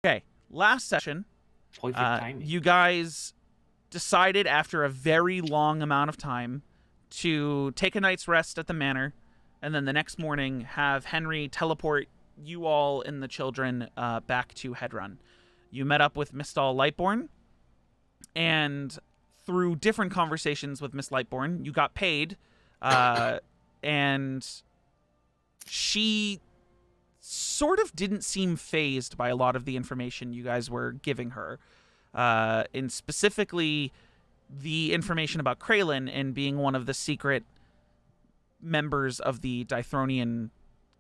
Okay, last session, Perfect timing. you guys decided after a very long amount of time to take a night's rest at the manor, and then the next morning have Henry teleport you all and the children back to Hedrun. You met up with Mistal Lightborn, and through different conversations with Miss Lightborn, you got paid, and she sort of didn't seem phased by a lot of the information you guys were giving her. And specifically the information about Kraylin and being one of the secret members of the Dithronian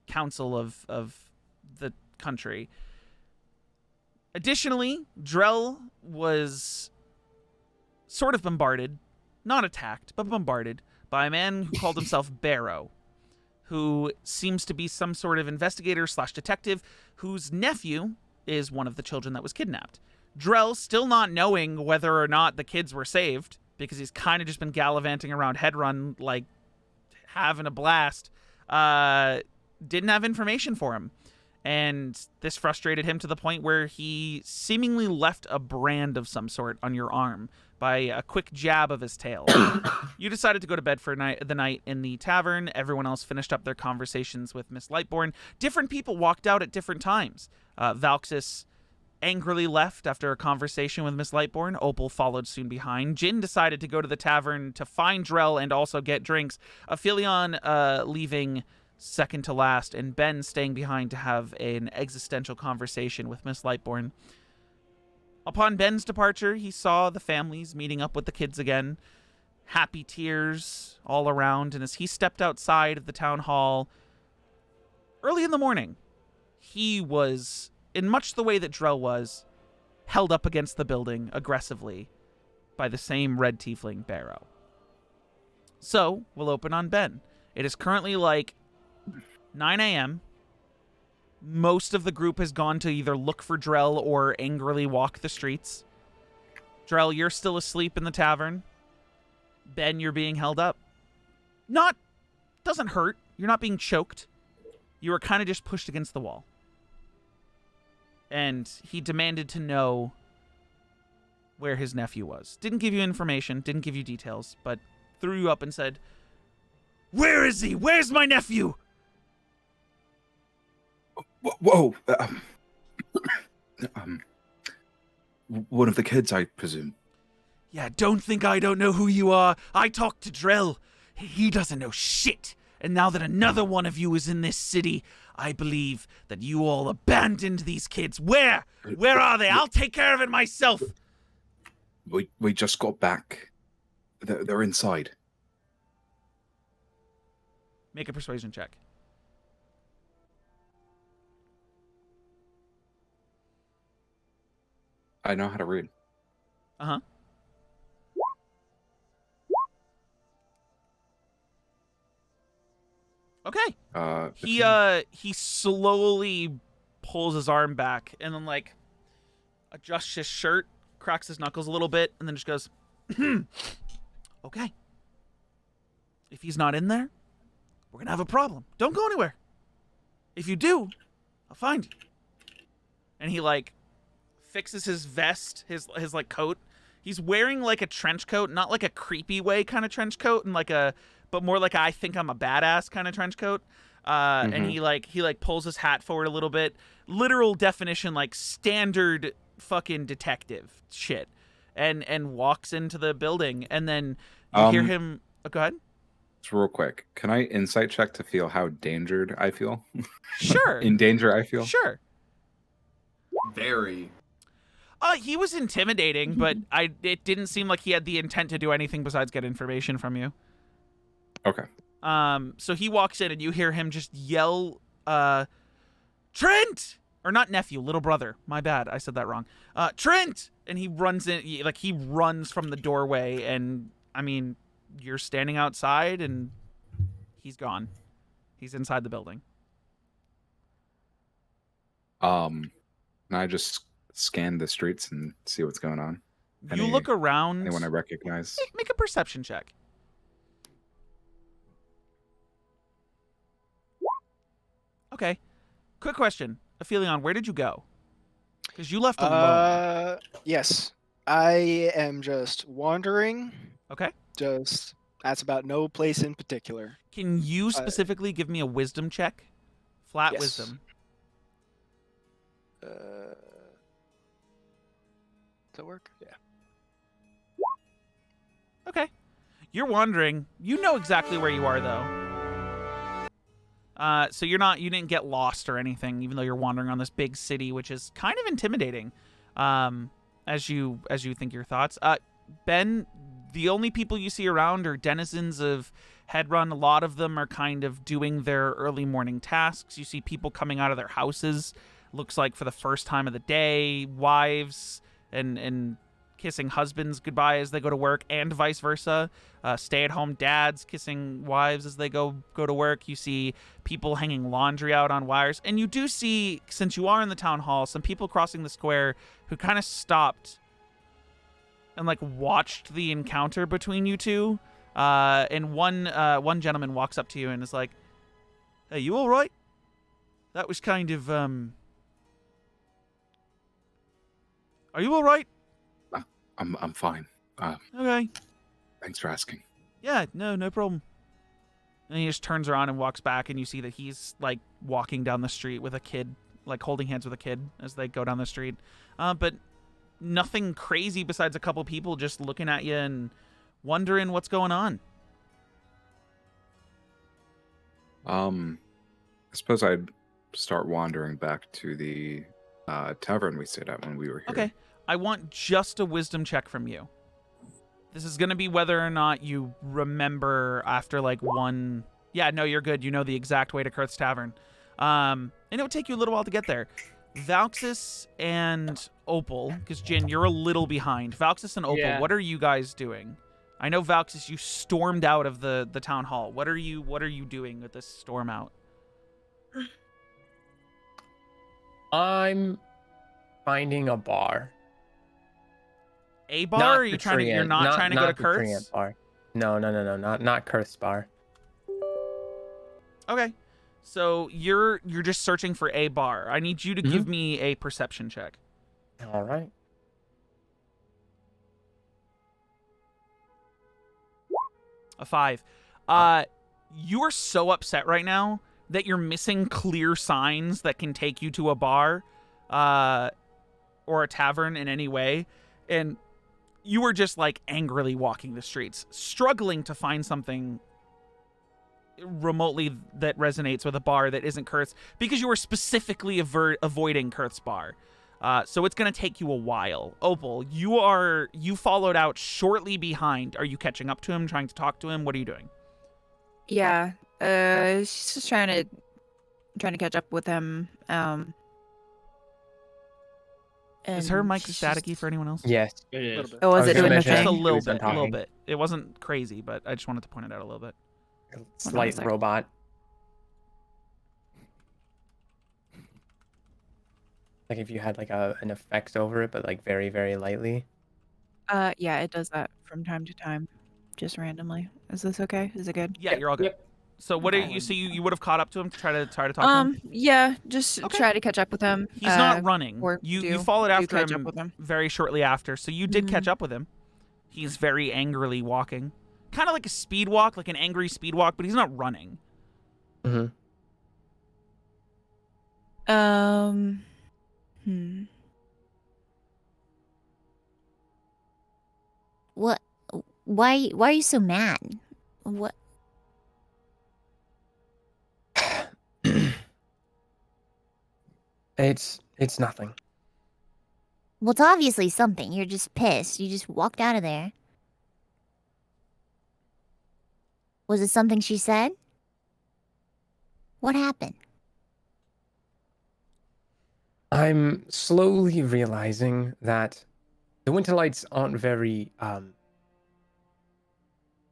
Council of the country. Additionally, Drell was sort of bombarded, not attacked, but bombarded by a man who called himself Barrow, who seems to be some sort of investigator / detective whose nephew is one of the children that was kidnapped. Drell, still not knowing whether or not the kids were saved, because he's kind of just been gallivanting around Hedrun, like, having a blast, didn't have information for him. And this frustrated him to the point where he seemingly left a brand of some sort on your arm by a quick jab of his tail. You decided to go to bed for the night in the tavern. Everyone else finished up their conversations with Miss Lightborn. Different people walked out at different times. Valxis angrily left after a conversation with Miss Lightborn. Opal followed soon behind. Jin decided to go to the tavern to find Drell and also get drinks. Aphelion leaving second to last, and Ben staying behind to have an existential conversation with Miss Lightborn. Upon Ben's departure, he saw the families meeting up with the kids again. Happy tears all around, and as he stepped outside of the town hall early in the morning, he was, in much the way that Drell was, held up against the building aggressively by the same red tiefling Barrow. So, we'll open on Ben. It is currently like 9 a.m. Most of the group has gone to either look for Drell or angrily walk the streets. Drell, you're still asleep in the tavern. Ben, you're being held up. Doesn't hurt. You're not being choked. You were kind of just pushed against the wall. And he demanded to know where his nephew was. Didn't give you information, didn't give you details, but threw you up and said, "Where is he? Where's my nephew?" Whoa. One of the kids, I presume. Yeah, don't think I don't know who you are. I talked to Drell. He doesn't know shit. And now that another one of you is in this city, I believe that you all abandoned these kids. Where? Where are they? I'll take care of it myself. We just got back. They're inside. Make a persuasion check. I know how to read. Uh-huh. Okay. He slowly pulls his arm back and then, like, adjusts his shirt, cracks his knuckles a little bit, and then just goes, "Okay. If he's not in there, we're gonna have a problem. Don't go anywhere. If you do, I'll find you." And he, like, fixes his vest, his like coat. He's wearing like a trench coat, not like a creepy way kind of trench coat, and but more like I think I'm a badass kind of trench coat. And he pulls his hat forward a little bit, literal definition, like standard fucking detective shit, and walks into the building, and then you hear him. Oh, go ahead. Just real quick, can I insight check to feel how endangered I feel? Sure. In danger I feel? Sure. Very. He was intimidating, but it didn't seem like he had the intent to do anything besides get information from you. Okay. So he walks in and you hear him just yell, "Trent!" Or not nephew, little brother. My bad, I said that wrong. "Trent!" And he runs in, like he runs from the doorway, and I mean, you're standing outside and he's gone. He's inside the building. And I just scan the streets and see what's going on. You look around. Anyone I recognize? Make a perception check. Okay. Quick question. Aphelion, where did you go? Because you left alone. Yes. I am just wandering. Okay. That's about no place in particular. Can you specifically give me a wisdom check? Flat Yes. wisdom. Does that work? Yeah. Okay. You're wandering. You know exactly where you are, though. So you didn't get lost or anything, even though you're wandering on this big city, which is kind of intimidating. As you think your thoughts. Ben, the only people you see around are denizens of Headrun. A lot of them are kind of doing their early morning tasks. You see people coming out of their houses, looks like for the first time of the day, wives and kissing husbands goodbye as they go to work, and vice versa. Stay-at-home dads kissing wives as they go to work. You see people hanging laundry out on wires, and you do see, since you are in the town hall, some people crossing the square who kind of stopped and like watched the encounter between you two. And one gentleman walks up to you and is like, "Hey, you all right? That was kind of Are you all right?" I'm fine. Okay. Thanks for asking. Yeah, no problem. And he just turns around and walks back, and you see that he's like walking down the street with a kid, like holding hands with a kid as they go down the street. But nothing crazy besides a couple people just looking at you and wondering what's going on. I suppose I'd start wandering back to the tavern we stayed at when we were here. Okay. I want just a wisdom check from you. This is going to be whether or not you remember after like one... Yeah, no, you're good. You know the exact way to Kurth's Tavern. And it would take you a little while to get there. Valxis and Opal, because Jin, you're a little behind. Valxis and Opal, what are you guys doing? I know Valxis, you stormed out of the town hall. What are you doing with this storm out? I'm finding a bar. A bar? Or are you trying to? You're not trying to go to Kurth's? Bar. No, not Kurth's bar. Okay, so you're just searching for a bar. I need you to give me a perception check. All right. A 5. You are so upset right now that you're missing clear signs that can take you to a bar, or a tavern in any way, and you were just like angrily walking the streets, struggling to find something remotely that resonates with a bar that isn't Kurth's, because you were specifically avoiding Kurth's bar. So it's going to take you a while. Opal, you followed out shortly behind. Are you catching up to him, trying to talk to him? What are you doing? Yeah. She's just trying to catch up with him. Is her mic staticky for anyone else? Yes. It is. Oh, was it doing the Just a thing? little bit. It wasn't crazy, but I just wanted to point it out a little bit. Slight robot. Like if you had like an effect over it, but like very, very lightly. Yeah, it does that from time to time, just randomly. Is this okay? Is it good? Yeah, you're all good. Yep. So what are you? So you would have caught up to him to try to talk to him? Yeah, just try to catch up with him. He's not running. or You followed after catch him, up with him. very shortly after, so you did catch up with him. He's very angrily walking, kind of like a speed walk, like an angry speed walk, but he's not running. What? Why are you so mad? What? It's nothing. Well, it's obviously something. You're just pissed. You just walked out of there. Was it something she said? What happened? I'm slowly realizing that the Winterlights aren't very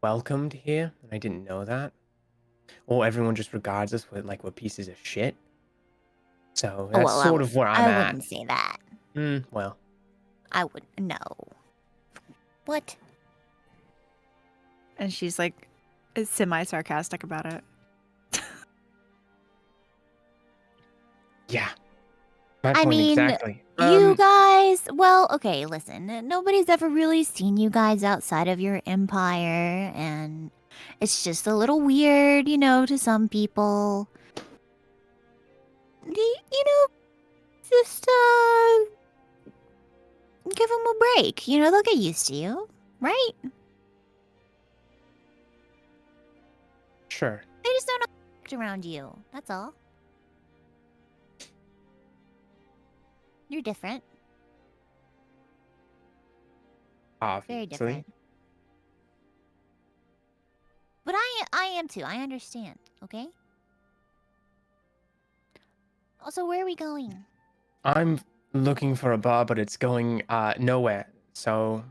welcomed here, and I didn't know that. Or everyone just regards us with like we're pieces of shit. So that's sort of where I'm at. at. I wouldn't say that. Well. I wouldn't. No. What? And she's like semi-sarcastic about it. Yeah. My I point mean, exactly. you guys, well, okay, listen. Nobody's ever really seen you guys outside of your empire, and it's just a little weird, to some people. Just give them a break. They'll get used to you, right? Sure. They just don't know how to act around you. That's all. You're different. Obviously. Very different. But I am too. I understand, okay? Also, where are we going? I'm looking for a bar, but it's going nowhere. So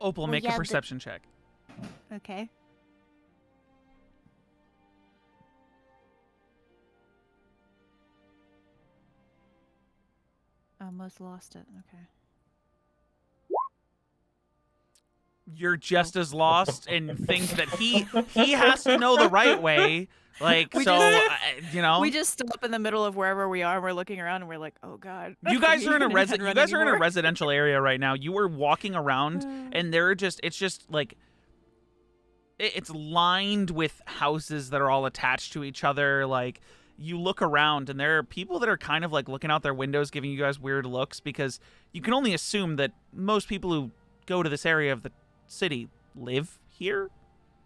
Opal, make a perception check. Okay. Almost lost it. Okay. You're just as lost and think that he has to know the right way. Like, We so, just- We just stop in the middle of wherever we are. We're looking around and we're like, oh god. you guys We are in a didn't you run guys are in a anymore. residential area right now. You were walking around and it's just like it's lined with houses that are all attached to each other. Like, you look around and there are people that are kind of like looking out their windows giving you guys weird looks, because you can only assume that most people who go to this area of the city live here.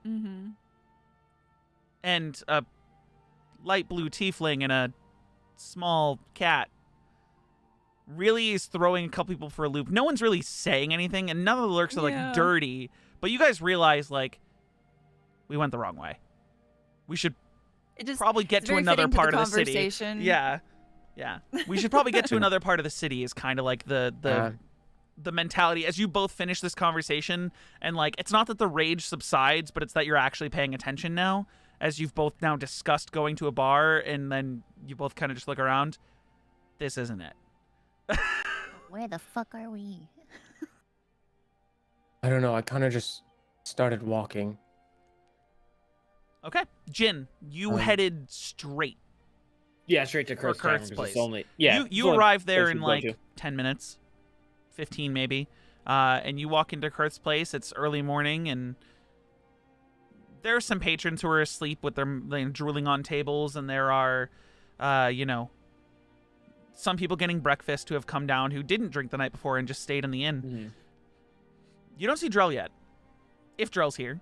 Mm-hmm. And a light blue tiefling and a small cat really is throwing a couple people for a loop. No one's really saying anything, and none of the lurks are like dirty, but you guys realize like we went the wrong way. We should probably get to another part of the city. Yeah. We should probably get to another part of the city is kind of like the mentality as you both finish this conversation. And like, it's not that the rage subsides, but it's that you're actually paying attention now, as you've both now discussed going to a bar, and then you both kind of just look around. This isn't it. Where the fuck are we? I don't know. I kind of just started walking. Okay. Jin, you headed straight. Yeah, straight to Kurt's Kurt's Tavern, 'cause place. it's only it's You only arrive there place in we go like to. 10 minutes. 15 maybe. And you walk into Kurt's place. It's early morning, and there are some patrons who are asleep with their drooling on tables, and there are, some people getting breakfast who have come down who didn't drink the night before and just stayed in the inn. Mm-hmm. You don't see Drell yet. If Drell's here.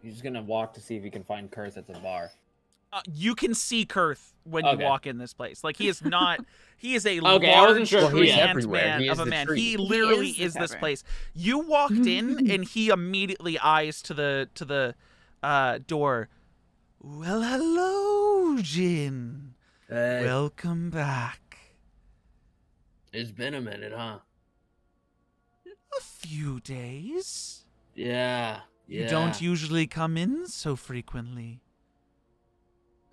He's just gonna walk to see if he can find Kurth at the bar. You can see Kurth when you walk in this place. Like, he is not. He is a Okay, I wasn't large sure if he is everywhere. man He is of a the man. tree. He literally He is is the this tavern. place. You walked in, and he immediately eyes to the door. Well, hello, Jin. Welcome back. It's been a minute, huh? A few days. Yeah. You don't usually come in so frequently.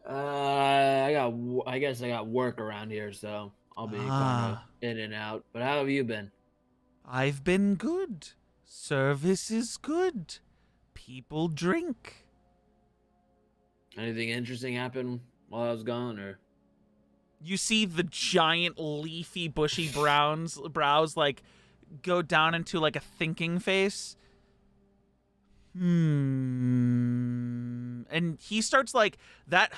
I guess I got work around here, so I'll be kind of in and out. But how have you been? I've been good. Service is good. People drink. Anything interesting happen while I was gone, or? You see the giant leafy bushy brows like go down into like a thinking face. And he starts like that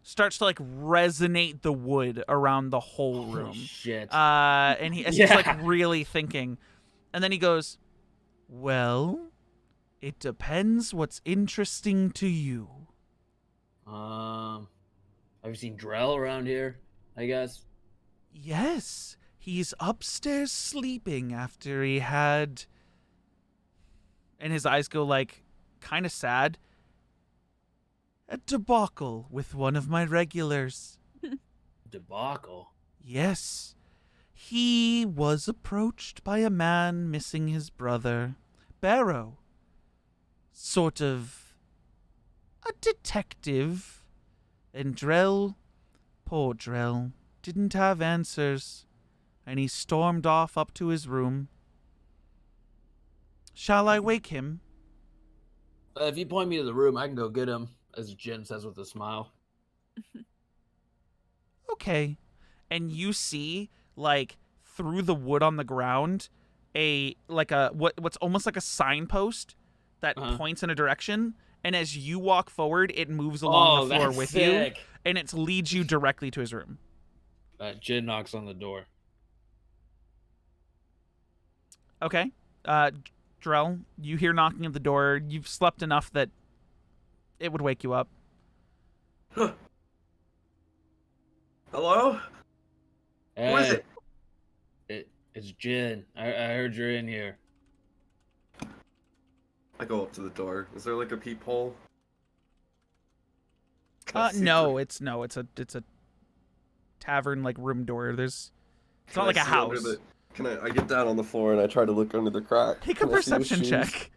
starts to like resonate the wood around the whole room. Holy shit. And he's like really thinking. And then he goes, "Well, it depends what's interesting to you." Have you seen Drell around here, I guess? Yes, he's upstairs sleeping after he had... And his eyes go like kind of sad. A debacle with one of my regulars. Debacle? Yes. He was approached by a man missing his brother, Barrow. Sort of a detective. And Drell, poor Drell, didn't have answers, and he stormed off up to his room. Shall I wake him? If you point me to the room, I can go get him, as Jin says with a smile. okay. And you see, like, through the wood on the ground, what's almost like a signpost that points in a direction. And as you walk forward, it moves along the floor with you, and it leads you directly to his room. Jin knocks on the door. Okay. Drell, you hear knocking at the door. You've slept enough that it would wake you up. Hello? Hey, Who is it? It's Jin. I heard you're in here. I go up to the door. Is there like a peephole? Can I see No, through- it's a tavern like room door. It's can not I like a see under house. Can I get down on the floor and I try to look under the crack? Take a Can I see the perception shoes? check.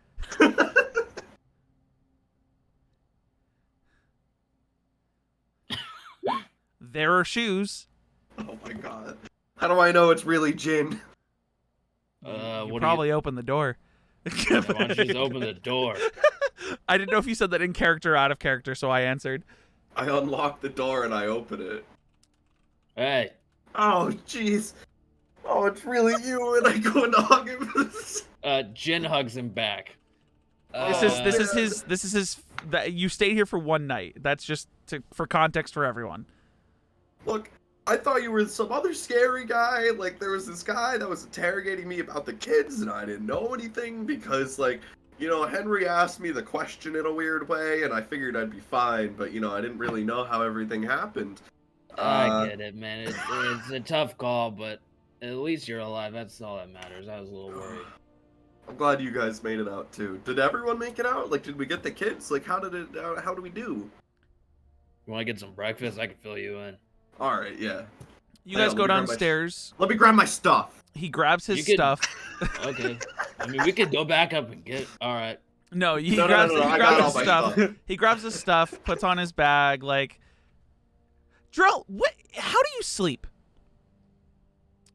There are shoes. Oh my god. How do I know it's really Jin? You probably opened the door. Why don't you just open the door? I didn't know if you said that in character or out of character, so I answered. I unlock the door and I open it. Hey. Oh jeez. Oh, it's really you, and I go and hug him. Jin hugs him back. This is his. You stayed here for one night. That's just for context for everyone. Look, I thought you were some other scary guy. Like, there was this guy that was interrogating me about the kids, and I didn't know anything because, like, you know, Henry asked me the question in a weird way, and I figured I'd be fine, but, you know, I didn't really know how everything happened. I get it, man. It's a tough call, but at least you're alive. That's all that matters. I was a little worried. I'm glad you guys made it out, too. Did everyone make it out? Like, did we get the kids? Like, how do we do? You want to get some breakfast? I can fill you in. Alright, yeah. You guys go downstairs. Let me grab my stuff. He grabs his You can- stuff. Okay. I mean, we could go back up and get. All right. No, he No, grabs, I he got grabs all his my stuff. He grabs his stuff, puts on his bag. Like, Drell, what? How do you sleep?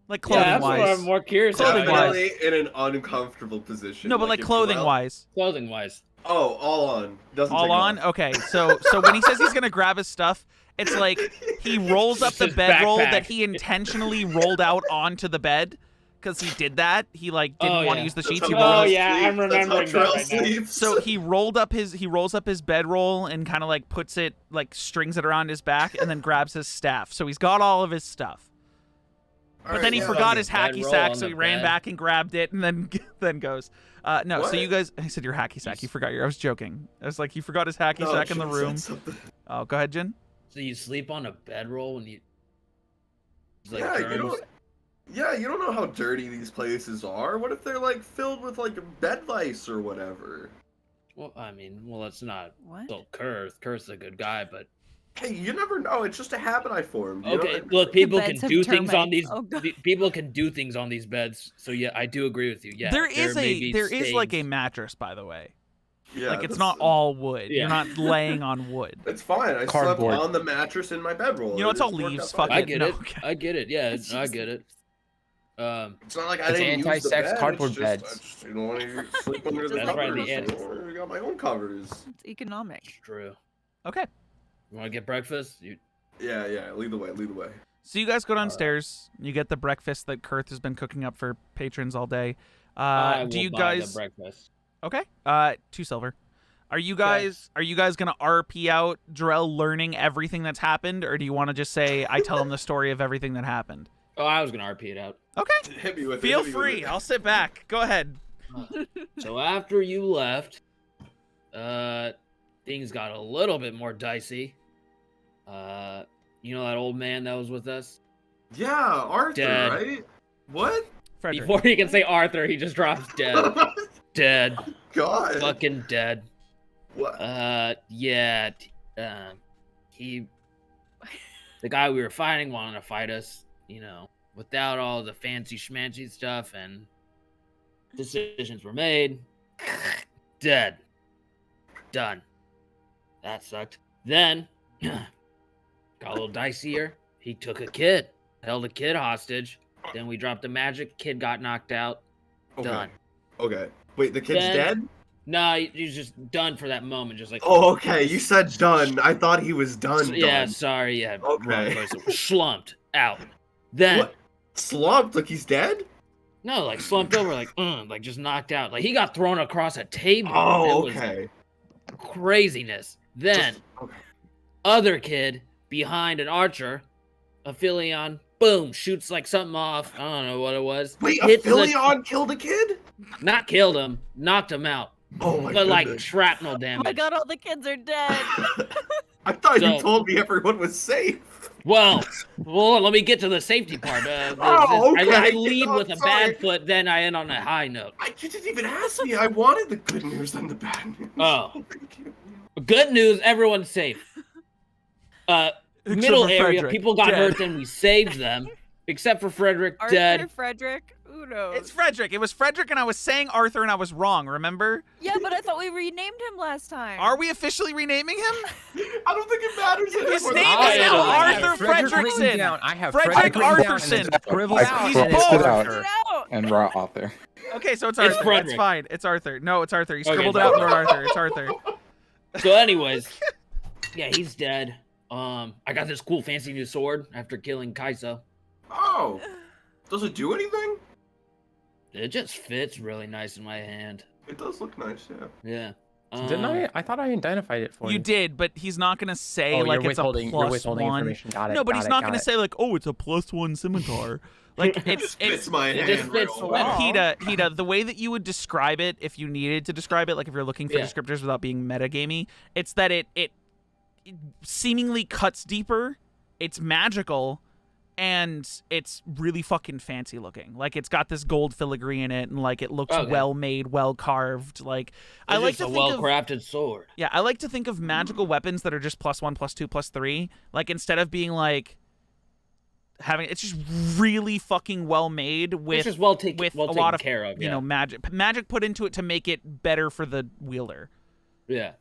Like clothing Yeah, that's what wise. I'm more curious Clothing about. wise. Definitely in an uncomfortable position. No, but like if clothing Joel- wise. Clothing wise. Oh, all on. Doesn't All take on? off. Okay, so when he says he's gonna grab his stuff, it's like he rolls up It's the his bedroll backpack. that he intentionally rolled out onto the bed because he did that. He like didn't Oh, want to yeah. use the That's sheets. how He rolled Oh, up- yeah, I'm That's how remembering that Trell right now. sleeps. So he rolls up his bedroll and kind of like puts it like strings it around his back and then grabs his staff. So he's got all of his stuff. But then he yeah. forgot His his hacky bedroll sack, on so he the ran bed. back and grabbed it and then goes. No, so What? you guys. I said your hacky sack. You forgot your. I was joking. I was like, he forgot his hacky sack in the room. Oh, go ahead, Jin. So you sleep on a bedroll when you. It's like Yeah, germs? you don't know how dirty these places are. What if they're like filled with like bed lice or whatever? Well, I mean, it's not. What? So Kurth's a good guy, but Hey, you never know. It's just a habit I formed. You okay. know? Look, people can beds have do things on termites. these. Oh, God. People can do things on these beds. So yeah, I do agree with you. Yeah, there is like a stains. mattress, by the way. Yeah, Like it's that's- not all wood. Yeah. You're not laying on wood. It's fine. I Cardboard. slept on the mattress in my bedroll. You know, it's It all just worked leaves. out fine. Fuck I it. get No, it. okay. I get it. Yeah, It's I just- get it. It's not like I It's didn't use the anti-sex bed. cardboard it's just, I beds. just didn't want to sleep under the That's right, covers. the ants. I got my own covers. It's economic. It's true. Okay. You want to get breakfast? Yeah. Lead the way. So you guys go downstairs. You get the breakfast that Kurth has been cooking up for patrons all day. I Do will you buy guys? the breakfast? Okay. 2 silver. Are you guys gonna RP out Drell learning everything that's happened, or do you want to just say I tell him the story of everything that happened? Oh, I was gonna RP it out. Okay. Hit me with it. Feel hit me with free. it. I'll sit back. Go ahead. So after you left, things got a little bit more dicey. You know that old man that was with us? Yeah, Arthur, Dead. right? What? Frederick. Before he can say Arthur, he just drops dead. Dead. God. Fucking dead. What? Yeah. The guy we were fighting wanted to fight us, you know, without all the fancy schmancy stuff, and decisions were made. Dead. Done. That sucked. Then, got a little dicier. He took a kid, held a kid hostage. Then we dropped the magic. Kid got knocked out. Okay. Done. Okay. Wait, the kid's Then- dead? Nah, he's just done for that moment. Just like. Oh, okay. You said done. I thought he was done. Yeah, done. sorry. Yeah. Okay. Wrong person. Slumped out. Then. What? Slumped? Like he's dead? No, like slumped over, like just knocked out. Like he got thrown across a table. Oh, It was okay. craziness. Then Okay. other kid behind an archer, a Philion, boom, shoots like something off. I don't know what it was. Wait, a Hits the- Philion killed a kid? Not killed him, knocked him out. Oh my But like goodness. shrapnel Oh damage. my god, all the kids are dead. I thought you So- told me everyone was safe. Well, let me get to the safety part. Oh, okay. I lead Oh, with a sorry. bad foot, then I end on a high note. You didn't even ask me. I wanted the good news and the bad news. Oh. Thank you. Good news, everyone's safe. Middle for area, Frederick, people got dead. hurt, then we saved them. Except for Frederick, Arthur, dead. Frederick, who knows? It's Frederick. It was Frederick, and I was saying Arthur, and I was wrong. Remember? Yeah, but I thought we renamed him last time. Are we officially renaming him? I don't think it matters anymore. His name I is now don't know. Arthur Frederick Fredrickson. written down. I have Frederick Frederick written down, and Arthurson. it's scribbled I out, He's and it's crossed it both. out Get out! and wrote out there. Okay, so it's It's Arthur. That's Frederick. fine. It's Arthur. No, it's Arthur. He Okay, scribbled it's it out and wrote Arthur. It's Arthur. So, anyways, yeah, he's dead. I got this cool fancy new sword after killing Kaiso. Oh. Does it do anything? It just fits really nice in my hand. It does look nice, yeah. Yeah. Didn't I? I thought I identified it for you. You did, but he's not gonna say Oh, like you're it's a withholding. You're plus withholding one. information. Got it. No, but got he's it, not got gonna it. say like, oh, it's a +1 scimitar. Like It it's just fits my it hand. just fits real well. well. Hida, the way that you would describe it if you needed to describe it, like if you're looking for Yeah. descriptors without being metagamey, it's that it seemingly cuts deeper, it's magical, and it's really fucking fancy looking. Like it's got this gold filigree in it, and like it looks Okay. well made, well carved. Like I It's like just to a think of well-crafted sword. yeah, I like to think of magical weapons that are just +1, +2, +3. Like instead of being like having, it's just really fucking well made with It's just well taken a lot of care of. you know magic put into it to make it better for the wielder. Yeah.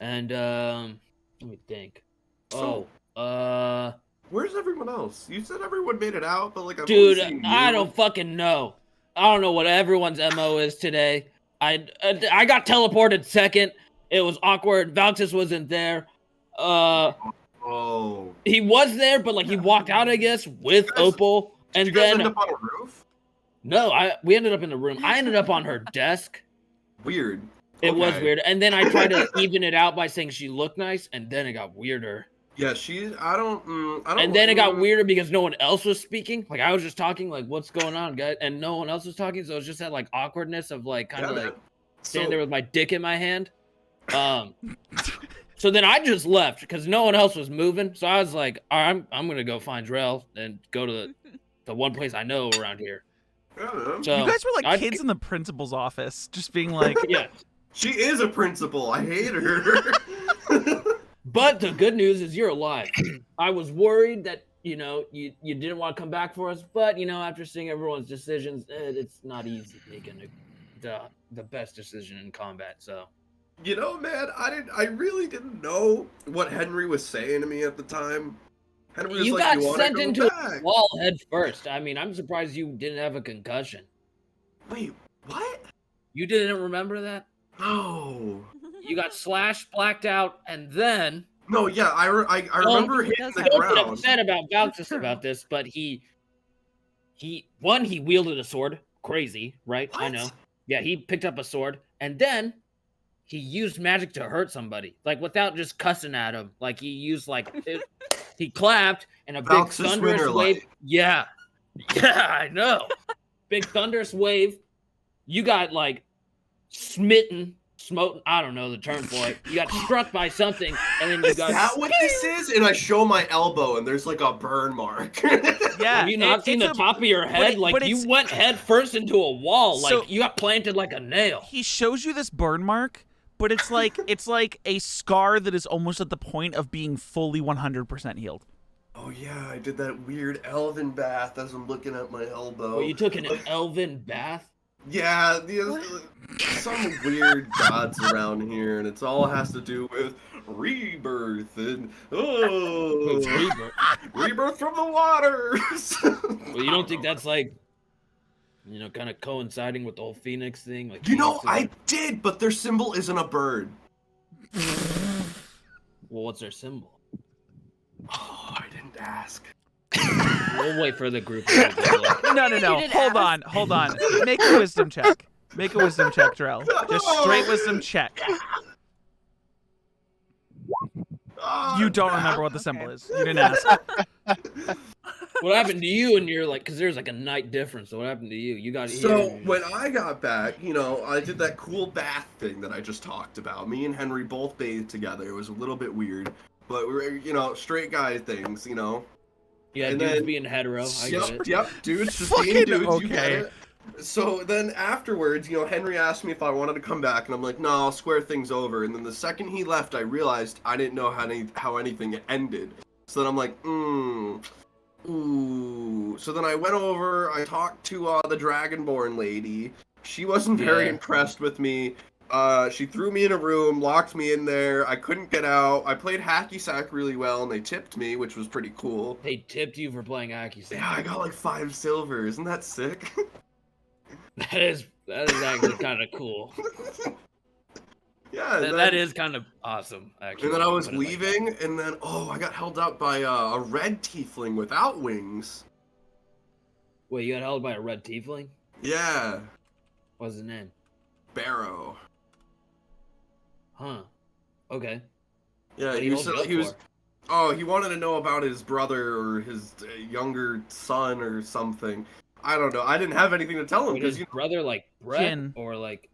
And let me think. So- Where's everyone else? You said everyone made it out, but like I've only Dude, seen I you. don't fucking know. I don't know what everyone's MO is today. I got teleported second. It was awkward. Valtis wasn't there. Oh. He was there, but like he walked out, I guess, with You guys- Opal. Did And you guys then end up on a roof? no, we ended up in the room. I ended up on her desk. Weird. It was Okay. weird. And then I tried to even it out by saying she looked nice, and then it got weirder. Yeah, I don't. And then it got weirder because no one else was speaking. Like I was just talking, like, "What's going on, guys?" And no one else was talking, so it was just that like awkwardness of like kind of Yeah, like man. standing there with my dick in my hand. So then I just left because no one else was moving. So I was like, "All right, I'm gonna go find Drell and go to the one place I know around here." Yeah, So You guys were like I- kids in the principal's office, just being like, Yeah. she is a principal. I hate her. But the good news is you're alive. I was worried that you didn't want to come back for us, but after seeing everyone's decisions, it's not easy making the best decision in combat. So You know, man, I really didn't know what Henry was saying to me at the time. Henry was you like, got "You wanna sent go into a back?" wall head first. I mean, I'm surprised you didn't have a concussion. Wait, what? You didn't remember that? No. You got slashed, blacked out, and then No, yeah, I remember hitting does the have- don't get ground. upset about Valtis about this, but he wielded a sword. Crazy, right? I What? know. Yeah, he picked up a sword, and then he used magic to hurt somebody, like without just cussing at him. Like he used he clapped and a big Valk's thunderous Winter wave. Light. Yeah, I know. Big thunderous wave. You got like smoten. I don't know the term for it. You got struck by something, and then you Is got. that what this is? And I show my elbow, and there's like a burn mark. yeah. Have you not seen the top of your head? Like you went head first into a wall. So- Like you got planted like a nail. He shows you this burn mark, but it's like a scar that is almost at the point of being fully 100% healed. Oh yeah, I did that weird elven bath as I'm looking at my elbow. Well, you took an elven bath. Yeah, some weird gods around here, and it's all has to do with rebirth and Rebirth. rebirth from the waters. Well, you don't think that's like You know, kind of coinciding with the whole Phoenix thing. Like, You know, Phoenix I did, but their symbol isn't a bird. Well, what's their symbol? Oh, I didn't ask. We'll wait for the group. To go look. No. didn't Hold on. Make a wisdom check. Make a wisdom check, Drell. Just straight wisdom check. You don't remember what the symbol Okay. is. You didn't ask. What happened to you? And you're like, because there's like a night difference. So what happened to you? You got here. So and when just- I got back, you know, I did that cool bath thing that I just talked about. Me and Henry both bathed together. It was a little bit weird, but we were, you know, straight guy things, you know. yeah, and dudes then- being hetero. I get it. Yep, dudes just Fucking being dudes. You get okay. it. So then afterwards, you know, Henry asked me if I wanted to come back, and I'm like, no, I'll square things over. And then the second he left, I realized I didn't know how anything ended. So then I'm like, ooh. So then I went over, I talked to the Dragonborn lady. She wasn't very Yeah. impressed with me. She threw me in a room, locked me in there. I couldn't get out. I played hacky sack really well, and they tipped me, which was pretty cool. They tipped you for playing Aki. Yeah, I got like 5 silver. Isn't that sick? That is actually kind of cool. Yeah, That is kind of awesome, actually. And then I was Put it like that. leaving, and then I got held up by a red tiefling without wings. Wait, you got held by a red tiefling? Yeah, What's his name? Barrow. Huh. Okay. Yeah, What he was. hold you up He was. for? Oh, he wanted to know about his brother or his younger son or something. I don't know. I didn't have anything to tell him Wait, because his brother like Brett Jin. or like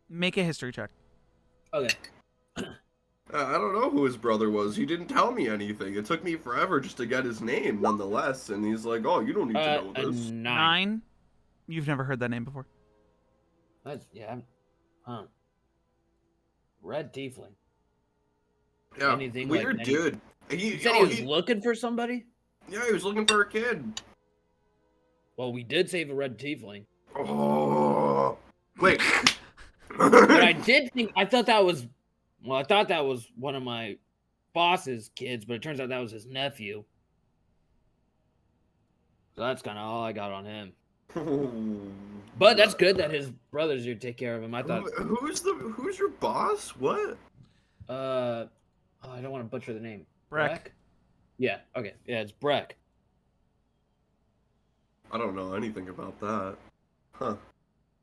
Make a history check. okay. I don't know who his brother was. He didn't tell me anything. It took me forever just to get his name, nonetheless. And he's like, "Oh, you don't need to know A this." 9. You've never heard that name before. That's huh. Red tiefling. Yeah, Anything like weird any- dude. You said he was looking for somebody? Yeah, he was looking for a kid. Well, we did save a red tiefling. Oh, wait. But I did think I thought that was one of my boss's kids, but it turns out that was his nephew. So that's kind of all I got on him. But that's good that his brother's here to take care of him. I thought Who's your boss? What? I don't want to butcher the name. Breck. Yeah, okay. Yeah, it's Breck. I don't know anything about that. Huh.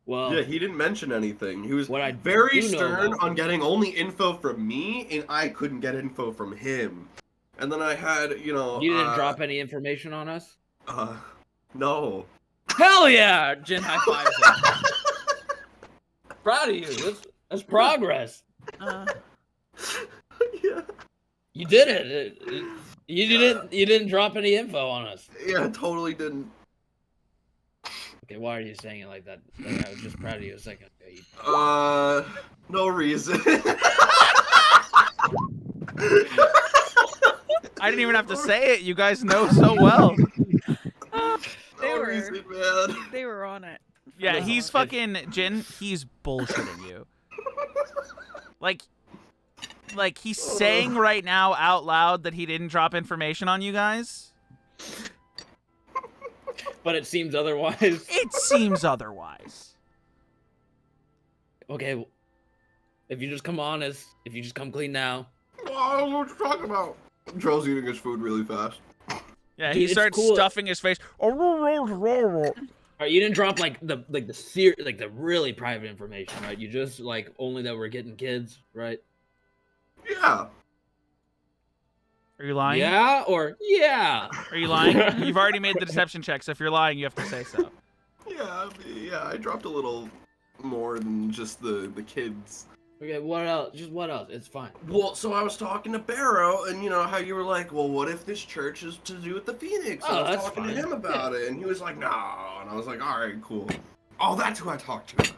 Well, Yeah, he didn't mention anything. He was What I very do know stern about- on getting only info from me, and I couldn't get info from him. And then I had, you know, you didn't drop any information on us? No. Hell yeah! Jin high fives him. Proud of you. That's progress. Uh, Yeah. You did it. You didn't drop any info on us. Yeah, totally didn't. Okay, why are you saying it like that? Like, I was just proud of you a second ago. You- No reason. I didn't even have to say it. You guys know so well. They No were- reason, man. they were on it. Yeah, No, he's if- fucking Jin. He's bullshitting you. Like he's saying right now out loud that he didn't drop information on you guys. But it seems otherwise. It seems otherwise. Okay, well, if you just come honest, if you just come clean now. Oh, I don't know what you're talking about. Joe's eating his food really fast. Yeah, Dude, he it's starts cool. stuffing his face. Alright, you didn't drop like the really private information, right? You just like only that we're getting kids, right? Yeah. Are you lying? Yeah, or yeah. Are you lying? You've already made the deception check, so if you're lying, you have to say so. Yeah, I dropped a little more than just the kids. Okay, what else? Just what else? It's fine. Well, so I was talking to Barrow, and you know how you were like, well, what if this church is to do with the Phoenix? And Oh, I was that's talking fine. to him about it, and he was like, no. And I was like, all right, cool. Oh, that's who I talked to.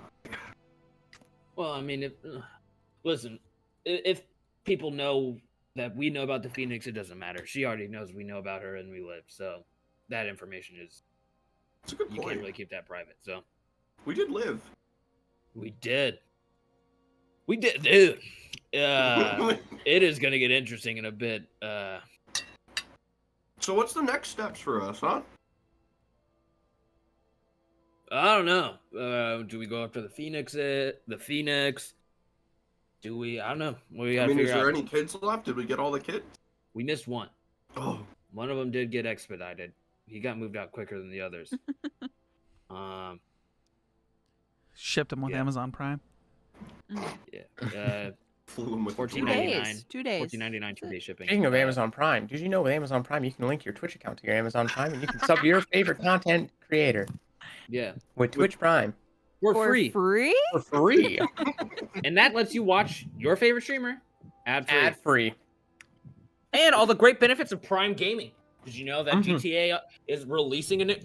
Well, I mean, listen, if people know that we know about the Phoenix, it doesn't matter. She already knows we know about her and we live, so that information is It's a good you can't point. really keep that private. So We did live. we did, dude. It is gonna get interesting in a bit. So what's the next steps for us, huh? I don't know. Do we go after the Phoenix? The Phoenix? Do we? I don't know. We I gotta mean, is figure there out. any kids left? Did we get all the kids? We missed one. Oh, One of them did get expedited. He got moved out quicker than the others. Shipped them with Yeah. Amazon Prime. Yeah. flew him with the $14.99. drone. 2 days. $14.99 2-day shipping. Speaking of Amazon Prime, did you know with Amazon Prime you can link your Twitch account to your Amazon Prime and you can sub to your favorite content creator Yeah. with Twitch Prime For For free. free? for free, And that lets you watch your favorite streamer ad free. ad free. And all the great benefits of Prime Gaming. Did you know that Mhm. GTA is releasing a new?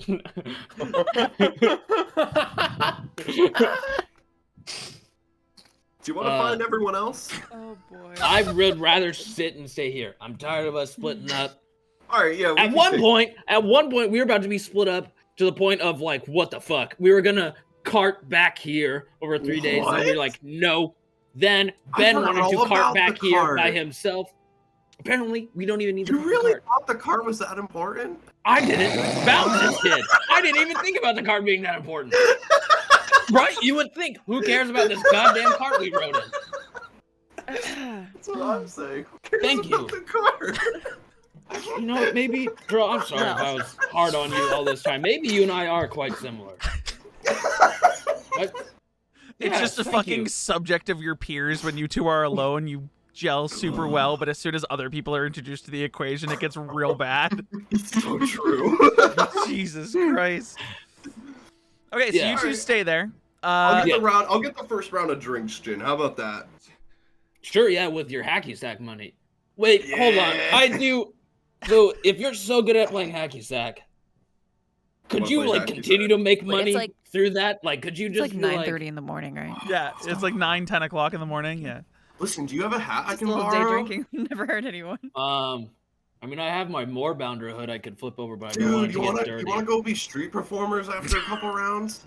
Do you want to find everyone else? Oh boy. I would rather sit and stay here. I'm tired of us splitting up. All right, yeah. we At can one take- point, we were about to be split up to the point of like, what the fuck? We were gonna cart back here over 3 days, and we What? were like, no. Then I Ben forgot wanted to all cart about back the here cart. by himself. Apparently, we don't even need the You fucking really cart. thought the car was that important? I didn't. Bounces did. I didn't even think about the cart being that important. Right? You would think, who cares about this goddamn cart we rode in? That's what I'm saying. Who cares Thank about you. the car? You know, maybe, bro, I'm sorry if I was hard on you all this time. Maybe you and I are quite similar. What? It's Yes, just a thank fucking you. subject of your peers when you two are alone. You gel super well, but as soon as other people are introduced to the equation, it gets real bad. So true. Jesus Christ. Okay, so Yeah. you two stay there. I'll get Yeah. the round. I'll get the first round of drinks, Jin. How about that? Sure, yeah, with your hacky sack money. Wait, hold on. Yeah. I do. So, if you're so good at playing hacky sack, could Wanna you play like hacky continue sack? to make Wait, it's money like- through that? Like, could you It's just like be 9:30 in the morning, right? Yeah, it's like 9, 10 o'clock in the morning. Yeah. Listen, do you have a hat I Just a can little borrow? day drinking. Never heard anyone. I mean, I have my Moorbounder hood I could flip over, but I don't want Dude, it to get dirty. you wanna go be street performers after a couple rounds?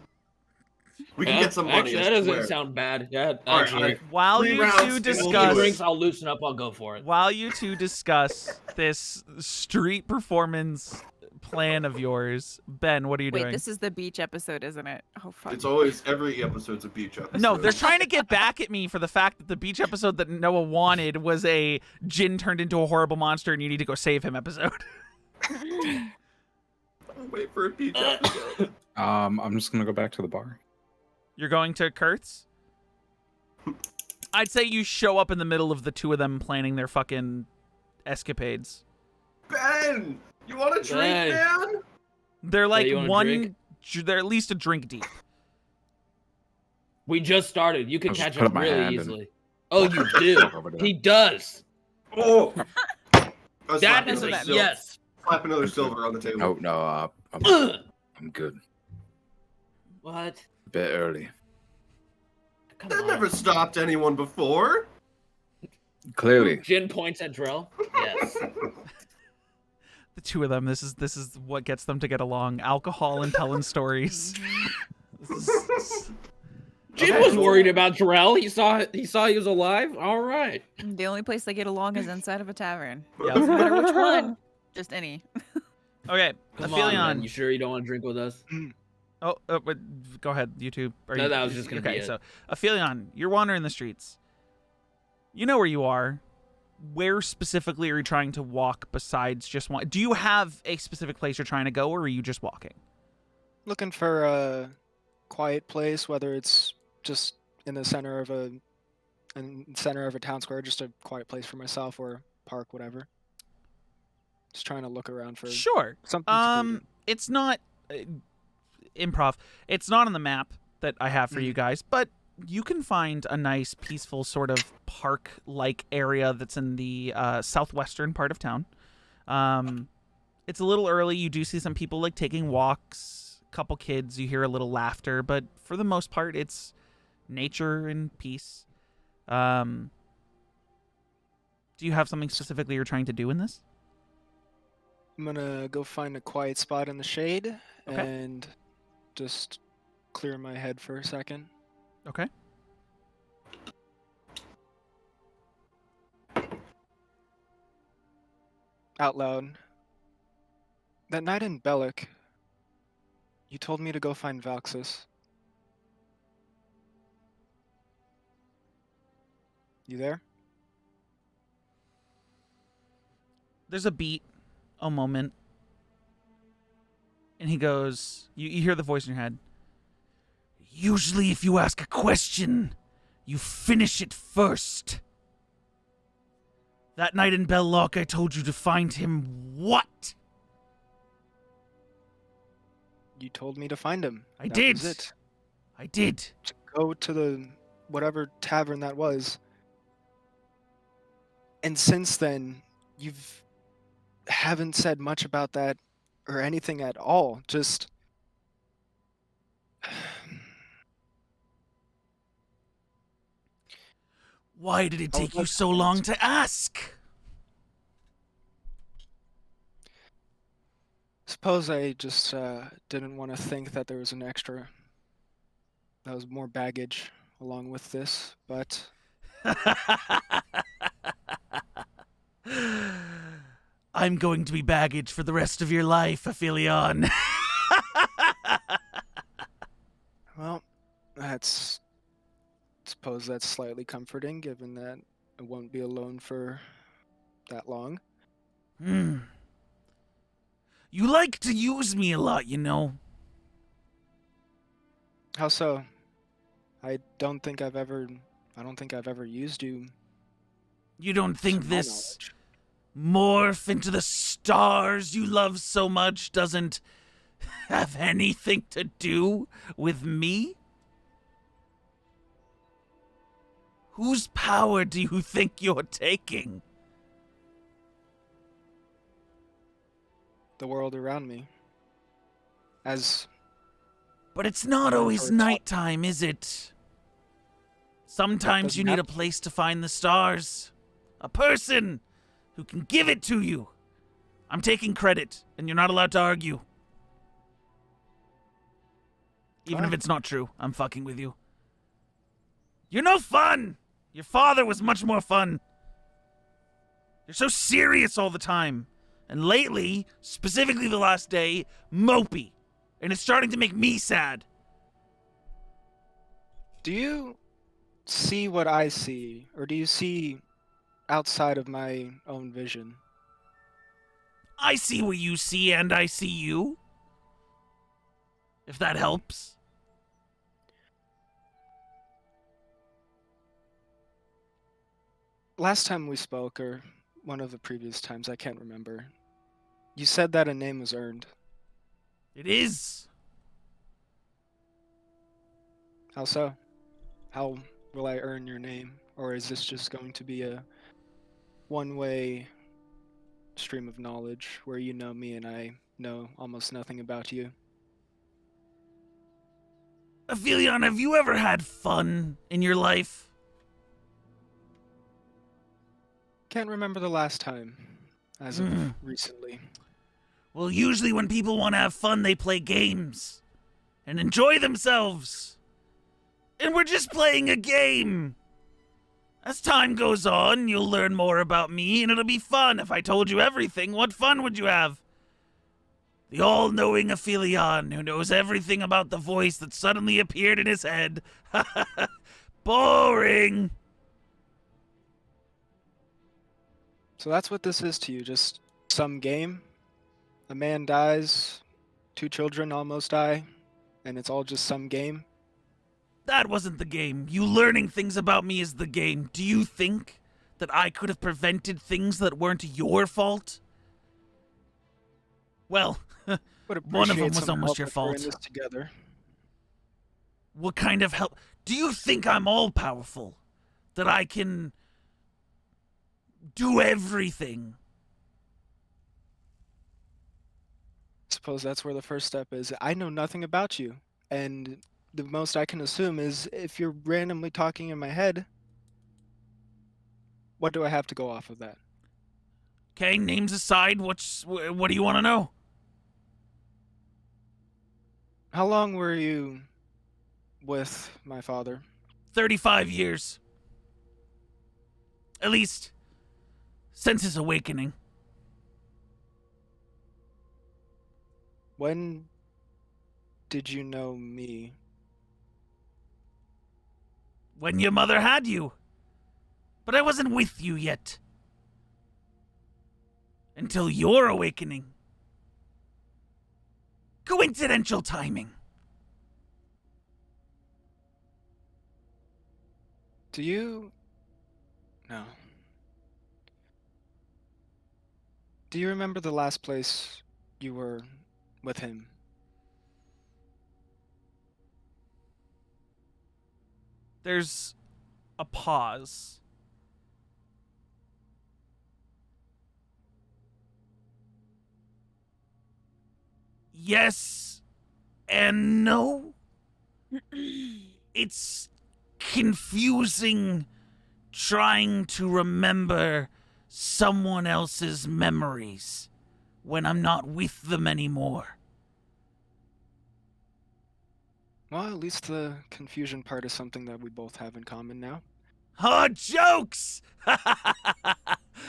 We can Yeah, get some money. Actually, I that doesn't swear. sound bad. Yeah, All right, actually. all right. While 3 you rounds, two and we'll do discuss, Drinks, I'll loosen up. I'll go for it. while you two discuss this street performance plan of yours, Ben, what are you Wait, doing? this is the beach episode, isn't it? Oh fuck. It's always every episode's a beach episode. No, they're trying to get back at me for the fact that the beach episode that Noah wanted was a Jin turned into a horrible monster and you need to go save him episode. Wait for a beach episode. I'm just gonna go back to the bar. You're going to Kurt's? I'd say you show up in the middle of the two of them planning their fucking escapades. Ben, you want a drink, Ben. man? They're like you want a one, drink? they're at least a drink deep. We just started. You can I'll just catch put us up my really hand and- easily. Oh, you do. Over to He that. does. Oh, I That slapped is another a sil- yes. Slap another silver on the table. No, I'm Ugh. good. What? A bit early. Come That on. never stopped anyone before. Clearly. Jin points at Drell. Yes. The two of them, this is what gets them to get along. Alcohol and telling stories. This is- Jin was worried about Drell. He saw he was alive. All right. The only place they get along is inside of a tavern. Yeah. Doesn't matter which one. Just any. Okay, Come on, man. Aphelion. You sure you don't want to drink with us? Oh, but go ahead, YouTube. No, that was just gonna be okay. it. So, Aphelion, you're wandering the streets. You know where you are. Where specifically are you trying to walk besides just one? Do you have a specific place you're trying to go, or are you just walking? Looking for a quiet place, whether it's just in the center of a town square, just a quiet place for myself, or park, whatever. Just trying to look around for Sure. something. secluded. It's not improv. It's not on the map that I have for you guys, but you can find a nice, peaceful sort of park-like area that's in the southwestern part of town. It's a little early. You do see some people like taking walks. A couple kids. You hear a little laughter, but for the most part, it's nature and peace. Do you have something specifically you're trying to do in this? I'm gonna go find a quiet spot in the shade Okay. and just clear my head for a second. Okay. Out loud. That night in Bellic, You told me to go find Valxis. You there? There's a beat, a moment, and he goes, you hear the voice in your head. Usually if you ask a question, you finish it first. That night in Belloc, I told you to find him what? You told me to find him. I That did. was it. I did. To go to the whatever tavern that was. And since then, you've haven't said much about that or anything at all. Just Why did it I would take you like so to long answer. to ask? Suppose I just didn't want to think that there was an extra, that was more baggage along with this, but I'm going to be baggage for the rest of your life, Aphelion. well, suppose that's slightly comforting given that I won't be alone for that long. You like to use me a lot, you know. How so? I don't think I've ever used you. You don't think to my this knowledge. morph into the stars you love so much doesn't have anything to do with me? Whose power do you think you're taking? The world around me. As But it's not my always mentor taught- nighttime, is it? Sometimes you Doesn't need a have to be. place to find the stars. A person who can give it to you. I'm taking credit, and you're not allowed to argue. Even if Fine. it's not true, I'm fucking with you. You're no fun! Your father was much more fun. You're so serious all the time. And lately, specifically the last day, mopey. And it's starting to make me sad. Do you see what I see, or do you see outside of my own vision? I see what you see, and I see you. If that helps. Last time we spoke, or one of the previous times, I can't remember. You said that a name was earned. It is. How so? How will I earn your name? Or is this just going to be a one-way stream of knowledge where you know me and I know almost nothing about you? Aphelion, have you ever had fun in your life? Can't remember the last time, as of recently. Well, usually when people want to have fun, they play games and enjoy themselves. And we're just playing a game. As time goes on, you'll learn more about me, and it'll be fun. If I told you everything, what fun would you have? The all-knowing Aphelion who knows everything about the voice that suddenly appeared in his head. Boring. So that's what this is to you, just some game? A man dies, 2 children almost die, and it's all just some game? That wasn't the game. You learning things about me is the game. Do you think that I could have prevented things that weren't your fault? Well, Would one of them appreciate was some almost help your if we're in fault. this together. What kind of help? Do you think I'm all-powerful? That I can do everything? Suppose that's where the first step is. I know nothing about you, and the most I can assume is if you're randomly talking in my head, what do I have to go off of that? Okay, names aside, what do you want to know? How long were you with my father? 35 years. At least, since his awakening. When did you know me? When your mother had you. But I wasn't with you yet. Until your awakening. Coincidental timing. Do you... No. Do you remember the last place you were with him? There's a pause. Yes and no. It's confusing trying to remember someone else's memories when I'm not with them anymore. Well, at least the confusion part is something that we both have in common now. Oh, jokes!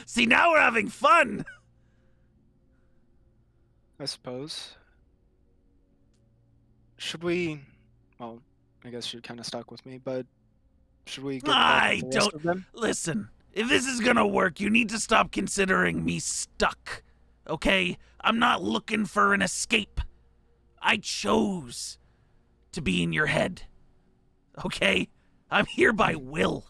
See, now we're having fun! I suppose. Should we... Well, I guess you're kind of stuck with me, but should we get back to the rest of them? Listen, if this is gonna work, you need to stop considering me stuck. Okay? I'm not looking for an escape. I chose to be in your head. Okay? I'm here by will.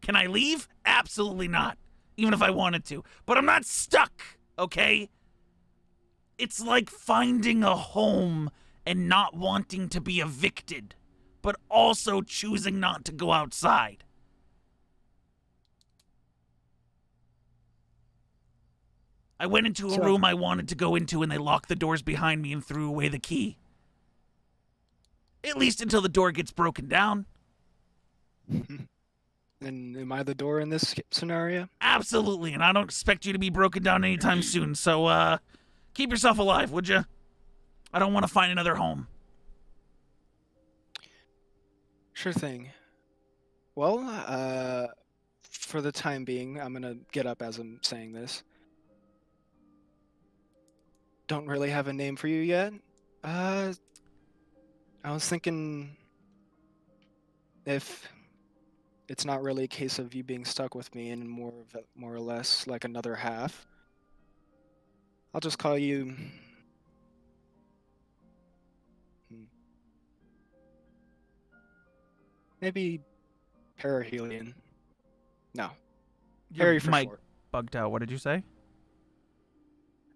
Can I leave? Absolutely not. Even if I wanted to. But I'm not stuck, okay? It's like finding a home and not wanting to be evicted, but also choosing not to go outside. I went into a room I wanted to go into and they locked the doors behind me and threw away the key. At least until the door gets broken down. And am I the door in this scenario? Absolutely, and I don't expect you to be broken down anytime soon, so, keep yourself alive, would you? I don't want to find another home. Sure thing. Well, for the time being, I'm gonna get up as I'm saying this. Don't really have a name for you yet. I was thinking if it's not really a case of you being stuck with me and more or less like another half, I'll just call you... Maybe Perihelion. No. Perry for mic short. bugged out. What did you say?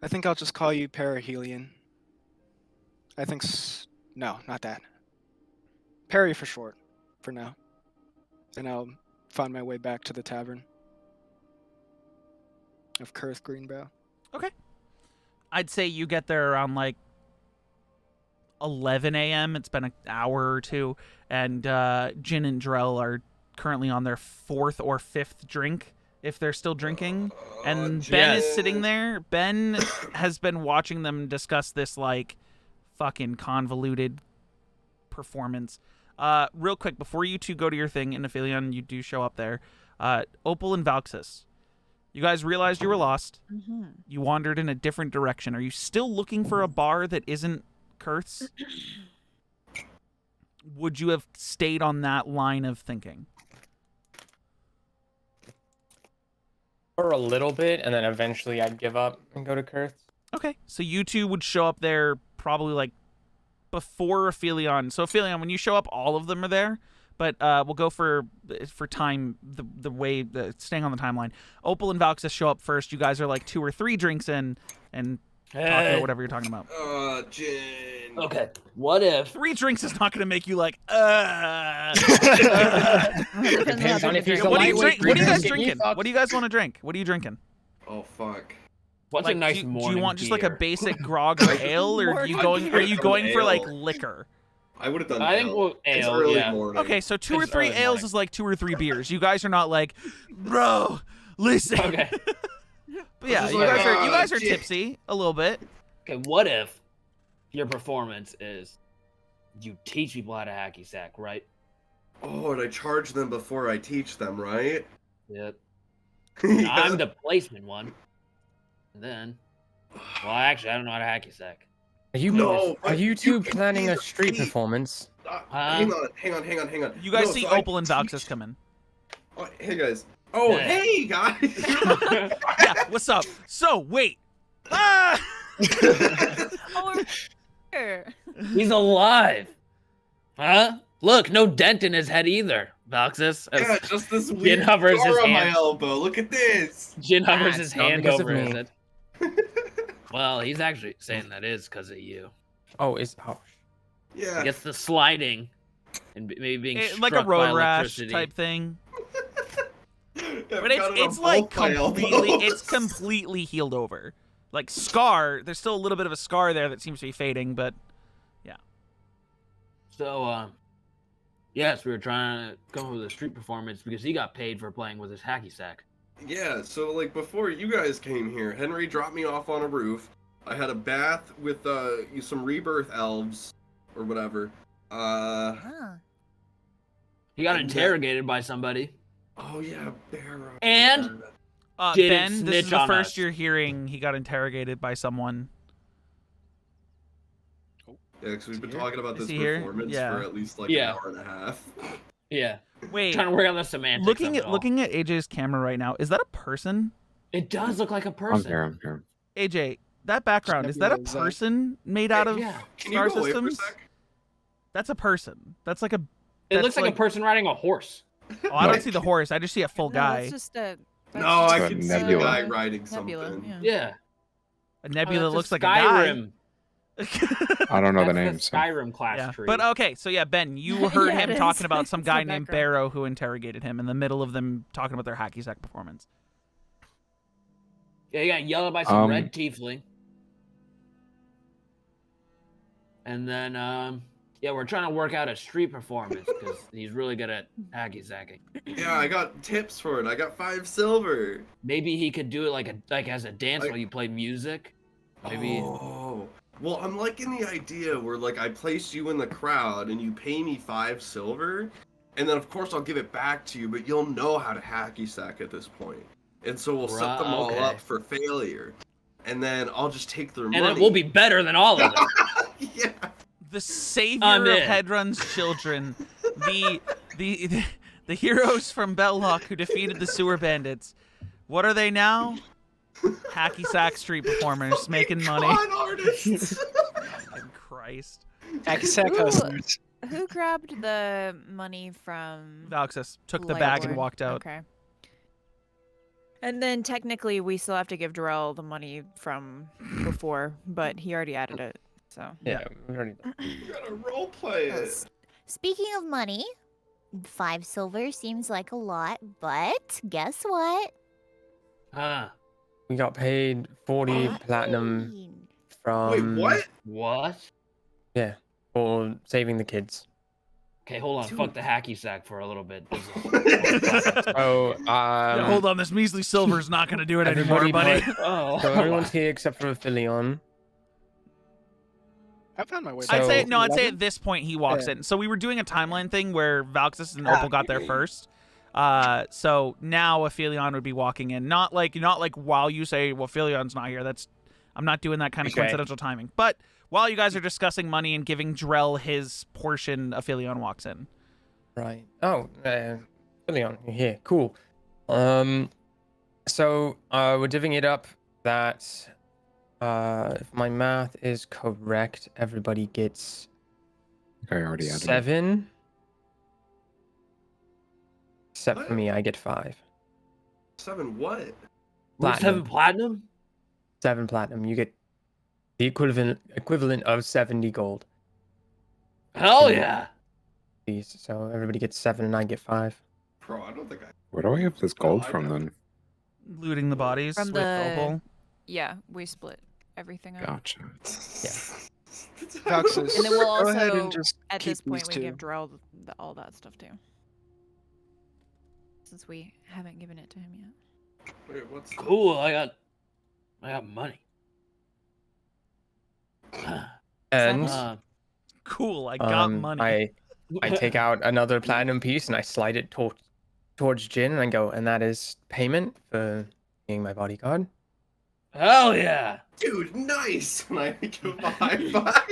I think I'll just call you Perihelion. I think no, not that. Perry for short, for now. And I'll find my way back to the tavern of Kurth Greenbow. Okay. I'd say you get there around, like, 11 a.m. It's been an hour or two, and Jin and Drell are currently on their 4th or 5th drink, if they're still drinking. And Ben is sitting there. Ben has been watching them discuss this, like, fucking convoluted performance. Real quick, before you two go to your thing, in Aphelion, you do show up there. Opal and Valxis, you guys realized you were lost. Mm-hmm. You wandered in a different direction. Are you still looking for a bar that isn't Kurth's? Would you have stayed on that line of thinking? For a little bit, and then eventually I'd give up and go to Kurth's. Okay, so you two would show up there probably like before Aphelion. So Aphelion, when you show up, all of them are there. But we'll go for time, the way, staying on the timeline. Opal and Valxis show up first. You guys are like 2 or 3 drinks in and talk about whatever you're talking about. Jin. Okay, what if 3 drinks is not going to make you like, Depends on if he's What a are you lightweight what are you guys drinker. drinking? What do you guys want to drink? What are you drinking? Oh fuck. what's Like, a nice do morning you want just like a beer? basic grog or ale, or are you going for like liquor? I would have done. I think ale. we'll It's ale, early yeah. morning. Okay, so 2 or It's 3 early ales morning. is like 2 or 3 beers. You guys are not like, bro, listen. Okay. But yeah, This is you like, guys are shit. tipsy a little bit. Okay, what if your performance is you teach people how to hacky sack, right? Oh, and I charge them before I teach them, right? Yep. Yeah. I'm the placement one. And then, well, actually, I don't know how to hacky sack. Are you No, are but you two you can planning a either street be- performance? Hang on. You guys No, see so I Opal and Valxis teach- come in. Oh, hey guys. Oh, Hey. hey guys. Yeah, what's up? So, wait. Ah! Oh, we're here. He's alive. Huh? Look, no dent in his head either, Valxis. Yeah, just this Jin weird hovers his scar on my hand. elbow. Look at this. Jin hovers That's his not hand because of over his me. head. Well, he's actually saying that is because of you. Oh, I Yeah. guess the sliding and maybe being Like a struck by road rash electricity. type thing. I've But got it on it's like both my completely elbows. it's completely healed over. Like scar, there's still a little bit of a scar there that seems to be fading, but So, yes, we were trying to come up with a street performance because he got paid for playing with his hacky sack. Yeah, so like before you guys came here, Henry dropped me off on a roof. I had a bath with some rebirth elves or whatever. Huh. He got And, interrogated by somebody. Oh yeah, Barrow. And- Ben, Didn't this is snitch the on first us. you're hearing he got interrogated by someone. Yeah, because we've been Here? talking about Is this he here? performance Yeah. for at least like Yeah. an hour and a half. Yeah, Wait, trying to work on the semantics. looking of at it all. looking at AJ's camera right now, is that a person? It does look like a I'm person. here. I'm here. AJ, that background, is that a Nebula, is that- person made out of Yeah. Can you star go away for a systems? sec? That's a person. That's like a It That's looks like a person riding a horse. Oh, I don't No. see the horse. I just see a full No, guy. That's just a. That's No, just I a can see nebula. a guy riding nebula. something. Yeah. Yeah. A nebula that's looks like a guy. Skyrim. I don't know the That's name. the So. Skyrim class Yeah. tree. But okay, so yeah, Ben, you heard Yeah, him it talking is. about some It's the guy named background. Barrow who interrogated him in the middle of them talking about their hacky sack performance. Yeah, he got yelled at by some Um, red tiefling. And then, yeah, we're trying to work out a street performance because he's really good at hacky sacking. Yeah, I got tips for it. I got 5 silver. Maybe he could do it like as a dance Like- while you play music. Maybe. Oh. Well, I'm liking the idea where like I place you in the crowd and you pay me 5 silver, and then of course I'll give it back to you, but you'll know how to hacky sack at this point. And so we'll set them all okay. up for failure. And then I'll just take their And money. it will be better than all of them. Yeah. The savior I'm of in. Hedron's children, the heroes from Belloc who defeated the sewer bandits. What are they now? Hacky sack street performers making money. Con artists. Fucking Christ. Akisak Ooh. customers. Who grabbed the money from Valxis took the bag and Lightborn? walked out. Okay. And then technically we still have to give Darrell the money from before, but he already added it. So Yeah, we already. You gotta roleplay it. Speaking of money, 5 silver seems like a lot, but guess what? Huh. We got paid 40 platinum Fine. from. Wait, what? What? Yeah, for saving the kids. Okay, hold on. Dude. Fuck the hacky sack for a little bit. This is- Oh, Yeah, hold on, this measly silver's not gonna do it anymore, everybody buddy. oh. So everyone's here except for Aphelion. I found my way. I'd back. say So- no. I'd say 11? at this point he walks Yeah. in. So we were doing a timeline thing where Valxis and Ah. Opal got there first. So now Aphelion would be walking in. Not like while you say, well, Aphelion's not here. I'm not doing that kind of Okay. coincidental timing. But while you guys are discussing money and giving Drell his portion, Aphelion walks in. Right. Oh, Aphelion, you're here. Cool. So we're divvying it up that if my math is correct, everybody gets I already added it. 7. Except for What? me, I get 5. 7 what? With 7 platinum? 7 platinum. You get the equivalent of 70 gold. Hell yeah. These. So everybody gets 7 and I get 5. Bro, I don't think I. Where do I have this gold I from know. then? Looting the bodies From with the- Opal. yeah, we split everything up. Gotcha. Roxas, And then we'll go ahead also, and just At keep this point, these we two. give Darrell all that stuff too. Since we haven't given it to him yet. Wait, what's Cool. I got money. And Uh, Cool, I got money. I take out another platinum piece and I slide it towards Jin and I go, and that is payment for being my bodyguard. Hell yeah. Dude, nice. And I give him a high five.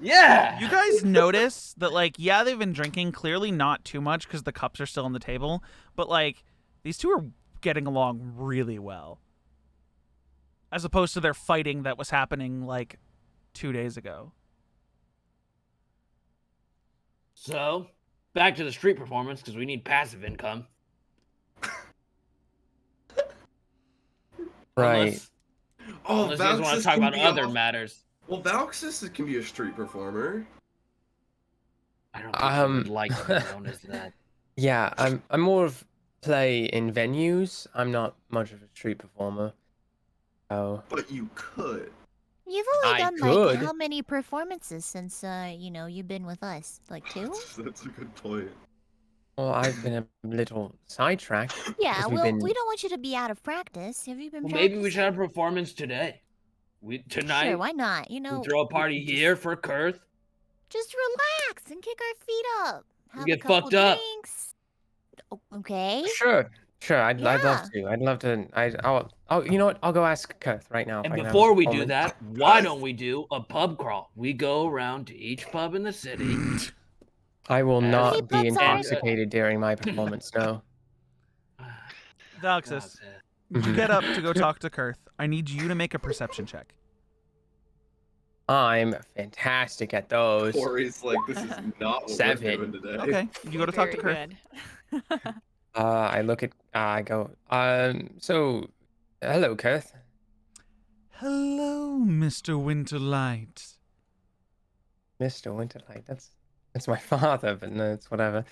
Yeah. You guys notice that, like, yeah, they've been drinking, clearly not too much because the cups are still on the table, but, like, these two are getting along really well. As opposed to their fighting that was happening, like, 2 days ago. So, back to the street performance because we need passive income. Right. Oh, Unless you guys want to talk about other matters. Well, Valxis can be a street performer. I don't think I would like to be known as that. Yeah, I'm more of play in venues. I'm not much of a street performer. Oh. But you could. You've only I done could. like how many performances since you've been with us? Like 2? That's a good point. Well, I've been a little sidetracked. Yeah, because we've well, been... we don't want you to be out of practice. Have you been Well, practicing? maybe we should have a performance today. Tonight. Sure, why not? You know, We throw a party here for Kurth. just relax and kick our feet up. Have get a couple fucked up. drinks. Okay. Sure, I'd love Yeah. to. I'd love to. I'll you know what? I'll go ask Kurth right now. if And I can have before a we do performance. that, why don't we do a pub crawl? We go around to each pub in the city. I will How not many be pubs are- intoxicated during my performance. No. Valxis, you Mhm. get up to go talk to Kurth. I need you to make a perception check. I'm fantastic at those. Corey's like, this is not what 7. we're doing today. Okay, you go to talk to Kurth. Good. I look at. I go. So, hello, Kurth. Hello, Mr. Winterlight. Mr. Winterlight. That's my father, but no, it's whatever.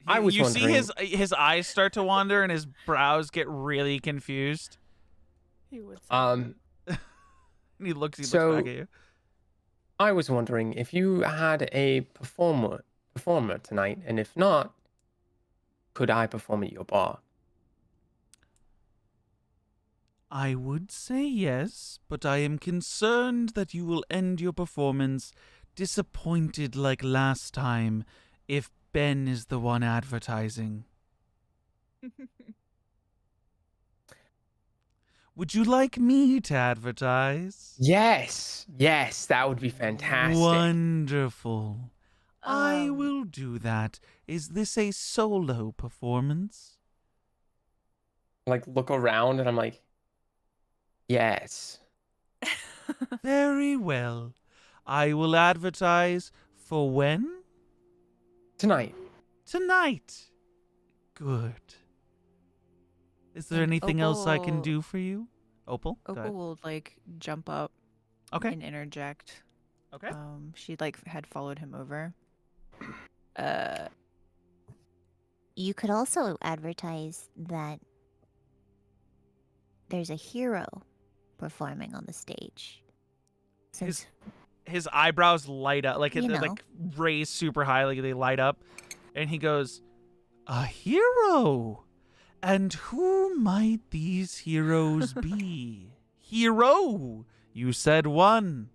I was You see wondering- his eyes start to wander and his brows get really confused. He would say Um, And he looks So- back at you. I was wondering if you had a performer tonight, and if not, could I perform at your bar? I would say yes, but I am concerned that you will end your performance disappointed like last time if Ben is the one advertising. Would you like me to advertise? Yes, that would be fantastic. Wonderful. I Um, will do that. Is this a solo performance? Like, look around, and I'm like, yes. Very well. I will advertise for when? Tonight. Tonight. Good. Is there And anything else I can Opal- do for you? Opal? Go Opal ahead. will like jump up Okay. and interject. Okay. She like had followed him over. You could also advertise that there's a hero performing on the stage. Since His eyebrows light up, like You know. like raise super high, like they light up, and he goes, "A hero? And who might these heroes be? Hero? You said one.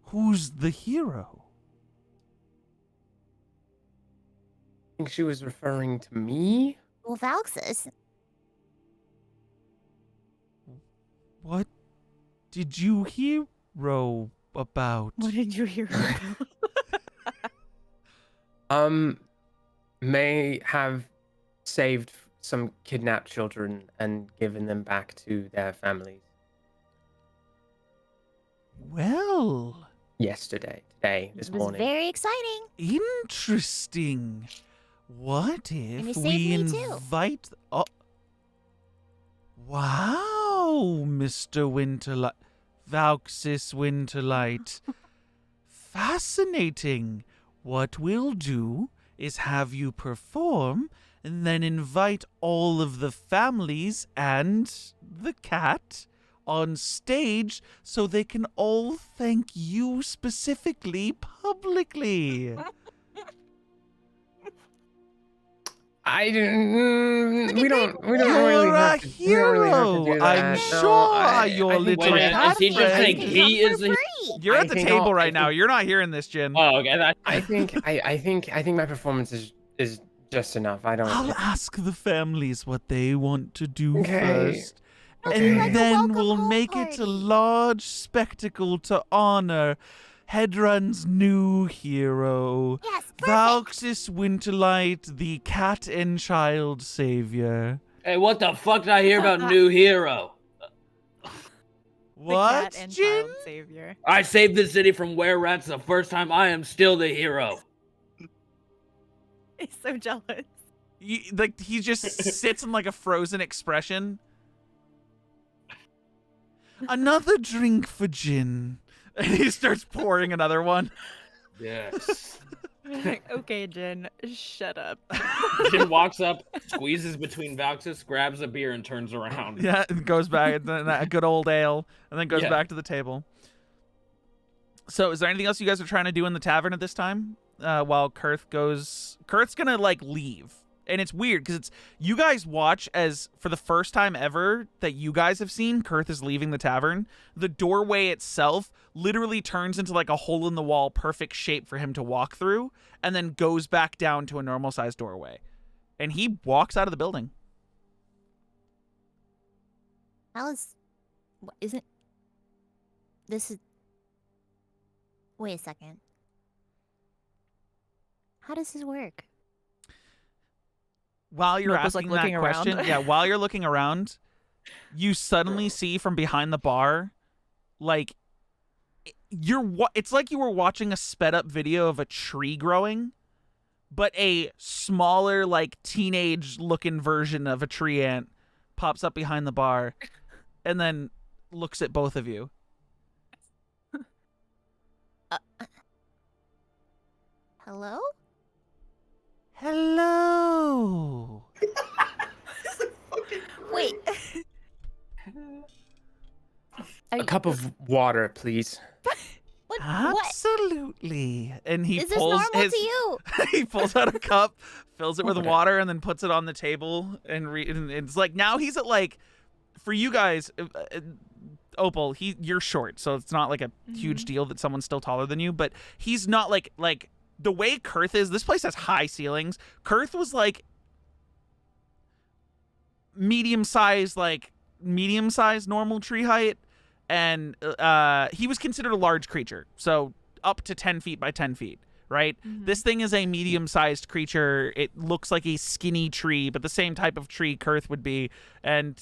Who's the hero?" I think she was referring to me. well, Valxis, What did you hero about? What did you hear? May have saved some kidnapped children and given them back to their families Well, today, this it was morning. very exciting. interesting. What he if saved we me too. invite? Oh, wow, Mr. Winterlight, Valxis Winterlight. Fascinating. What we'll do is have you perform and then invite all of the families and the cat on stage so they can all thank you specifically publicly. I didn't. We don't You're really a have to, we don't really have to hero. do I'm that. sure your think little Wait, cat is he just friend- saying he is the? Free. You're I at the think table I'll- right I now. think- You're not hearing this, Jin. Oh, okay. I think my performance is just enough. I don't. I'll ask the families what they want to do Okay. first, Okay. And Like a then welcome we'll home make it a party. large spectacle to honor Hedron's new hero, Yes, perfect. Valxis Winterlight, the cat and child savior. Hey, what the fuck did I hear about new hero? The What, cat and Jin? child savior. I saved the city from were-rats the first time. I am still the hero. He's so jealous. He just sits in like a frozen expression. Another drink for Jin. And he starts pouring another one. Yes. Okay, Jin, shut up. Jin walks up, squeezes between Valxis, grabs a beer, and turns around. Yeah, and goes back, and then a good old ale, and then goes Yeah. back to the table. So, is there anything else you guys are trying to do in the tavern at this time? While Kurth goes, Kurth's gonna like leave, and it's weird because it's you guys watch as for the first time ever that you guys have seen, Kurth is leaving the tavern. The doorway itself literally turns into like a hole in the wall, perfect shape for him to walk through, and then goes back down to a normal sized doorway, and he walks out of the building. Alice, isn't this is? Wait a second. How does this work? While you're Nope was, like, asking that looking around. question, yeah, while you're looking around, you suddenly see from behind the bar, like, it's like you were watching a sped up video of a tree growing, but a smaller, like, teenage looking version of a tree ant pops up behind the bar and then looks at both of you. Hello? Hello. Wait. A cup of water, please. What? Absolutely. And he Is this pulls normal his to you? he pulls out a cup, fills it with Okay. water, and then puts it on the table. And it's like now he's at like, for you guys, Opal, you're short, so it's not like a huge deal that someone's still taller than you. But he's not like the way Kurth is. This place has high ceilings. Kurth was like medium-sized normal tree height, and he was considered a large creature, so up to 10 feet by 10 feet. Right? This thing is a medium-sized creature. It looks like a skinny tree, but the same type of tree Kurth would be, and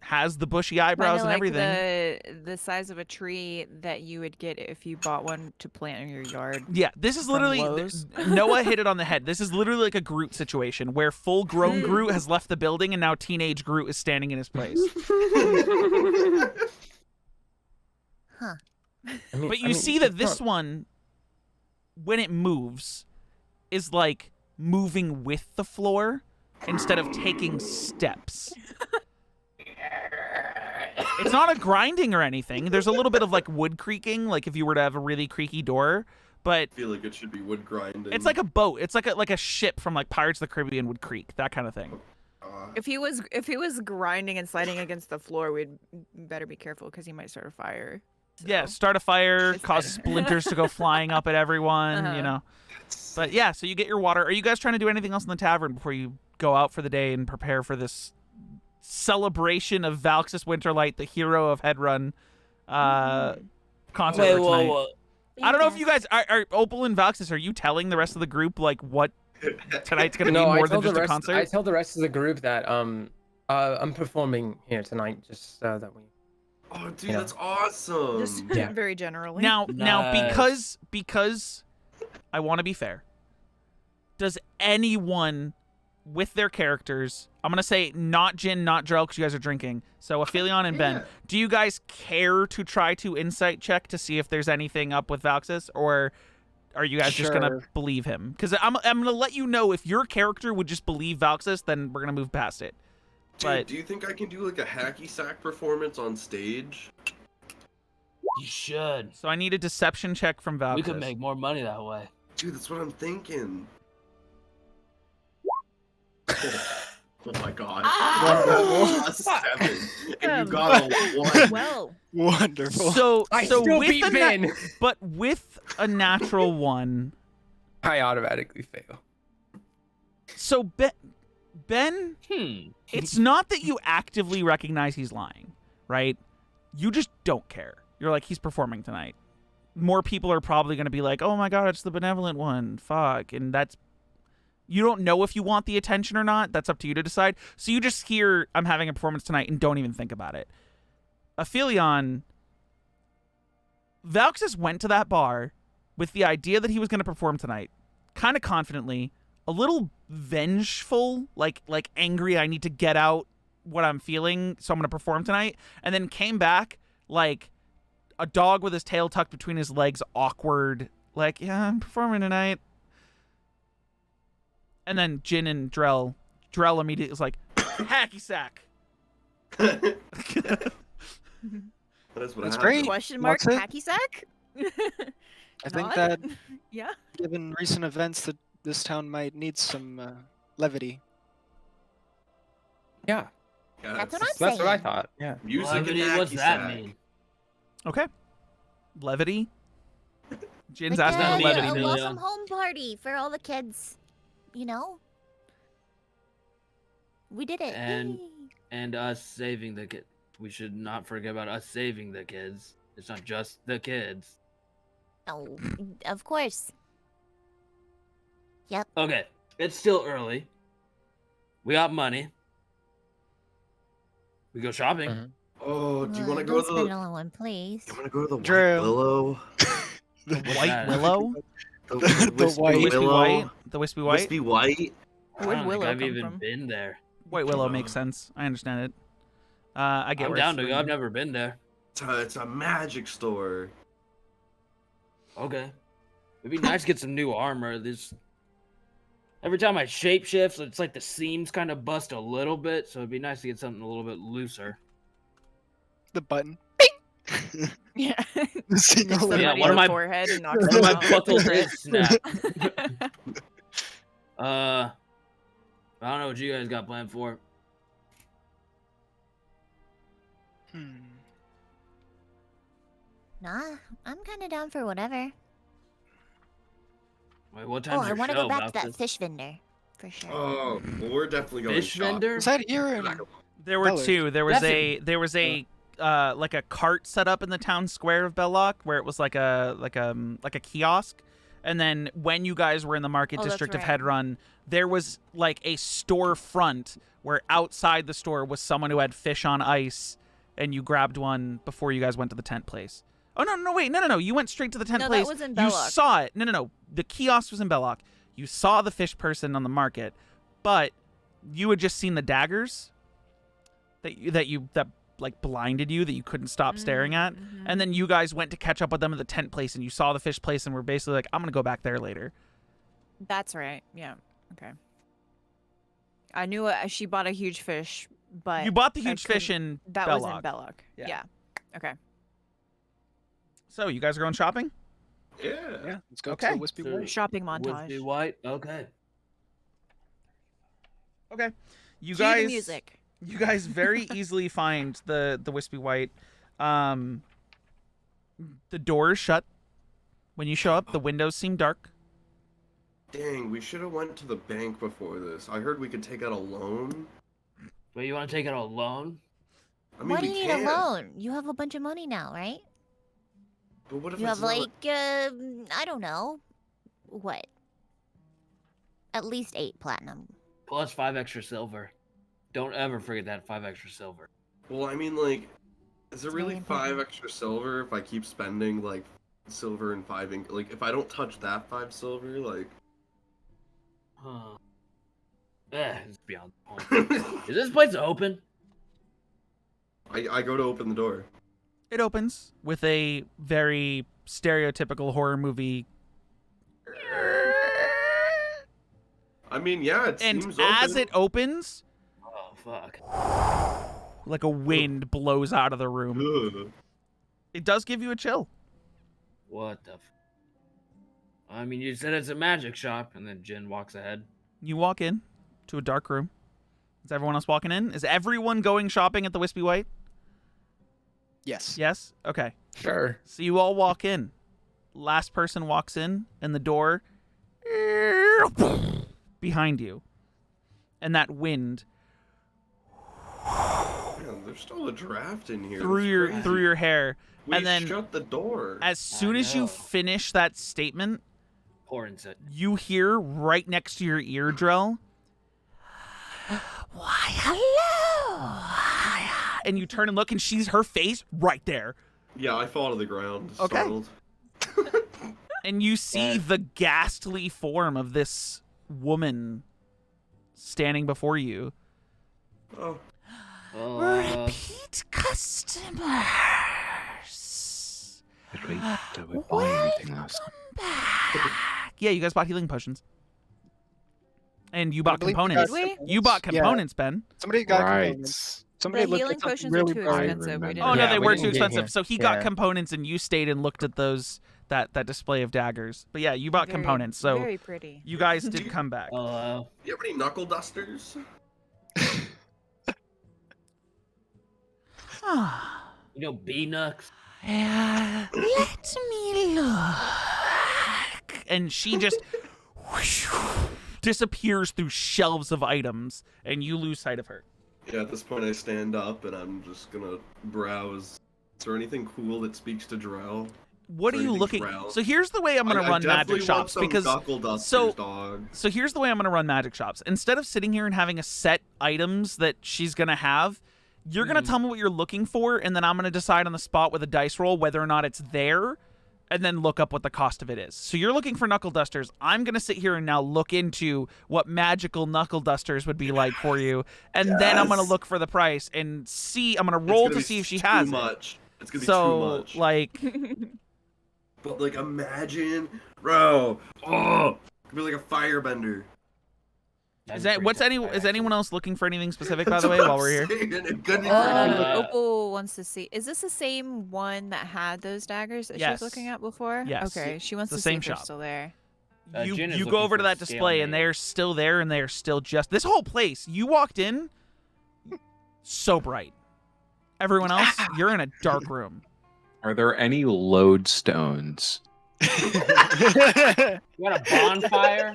has the bushy eyebrows Kinda and like everything. The size of a tree that you would get if you bought one to plant in your yard. Yeah, this is from literally Lowe's. Noah hit it on the head. This is literally like a Groot situation where full-grown Groot has left the building and now teenage Groot is standing in his place. Huh. But you see that this one, when it moves, is like moving with the floor instead of taking steps. It's not a grinding or anything. There's a little bit of like wood creaking, like if you were to have a really creaky door, but I feel like it should be wood grinding. it's like a boat. It's like a ship from like Pirates of the Caribbean would creak, that kind of thing. If he was grinding and sliding against the floor, we'd better be careful because he might start a fire. Yeah, So, start a fire, it's cause better. splinters to go flying up at everyone, you Uh-huh. know. But yeah, so you get your water. Are you guys trying to do anything else in the tavern before you go out for the day and prepare for this celebration of Valxis Winterlight, the hero of Hedron, concert Wait, for tonight? whoa. I don't know if you guys are Opal and Valxis. Are you telling the rest of the group like what tonight's gonna be more than just a concert? I tell the rest of the group that I'm performing here tonight, just that we. Oh, dude, Yeah. that's awesome. Just Yeah. very generally. Now, Nice. because I want to be fair. Does anyone with their characters, I'm gonna say not Jin, not Drell, because you guys are drinking. So Aphelion and Ben, Yeah. do you guys care to try to insight check to see if there's anything up with Valxis, or are you guys just gonna Sure. believe him? Because I'm gonna let you know if your character would just believe Valxis, then we're gonna move past it. Dude, But do you think I can do like a hacky sack performance on stage? You should. so I need a deception check from Valxis. We could make more money that way. Dude, that's what I'm thinking. Oh my god. Ah! A 7. And you Um, got a 1. well, Wonderful. So I so still with beat a Ben. but with a natural one. I automatically fail. So Ben, Hmm. it's not that you actively recognize he's lying, right? You just don't care. You're like, he's performing tonight. More people are probably going to be like, oh my God, it's the benevolent one. Fuck. And that's, you don't know if you want the attention or not. That's up to you to decide. So you just hear, I'm having a performance tonight and don't even think about it. Aphelion, Valxis went to that bar with the idea that he was going to perform tonight, kind of confidently, a little vengeful, like angry, I need to get out what I'm feeling, so I'm going to perform tonight, and then came back like a dog with his tail tucked between his legs, awkward, like, yeah, I'm performing tonight. And then Jin and Drell immediately was like, hacky sack. That is what That's happened. great. Question mark That's it. hacky sack? I think Not? that, Yeah. given recent events, that this town might need some levity. Yeah, Yeah, That's what it's I'm that's what I saying. thought. Yeah. music and Levity, what's hacky that sack. mean? Okay. Levity. Jin's Like asking that for mean, levity. a Amelia? welcome home party for all the kids. You know? We did it. And- Yay. And us saving the kid. We should not forget about us saving the kids. It's not just the kids. Oh, of course. Yep. Okay, it's still early. We got money. We go shopping. Mhm. Oh, do you want to Don't go to spend it the? all in one place. You want to go to the White Drew. Willow? What's White that? Willow? The, The Wispy White- Wispy Willow. White? The Wispy White? Wispy White. I Where'd don't Willow think I've come even from? been there. White Willow makes sense. I understand it. I get I'm where down it's to go. I've from. never been there. It's a magic store. Okay. It'd be nice to get some new armor. This every time I shapeshift, it's like the seams kind of bust a little bit, so it'd be nice to get something a little bit looser. The button. Yeah. Sing Hits all somebody Yeah, over. one of in my- the forehead and knocks One of them my out. buckles is snapped. I don't know what you guys got planned for. Nah, I'm kind of down for whatever. Wait, what Oh, time's I your want to show, go back to that Valkyrie? fish vendor. For sure. Oh, well, we're definitely going Fish shopping. vendor? Is that here in There were Bellard. two. There was That's a like a cart set up in the town square of Belloc where it was like a kiosk. And then when you guys were in the market Oh, that's district of right. Hedrun, there was like a storefront where outside the store was someone who had fish on ice, and you grabbed one before you guys went to the tent place. Oh no, wait, no. You went straight to the tent No, that place. was in You Belloc. saw it. No. The kiosk was in Belloc. You saw the fish person on the market, but you had just seen the daggers that like blinded you, that you couldn't stop staring at. Mhm. And then you guys went to catch up with them at the tent place, and you saw the fish place, and were basically like, I'm gonna go back there later. That's right. Yeah. Okay. I knew she bought a huge fish, but You bought the I huge fish couldn't- in that Belloc. was in Belloc. Yeah. Yeah. Okay. So you guys are going shopping? Yeah. Yeah, let's go Okay. to the Wispy So- White. Shopping Wispy montage. White? Okay. Okay. You Cue guys the music. You guys very easily find the Wispy White. The door is shut. When you show up, the windows seem dark. Dang, we should have went to the bank before this. I heard we could take out a loan. But you want to take it out alone? I mean, Why do we you need can. a loan? You have a bunch of money now, right? But what if You it's have not- like, I don't know, what? At least 8 platinum. Plus 5 extra silver. Don't ever forget that 5 extra silver. Well, I mean, like, is it It's really very 5 important. extra silver if I keep spending like silver and 5 ink? Like, if I don't touch that 5 silver, like. Huh. It's beyond the point. Is this place open? I go to open the door. It opens with a very stereotypical horror movie. I mean, yeah, it And seems as open. it opens, Oh, fuck. like a wind blows out of the room. Ugh. It does give you a chill. What the I mean, you said it's a magic shop, and then Jin walks ahead. You walk in to a dark room. Is everyone else walking in? Is everyone going shopping at the Wispy White? Yes. Yes? Okay. Sure. So you all walk in. Last person walks in, and the door behind you. and that wind Man, there's still a draft in here. through That's your crazy. hair. We and then shut the door. As soon as you know. finish that statement, Horns it. you hear right next to your ear, Drell, why, hello. And you turn and look, and her face right there. Yeah, I fall to the ground. Okay. Startled. And you see the ghastly form of this woman standing before you. Oh, Repeat customers. Did we buy anything last time? Back. Yeah, you guys bought healing potions. And you I bought believe we components. got Did we? You bought Yeah. components, Ben. Somebody got Right. components. Somebody The looked healing at something potions really are too bright. expensive. We remember. didn't. Oh no, Yeah, they we were didn't too get expensive. here. So he got Yeah. components, and you stayed and looked at those that display of daggers. But yeah, you bought Very- components. So very pretty. you guys did come back. Hello. you have any knuckle dusters? You know, B-Nucks? Let me look. And she just disappears through shelves of items, and you lose sight of her. Yeah, at this point I stand up and I'm just gonna browse. Is there anything cool that speaks to Drow? What are you Anything looking? drow? So here's the way I'm gonna I run definitely magic want shops some because knuckle dusters, so- dog. So here's the way I'm going to run magic shops. Instead of sitting here and having a set items that she's going to have, you're going to tell me what you're looking for, and then I'm going to decide on the spot with a dice roll whether or not it's there, and then look up what the cost of it is. So you're looking for knuckle dusters. I'm going to sit here and now look into what magical knuckle dusters would be like for you, and then I'm going to Yes. look for the price and see. I'm going to It's roll gonna to be see if she too has it. much. It's gonna be too So much. like, But like, imagine, bro. Oh, could be like a firebender. is anyone else looking for anything specific, by That's the way, what while I'm we're here? saying, it could be freaking Uh, Opal wants to see. Is this the same one that had those daggers that she Yes. was looking at before? Yes. Okay, she wants The to same see if they're shop. still there. You Jin is you go looking over for to that scale display and mail. they're still there, and they're still just this whole place. You walked in, so bright. Everyone else, you're in a dark room. Are there any lodestones? You got a bonfire?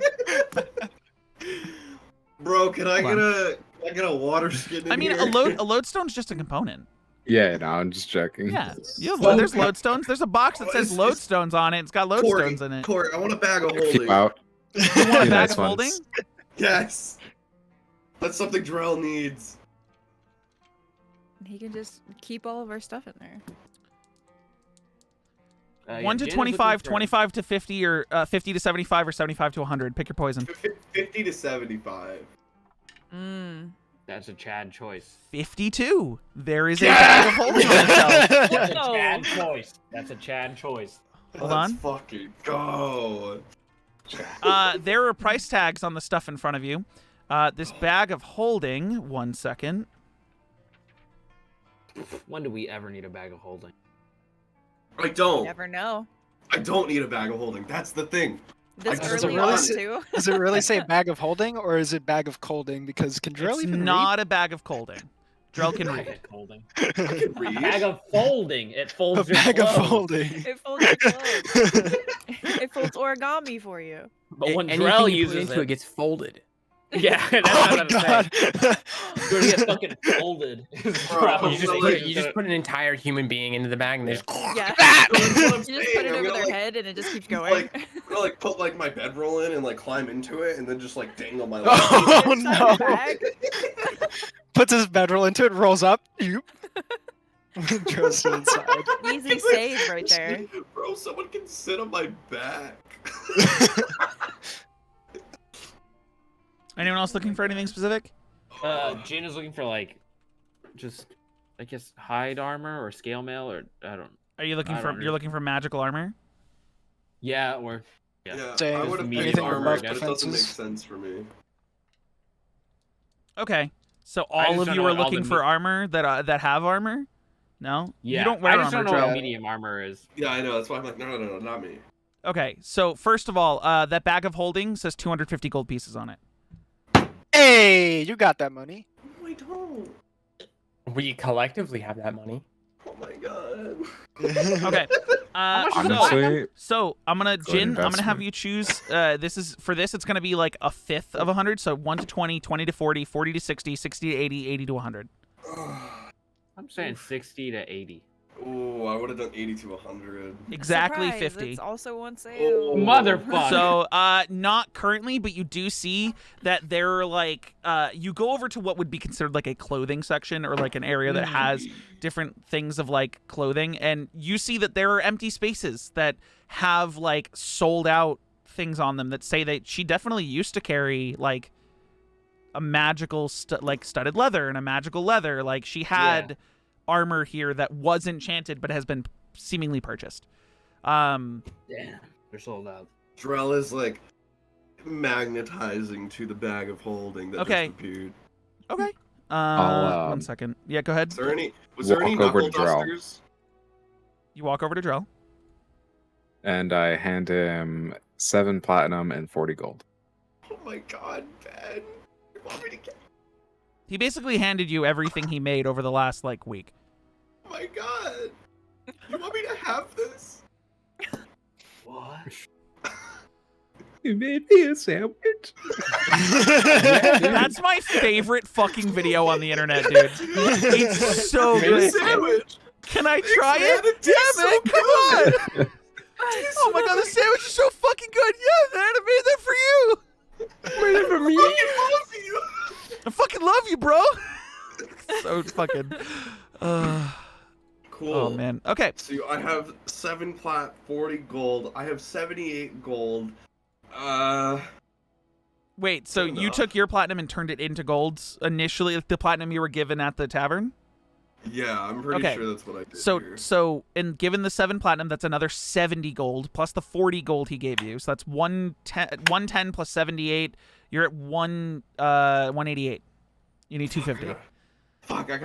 Bro, can I Hold get a water skin in I mean, here? a lodestone's just a component. Yeah, no, I'm just checking. Yeah, you have, Oh, there's okay. lodestones. There's a box that says It's- lodestones on it. It's got Corey, lodestones in it. Corey, I want a bag of Check a holding. few out. You want a Yeah, bag nice of ones. holding? Yes. That's something Drell needs. He can just keep all of our stuff in there. 1 to 25, 25 to 50, or 50 to 75, or 75 to 100. Pick your poison. 50 to 75. Mm. That's a Chad choice. 52. There is a bag of holding on the shelf. That's a Whoa. Chad choice. That's a Chad choice. Hold Let's on. fucking go. There are price tags on the stuff in front of you. This bag of holding. 1 second. When do we ever need a bag of holding? I don't. Never know. I don't need a bag of holding. That's the thing. This Does it early really on say- too. Does it really say bag of holding or is it bag of colding? Because can Drill It's even not a bag of holding. Drell can Bag read. of holding. I can A read. bag of folding. It read? folds A your bag of clothes. holding. It folds your clothes. It folds origami for you. But when Anything Drell you put uses into it, it gets folded. yeah, that's Oh what I'm god. saying. It's gonna get fucking folded. Bro, You just, so, put, like, you just put an entire human being into the bag and they just Yeah. That's what I'm You just put saying. it I'm over gonna, their like, head and it just keeps going. like- I'm gonna like put like my bedroll in and like climb into it and then just like dangle my leg. Oh Inside no. the bag. Puts his bedroll into it, rolls up. Yoop. Throws it inside. Easy It's like- save right there. Bro, someone can sit on my back. Anyone else looking for anything specific? Jin is looking for like, just, I guess, hide armor or scale mail or I don't. Are you looking I for? don't You're know. lking for magical armor. Yeah, or yeah. Say I would have anything made above armor. It just doesn't make defenses. sense for me. Okay, so I all just of don't you know are what all looking the for me- armor that have armor. No, Yeah, you don't wear I just armor, don't know Drell. what medium armor is. Yeah, I know. That's why I'm like, no, not me. Okay, so first of all, that bag of holding says 250 gold pieces on it. Hey, you got that money. No, I don't. we collectively have that money. Oh my god. Okay. Honestly, So I'm gonna Good Jin. I'm gonna have investment. you choose. It's gonna be like a fifth of 100. So 1 to 20, 20 to 40, 40 to 60, 60 to 80, 80 to 100. I'm saying 60 to 80. Oh, I would have done 80 to 100. Exactly Surprise, 50. It's also on sale. Oh. Motherfucker. So, not currently, but you do see that there are like, you go over to what would be considered like a clothing section or like an area that has different things of like clothing, and you see that there are empty spaces that have like sold out things on them that say that she definitely used to carry like a magical studded leather and a magical leather. Like she had armor here that was enchanted but has been seemingly purchased. Damn, they're sold out. Drell is like magnetizing to the bag of holding that Okay. just appeared. Okay. I'll, 1 second. Yeah, go ahead. Was there any Walk over knuckle to Drell. dusters? You walk over to Drell. and I hand him 7 platinum and 40 gold. Oh my god, Ben. You want me to get... He basically handed you everything he made over the last like week. Oh my god. You want me to have this? What? You made me a sandwich. That's my favorite fucking video on the internet, dude. It's so Made a good. sandwich. Can I try Man, it? tastes Yeah, man, so come on. good. Oh my god, the sandwich is so fucking good. Yeah, man, I made that for you. Made it for me. I love you. I fucking love you, bro. So fucking. Cool. Oh man. Okay. So I have 7 plat, 40 gold. I have 78 gold. Wait. So you took your platinum and turned it into golds initially, the platinum you were given at the tavern? Yeah, I'm pretty Okay. sure that's what I did. So here. and given the 7 platinum, that's another 70 gold plus the 40 gold he gave you. So that's 110 plus 78. You're at 188. You need 250. Fuck, I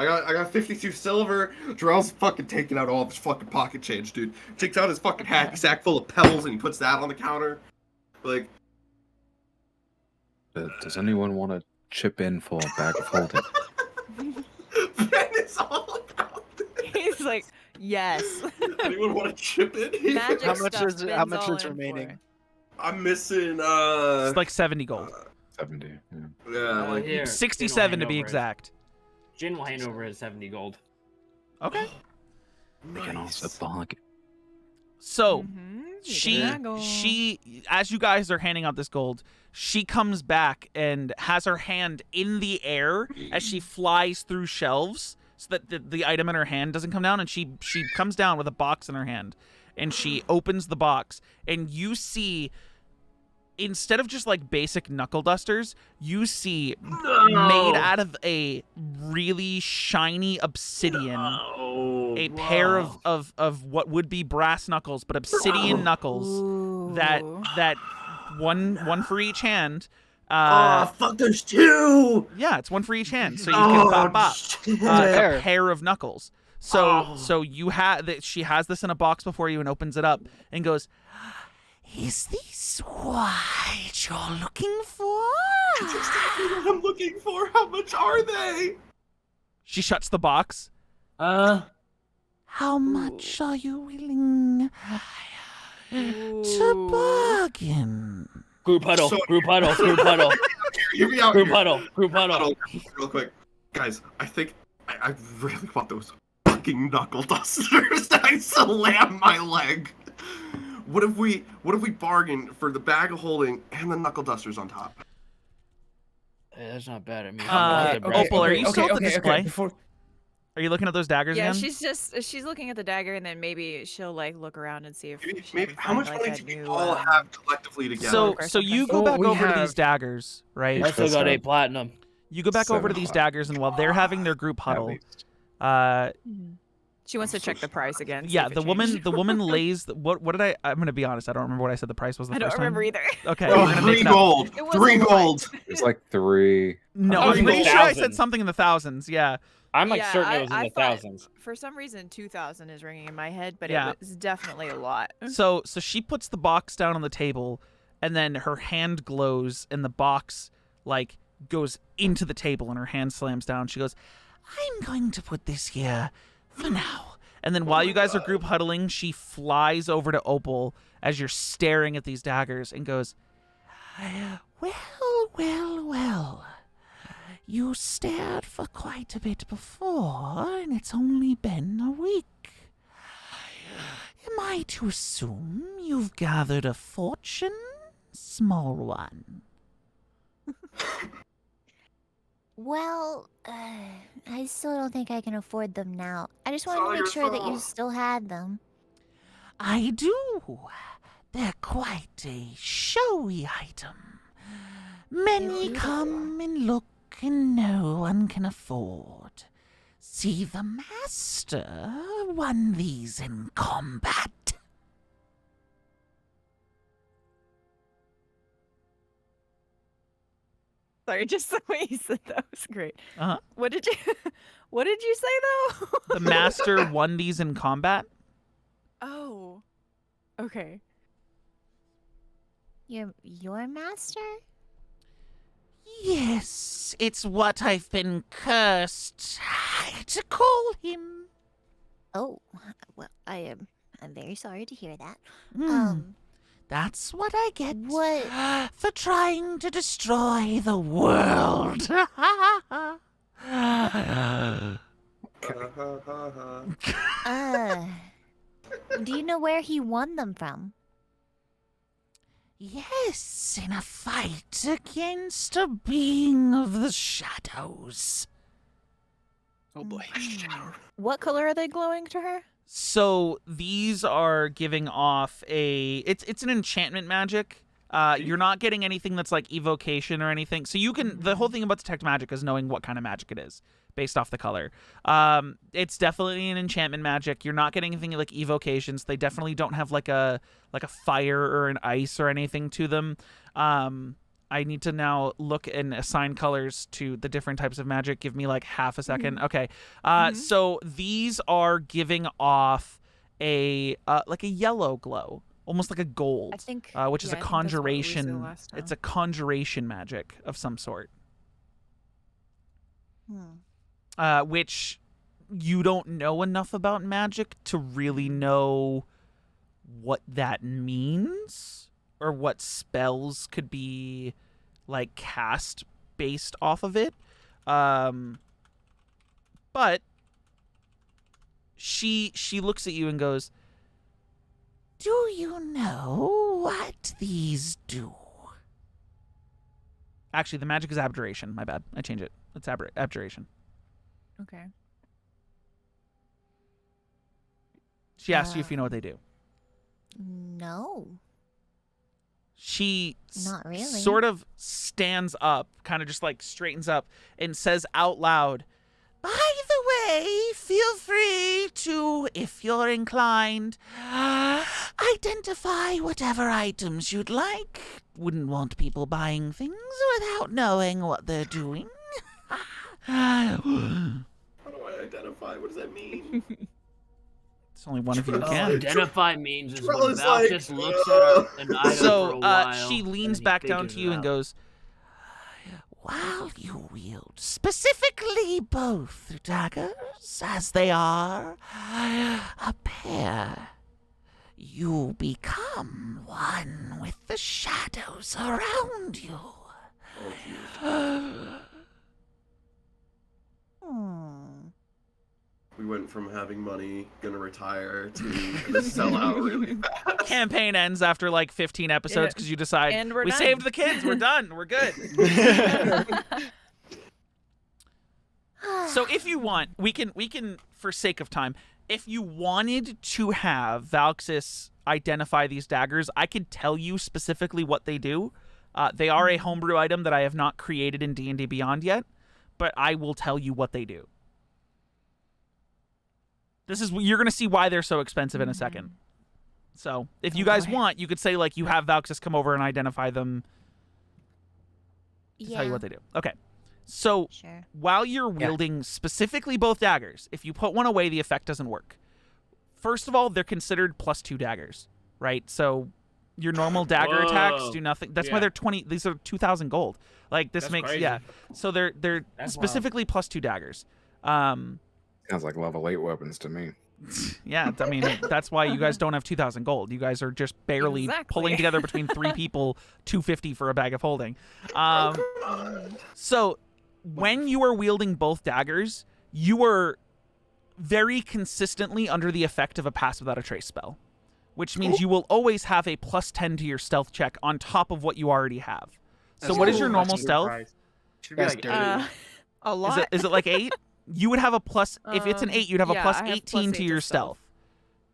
got 52 silver. Jarrell's fucking taking out all of his fucking pocket change, dude. Takes out his fucking hacky sack full of pebbles and he puts that on the counter. Like, Does anyone want to chip in for a bag of holding? Ben is all about this. He's like, yes. Anyone want to chip in here? Magic How much stuff is Ben's how much all is in remaining? for. I'm missing, It's like 70 gold. 70. Yeah. yeah, like, Here, 67 to be Jin will hand over exact. Jin will hand over his 70 gold. Okay. We can also bargain. So Mhm, you she can go. as you guys are handing out this gold, she comes back and has her hand in the air as she flies through shelves so that the item in her hand doesn't come down, and she comes down with a box in her hand and she opens the box, and you see, instead of just like basic knuckle dusters, you see made out of a really shiny obsidian a pair of what would be brass knuckles, but obsidian knuckles that one for each hand. fuck, there's 2! Yeah, it's one for each hand, so you can pop up There. a pair of knuckles. So you have that. She has this in a box before you and opens it up and goes, "Is this what you're looking for?" That's exactly what I'm looking for. How much are they? She shuts the box. How much are you willing to bargain? Group huddle, So- group huddle, group huddle, Hear me out group here. huddle, group huddle. Real quick. Guys, I think I really want those fucking knuckle dusters. I slam my leg. What if we bargain for the bag of holding and the knuckle dusters on top? Hey, that's not bad. I mean, Opal, are you still at the display? Before, Are you looking at those daggers Yeah, again? she's looking at the dagger, and then maybe she'll like look around and see if Maybe, she maybe can how find, much like, money a do we new, all have collectively together? So or so you something. go back We over to have- these daggers, right? Yeah. I still got 8 platinum. You go back over to 7 these o'clock. daggers, and while they're having their group At huddle, least. She wants to check the price again. see yeah, if it the changed. woman lays what did I'm gonna be honest, I don't remember what I said the price was the I don't first remember time. either. Okay, Oh, we're gonna make 3 it up. gold. It was 3 a lot. gold. It's like 3. No, Oh, I'm in the pretty sure I said thousands. something in the thousands. Yeah. I'm like Yeah, certain it was in I the thought- thousands. For some reason, 2,000 is ringing in my head, but Yeah. it was definitely a lot. So she puts the box down on the table, and then her hand glows, and the box like goes into the table, and her hand slams down. She goes, I'm going to put this here for now. And then while you guys are group huddling, she flies over to Opal as you're staring at these daggers and goes, well. You stared for quite a bit before, and it's only been a week. Am I to assume you've gathered a fortune, small one? Well, I still don't think I can afford them now. I just wanted to make sure that you still had them. I do. They're quite a showy item. Many come and look, and no one can afford. See, the master won these in combat. Sorry, just the way you said that was great. Uh-huh. What did you say though? The master won these in combat. Oh. Okay. Your master? Yes, it's what I've been cursed to call him. Oh, well, I'm very sorry to hear that. That's what I get What? for trying to destroy the world. Do you know where he won them from? Yes, in a fight against a being of the shadows. Oh boy. What color are they glowing to her? So these are giving off it's an enchantment magic. You're not getting anything that's like evocation or anything. So you can, the whole thing about detect magic is knowing what kind of magic it is based off the color. It's definitely an enchantment magic. You're not getting anything like evocations. They definitely don't have like a fire or an ice or anything to them. I need to now look and assign colors to the different types of magic. Give me like half a second. Okay. So these are giving off a like a yellow glow, almost like a gold, I think, which is a I think that's what we saw conjuration. last time. It's a conjuration magic of some sort. Which you don't know enough about magic to really know what that means or what spells could be like cast based off of it. But she looks at you and goes, "Do you know what these do?" Actually, the magic is abjuration. My bad. I changed it. It's abjuration. Okay. She asked you if you know what they do. No. She Not really. sort of stands up, kind of just like straightens up and says out loud, "By the way, feel free to, if you're inclined, identify whatever items you'd like. Wouldn't want people buying things without knowing what they're doing." How do I identify? What does that mean? It's only one of you who Oh, can. Identify means is when Trella's Val like, just looks at an item for a So while. she and leans then he back down figures to it you and out. goes, "While you wield specifically both daggers, as they are a pair, you become one with the shadows around you." We went from having money, gonna retire, to gonna sell out really fast. Campaign ends after like 15 episodes because you decide, And we're we done." saved the kids, we're done, we're good. So if you want, we can, for sake of time, if you wanted to have Valxis identify these daggers, I could tell you specifically what they do. They are a homebrew item that I have not created in D&D Beyond yet, but I will tell you what they do. You're going to see why they're so expensive in a second. So if you guys want, you could say like you have Valxis come over and identify them to tell you what they do. Okay. So Sure. while you're wielding specifically both daggers, if you put one away, the effect doesn't work. First of all, they're considered +2 daggers, right? So your normal dagger attacks do nothing. That's why they're 20. These are 2,000 gold. Like this That's makes crazy. So they're That's specifically +2 daggers. Sounds like level 8 weapons to me. Yeah, I mean, that's why you guys don't have 2,000 gold. You guys are just barely Exactly. pulling together between 3 people 250 for a bag of holding. Come on. So when you are wielding both daggers, you are very consistently under the effect of a pass without a trace spell, which means you will always have a +10 to your stealth check on top of what you already have. So That's what is cool. your normal Super stealth? price. Should be That's like dirty. A lot. Is it like 8? You would have a plus, if it's an 8, you'd have a yeah, plus I have 18 +8 to your stealth.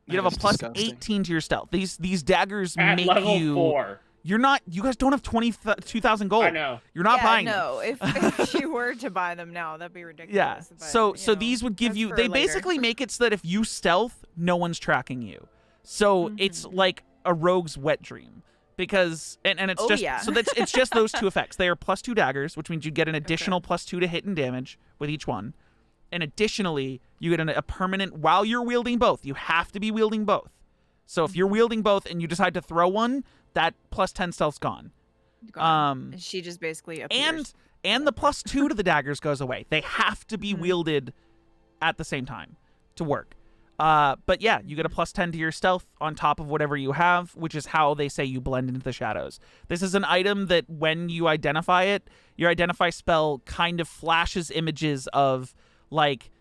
You'd have That a is plus disgusting. 18 to your stealth. These daggers At make level you. 4. You're not. You guys don't have 2,000 gold. I know. You're not yeah, buying them. no, if she were to buy them now, that'd be ridiculous. Yeah. But, So you so know, these would give that's you. for They later. basically make it so that if you stealth, no one's tracking you. So it's like a rogue's wet dream. Because and it's Oh, just yeah. so that's it's just those 2 effects. They are +2 daggers, which means you get an additional +2 to hit and damage with each one. And additionally, you get a permanent while you're wielding both. You have to be wielding both. So if you're wielding both and you decide to throw one, that +10 stealth's gone. Gone. And she just basically appears. And the +2 to the daggers goes away. They have to be wielded at the same time to work. But yeah, you get a +10 to your stealth on top of whatever you have, which is how they say you blend into the shadows. This is an item that when you identify it, your identify spell kind of flashes images of like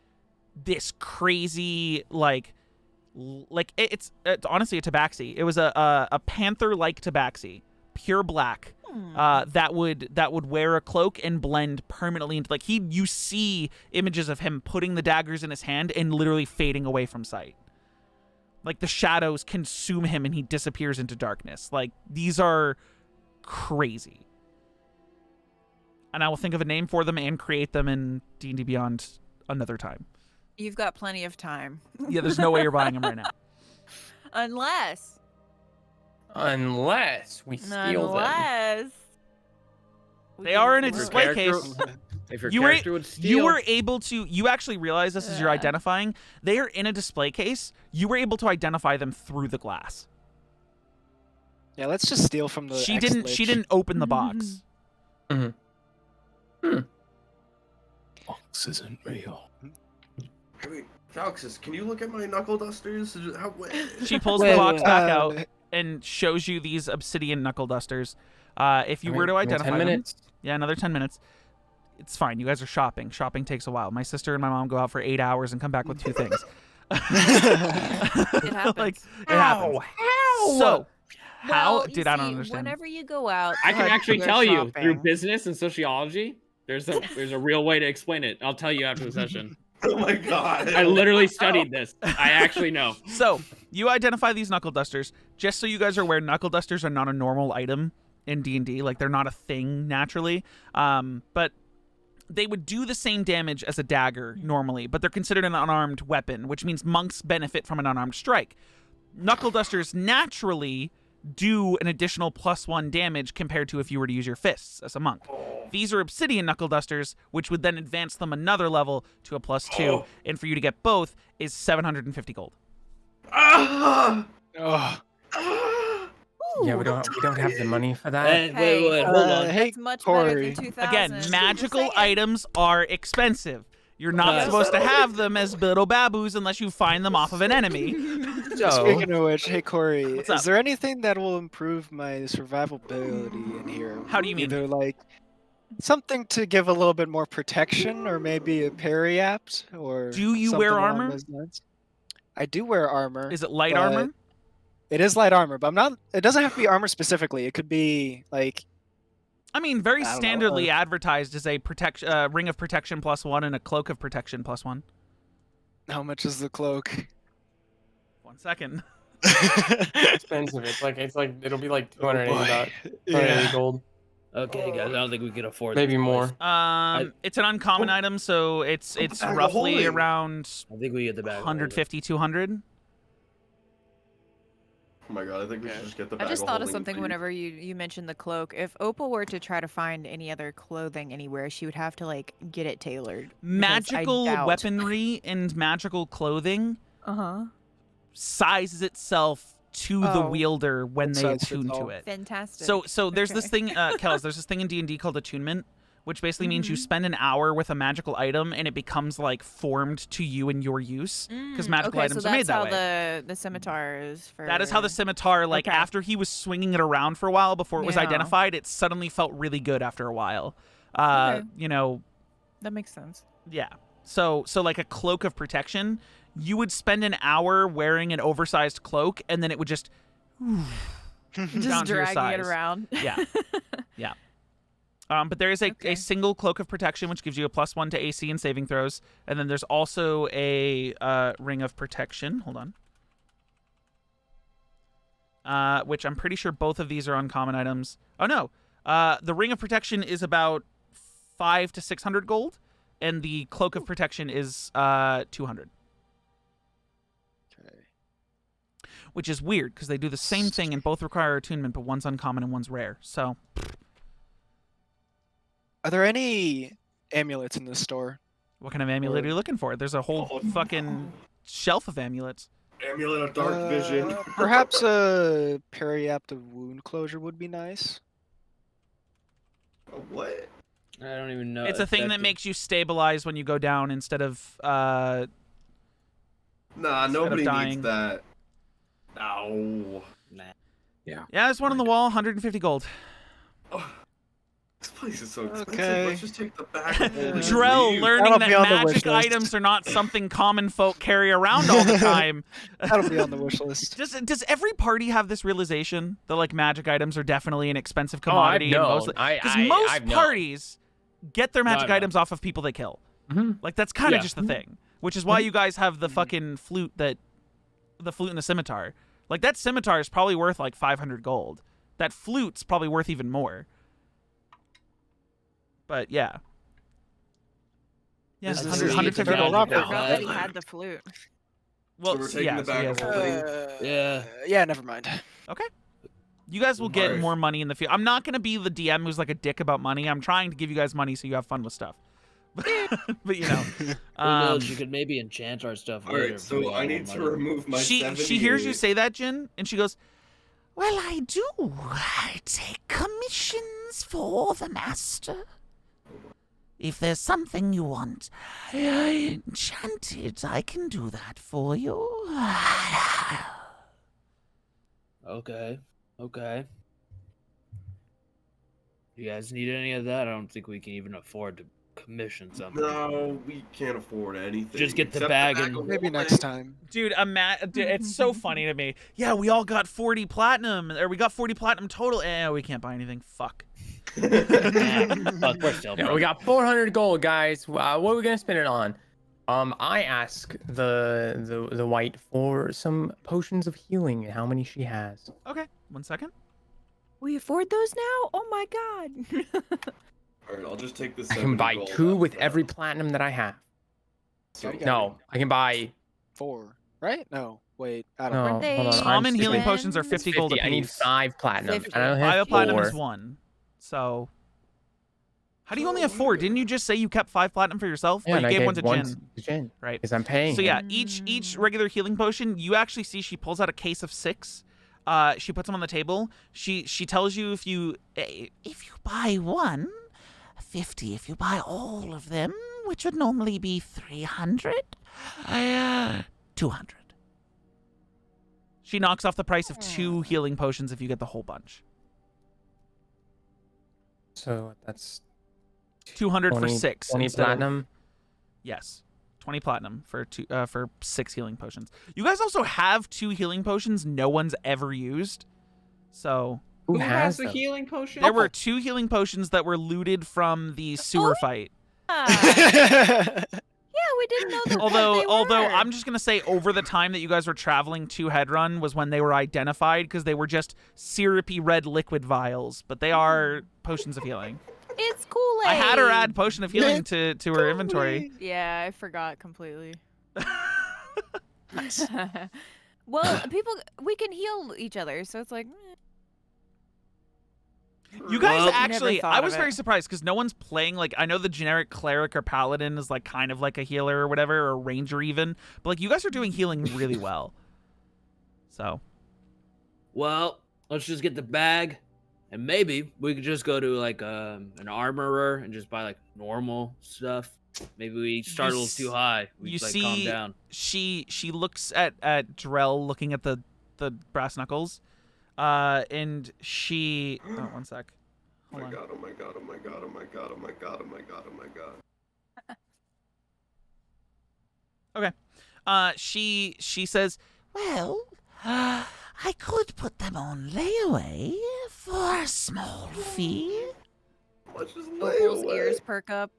this crazy it's honestly a tabaxi. It was a panther-like tabaxi, pure black. That would wear a cloak and blend permanently into you see images of him putting the daggers in his hand and literally fading away from sight. Like the shadows consume him and he disappears into darkness. Like these are crazy. And I will think of a name for them and create them in D&D Beyond another time. You've got plenty of time. Yeah, there's no way you're buying them right now. Unless we steal them. They are in a If your display character- case. If your You were character would steal, You were able to. You actually realize this as you're Yeah. identifying. They are in a display case. You were able to identify them through the glass. Yeah, let's just steal from the. She didn't. She didn't open the box. Box isn't real. Wait, Calxus, can you look at my knuckle dusters? She pulls the box back out and shows you these obsidian knuckle dusters. If you were to identify 10 them, minutes. yeah, another 10 minutes. It's fine. You guys are shopping. Shopping takes a while. My sister and my mom go out for 8 hours and come back with 2 things. It happens. Like it happens. So how Well, you did I don't see, understand? Whenever you go out, I can to actually go tell you through shopping- business and sociology. There's a real way to explain it. I'll tell you after the session. Oh my god. I literally studied this. I actually know. So you identify these knuckle dusters. Just so you guys are aware, knuckle dusters are not a normal item in D&D. Like they're not a thing naturally. But they would do the same damage as a dagger normally, but they're considered an unarmed weapon, which means monks benefit from an unarmed strike. Knuckle dusters naturally do an additional +1 damage compared to if you were to use your fists as a monk. These are obsidian knuckle dusters, which would then advance them another level to a +2, and for you to get both is 750 gold. Ah! Oh. Ah! Yeah, we don't have the money for that. Hey, wait, hold on. Hey, That's much Corey. better than 2,000. Again, magical Just saying. items are expensive. You're not Yes. supposed to have them as little babus unless you find them off of an enemy. So, Speaking of which, hey Corey, What's up? is there anything that will improve my survivability in here? How do you mean? Either like something to give a little bit more protection, or maybe a parry apt, or. Do you something wear along armor? those lines. I do wear armor. Is it light but armor? It is light armor, but I'm not. It doesn't have to be armor specifically. It could be like. I mean, very I don't know, standardly advertised as a ring of protection +1 and a cloak of protection +1. How much is the cloak? 1 second. expensive. It's like it'll be like 280 boy. bucks, 280 Yeah. gold, Okay, guys, I don't think we can afford maybe this more. place. It's an uncommon item, so it's bag of roughly holding. around I think we get the bag. 150, 200. Oh my god, I think we should just get the I bag just thought of holding something leave. whenever you mentioned the cloak. If Opal were to try to find any other clothing anywhere, she would have to like get it tailored. Magical weaponry and magical clothing sizes itself to the Oh. wielder when One they size fits attune to all. it. Fantastic. So there's this Okay. thing, Kels, there's this thing in D&D called attunement, which basically means you spend an hour with a magical item and it becomes like formed to you and your use because magical items so are made that's that how way. the scimitar is for. That is how the scimitar, like Okay. after he was swinging it around for a while before it was Yeah. identified, it suddenly felt really good after a while. Okay. You know, That makes sense. yeah. So like a cloak of protection, you would spend an hour wearing an oversized cloak and then it would just down Just to your dragging it size. around. Yeah. Yeah. But there is a single cloak of protection, which gives you a +1 to AC and saving throws. And then there's also a ring of protection. Hold on. Which I'm pretty sure both of these are uncommon items. Oh, no. The ring of protection is about 500 to 600 gold. And the cloak of protection is 200. Okay. Which is weird, because they do the same thing and both require attunement, but one's uncommon and one's rare. So... Are there any amulets in this store? What kind of amulet are you looking for? There's a whole fucking shelf of amulets. Amulet of Dark Vision. Perhaps a periaptive wound closure would be nice. What? I don't even know. It's a thing that makes you stabilize when you go down instead of Nah, nobody dying. needs that. Ow. Nah. Yeah, there's one on the wall, 150 gold. Oh, this place is so expensive. Okay. Let's just take the bag and hold it and Drell leave. learning That'll that be on the wish magic list. items are not something common folk carry around all the time. That'll be on the wish list. Does every party have this realization that like magic items are definitely an expensive Oh, I've commodity? known. Because I've most known. parties get their magic No. items off of people they kill. Mhm. Like that's kind of Yeah. just the thing, which is why you guys have the fucking flute and the scimitar. Like that scimitar is probably worth like 500 gold. That flute's probably worth even more. But yeah. Yeah, Is this 100, a 150 Federal gold. Robert? I forgot that he Yeah. had the flute. Well, So we're taking yeah, the so bag yeah, of so- holding. Yeah. Yeah, never mind. Okay. You guys will get Alright. more money in the future. I'm not going to be the DM who's like a dick about money. I'm trying to give you guys money so you have fun with stuff. But you know, Who knows? You could maybe enchant our stuff later. Alright, if we so got I more need to money. remove my she 78. hears you say that, Jin, and she goes, "Well, I do. I take commissions for the master. If there's something you want enchanted, I can do that for you." Okay. You guys need any of that? I don't think we can even afford to commission something. No, we can't afford anything. Just get the except bag bag and- of Maybe holding. next time. Dude, it's so funny to me. Yeah, we all got 40 platinum, or we got 40 platinum total. We can't buy anything. Fuck. Fuck, we're still Yeah, broke. we got 400 gold, guys. What are we gonna spend it on? I ask the white for some potions of healing and how many she has. Okay, 1 second. We afford those now? Oh my god. Alright, I'll just take this. I can buy 2 with every platinum that I have. So you got No, I can buy 4, right? No, wait. I don't no. know. Aren't they Hold on, I'm Common healing stupid. potions are 50 gold apiece. I need 5 platinum. 50. And I don't have 5 platinum 4. is 1. So, how do you only have 4? Didn't you just say you kept 5 platinum for yourself? Yeah, Or and you I gave gave one to Jin. to Jin. Right. Because I'm paying. So him. yeah, each regular healing potion, you actually see she pulls out a case of 6. She puts them on the table. She tells you if you buy 1, 50. If you buy all of them, which would normally be 300, 200. She knocks off the price of 2 healing potions if you get the whole bunch. So that's 200 for 20 6. 20 instead of- platinum. Yes. 20 platinum for 6 healing potions. You guys also have 2 healing potions no one's ever used. So Who has the them? healing potion? there were 2 healing potions that were looted from the sewer fight. Yeah, we didn't know that. Although I'm just gonna say over the time that you guys were traveling to Headrun was when they were identified because they were just syrupy red liquid vials, but they are potions of healing. It's Kool-Aid. I had her add potion of healing to her inventory. Yeah, I forgot completely. Well, we can heal each other, so it's like. You guys Well, actually, never thought I of was it. very surprised because no one's playing, like, I know the generic cleric or paladin is like kind of like a healer or whatever, or ranger even, but like you guys are doing healing really well. So, Well, let's just get the bag And maybe we could just go to like an armorer and just buy like normal stuff. Maybe we start a little too high. We You like see, calm down. she looks at Drell looking at the brass knuckles, and she. Oh, one sec. Oh Hold my on. god, oh my god, oh my god, oh my god, oh my god, oh my god, oh my god. Okay. She says, Well, I could put them on layaway for a small fee. How much is Opal's layaway? ears perk up.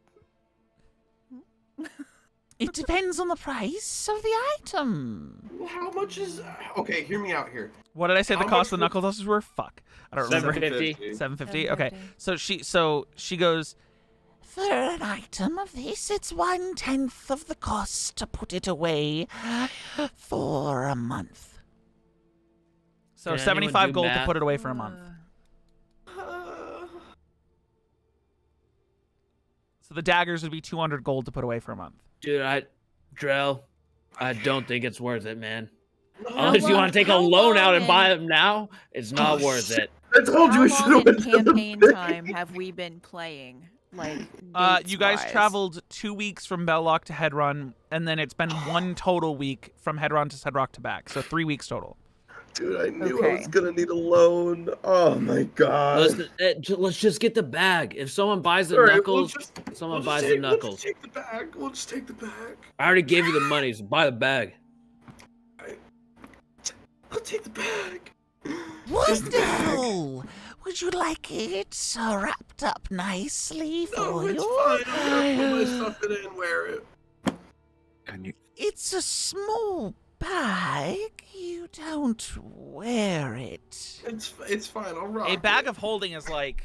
It depends on the price of the item. Well, how much is? Okay, hear me out here. "What did I say the How cost much of the knuckle dusters were? Fuck, I don't remember. 750. 750. Okay. So she goes, For an item of this, it's 1/10 of the cost to put it away for a month. so Can anyone 75 do gold to math? put it away for a month. So the daggers would be 200 gold to put away for a month. Dude, Drell, I don't think it's worth it, man. No, Unless you want to take a how loan out long and buy in- them now, it's not Oh, worth shit. it. I told you How we should long have in went to the campaign bank. time have we been playing? Like, You guys dates-wise? traveled 2 weeks from Belloc to Hedron, and then it's been one total week from Hedron to Sedrock to back. So 3 weeks total. Dude, I knew I was Okay. gonna need a loan. Oh my god. Listen, let's just get the bag. If someone buys the All right, knuckles, we'll someone just buys take, the knuckles. We'll just take the bag. We'll just take the bag. I already gave you the money, so buy the bag. I'll take the bag. Wonderful! Would you like it wrapped up nicely for No, it's you? fine. I'm gonna put my stuff in it and wear it. Can you? It's a small bag. You don't wear it. It's fine. I'll rock A bag it. of holding is like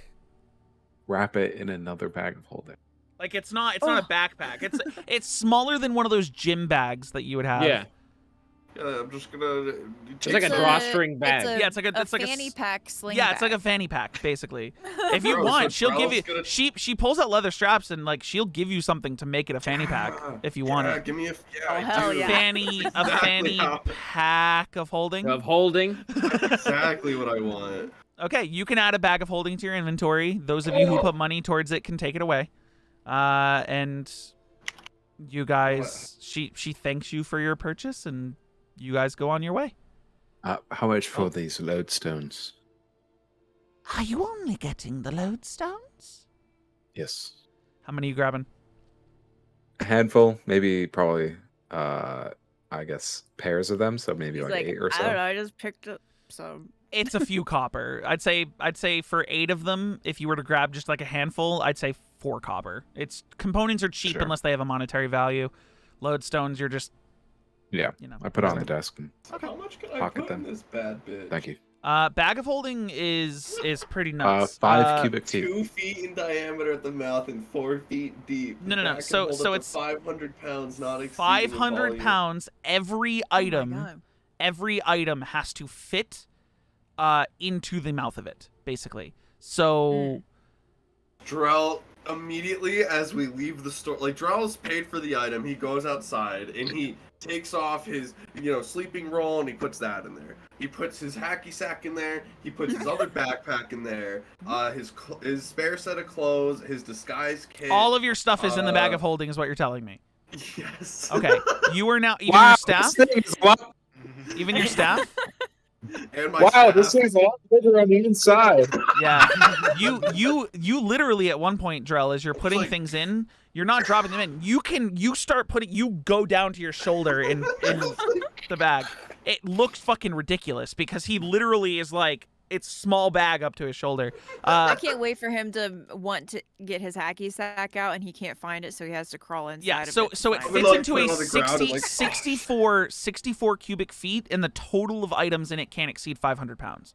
Wrap it in another bag of holding. it's not a backpack. It's smaller than one of those gym bags that you would have. Yeah. Yeah, I'm just gonna. It's like a It's drawstring bag. Yeah, it's like a fanny pack sling. Yeah, it's like a bag. fanny pack basically. If you Bro, want, so she'll give Drell's you. gonna- She pulls out leather straps and like she'll give you something to make it a fanny pack if you want Yeah, it. give me a. Yeah, Oh, I hell do. yeah. A Exactly fanny how- pack of holding. Of holding. Exactly what I want. Okay, you can add a bag of holding to your inventory. Those of you who put money towards it can take it away. And you guys, she thanks you for your purchase, and you guys go on your way. How much for these lodestones? Are you only getting the lodestones? Yes. How many are you grabbing? A handful, maybe, probably. I guess pairs of them, so maybe He's like 8 or I don't know. so. I just picked up some. It's a few copper. I'd say for 8 of them, if you were to grab just like a handful, I'd say 4 copper. It's components are cheap Sure. unless they have a monetary value. Lodestones, you're just Yeah, you know. I put it on the whatever. desk. And How much can I Pocket put in them. this bad bitch? thank you. Bag of holding is pretty nuts. 5 cubic feet. 2 feet in diameter at the mouth and 4 feet deep. No. The bag can So hold up to it's 500 pounds, not exceeding in 500 volume. pounds. Every Oh my item, God. every item has to fit into the mouth of it, basically. So Drell, immediately as we leave the store, like Drell's paid for the item, he goes outside and he takes off his, sleeping roll and he puts that in there. He puts his hacky sack in there. He puts his other backpack in there. His spare set of clothes, his disguise kit. all of your stuff is in the bag of holding, is what you're telling me. Yes. Okay, you are now even your staff. This thing is a lot. Even your staff. And my Wow, staff. this thing's a lot bigger on the inside. Yeah, you literally at one point, Drell, as you're putting like- things in, you're not dropping them in. You go down to your shoulder in the bag. It looks fucking ridiculous because he literally is like, it's small bag up to his shoulder. I can't wait for him to want to get his hacky sack out and he can't find it, so he has to crawl inside. Yeah, of so it to so it find would fits like into put a it on the ground and, 60, 64 cubic feet, and the total of items in it can't exceed 500 pounds.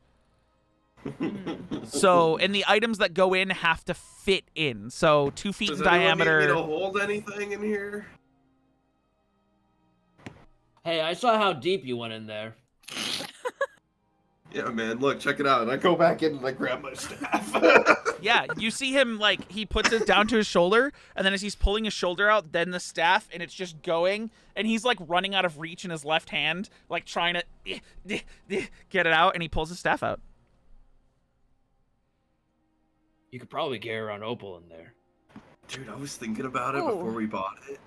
So, and the items that go in have to fit in. So 2 feet Does in anyone diameter. need me to hold anything in here? Hey, I saw how deep you went in there. Yeah, man. Look, check it out. And I go back in and I grab my staff. Yeah, you see him like he puts it down to his shoulder, and then as he's pulling his shoulder out, then the staff, and it's just going, and he's like running out of reach in his left hand, like trying to get it out, and he pulls his staff out. You could probably carry around Opal in there. Dude, I was thinking about it Ooh. before we bought it.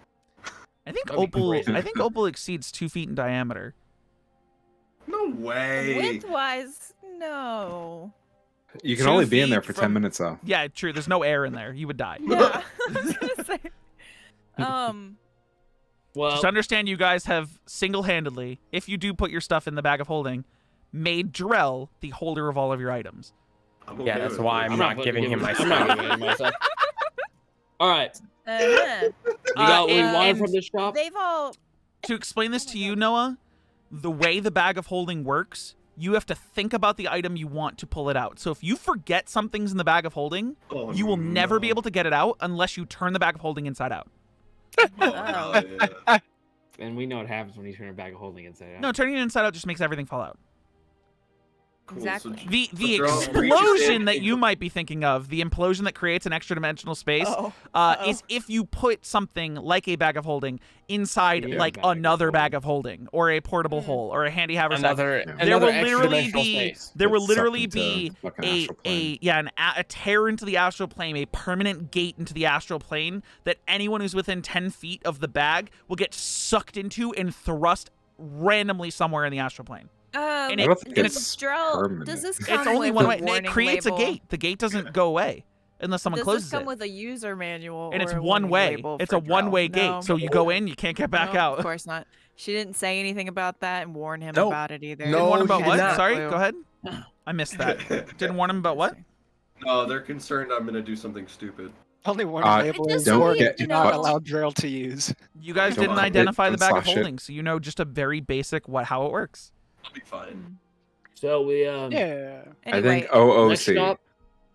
I think That'd be Opal. crazy. I think Opal exceeds 2 feet in diameter. No way. Width-wise, no. You can 2 only be in there feet for from- 10 minutes though. Yeah, true. There's no air in there. You would die. Yeah. I was gonna say. Well, Just understand, you guys have single-handedly, if you do put your stuff in the bag of holding, made Drell the holder of all of your items. I'm Yeah, okay that's with why it. I'm not giving him my I'm not stuff. giving him my stuff. All right, Uh-huh. you got what we and- wanted and- from this shop. They've all. To explain this to you, Noah, the way the bag of holding works, you have to think about the item you want to pull it out. So if you forget something's in the bag of holding, Oh, you will never no. be able to get it out unless you turn the bag of holding inside out. Oh, hell yeah. And we know what happens when you turn a bag of holding inside out. No, turning it inside out just makes everything fall out. Cool, Exactly. So, The But Drell, reach your explosion hand that and you go- might be thinking of, the implosion that creates an extra dimensional space, is if you put something like a bag of holding inside Yeah, like bag of another bag holding. of holding or a portable hole or a handy haversack. Another, There There another will extra literally dimensional be space. there will Get sucked literally into be fucking a astral plane. a tear into the astral plane, a permanent gate into the astral plane that anyone who's within 10 feet of the bag will get sucked into and thrust randomly somewhere in the astral plane. And I it- don't think and it's Drell, permanent. does this come It's only with one a way. It warning creates a label? gate. The gate doesn't go away unless someone Does closes this come it. with a user manual? And or it's a one warning way. label It's for a one-way Drell? gate. No. So you go in, you can't get back No, out. Of course not. She didn't say anything about that and warn him Nope. about it either. No, Didn't warn him she about did what? not. Sorry, Clue. go ahead. I missed that. Didn't warn him about what? No, they're concerned I'm gonna do something stupid. Only warning label It is just or get do you not caught. allow Drell to use. You guys Don't didn't hit identify the bag of slash it. holding, so you know just a very basic how it works. I'll be fine. So we Yeah. I Anyway, think next OOC. stop.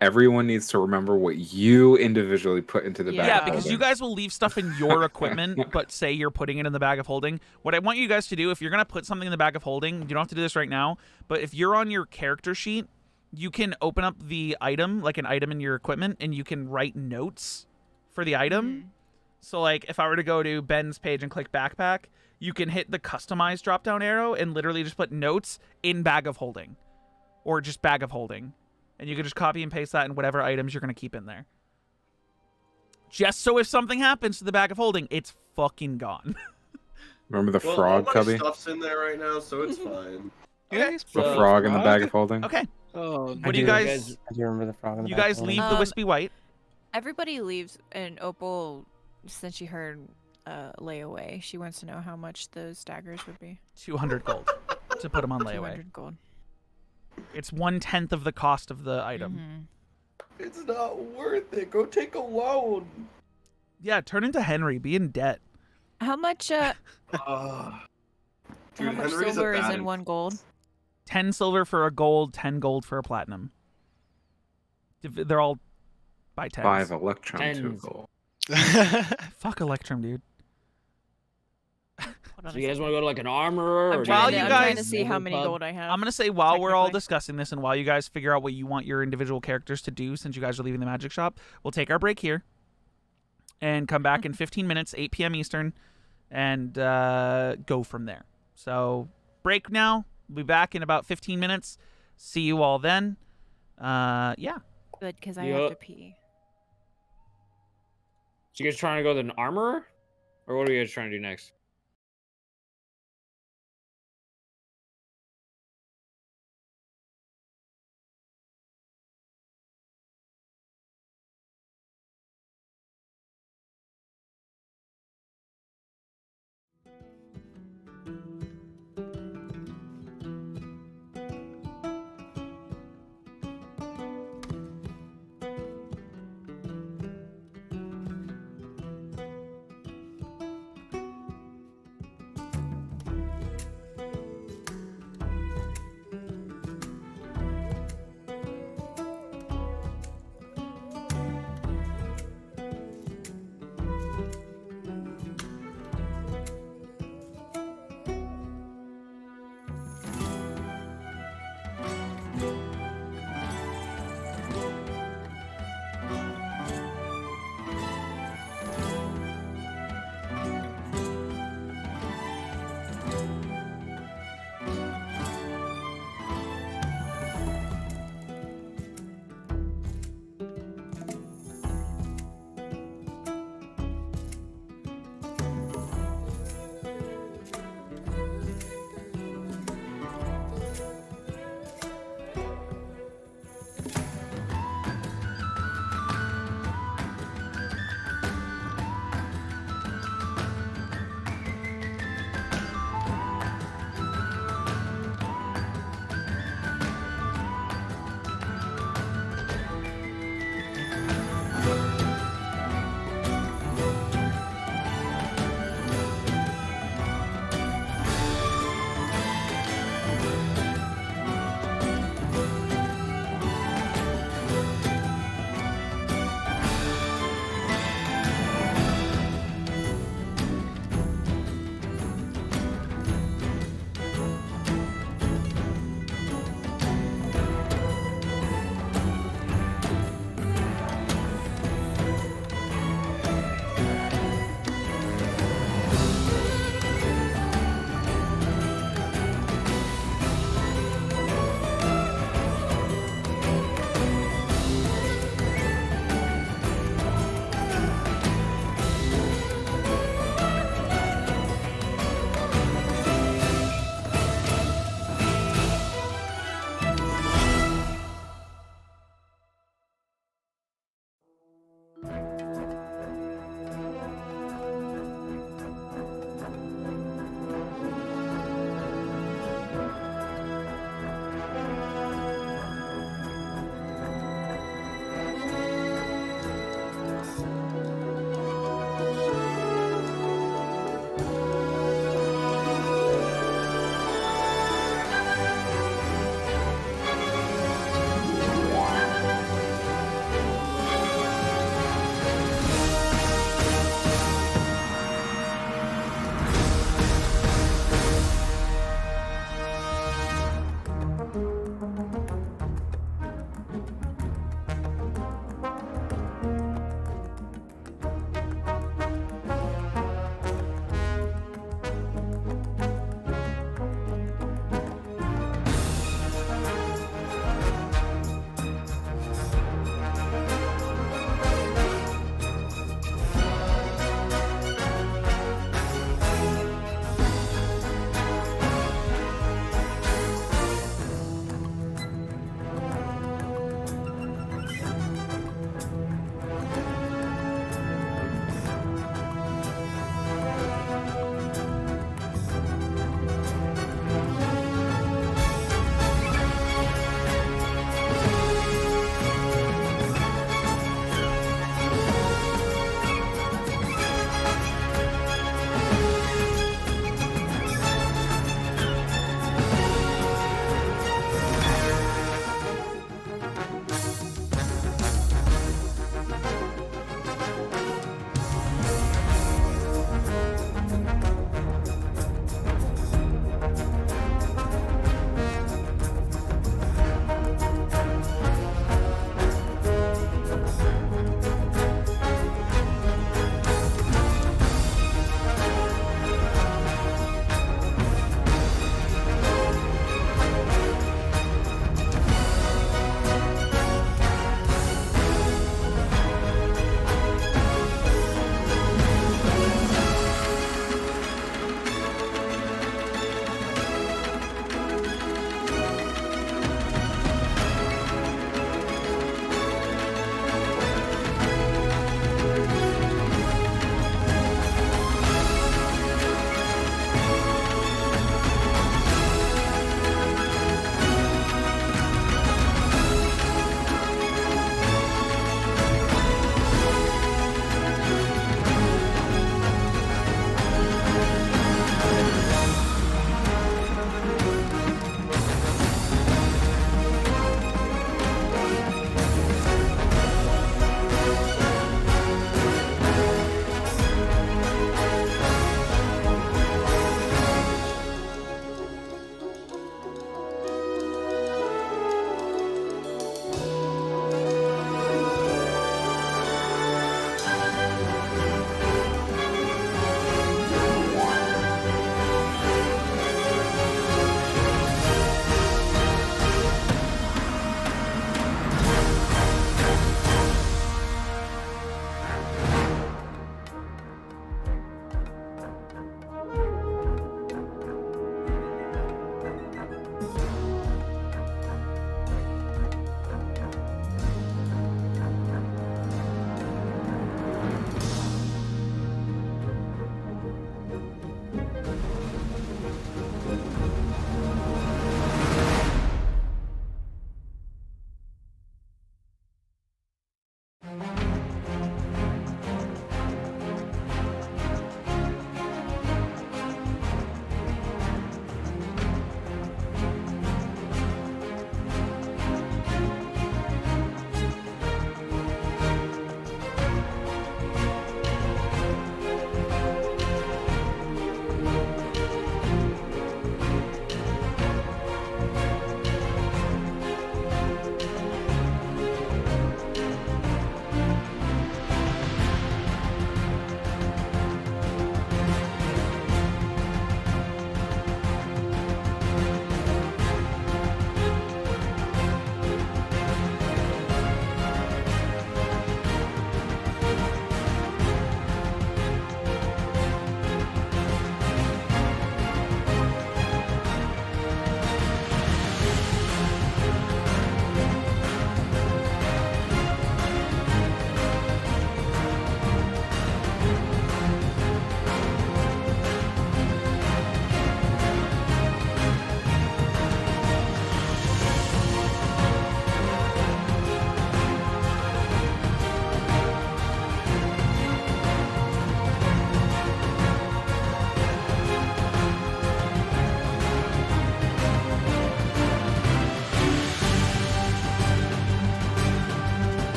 Everyone needs to remember what you individually put into the Yeah. bag. Yeah, of because you holding. guys will leave stuff in your equipment, but say you're putting it in the bag of holding. What I want you guys to do, if you're going to put something in the bag of holding, you don't have to do this right now, but if you're on your character sheet, you can open up the item, like an item in your equipment, and you can write notes for the item. So, like, if I were to go to Ben's page and click backpack, you can hit the customize drop-down arrow and literally just put notes in bag of holding, or just bag of holding. And you can just copy and paste that in whatever items you're going to keep in there. Just so if something happens to the bag of holding, it's fucking gone. Remember the Well, frog, all my Cubby? stuff's in there right now, so it's fine. Okay. The So- frog in the bag of holding? Okay. Oh, What do you guys... I do remember the frog in the You back guys of the leave line. the wispy white. everybody leaves, and Opal, since she heard layaway, she wants to know how much those daggers would be. 200 gold to put them on layaway. 200 gold. It's 1/10 of the cost of the item. Mhm. It's not worth it. Go take a loan. Yeah, turn into Henry. Be in debt. How much? Dude, How much Henry's a silver is bad in one gold? 10 silver for a gold, 10 gold for a platinum. They're all by 10s. 5 electron, 2 Tens. gold. Fuck Electrum, dude. Hold on So a you guys second. want to go to like an armorer? I'm or While trying, you to, I'm trying to guys- see how many Pub? gold I have. I'm going to say while we're all technically. discussing this and while you guys figure out what you want your individual characters to do since you guys are leaving the magic shop, we'll take our break here and come back in 15 minutes, 8 p.m. Eastern, and go from there. So break now. We'll be back in about 15 minutes. See you all then. Yeah. Good, because I Yeah. have to pee. So you guys trying to go to an armorer? Or what are you guys trying to do next?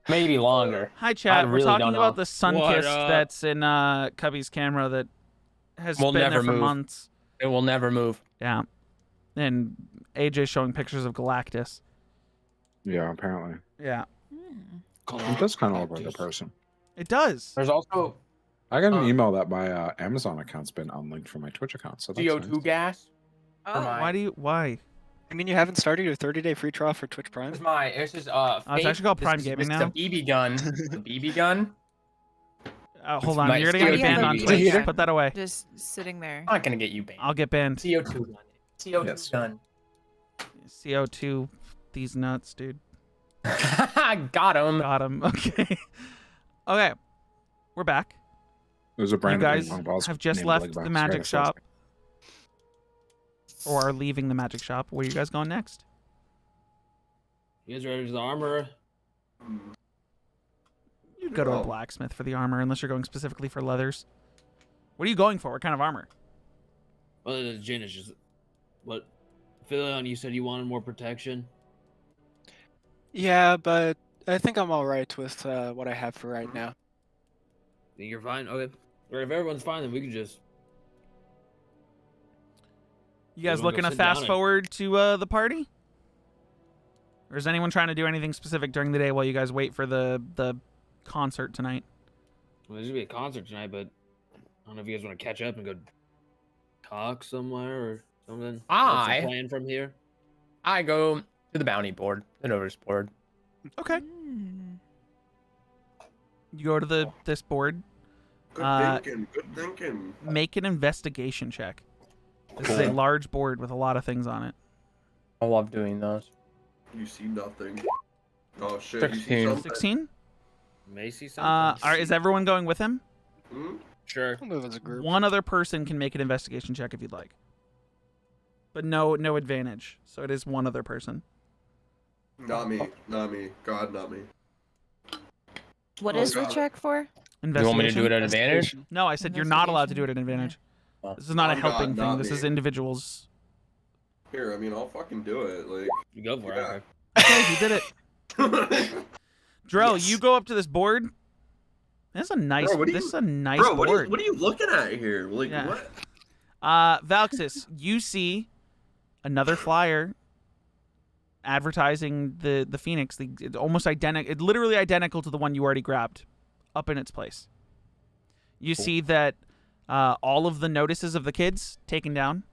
Maybe longer. Hi, chat. We're really talking don't about know. the sun What kissed up? that's in Cubby's camera that has Will been there never for move. months. It will never move. Yeah. And AJ showing pictures of Galactus. Yeah, apparently. Yeah. It does kind of look like a person. It does. There's also I got an email that my Amazon account's been unlinked from my Twitch account, so that's CO2 nice. gas. Oh, Why? I mean, you haven't started your 30-day free trial for Twitch Prime? This is my. This is it's actually called Prime Gaming this now. Is a BB gun. The BB gun. Hold on. my You're gonna get me CO2 banned on BB Twitch. gun. Put that away. just sitting there. I'm not gonna get you banned. I'll get banned. CO2 gun. CO2 Yes. gun. CO2. These nuts, dude. Got him. Got him. Okay. Okay. We're back. There's a brand You guys new ping pong balls have just named left Big the Box. magic Right, shop. Or are leaving the magic shop. Where are you guys going next? You guys ready for the armor? You'd go to a blacksmith for the armor, unless you're going specifically for leathers. What are you going for? What kind of armor? Well, the gin is just what. Philion, you said you wanted more protection. Yeah, but I think I'm all right with what I have for right now. Think you're fine? Okay. Or if everyone's fine, then we can just. You guys Everyone looking go to sit down fast and- forward to the party? Or is anyone trying to do anything specific during the day while you guys wait for the concert tonight? Well, there's gonna be a concert tonight, but I don't know if you guys want to catch up and go talk somewhere or something. What's I- the plan from here? I go to the bounty board, the notice board. Okay. Hmm. You go to this board. Good thinking. Good thinking. Make an investigation check. This is a Cool. large board with a lot of things on it. I love doing those. You see nothing. Oh shit. 16. You see something? 16? Macy something? Is everyone going with him? Hmm? Sure. We'll move as a group. One other person can make an investigation check if you'd like. But no advantage. So it is one other person. Not me. Not me. God, not me. What Oh, is the God. check for? You want me to do it at Investigation. advantage? No, I said you're not allowed to do it at advantage. Oh. This is not a Oh, God, helping thing. not This me. is individuals. Here, I mean, I'll fucking do it. Like, You go for Yeah. it. Okay, you did it. Drell, Yes. you go up to this board. This is a nice. Bro, what do this you- is a nice Bro, board. what are you looking at here? Like, Yeah. what? Valxis, you see another flyer advertising the Phoenix. It's almost identical. It's literally identical to the one you already grabbed, up in its place. You see that all of the notices of the kids taken down.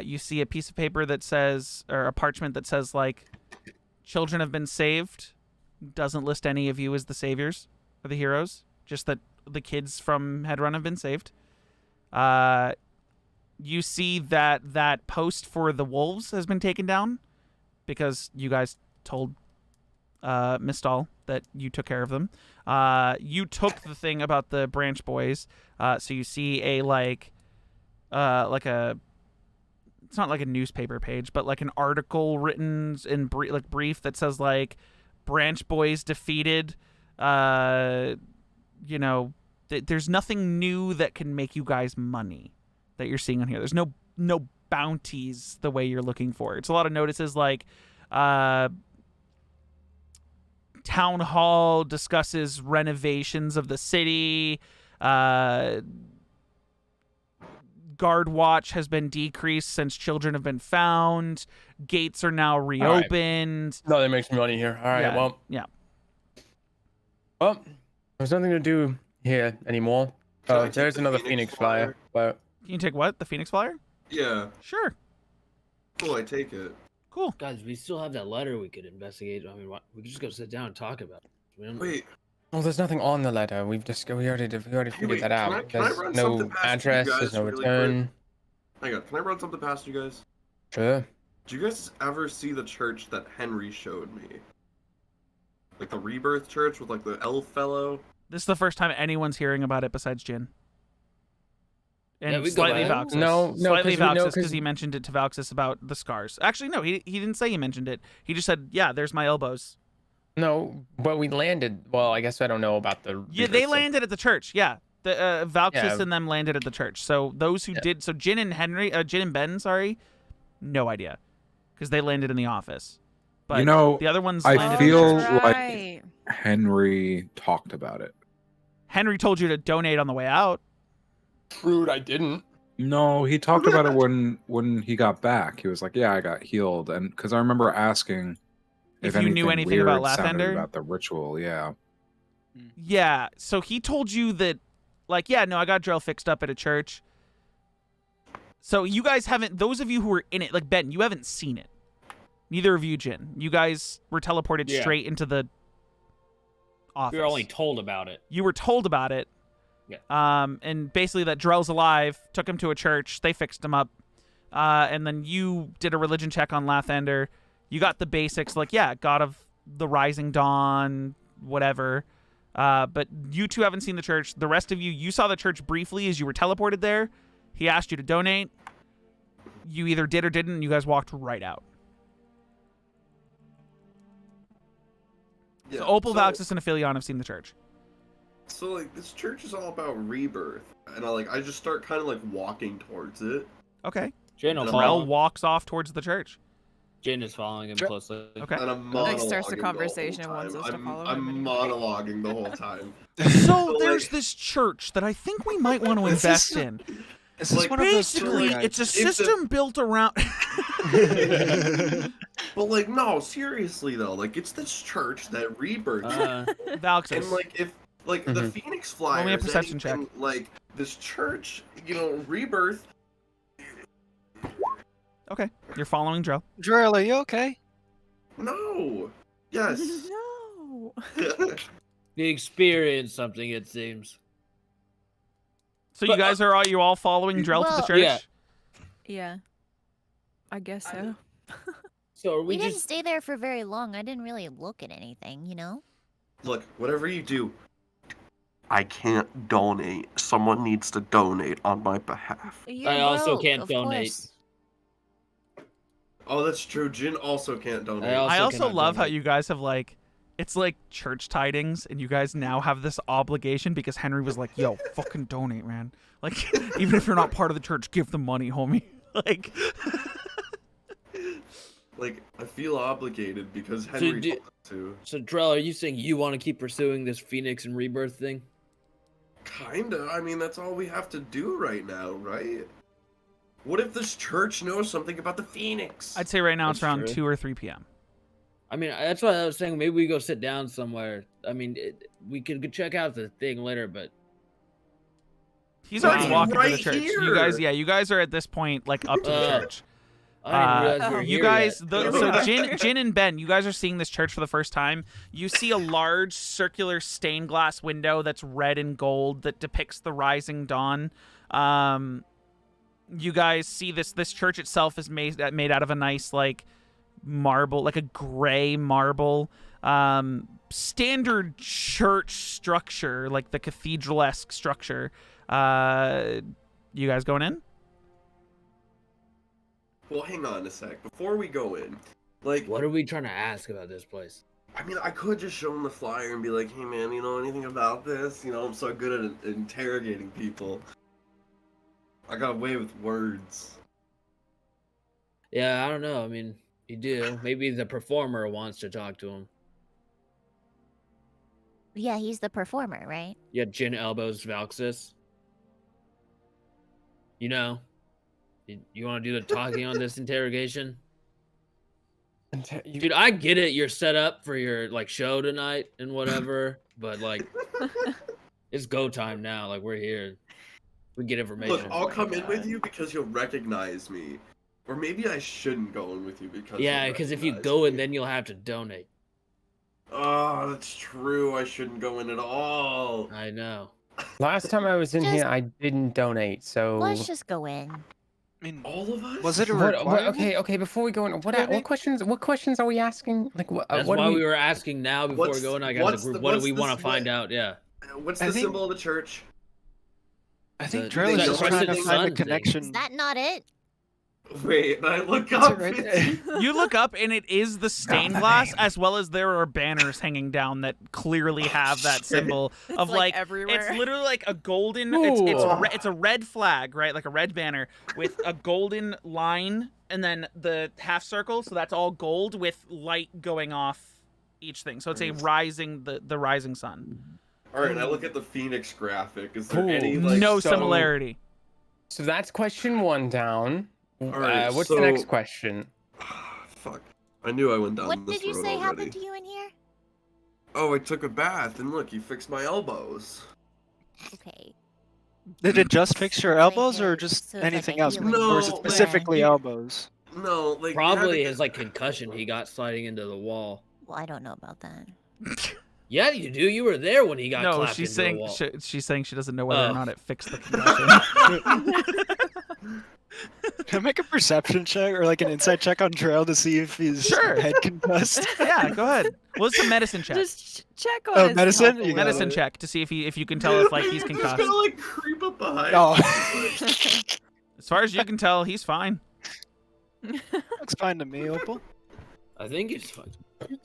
You see a piece of paper that says, or a parchment that says, like, children have been saved. Doesn't list any of you as the saviors or the heroes. Just that the kids from Headrun have been saved. You see that post for the wolves has been taken down because you guys told Miss Dahl that you took care of them. You took the thing about the branch boys. So you see a it's not like a newspaper page, but like an article written in brief that says like branch boys defeated. There's nothing new that can make you guys money that you're seeing on here. There's no bounties the way you're looking for. It's a lot of notices like town hall discusses renovations of the city. Guard watch has been decreased since children have been found. Gates are now reopened. No, that makes me money here. All right, Yeah, well. yeah. Well, there's nothing to do here anymore. Can I Oh, take there's the another Phoenix Phoenix flyer. But Can you take what? The Phoenix flyer? Yeah. Sure. Cool, I take it. Cool. Guys, we still have that letter we could investigate. I mean, we could just go sit down and talk about it. We don't- Wait, well, there's nothing on the letter. We already figured wait, that out. can I There's run no something past you address. guys There's no really return. hang on. Can I run something past you guys? Sure. Did you guys ever see the church that Henry showed me? Like the Rebirth Church with like the elf fellow? This is the first time anyone's hearing about it besides Jin. And Yeah, we go slightly back. Valxis. No, Slightly 'cause we know- Valxis because he mentioned it to Valxis about the scars. Actually, no, he didn't say he mentioned it. He just said, yeah, there's my elbows. No, but we landed. Well, I guess I don't know about the. Yeah, Rebirth they stuff. landed at the church. Yeah. The Valxis Yeah. and them landed at the church. So those who did, so Jin and Ben, sorry, no idea, because they landed in the office. But You know, the other ones I landed feel in the church. like Right. Henry talked about it. Henry told you to donate on the way out. Rude, I didn't. No, he talked about it when he got back. He was like, "Yeah, I got healed," and because I remember asking If you knew anything weird about sounded Lathander? about the ritual. Yeah. Yeah, so he told you that, like, yeah, no, I got Drell fixed up at a church. So you guys haven't, those of you who were in it, like Ben, you haven't seen it. Neither of you, Jin. You guys were teleported Yeah. straight into the office. We were only told about it. You were told about it. Yeah. And basically that Drell's alive, took him to a church, they fixed him up. And then you did a religion check on Lathander. You got the basics, like, yeah, God of the Rising Dawn, whatever. But you two haven't seen the church. The rest of you, you saw the church briefly as you were teleported there. He asked you to donate. You either did or didn't, and you guys walked right out. Yeah, So Opal, Valxis, and Aphelion have seen the church. So like this church is all about rebirth, and I just start kind of like walking towards it. Okay. Jin will And follow. Drell walks off towards the church. Jin is following him Dr- closely. Okay. And I'm Like, monologuing starts the the conversation whole and wants time. us to follow I'm him. monologuing the whole time. So like- there's this church that I think we might want to Is this- invest in. Is this Like, one of those tour Basically, guides? it's a system built around. But like, no, seriously though, like it's this church that rebirth, Valxis. and like if like the Mhm. Phoenix Roll me a Flyers, perception check. anything, like this church, rebirth. Okay, you're following Drell. Drell, are you okay? No. Yes. No. They experienced something, it seems. So you But, guys are you all following Drell to the Well- church? Yeah. Yeah. I guess so. So are We we didn't just stay there for very long. I didn't really look at anything, you know? Look, whatever you do, I can't donate. Someone needs to donate on my behalf. You're I also broke, can't of donate. course. Oh, that's true. Jin also can't donate. I also cannot love how donate. you guys have it's like church tidings, and you guys now have this obligation because Henry was like, "Yo, fucking donate, man! Like, even if you're not part of the church, give the money, homie." Like, Like, I feel obligated because Henry do- told us to. So Drell, are you saying you want to keep pursuing this Phoenix and Rebirth thing? Kinda. I mean, that's all we have to do right now, right? What if this church knows something about the Phoenix? I'd say right now it's That's around true. 2 or 3 p.m. I mean, that's what I was saying. Maybe we go sit down somewhere. I mean, we could check out the thing later, but He's Wow. already walking to the Right church. here. You guys are at this point like up to the church. I didn't realize we were You here guys, yet. so Jin and Ben, you guys are seeing this church for the first time. You see a large circular stained glass window that's red and gold that depicts the rising dawn. You guys see this church itself is made out of a nice like marble, like a gray marble. Standard church structure, like the cathedral-esque structure. You guys going in? Well, hang on a sec. Before we go in, like, What are we trying to ask about this place? I mean, I could just show him the flyer and be like, "Hey, man, you know anything about this? You know, I'm so good at interrogating people. I got away with words." Yeah, I don't know. I mean, you do. Maybe the performer wants to talk to him. Yeah, he's the performer, right? Yeah, Jin elbows Valxis. You know, you want to do the talking on this interrogation? Dude, I get it. You're set up for your like show tonight and whatever, but like, it's go time now. Like we're here. We get information. Look, I'll come in with you because you'll recognize me, or maybe I shouldn't go in with you because. Yeah, you'll because if you recognize go in, me. then you'll have to donate. Oh, that's true. I shouldn't go in at all. I know. Last time I was in Just- here, I didn't donate. So Let's just go in. I mean, All of us? was it a What- requirement? okay. Before we go in, what Donate? questions are we asking? Like what? That's what why do we were asking now before What's- we go in. I got what's the group. the- What do what's we the want to find split? out? Yeah. What's I the think- symbol of the church? I think The- Drell is the just trying to crescent find sun the thing. connection. Is that not it? Wait, I look That's it up. right there. You look up and it is the stained glass, as well as there are banners hanging down that clearly have that symbol of like like everywhere. it's literally like a golden. Ooh. It's a red flag, right? Like a red banner with a golden line and then the half circle. So that's all gold with light going off each thing. So it's a rising the rising sun. All right, I look at the Phoenix graphic. Is there any Cool. like? No so- similarity. So that's question 1 down. right, What's the next question? Fuck! I knew I went down What this did you road say already. happened to you in here? Oh, I took a bath and look, you fixed my elbows. Okay. Did it just fix your Like elbows or a- just so it's like anything a else? healing No, Or is it like- specifically Yeah. elbows? No, like you had to Probably get- his like concussion he got sliding into the wall. Well, I don't know about that. Yeah, you do. You were there when he got No, clapped she's into saying the wall. she's saying she doesn't know whether or Oh. not it fixed the concussion. Can I make a perception check or like an insight check on Trail to see if he's Sure. head concussed? Yeah, go ahead. Well, it's a medicine check. Just check on Oh, his medicine? health a You got little Medicine it. check to see if you can tell if like he's You're concussed. just gonna like creep up behind. Oh, As far as you can tell, he's fine. looks fine to me, Opal. I think it's fine.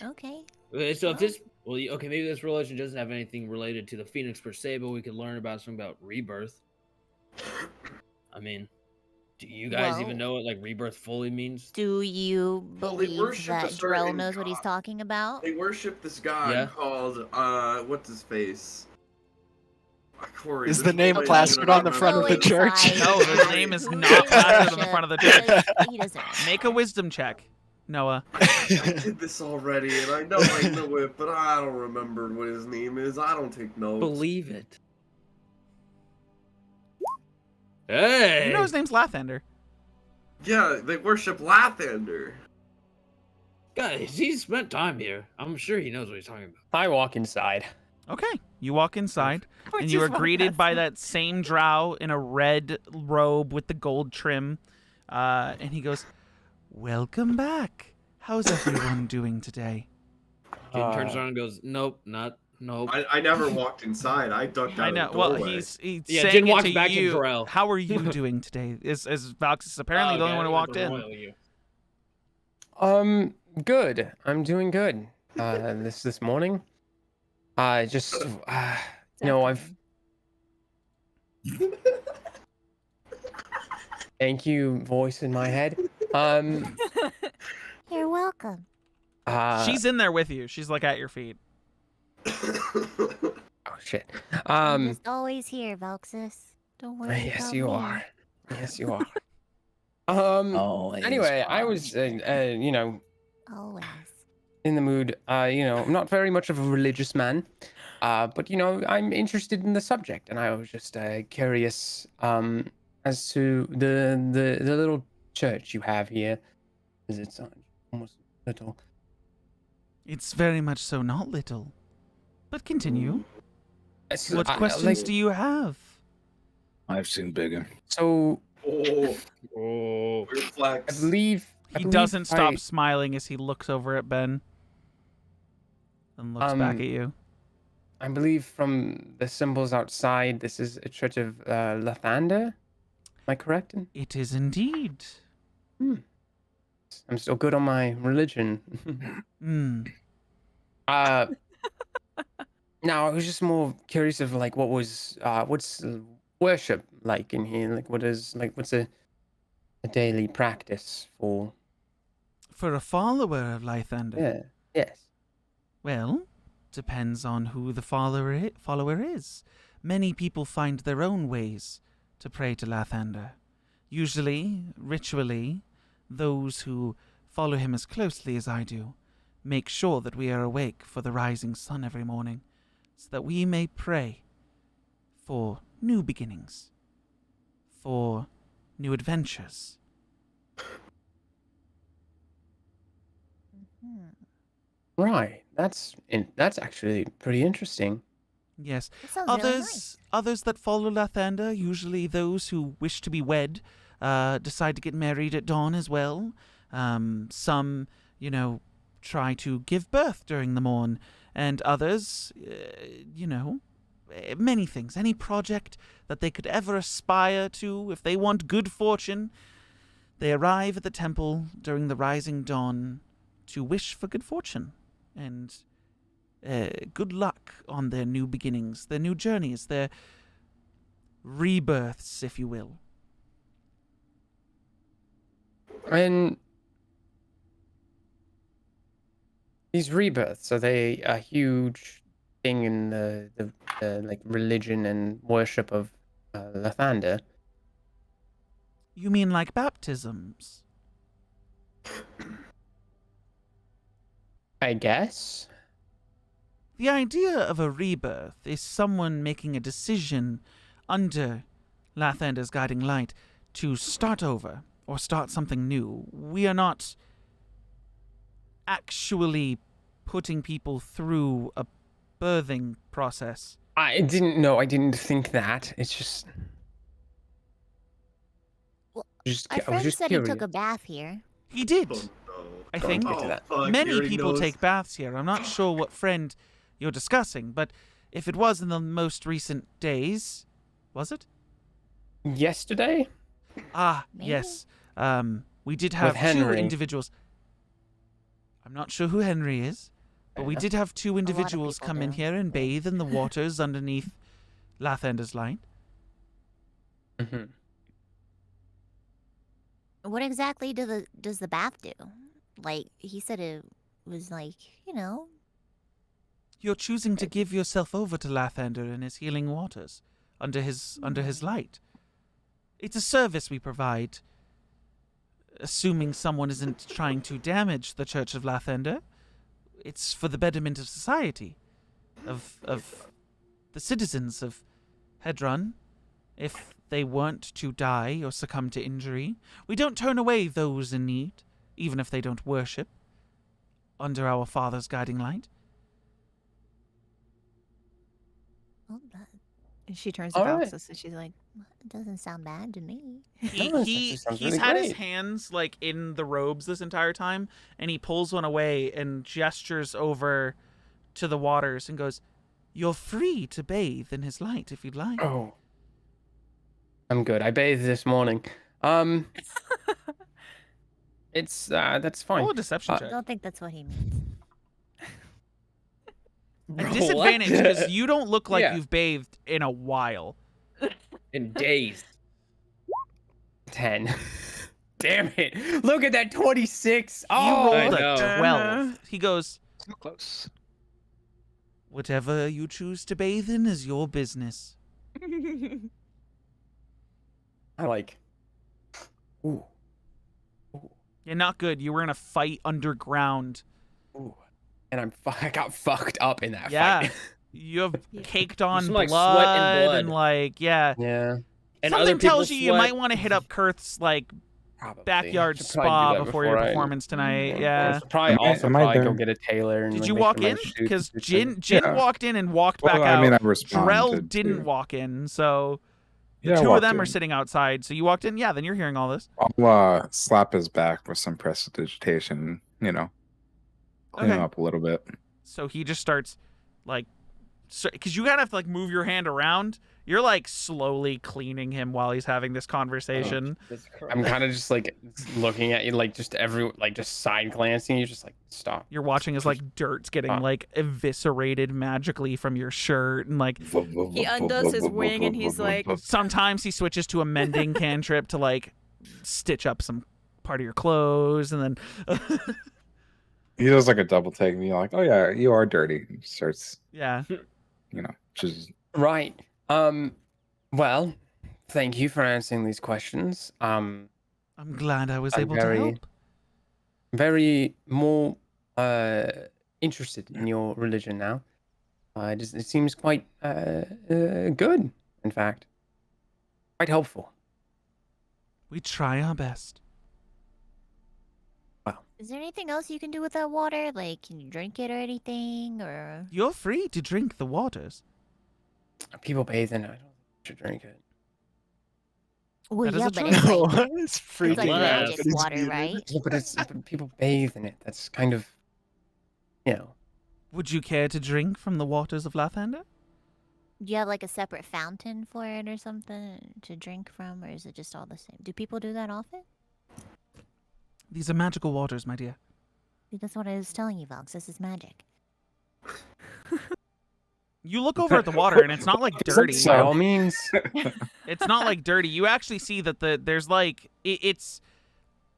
Okay. Okay, so if this, okay, maybe this religion doesn't have anything related to the Phoenix per se, but we could learn about something about rebirth. I mean, do you guys even Well- know what like rebirth fully means? Do you Well, they believe worship a that Drell certain knows what he's god. talking about? They worship this guy Yeah. called what's his face? Corey, Is this the name what I plastered don't on the front of the remember. church? No, the name is Who not they plastered on the worship, front of the church. but he doesn't know. Make a wisdom check, Noah. I did this already, and I know it, but I don't remember what his name is. I don't take notes. Believe it. Hey, You know his name's Lathander. Yeah, they worship Lathander. guys, he spent time here. I'm sure he knows what he's talking about. I walk inside. Okay, you walk inside, We and you just are walked greeted past by him. that same drow in a red robe with the gold trim. And he goes, "Welcome back. How's everyone doing today?" Jin turns around and goes, "Nope, nope." I never walked inside. I ducked out I know. of the Well, doorway. he's Yeah, saying Jin it walks to back to you. Drell. How are you doing today? Is Valks is apparently the only one who walked in. Good. I'm doing good. This morning. Just you know, I've thank you, voice in my head. You're welcome. She's in there with you. She's like at your feet. Oh shit. I'm just always here, Valxis. Don't worry Yes, about you me. are. Yes, you are. Always Anyway, I fun. was, you know, Always. in the mood. You know, I'm not very much of a religious man, but you know, I'm interested in the subject, and I was just curious as to the little church you have here. Is it almost little? It's very much so not little. But continue. So, What I- questions like, do you have? I've seen bigger. So Oh, Oh, weird I flex. believe He doesn't stop smiling as he looks over at Ben and looks back at you. I believe from the symbols outside, this is a church of Lathander. Am I correct? It is indeed. I'm still good on my religion. Hmm. Now I was just more curious of like what's worship like in here? Like what's a daily practice for? For a follower of Lythander, Yeah. Yes. well, depends on who the follower is. Many people find their own ways to pray to Lathander. Usually, ritually, those who follow him as closely as I do make sure that we are awake for the rising sun every morning, so that we may pray for new beginnings, for new adventures. Hmm. Right. That's actually pretty interesting. Yes. That sounds really Others, nice. others that follow Lathander, usually those who wish to be wed, decide to get married at dawn as well. Some, try to give birth during the morn, and others, many things. Any project that they could ever aspire to, if they want good fortune, they arrive at the temple during the rising dawn to wish for good fortune and good luck on their new beginnings, their new journeys, their rebirths, if you will. And These rebirths, are they a huge thing in the like religion and worship of Lathander? You mean like baptisms? I guess. The idea of a rebirth is someone making a decision under Lathander's guiding light to start over or start something new. We are not actually putting people through a birthing process. I didn't know. I didn't think that. It's just. Well, Just, Our I was friend just said curious. he took a bath here. He did. Oh, no. I Don't think get to that. fuck, he many already people knows. take baths here. I'm not sure what friend you're discussing, but if it was in the most recent days, was it? Yesterday? Ah, Maybe? yes. We did have two Henry. individuals. I'm not sure who Henry is, but we Yeah. did have two of individuals people come in do. here and bathe in the waters underneath Lathander's light. Mm-hmm. What exactly does the bath do? Like, he said it was like, You're choosing to give yourself over to Lathander and his healing waters under his light. It's a service we provide, assuming someone isn't trying to damage the Church of Lathander. It's for the betterment of society, of the citizens of Hedron. If they weren't to die or succumb to injury, we don't turn away those in need, even if they don't worship, under our Father's guiding light. well, that And she turns to All right. Valxis and she's like, doesn't sound bad to me. He, No, this he actually sounds he's really had his great. hands like in the robes this entire time, and he pulls one away and gestures over to the waters and goes, "You're free to bathe in his light if you'd like." Oh. I'm good. I bathed this morning. It's that's fine. Roll a deception Uh, I check. don't think that's what he means. A What? disadvantage because you don't look like Yeah. you've bathed in a while. In days. 10. Damn it. Look at that 26. He Oh, rolled I a know. 12. He goes, So close. "Whatever you choose to bathe in is your business." I like. Ooh. You're not good. You were in a fight underground. Ooh. And I got fucked up in that Yeah. fight. You have caked on smell like blood, sweat and blood. and like, yeah. Yeah. And Something other tells people's you sweat. might want to hit up Kurth's like Probably. backyard Should probably do spa that before your I- performance tonight. I Yeah. should probably also Am I probably go there? get a tailor. And Did like, you make walk sure my in? suits Because and Jin shit. Yeah. walked in and walked Well, back I out. mean, I Drell responded didn't to- walk in, so the Yeah, I two of walked them are in. sitting outside. So you walked in. Yeah, then you're hearing all this. I'll slap his back with some prestidigitation, clean Okay. him up a little bit. So he just starts like, because you kind of have to like move your hand around. You're like slowly cleaning him while he's having this conversation. I'm kind of just like looking at you, like just just side glancing. You just like stop. You're watching as like dirt's getting like eviscerated magically from your shirt, and like He undoes his wing and he's like, sometimes he switches to a mending cantrip to like stitch up some part of your clothes, and then He does like a double take, and you're like, "Oh yeah, you are dirty." He starts, yeah. just Right. Well, thank you for answering these questions. I'm glad I was I'm able very- to help. Very more interested in your religion now. It seems quite good, in fact. Quite helpful. We try our best. Is there anything else you can do with that water? Like, can you drink it or anything? Or You're free to drink the waters. People bathe in it. I don't think you should drink it. well, That is yeah, a but choice. it's like It's free it's like Yeah, magic but it's water, weird. right? Yeah, but people bathe in it. That's kind of, Would you care to drink from the waters of Lathander? Do you have like a separate fountain for it or something to drink from, or is it just all the same? Do people do that often? These are magical waters, my dear. See, that's what I was telling you, Vox. This is magic. You look over at the water, and it's not like dirty. By all means. It's not like dirty. You actually see that there's like it's.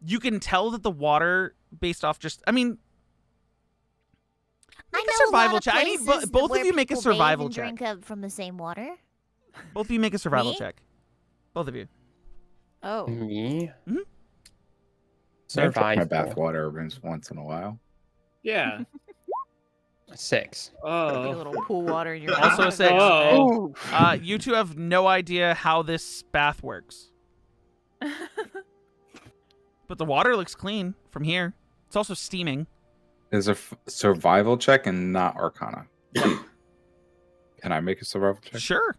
You can tell that the water, based off just, I mean, survival lot of check. I need places both where of you make a people bathe survival and check. drink from the same water. Both of you make a survival Me? check. Both of you. Oh. Me? Mhm. I drink Survival. my bath water once in a while. Yeah. 6. Put a Oh. little pool water in your Also a bath. 6. Oh. You two have no idea how this bath works. But the water looks clean from here. It's also steaming. Is a survival check and not Arcana. Can I make a survival check? Sure.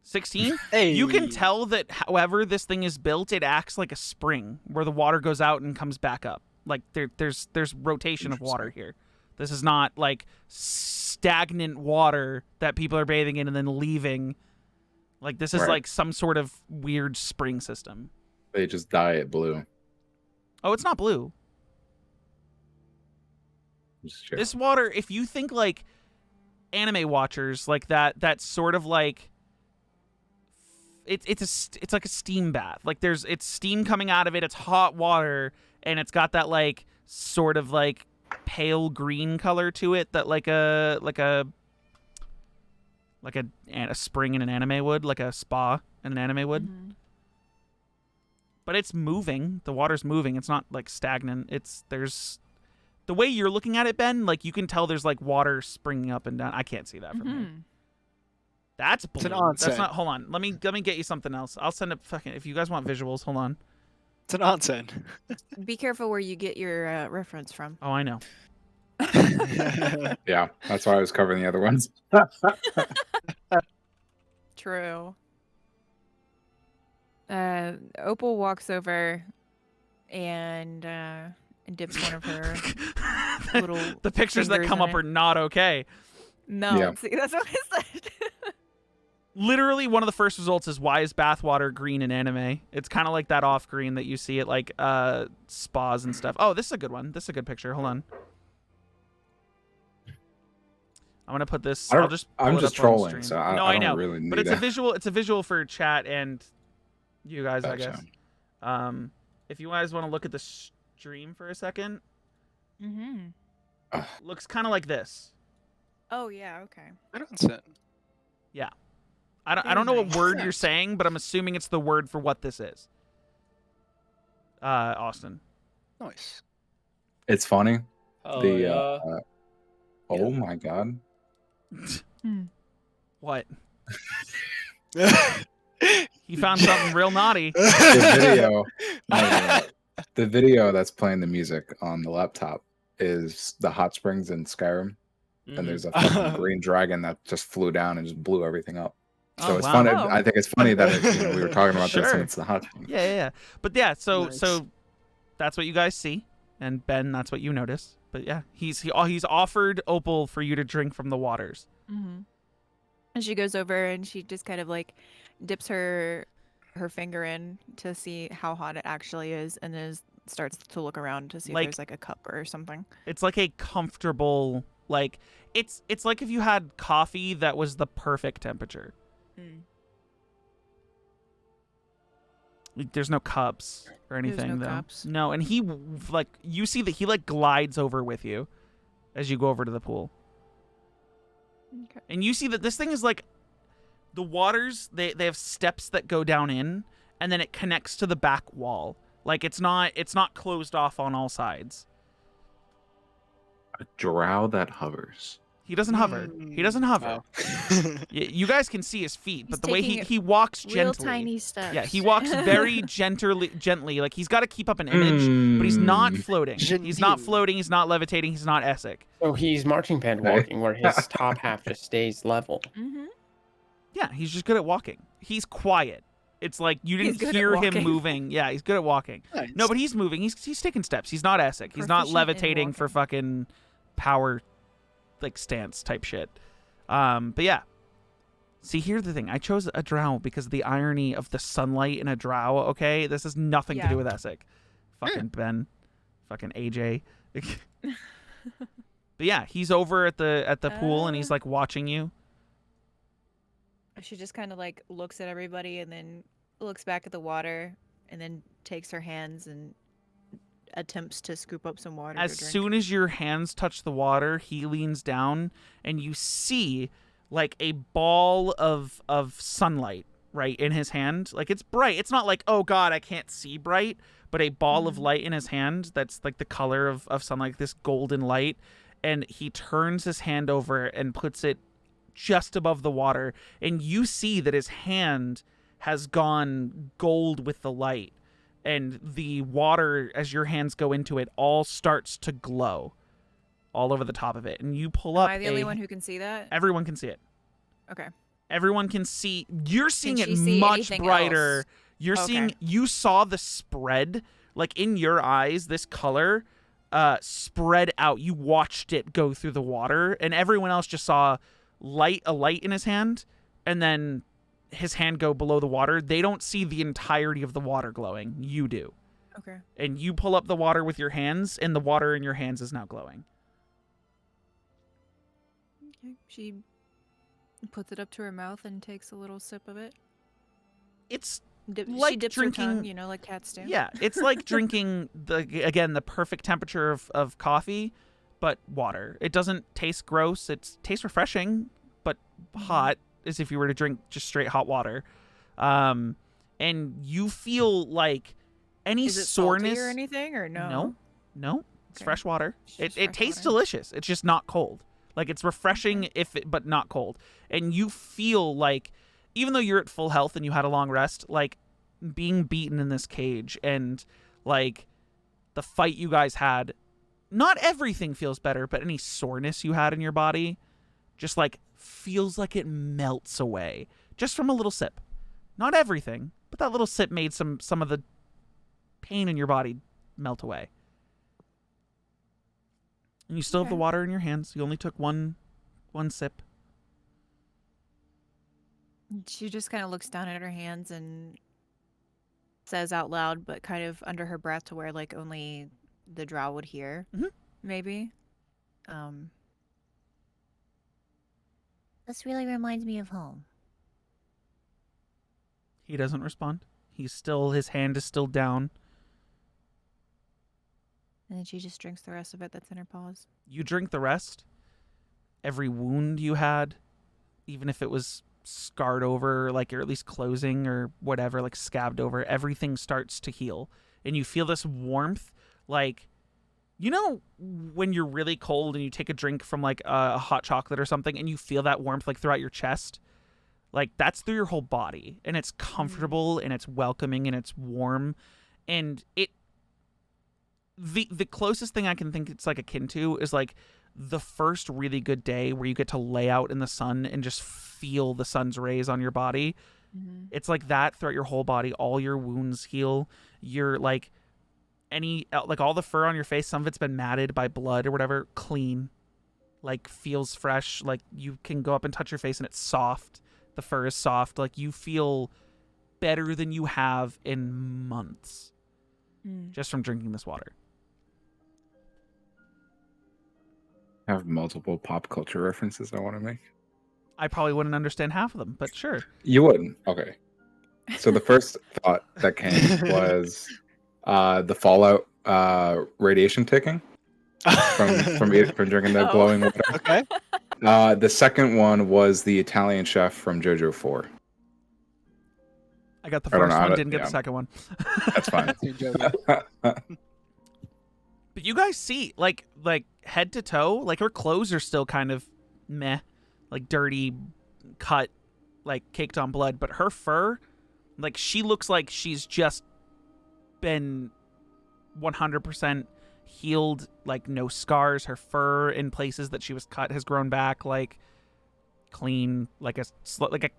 16. Hey. You can tell that however this thing is built, it acts like a spring where the water goes out and comes back up. Like there's rotation of water here. This is not like stagnant water that people are bathing in and then leaving. Like this is Right. like some sort of weird spring system. They just dye it blue. Oh, it's not blue. Just check. This water, if you think like anime watchers, like that sort of like it's like a steam bath. Like it's steam coming out of it. It's hot water and it's got that like sort of like pale green color to it that like a spring in an anime would, like a spa in an anime would. Mhm. But it's moving. The water's moving. It's not like stagnant. There's the way you're looking at it, Ben, like you can tell there's like water springing up and down. I can't see that from here. Mhm. That's blue. It's an That's onsen. not. Hold on. Let me get you something else. I'll send it. Fucking. If you guys want visuals, hold on. It's an onsen. Be careful where you get your reference from. Oh, I know. Yeah, that's why I was covering the other ones. True. Opal walks over and dips one of her little The pictures that fingers come in up it. are not okay. No, Yeah. see, that's what I said. Literally, one of the first results is why is bathwater green in anime? It's kind of like that off green that you see at like spas and stuff. Oh, this is a good one. This is a good picture. Hold on. I'm gonna put this. I'll just. I'm pull it just up on trolling, stream. so No, I I don't know, really need but it's a a visual. It's a visual for chat and you guys, I Gotcha. guess. If you guys want to look at the stream for a second, Mm-hmm. looks kind of like this. Oh yeah, okay. An onsen. I Very don't know what nice. word Yeah. you're saying, but I'm assuming it's the word for what this is. Austin. Nice. It's funny. Oh, The yeah. oh my god. What? He found something real naughty. The video the video that's playing the music on the laptop is the hot springs in Skyrim. Mhm. And there's a fucking green dragon that just flew down and just blew everything up. So Oh, it's wow. funny. Oh. I think it's funny that we were talking about this Sure. and it's the hot springs. Yeah. But yeah, so Nice. that's what you guys see, and Ben, that's what you notice. But yeah, he's offered Opal for you to drink from the waters. Mm-hmm. And she goes over and she just kind of like dips her finger in to see how hot it actually is, and then starts to look around to see Like- if there's like a cup or something. It's like a comfortable, like it's like if you had coffee that was the perfect temperature. Like, there's no cups or anything no though. cups. No, and he like you see that he like glides over with you as you go over to the pool. Okay. And you see that this thing is like the waters, they have steps that go down in, and then it connects to the back wall. Like it's not closed off on all sides. A drow that hovers. He doesn't hover. He doesn't hover. Oh. You guys can see his feet, but He's the way taking he walks Real gently. tiny steps. Yeah, he walks very gently. Like he's got to keep up an image, but he's not floating. He's not Gentil. floating. He's not levitating. He's not Essek. So he's marching band Right. walking, where his top half just stays level. Mm-hmm. Yeah, he's just good at walking. He's quiet. It's like you He's didn't good at hear him walking. moving. Yeah, he's good at walking. Nice. No, but he's moving. He's taking steps. He's not Essek. He's not Proficient in levitating for walking. fucking power, like stance type shit. But yeah. See, here's the thing. I chose a drow because of the irony of the sunlight in a drow. Okay, this has nothing to Yeah. do with Essek. Fucking Ben, fucking AJ. But yeah, he's over at the pool and he's like watching you. She just kind of like looks at everybody and then looks back at the water and then takes her hands and attempts to scoop up some water As to drink. soon as your hands touch the water, he leans down and you see like a ball of sunlight right in his hand. Like it's bright. It's not like, oh God, I can't see bright, but a ball of light in his hand that's like the color of sunlight, this golden light. And he turns his hand over and puts it just above the water. And you see that his hand has gone gold with the light. And the water, as your hands go into it, all starts to glow all over the top of it. And you pull up. Am I the only one who can see that? Everyone can see it. Okay. Everyone can see. You're seeing it she see much anything brighter. else? You're Okay. seeing. You saw the spread, like in your eyes, this color spread out. You watched it go through the water, and everyone else just saw a light in his hand, and then his hand go below the water. They don't see the entirety of the water glowing. You do. Okay. And you pull up the water with your hands, and the water in your hands is now glowing. Okay. She puts it up to her mouth and takes a little sip of it. It's she like dips drinking, her tongue, you know, like cats do. Yeah, it's like drinking the perfect temperature of coffee, but water. It doesn't taste gross. It tastes refreshing, but hot, as if you were to drink just straight hot water. And you feel like any Is it soreness salty or anything, or no? No. It's Okay. fresh water. It's It just tastes fresh water. delicious. It's just not cold. Like it's refreshing but not cold. And you feel like, even though you're at full health and you had a long rest, like being beaten in this cage and like the fight you guys had, not everything feels better, but any soreness you had in your body just like feels like it melts away just from a little sip. Not everything, but that little sip made some of the pain in your body melt away. And you still have the Okay. water in your hands. You only took one sip. She just kind of looks down at her hands and says out loud, but kind of under her breath to where like only the drow would hear, maybe. This really reminds me of home. He doesn't respond. His hand is still down. And then she just drinks the rest of it that's in her paws. You drink the rest. Every wound you had, even if it was scarred over, like, or at least closing or whatever, like scabbed over, everything starts to heal. And you feel this warmth, like, you know when you're really cold and you take a drink from like a hot chocolate or something and you feel that warmth like throughout your chest? Like that's through your whole body, and it's comfortable and it's welcoming and it's warm, and the closest thing I can think it's like akin to is like the first really good day where you get to lay out in the sun and just feel the sun's rays on your body. It's like that throughout your whole body. All your wounds heal. You're like all the fur on your face, some of it's been matted by blood or whatever, clean, like feels fresh. Like you can go up and touch your face and it's soft. The fur is soft. Like you feel better than you have in months just from drinking this water. I have multiple pop culture references I want to make. I probably wouldn't understand half of them, but sure. You wouldn't? Okay. So the first thought that came was the Fallout radiation taking from drinking the glowing water. Okay. The second one was the Italian chef from JoJo 4. I got the I don't first know how one, to- didn't get yeah. the second one. That's fine. But you guys see, like head to toe, like her clothes are still kind of meh, like dirty, cut, like caked on blood. But her fur, like she looks like she's just been 100% healed, like no scars. Her fur in places that she was cut has grown back, like clean, like a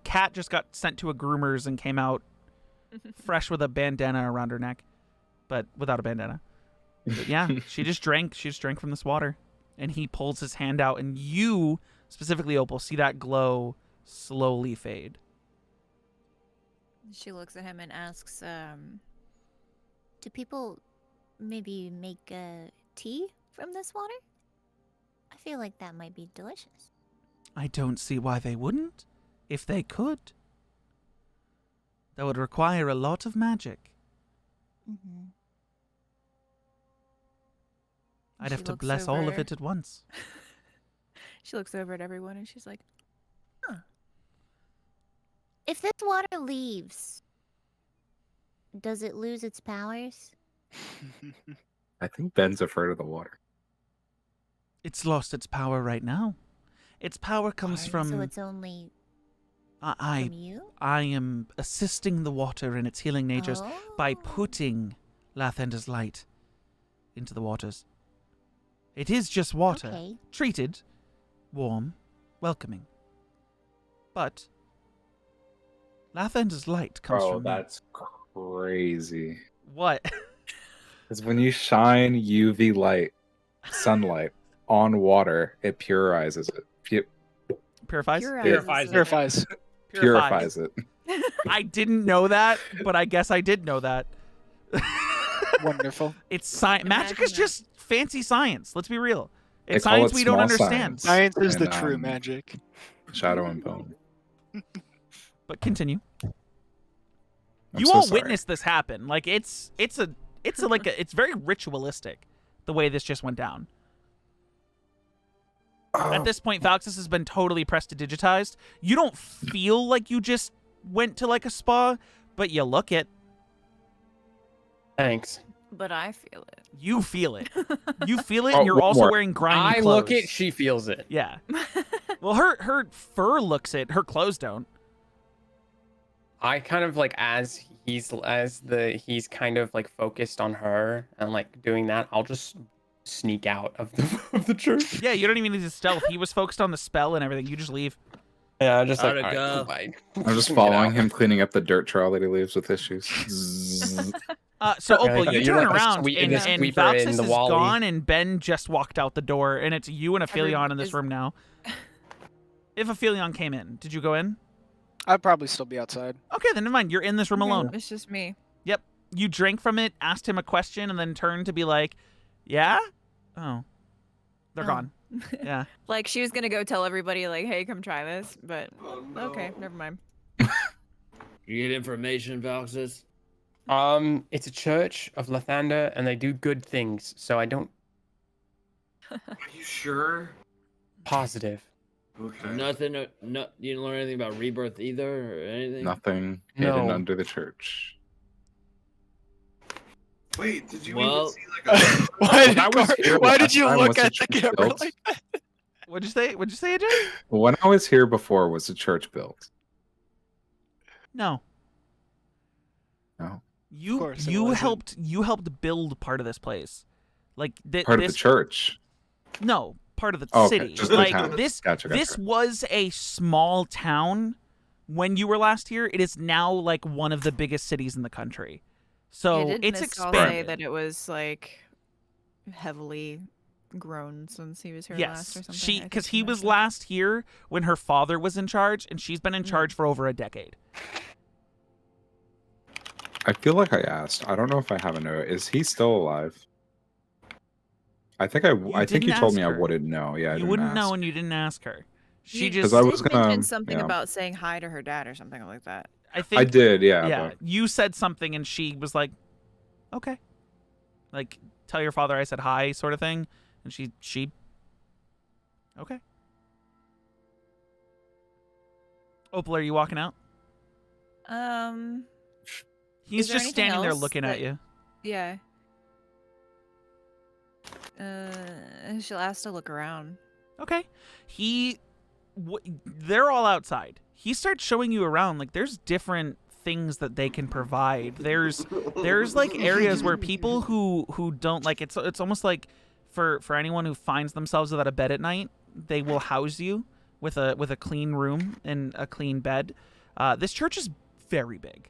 cat just got sent to a groomer's and came out fresh with a bandana around her neck, but without a bandana. But yeah, she just drank from this water, and he pulls his hand out, and you, specifically Opal, see that glow slowly fade. She looks at him and asks, Do people maybe make tea from this water? I feel like that might be delicious. I don't see why they wouldn't, if they could. That would require a lot of magic. I'd She have to looks bless all of over. it at once. She looks over at everyone and she's like, If this water leaves, does it lose its powers? I think Ben's afraid of the water. It's lost its power right now. Its power comes So from it's only I from you? I am assisting the water in its healing natures by Oh. putting Lathander's light into the waters. It is just water, Okay. treated, warm, welcoming. But Lathander's light comes Bro, from me. that's crazy. What? Because when you shine UV light, sunlight, on water, it purifies it. Purifies? Purifies. Purifies it. I didn't know that, but I guess I did know that. Wonderful. It's science. Magic is just fancy science. Let's be real. They It's call science it we don't small understand. Science is And, the true magic. Shadow and Bone. But continue. I'm You so all sorry. witnessed this happen. Like it's very ritualistic the way this just went down. At this point, Valxis has been totally prestidigitized. You don't feel like you just went to like a spa, but you look it. Thanks. but I feel it. You feel it. You feel it, Oh, and you're one also more. wearing grimy I clothes. look it, she feels it. Yeah. Well, her fur looks it. Her clothes don't. I kind of like as he's kind of like focused on her and like doing that, I'll just sneak out of the church. Yeah, you don't even need to stealth. He was focused on the spell and everything. You just leave. Yeah, just like How'd it all right, go? goodbye. I'm just Get following out. him, cleaning up the dirt trail that he leaves with his shoes. Zzz. So Yeah, Opal, like, you you're turn like the around sweep- and, the and sweeper Valxis in the is Wall-E. gone and Ben just walked out the door and it's you and Aphelion in this room now. If Aphelion came in, did you go in? I'd probably still be outside. Okay, then never mind. You're in this room Okay, alone. It's just me. Yep. You drank from it, asked him a question, and then turned to be like, yeah? Oh. They're Oh. gone. Yeah. Like she was gonna go tell everybody, like, "Hey, come try this," but Oh, no. okay, never mind. You get information, Valxis? It's a church of Lathander, and they do good things, so I don't Are you sure? positive. Okay. Nothing. No, you didn't learn anything about rebirth either, or anything. Nothing hidden No. under the church. Wait, did you Well- even see like a? Why When I was here did last you time, look was the at the church camera built? like that? What'd you say? What'd you say, AJ? When I was here before, was the church built? No. No. You course it you wasn't. helped build part of this place. Like Part this of the church. No, part of the Oh, okay, city. just the Like town. this Gotcha, this gotcha. was a small town when you were last here. It is now like one of the biggest cities in the country. So didn't it's Miss Gall expanded. say that it was like heavily grown since he was here last or Yes, something. she I think because he was mentioned. last here when her father was in charge, and she's been in charge for over a decade. I feel like I asked. I don't know if I have a note. Is he still alive? I think I think you didn't told me ask I her. wouldn't know. Yeah, I You didn't wouldn't ask. know, and you didn't ask her. She You just I did was gonna, mention something yeah. about saying hi to her dad or something like that. I think I did, yeah. yeah, But you said something, and she was like, "Okay," like tell your father I said hi, sort of thing, and she, okay. Opal, are you walking out? He's Is there just anything standing there else looking at that- you. Yeah. She'll ask to look around. Okay. They're all outside. He starts showing you around. Like there's different things that they can provide. There's like areas where people who don't like it's almost like for anyone who finds themselves without a bed at night, they will house you with a clean room and a clean bed. This church is very big.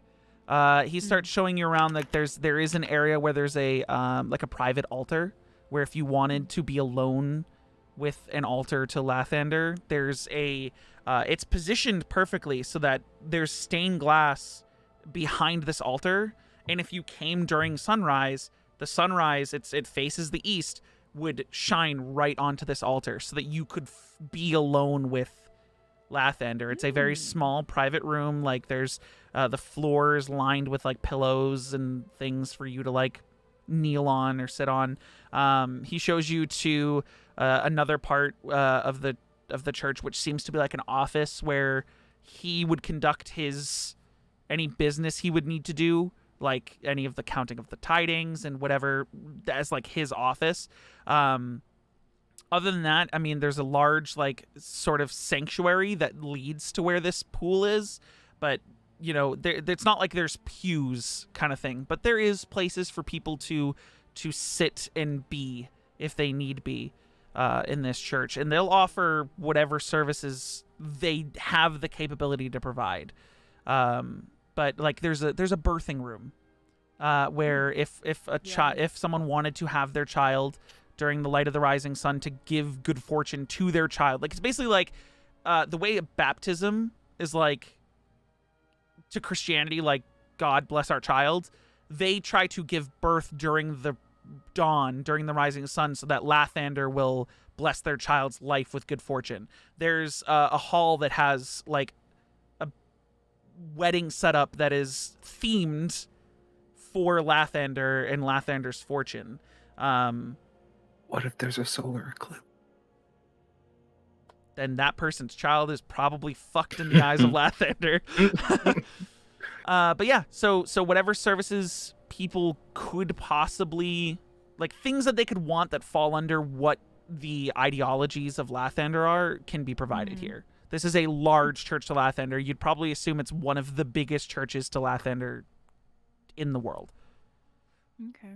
He starts showing you around. Like there is an area where there's a like a private altar where if you wanted to be alone with an altar to Lathander, there's a it's positioned perfectly so that there's stained glass behind this altar, and if you came during sunrise, the sunrise it faces the east would shine right onto this altar so that you could be alone with Lathander. It's a very small private room. Like there's the floor is lined with like pillows and things for you to like kneel on or sit on. He shows you to another part of the church, which seems to be like an office where he would conduct any business he would need to do, like any of the counting of the tidings and whatever, as like his office. Other than that, I mean, there's a large like sort of sanctuary that leads to where this pool is, but you know, it's not like there's pews kind of thing, but there is places for people to sit and be if they need be in this church, and they'll offer whatever services they have the capability to provide. But like there's a birthing room where if someone wanted to have their child during the light of the rising sun to give good fortune to their child, like it's basically like the way a baptism is like to Christianity, like God bless our child, they try to give birth during the dawn, during the rising sun, so that Lathander will bless their child's life with good fortune. There's a hall that has like a wedding setup that is themed for Lathander and Lathander's fortune. What if there's a solar eclipse? Then that person's child is probably fucked in the eyes of Lathander. But yeah, so whatever services people could possibly, like things that they could want that fall under what the ideologies of Lathander are, can be provided here. This is a large church to Lathander. You'd probably assume it's one of the biggest churches to Lathander in the world. Okay.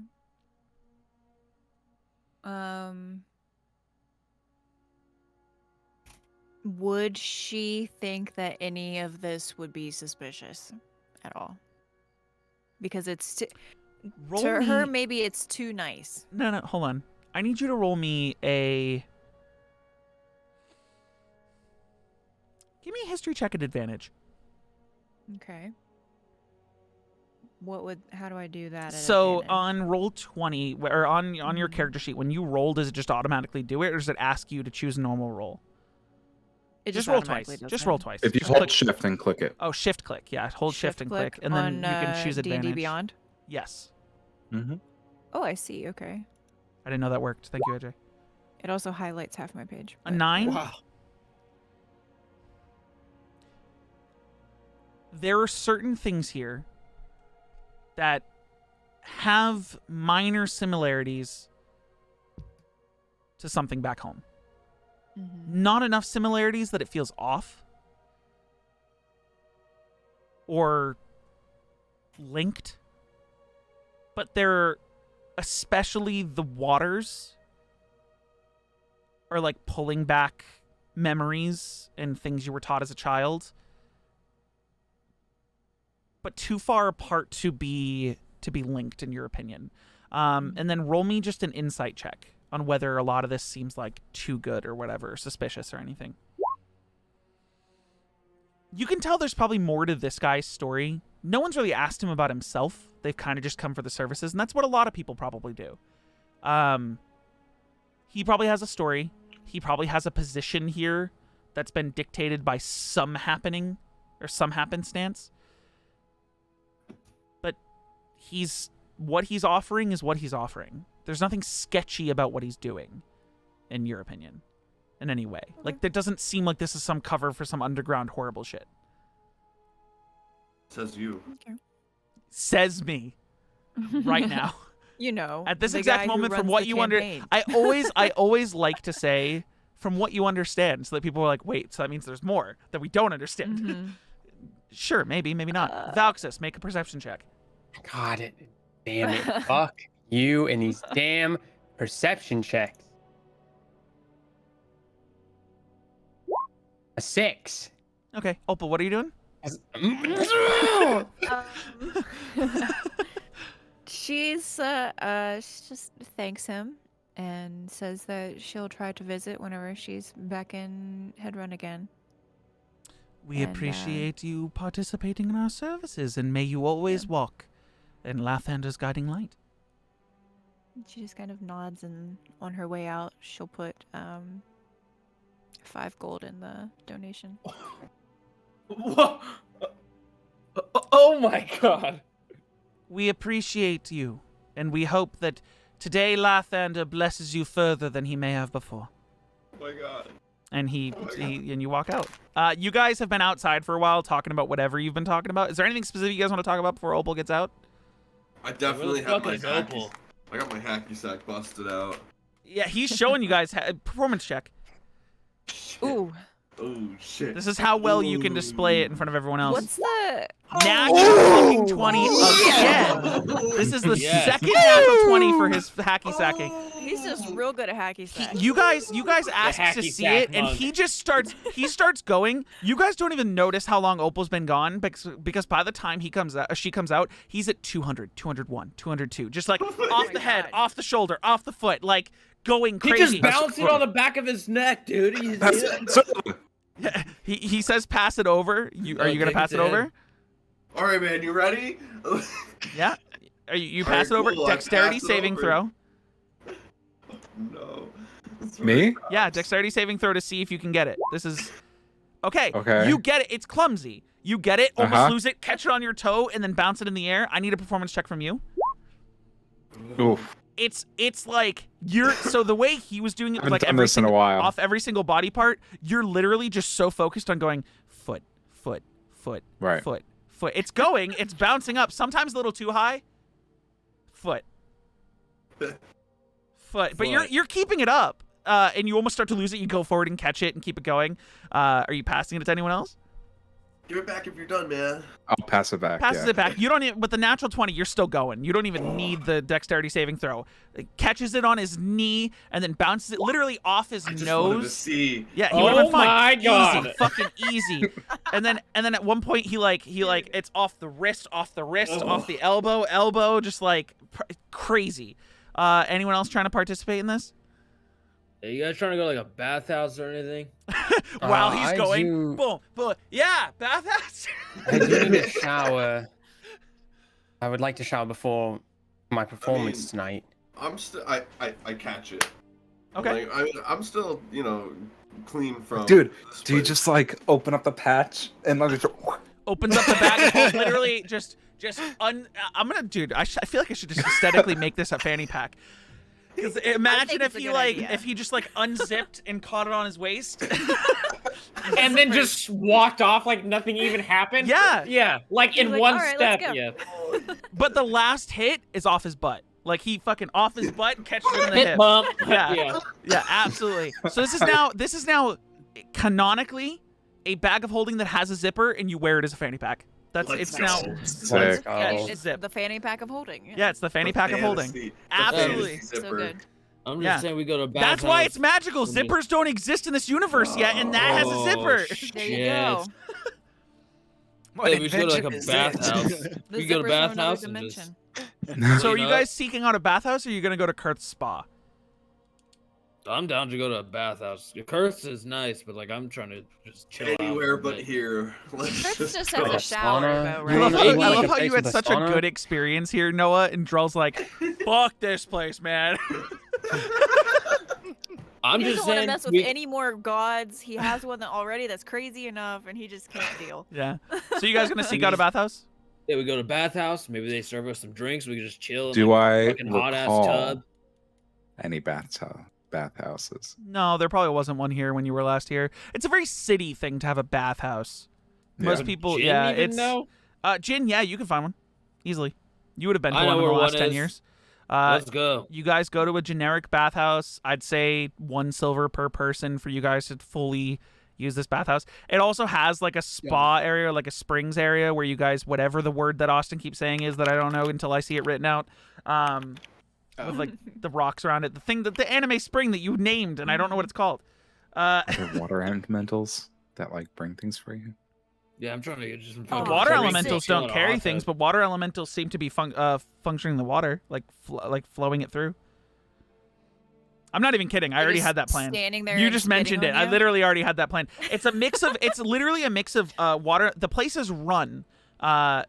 Would she think that any of this would be suspicious at all? Because it's to her, maybe it's too nice. No, hold on. I need you to roll me a... Give me a history check at advantage. Okay. How do I do that? So on roll 20, or on your character sheet, when you roll, does it just automatically do it, or does it ask you to choose a normal roll? It just roll twice. Just roll twice. If you hold shift and click it. Oh, shift click. Yeah, hold shift and click, and then you can choose advantage. D&D Beyond? Yes. Mm-hmm. Oh, I see. Okay. I didn't know that worked. Thank you, AJ. It also highlights half my page. A 9? Wow. There are certain things here that have minor similarities to something back home. Not enough similarities that it feels off or linked, but they're, especially the waters, are like pulling back memories and things you were taught as a child, but too far apart to be linked, in your opinion. And then roll me just an insight check on whether a lot of this seems like too good or whatever, suspicious or anything. You can tell there's probably more to this guy's story. No one's really asked him about himself. They've kind of just come for the services, and that's what a lot of people probably do. He probably has a story. He probably has a position here that's been dictated by some happening or some happenstance. But what he's offering is what he's offering. There's nothing sketchy about what he's doing, in your opinion, in any way. Okay. Like, it doesn't seem like this is some cover for some underground horrible shit. Says you. Okay. Says me. Right now. You know. At this exact moment, from what you understand. I always like to say, from what you understand, so that people are like, wait, so that means there's more that we don't understand. Sure, maybe not. Valxis, make a perception check. God, damn it. Fuck you and these damn perception checks. A 6. Okay. Opal, what are you doing? She just thanks him and says that she'll try to visit whenever she's back in Headrun again. We appreciate you participating in our services, and may you always walk in Lathander's guiding light. She just kind of nods, and on her way out, she'll put 5 gold in the donation. Oh my god. We appreciate you. And we hope that today Lathander blesses you further than he may have before. Oh my god. And and you walk out. You guys have been outside for a while talking about whatever you've been talking about. Is there anything specific you guys want to talk about before Opal gets out? I definitely have my hacky. Opal? I got my hacky sack busted out. Yeah, he's showing you guys performance check. Ooh. Oh shit. This is how well you can display it in front of everyone else. What's the? Natural fucking 20 again. This is the second natural 20 for his hacky sacking. He's just real good at hacky sack. You guys asked to hacky see sack it, and mug. he starts going. You guys don't even notice how long Opal's been gone because by the time she comes out, he's at 200, 201, 202, just like off the head, off the shoulder, off the foot, like going He crazy. just bounced it on the back of his neck, dude. Yeah, he says pass it over. Are you gonna take pass it it in. over? All right, man. You ready? Yeah. Are you All pass right, it over? cool, I Dexterity pass it saving over. throw. No. Me? Yeah, dexterity saving throw to see if you can get it. This is okay. Okay. You get it. It's clumsy. You get it, almost Uh-huh. lose it, catch it on your toe, and then bounce it in the air. I need a performance check from you. Oof. It's like so the way he was doing it was Haven't like done every this in a single while. off every single body part. You're literally just so focused on going foot, foot, foot, Right. foot, foot. It's going, it's bouncing up, sometimes a little too high. Foot. Foot. But you're keeping it up. And you almost start to lose it. You go forward and catch it and keep it going. Are you passing it to anyone else? Give it back if you're done, man. I'll pass it back. Passes yeah. it back. You don't even, with the natural 20, you're still going. You don't even need the dexterity saving throw. It catches it on his knee and then bounces it literally off his I just nose. wanted to see. Yeah, he would have been fine. my God. Easy, fucking easy. And then at one point he it's off the wrist, off the elbow, just like crazy. Anyone else trying to participate in this? Are you guys trying to go like a bathhouse or anything? While he's I going, do- boom, boom. Yeah, bathhouse. I do need a shower. I would like to shower before my performance tonight. I'm still. I catch it. Okay. Like, I'm still, clean from. Dude, this do you place. just like open up the patch and like Opens up the bag and pulls literally I'm gonna, dude. I feel like I should just aesthetically make this a fanny pack. Because imagine if it's a he good like idea. if he just like unzipped and caught it on his waist. And then just walked off like nothing even happened. Yeah. Yeah. Like in like, one "All right, let's step. go." Yeah. But the last hit is off his butt. Like he fucking off his butt, catches it in the Hit hip. bump. Yeah. Yeah, absolutely. So this is now canonically a bag of holding that has a zipper, and you wear it as a fanny pack. Let's Now. go. sick. Yeah, Oh. It's zip. the fanny pack of holding. Yeah, it's the fanny pack of holding. Fantasy- the Absolutely. fantasy So zipper. good. I'm just Yeah. saying we go to a bathhouse. That's why it's magical. and just- Zippers don't exist in this universe yet, and that has a Oh, zipper. There you go. Hey, we should go to like a bathhouse. The We go to zippers from another bathhouse and just. dimension. So are You you know? guys seeking out a bathhouse, or are you gonna go to Kurth's spa? I'm down to go to a bathhouse. Kurth's is nice, but like I'm trying to just chill out. Anywhere for a but bit. here. Kurtz just has go. a shower, Sauna. though, I You love, wanna- right? how, you I want love like a how you place had with a such a sauna? good experience here, Noah, and Drell's like, fuck this place, man. I'm He just doesn't want to saying. mess with we- any more gods. He has one already that's crazy enough, and he just can't deal. Yeah. So you guys gonna seek out a bathhouse? Yeah, we go to bathhouse. Maybe they serve us some drinks. We can just chill. in, Do like, I fucking hot ass recall tub. any bathhouses? No, there probably wasn't one here when you were last here. It's a very city thing to have a bathhouse. Most Yeah. people, Jin yeah, even it's know? Jin. Yeah, you can find one easily. You would have been to I one know in the where last one 10 is. years. Let's go. You guys go to a generic bathhouse. I'd say 1 silver per person for you guys to fully use this bathhouse. It also has like a spa area, like a springs area where you guys, whatever the word that Austin keeps saying is that I don't know until I see it written out, with like the rocks around it. The thing that the anime spring that you named, and I don't know what it's called. Are there water elementals that like bring things for you? Yeah, I'm trying to get just some. Oh, fucking Water drinks, elementals chill don't in a carry hot things, tub. but water elementals seem to be functioning the water, like flowing it through. I'm not even kidding. I They're already just had that plan. standing there You and just spitting mentioned it. on I you? literally already had that plan. It's a mix of. It's literally a mix of water. The place is run. I'm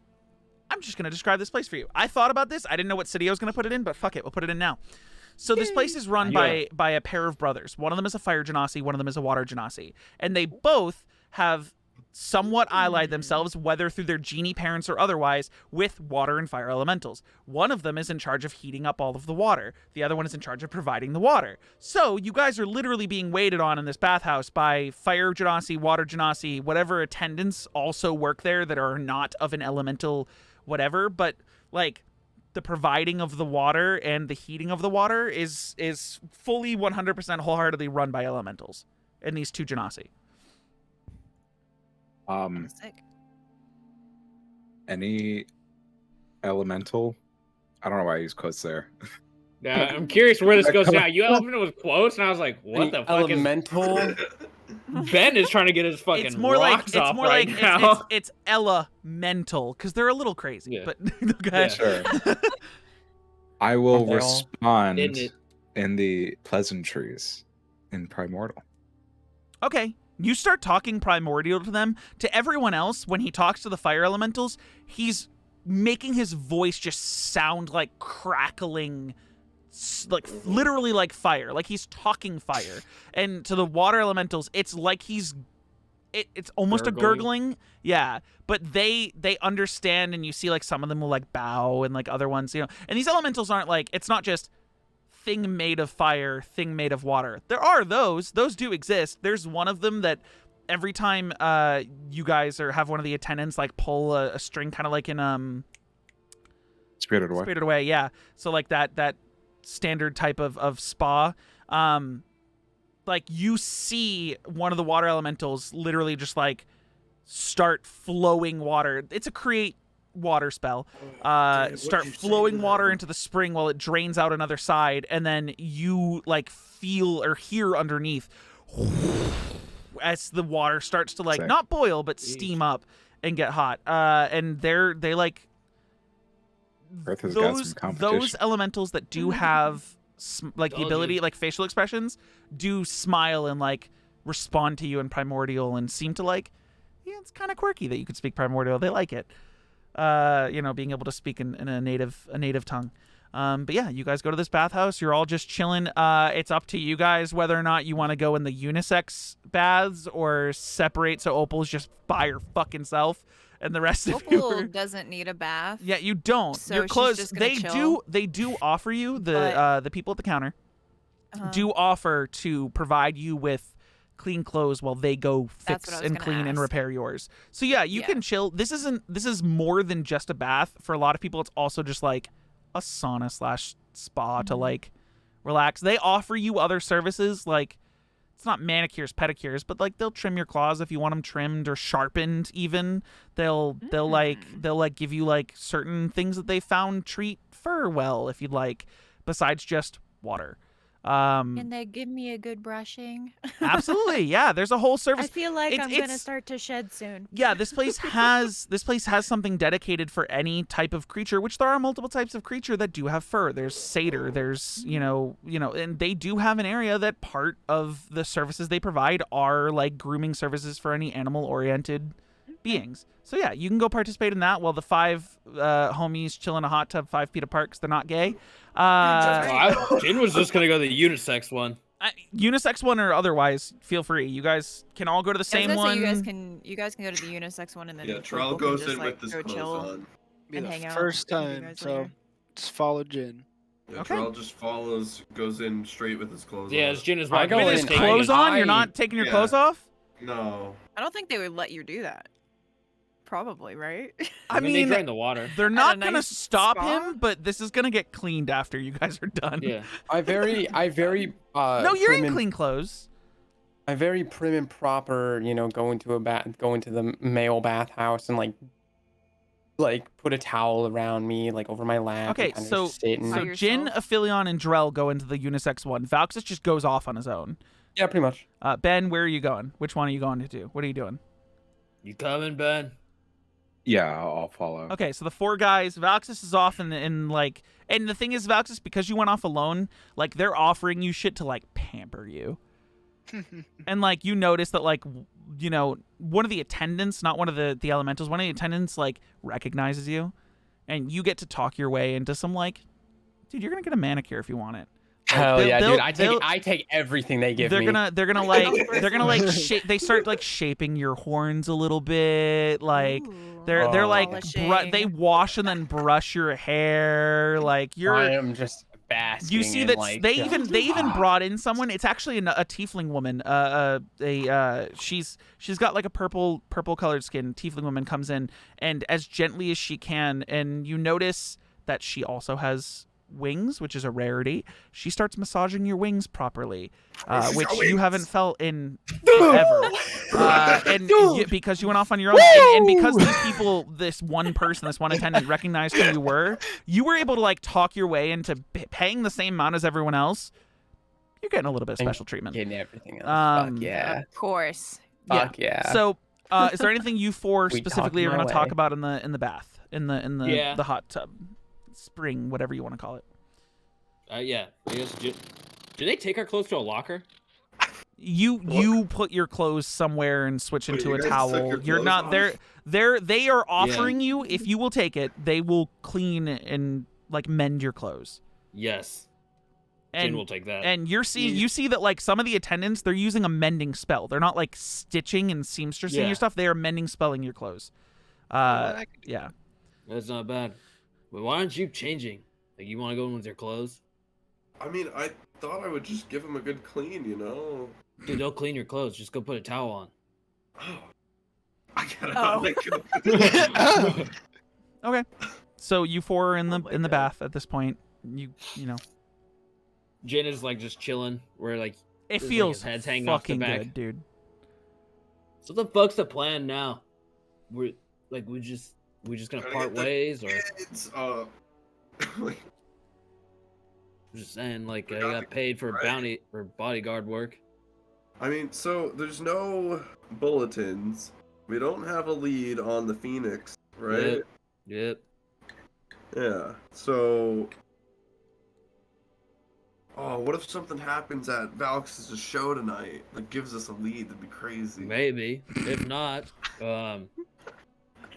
just gonna describe this place for you. I thought about this. I didn't know what city I was gonna put it in, but fuck it, we'll put it in now. So this place is run by a pair of brothers. One of them is a fire genasi. One of them is a water genasi, and they both have somewhat allied themselves, whether through their genie parents or otherwise, with water and fire elementals. One of them is in charge of heating up all of the water. The other one is in charge of providing the water. So you guys are literally being waited on in this bathhouse by fire genasi, water genasi, whatever attendants also work there that are not of an elemental whatever, but like the providing of the water and the heating of the water is fully 100% wholeheartedly run by elementals and these two genasi. Sick. Any elemental? I don't know why I use quotes there. Yeah, I'm curious where this goes now. You opened it with quotes, and I was like, "What the fuck elemental? is?" Ben is trying to get his fucking It's more rocks like off right it's now. it's elemental because they're a little crazy. Yeah. But okay. Sure. I will Aren't they all? respond Isn't it? in the pleasantries in Primordial. Okay. You start talking primordial to them. To everyone else, when he talks to the fire elementals, he's making his voice just sound like crackling, like literally like fire, like he's talking fire. And to the water elementals, it's like it's almost a gurgling. Yeah, but they understand, and you see like some of them will like bow, and like other ones, and these elementals aren't like, it's not just thing made of fire, thing made of water. There are those do exist. There's one of them that every time you guys have one of the attendants like pull a string, kind of like in Spirited Away. Spirited Away, yeah. So like that standard type of spa, like you see one of the water elementals literally just like start flowing water. It's a create water spell. Start flowing water into the spring while it drains out another side, and then you like feel or hear underneath as the water starts to like not boil but steam up and get hot. And they like Earth has got some competition. those elementals that do have like the ability, like facial expressions, do smile and like respond to you in primordial and seem to like, yeah, it's kind of quirky that you could speak primordial. They like it. Being able to speak in a native tongue. But yeah, you guys go to this bathhouse. You're all just chilling. It's up to you guys whether or not you want to go in the unisex baths or separate so Opal's just by her fucking self and the rest of you Opal doesn't need a bath. Yeah, you don't. So You're she's close. just gonna They chill. do offer you the people at the counter do offer to provide you with clean clothes while they go That's what fix I was and gonna clean and ask. repair yours. So yeah, you can chill. This is more than just a bath. For a lot of people, it's also just like a sauna / spa to like relax. They offer you other services, like it's not manicures, pedicures, but like they'll trim your claws if you want them trimmed or sharpened even. They'll like give you like certain things that they found treat fur well if you'd like, besides just water. Can they give me a good brushing? Absolutely, yeah. There's a whole service. I feel like I'm gonna it's- start to shed soon. Yeah, this place has something dedicated for any type of creature, which there are multiple types of creature that do have fur. There's satyr, there's and they do have an area that part of the services they provide are like grooming services for any animal oriented beings. So yeah, you can go participate in that while the 5 homies chill in a hot tub 5 feet apart because they're not gay. Jin was just gonna go the unisex one. Unisex one or otherwise, feel free. You guys can all go to the I was same gonna say one. you guys can go to the unisex one and then Yeah, Opal Trell can goes just, in like, with his go clothes chill on. Be and the hang out first with you time, guys so later. just follow Jin. Yeah, Okay. Trell just goes in straight with his clothes Yeah, on. as Jin is I walking go in, With his in, taking clothes his- on, you're I- not taking your Yeah. clothes off? No. I don't think they would let you do that. Probably, right? I they mean, drain the water. they're not a gonna nice stop spa? him, but this is gonna get cleaned after you guys are done. Yeah. I very No, you're prim in and- clean clothes. I very prim and proper, go into the male bathhouse and like put a towel around me, like over my lap. Okay, and kinda so just sit and, By Jin, yourself? Aphelion, and Drell go into the unisex one. Valxis just goes off on his own. yeah, pretty much. Ben, where are you going? Which one are you going to do? What are you doing? You coming, Ben? Yeah, I'll follow. Okay, so the 4 guys, Valxis is off and the thing is, Valxis, because you went off alone, like they're offering you shit to like pamper you. And like you notice that like one of the attendants, not one of the elementals, one of the attendants like recognizes you, and you get to talk your way into some like, dude, you're gonna get a manicure if you want it. Hell They'll- yeah, they'll- dude! they'll- I take everything they give they're me. gonna like they start like shaping your horns a little bit, like they're like they wash and then brush your hair, like you're. I am just basking. You see in, that like, they even brought in someone. It's actually a tiefling woman. She's got like a purple colored skin. Tiefling woman comes in and as gently as she can, and you notice that she also has wings, which is a rarity. She starts massaging your wings properly, which you haven't felt in forever. Because you went off on your own, and because these people, this one attendant recognized who you were able to like talk your way into paying the same amount as everyone else. You're getting a little bit of special treatment. Getting everything else. Fuck yeah. Of course. Fuck yeah. So, is there anything you four specifically are going to talk way. about in the bath, in Yeah. the hot tub, spring, whatever you want to call it? Yeah. I guess, do they take our clothes to a locker? You put your clothes somewhere and switch into you a guys took towel. your You're clothes not off? they are offering you, if you will take it, they will clean and like mend your clothes. Yes. And Jin will take that. And you see that like some of the attendants, they're using a mending spell. They're not like stitching and seamstressing your stuff. They are mending spelling your clothes. Yeah. That's not bad. But why aren't you changing? Like, you want to go in with your clothes? I mean, I thought I would just give him a good clean, you know? Dude, they'll clean your clothes. Just go put a towel on. Oh. I gotta Okay. So you four are in the bath at this point. You know. Jin is like just chilling, where like It his, feels like, his head's hanging off the fucking back. good, dude. So what the fuck's the plan now? We're like we just gonna Gotta part get the ways, or It's I'm just saying like I Forgot got to- paid for right. bodyguard work. I mean, so there's no bulletins. We don't have a lead on the Phoenix, right? Yep. Yeah. So, what if something happens at Valk's show tonight that gives us a lead? That'd be crazy. Maybe. If not,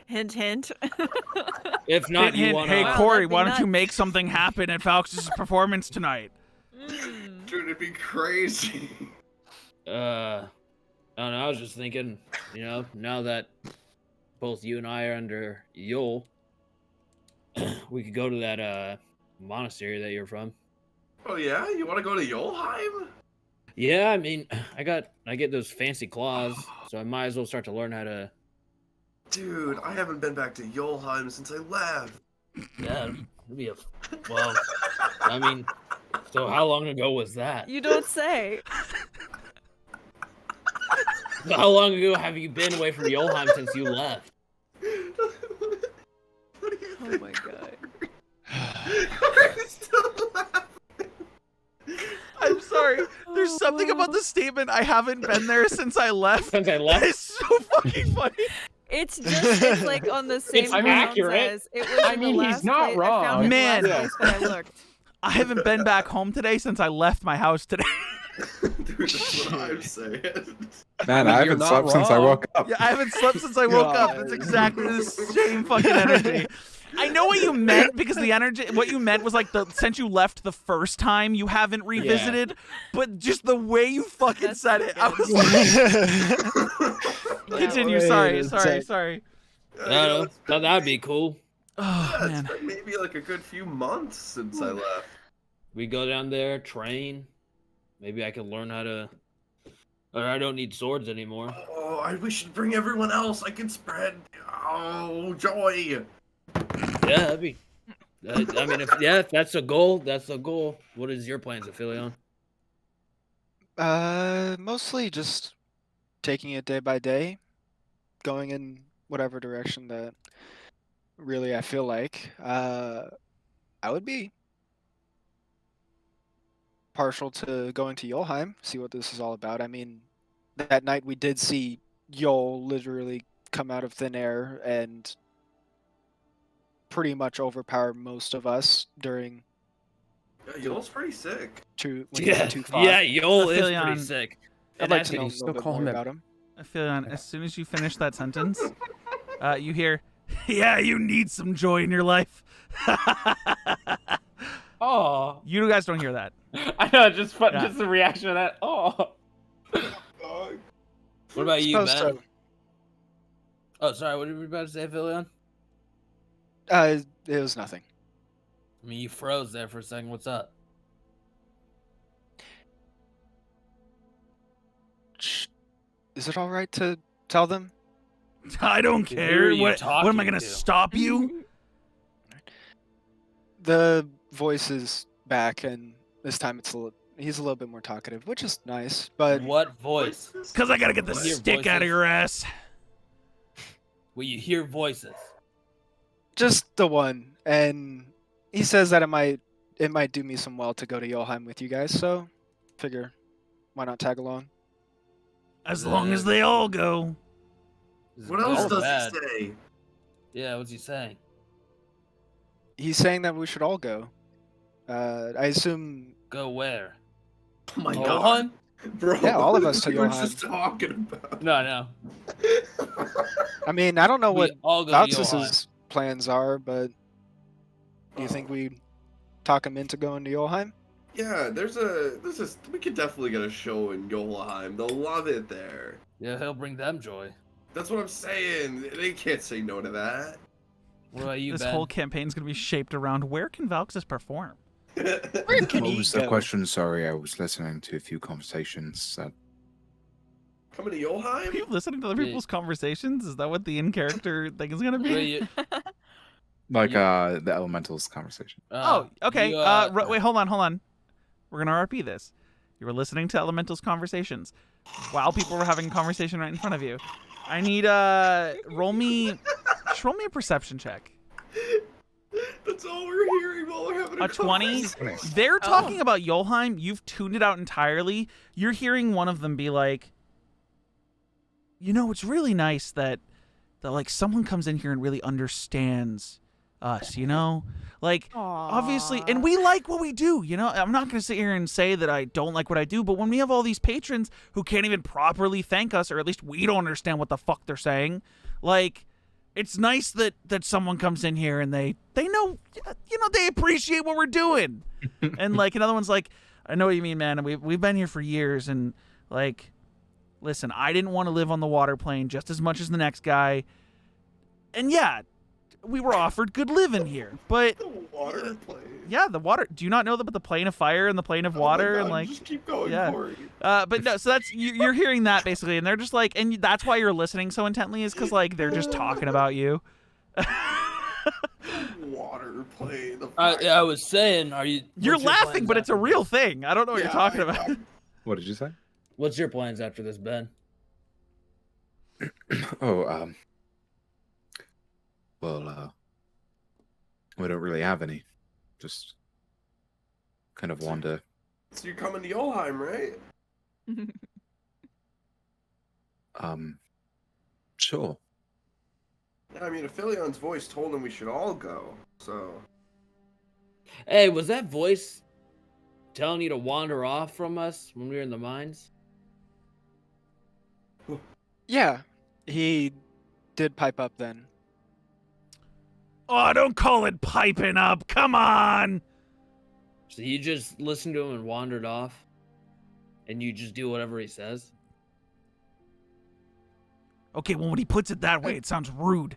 Hint, hint. if not, you want Hey Wow, Corey, that'd be why don't you nuts. make something happen at Valk's performance tonight? Dude, it'd be crazy. I don't know. I was just thinking, you know, now that both you and I are under Yule, we could go to that monastery that you're from. Oh yeah, you want to go to Yolheim? Yeah, I mean, I get those fancy claws, so I might as well start to learn how to. Dude, I haven't been back to Yolheim since I left. Yeah, it'd be well. I mean, so how long ago was that? You don't say. So how long ago have you been away from Yolheim since you left? Oh my god. I'm sorry. There's something about the statement "I haven't been there since I left." Since I left? It's so fucking funny. It's like on the same grounds accurate. as it was. I in the mean, he's last not place. I found it in the Man. last place, but I looked. I haven't been back home today since I left my house today. Dude, that's what I'm saying. Man, I You're haven't not slept since I wrong. woke up. Yeah, I haven't slept since I woke up. It's exactly the same fucking energy. I know what you meant because the energy. What you meant was like since you left the first time, you haven't revisited. But just the way you fucking That's said so it, I good. was like, continue. Sorry. No, that'd be cool. Oh Yeah, man. it's been maybe like a good few months since I left. We go down there, train. Maybe I can learn how to. Or I don't need swords anymore. We should bring everyone else. I can spread joy. Yeah, that'd be. I mean, if that's a goal, that's a goal. What is your plans, Aphelion? Mostly just taking it day by day, going in whatever direction that really I feel like. I would be partial to going to Yolheim, see what this is all about. I mean, that night we did see Yol literally come out of thin air and pretty much overpower most of us during Yeah, Yol's pretty sick. Yeah, Yol Yol is Aphelion. pretty sick. I'd And like I to think know a you little still bit call more him a- about him. I feel as soon as you finish that sentence, you hear, "Yeah, you need some joy in your life." Oh. You guys don't hear that. I know, just Yeah. just the reaction of that. Oh. What about you, Ben? Supposed to. Oh, sorry. What were you about to say, Philion? It was nothing. I mean, you froze there for a second. What's up? Is it all right to tell them? I don't Who care. are you What am I talking gonna to? stop you? The voice is back, and this time he's a little bit more talkative, which is nice. But What voice? Because I gotta get the What? Hear stick out of voices? your ass. Will you hear voices? just the one, and he says that it might do me some well to go to Yolheim with you guys. So, figure, why not tag along? As long as they all go. What else That's does bad. he say? Yeah, what's he saying? He's saying that we should all go. I assume. Go where? Oh my Go god. on? Bro, Yeah, all of us to we were Johan. just talking about. No, no. I mean, I don't know We what all go to Johan. Voux's plans are, but do you think we talk him into going to Yolheim? Yeah, we could definitely get a show in Yolheim. They'll love it there. Yeah, he'll bring them joy. That's what I'm saying. They can't say no to that. What about you, This Ben? whole campaign's gonna be shaped around where can Valxis perform? Where can What he was the go? question? Sorry, I was listening to a few conversations. Coming to Are Yolheim? you listening to other Yeah. people's conversations? Is that what the in-character thing is gonna Wait, be? you- Like You- the elementals conversation. Oh, okay. you, Wait, hold on. We're gonna RP this. You were listening to Elemental's conversations while people were having a conversation right in front of you. I need roll me a perception check. That's all we're hearing while we're having A 20. conversation. They're talking about Yolheim. You've tuned it out entirely. You're hearing one of them be like, "You know, it's really nice that like someone comes in here and really understands us. You know, like." Obviously, and we like what we do, you know? I'm not going to sit here and say that I don't like what I do, but when we have all these patrons who can't even properly thank us, or at least we don't understand what the fuck they're saying, like, it's nice that someone comes in here and they know, you know, they appreciate what we're doing. And, like, another one's like, I know what you mean, man. We've been here for years, and, like, listen, I didn't want to live on the water plane just as much as the next guy. And, yeah, we were offered good living here, but The water plane. yeah, the water. Do you not know about the plane of fire and the plane of water Oh my and God, like? just keep going yeah. for it. But no, so that's you're hearing that basically, and they're just like, and that's why you're listening so intently is because like they're just talking about you. Water plane. The I was saying, are you? You're what's your laughing, plans but it's a after real this? thing. I don't know what you're talking about. What did you say? What's your plans after this, Ben? Oh, well, we don't really have any. Just kind of wander. So you're coming to Yolheim, right? Sure. Yeah, I mean, Aphilion's voice told him we should all go. So Hey, was that voice telling you to wander off from us when we were in the mines? Yeah, he did pipe up then. Oh, don't call it piping up. Come on. So you just listened to him and wandered off, and you just do whatever he says? Okay, well, when he puts it that way, it sounds rude.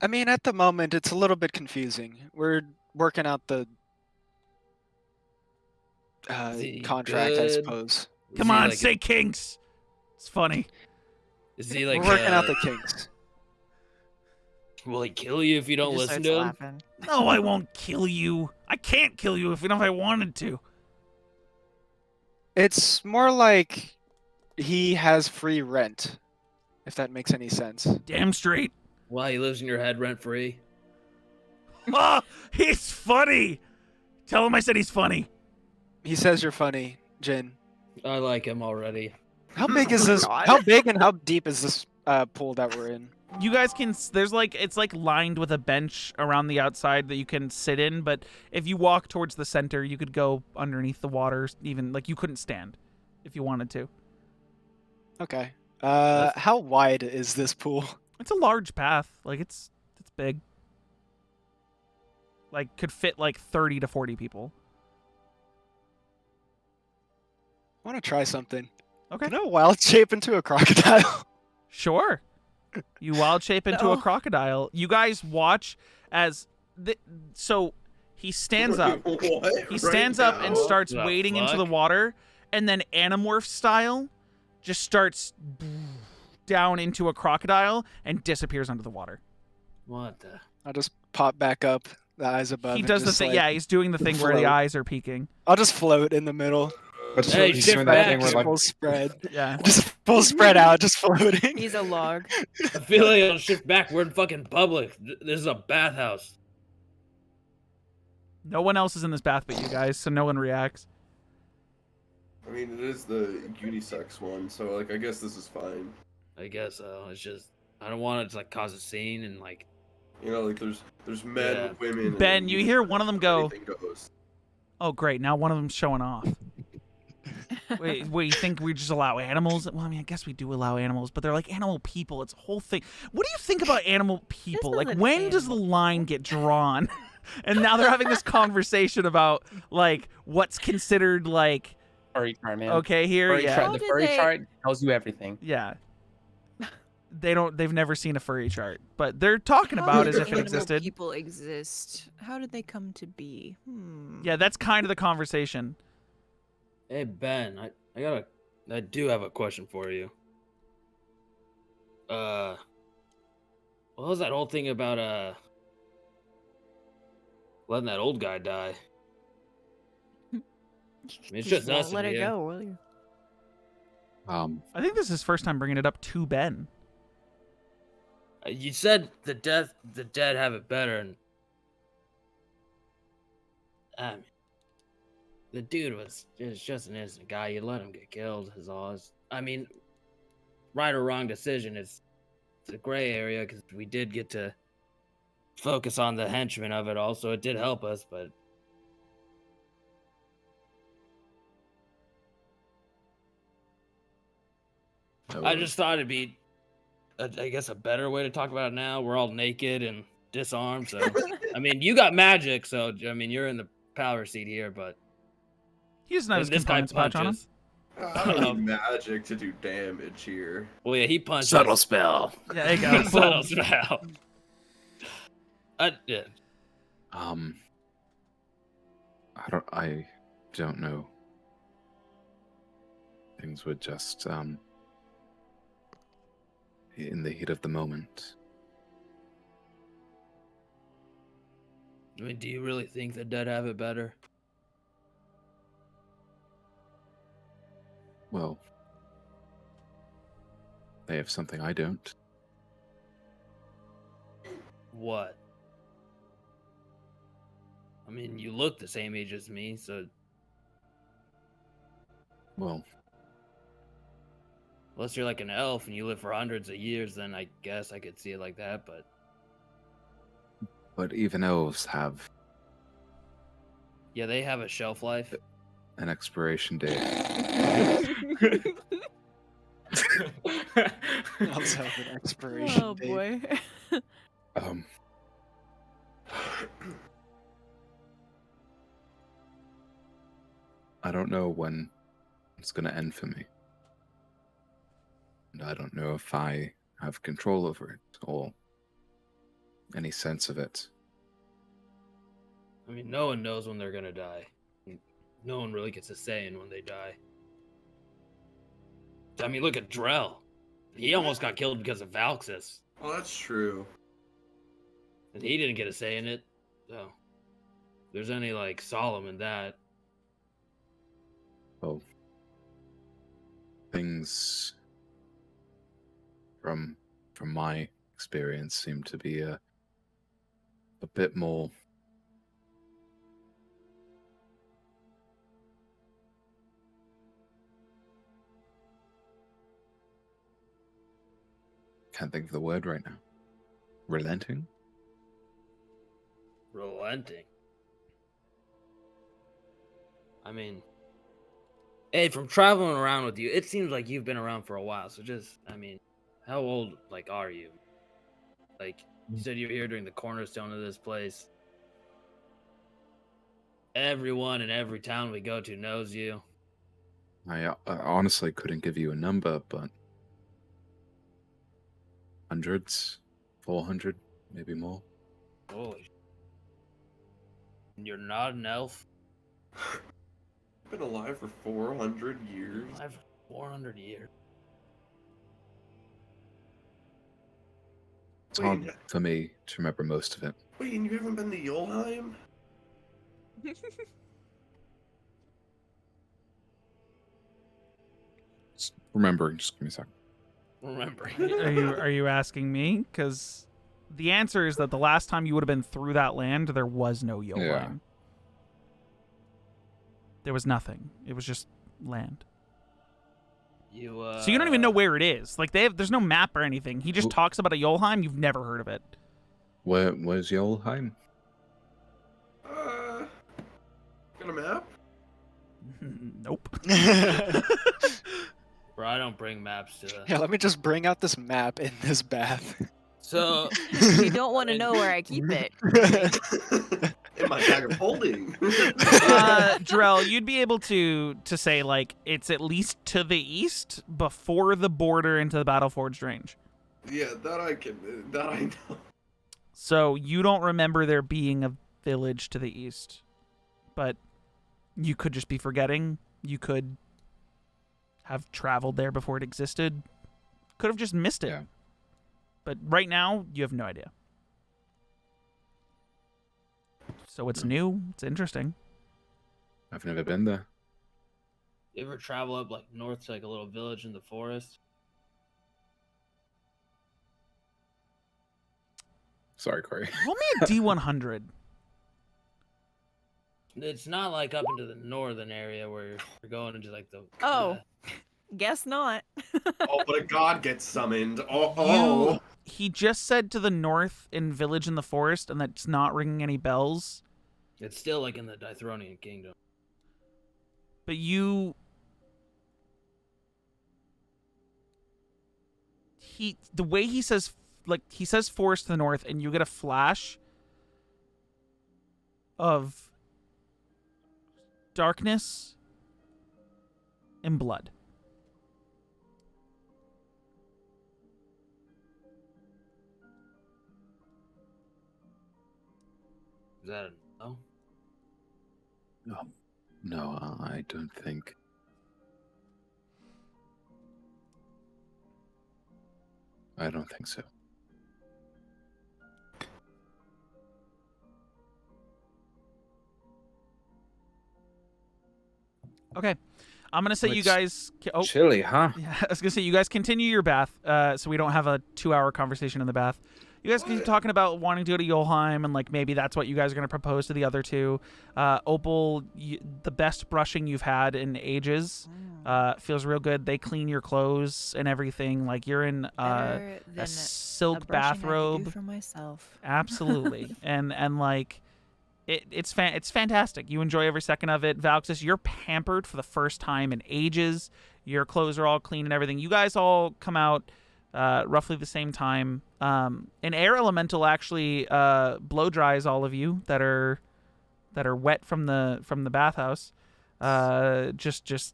I mean, at the moment, it's a little bit confusing. We're working out the Is he contract, I good? suppose. Is Come he on, like- say kinks. It's funny. Is he like? We're working out the kinks. Will he kill you if you don't He just listen starts to him? laughing. No, I won't kill you. I can't kill you if I wanted to. It's more like he has free rent, if that makes any sense. Damn straight. Why, he lives in your head rent free? Oh, he's funny. Tell him I said he's funny. He says you're funny, Jin. I like him already. How big is this? God. How big and how deep is this pool that we're in? You guys can, there's like, it's like lined with a bench around the outside that you can sit in, but if you walk towards the center, you could go underneath the water, even, like, you couldn't stand if you wanted to. Okay. How wide is this pool? It's a large path. Like, it's big. Like, could fit like 30 to 40 people. I want to try something. Okay. Can I wild shape into a crocodile? Sure. You wild shape into a No. crocodile. You guys watch as so he stands up. What? He stands up and now? starts The wading into the fuck? water, and then Animorph style just starts down into a crocodile and disappears under the water. What the? I'll just pop back up, the eyes above. He and does the just, thing. like, Yeah, he's doing the thing where the float. eyes are peeking. I'll just float in the middle. But Hey, he's shift doing back. that thing where Just like full spread. Yeah. Just full spread out, just floating. He's a log. I feel like I'll shift back. We're in fucking public. This is a bathhouse. No one else is in this bath but you guys, so no one reacts. I mean, it is the unisex one, so like I guess this is fine. I guess so. It's just I don't want it to like cause a scene and like. You know, like there's men, Yeah. women. and Ben, then you hear one of them go, anything goes. "Oh, great! Now one of them's showing off." Wait, you think we just allow animals? Well, I mean, I guess we do allow animals, but they're like animal people. It's a whole thing. What do you think about animal people? Like, isn't when does the animal line get drawn? And now they're having this conversation about like what's considered like Furry chart, man. okay here, Furry yeah, chart, How the did furry they- chart tells you everything. yeah. They've never seen a furry chart, but they're talking about How as did if it animal existed. People exist. How did they come to be? Yeah, that's kind of the conversation. Hey Ben, I do have a question for you. What was that whole thing about letting that old guy die? I mean, it's just won't us in let it here. go, will you? I think this is his first time bringing it up to Ben. You said the dead have it better, and I mean, the dude was just an innocent guy. You let him get killed, is all. I mean, right or wrong decision, it's a gray area because we did get to focus on the henchman of it all, so it did help us, but. I just thought it'd be, I guess, a better way to talk about it now. We're all naked and disarmed, so I mean, you got magic, so I mean, you're in the power seat here, but He doesn't have his this guy components pouch on him. punches. I don't need magic to do damage here. Well, yeah, he punches. Subtle spell. Yeah, there you go. Subtle Boom. spell. Yeah. I don't know. Things were just in the heat of the moment. I mean, do you really think the dead have it better? Well, they have something I don't. What? I mean, you look the same age as me, so Well, unless you're like an elf and you live for hundreds of years, then I guess I could see it like that, but even elves have yeah, they have a shelf life. an expiration date. I'll just have an expiration Oh date. boy. Um, I don't know when it's going to end for me. And I don't know if I have control over it or any sense of it. I mean, no one knows when they're gonna die. No one really gets a say in when they die. I mean, look at Drell. He almost got killed because of Valxis, Oh, that's true. and he didn't get a say in it. So, if there's any like solemn in that. Well, things from my experience seem to be a bit more can't think of the word right now. Relenting? Relenting. I mean, hey, from traveling around with you, it seems like you've been around for a while. So just, I mean, how old, like, are you? Like, you said you were here during the cornerstone of this place. Everyone in every town we go to knows you. I honestly couldn't give you a number, but hundreds, 400, maybe more. Holy. You're not an elf. Been alive for 400 years. Alive for 400 years. It's hard for me to remember most of it. Wait, and you haven't been to Yolheim? Just remembering, just give me a second. Remembering. Are you asking me? Because the answer is that the last time you would have been through that land, there was no Yolheim. Yeah. There was nothing. It was just land. So you don't even know where it is. Like there's no map or anything. He just talks about a Yolheim. You've never heard of it. Where's Yolheim? Got a map? Nope. Bro, I don't bring maps to the... Yeah, let me just bring out this map in this bath. So... You don't want to know where I keep it. In my bag of holding. Drell, you'd be able to say, like, it's at least to the east before the border into the Battleforged range. Yeah, that I know. So you don't remember there being a village to the east. But you could just be forgetting. You could have traveled there before it existed. Could have just missed it. Yeah. But right now, you have no idea. So it's new. It's interesting. I've never been there. You ever travel up like north to like a little village in the forest? Sorry, Corey. Roll me a D100. It's not like up into the northern area where you're going into like the... Oh, guess not. Oh, but a god gets summoned. Oh. He just said to the north in village in the forest, and that's not ringing any bells. It's still like in the Dithronian kingdom. But the way he says, like, he says forest to the north, and you get a flash of darkness and blood. Is that a no? No, I don't think. I don't think so. Okay. I'm going to say you guys... Oh, chilly, huh? yeah, I was going to say you guys continue your bath, so we don't have a 2-hour conversation in the bath. You guys keep talking about wanting to go to Yolheim, and like maybe that's what you guys are going to propose to the other two. Opal, the best brushing you've had in ages. Feels real good. They clean your clothes and everything. Like you're in a silk bathrobe. For myself. Absolutely, and like it's fantastic. You enjoy every second of it. Valxis, you're pampered for the first time in ages. Your clothes are all clean and everything. You guys all come out roughly the same time. An air elemental actually blow dries all of you that are wet from the bathhouse. Just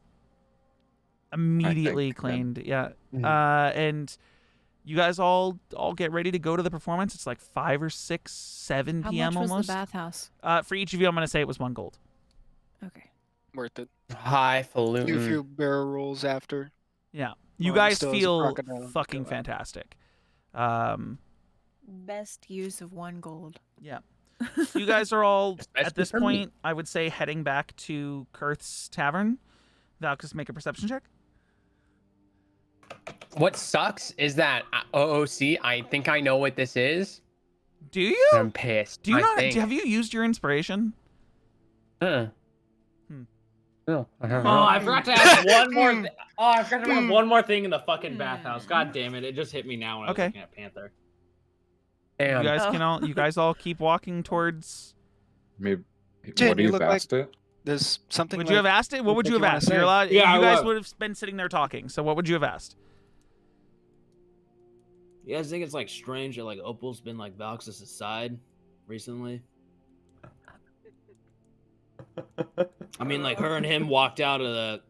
immediately cleaned. Yeah. And you guys all get ready to go to the performance. It's like 5 or 6, 7 How p.m. much was almost. the bathhouse? For each of you, I'm gonna say it was 1 gold. Okay. Worth it. Highfalutin. Do a few barrel rolls after. Yeah. You Well, guys still as a feel crocodile, fucking go out. fantastic. Best use of 1 gold. Yeah. You guys are all, at Especially this for me. point, I would say, heading back to Kurth's Tavern. Valkus, make a perception check. What sucks is that OOC, I think I know what this is. Do you? And I'm pissed. Do you I not? think. Have you used your inspiration? No, I haven't. Oh, I forgot to ask one more. I forgot to ask one more thing in the fucking bathhouse. God damn it! It just hit me now when I was Okay. looking at Panther. Damn. You guys all keep walking towards. Maybe. Jen, What do you you look have like- asked it? There's something. Would like, you have asked it? What would you have wanna asked? say? You're allowed. Yeah, you I guys would. would have been sitting there talking. So what would you have asked? You guys think it's like strange that like Opal's been like Valxis' side recently? I mean, like her and him walked out of the.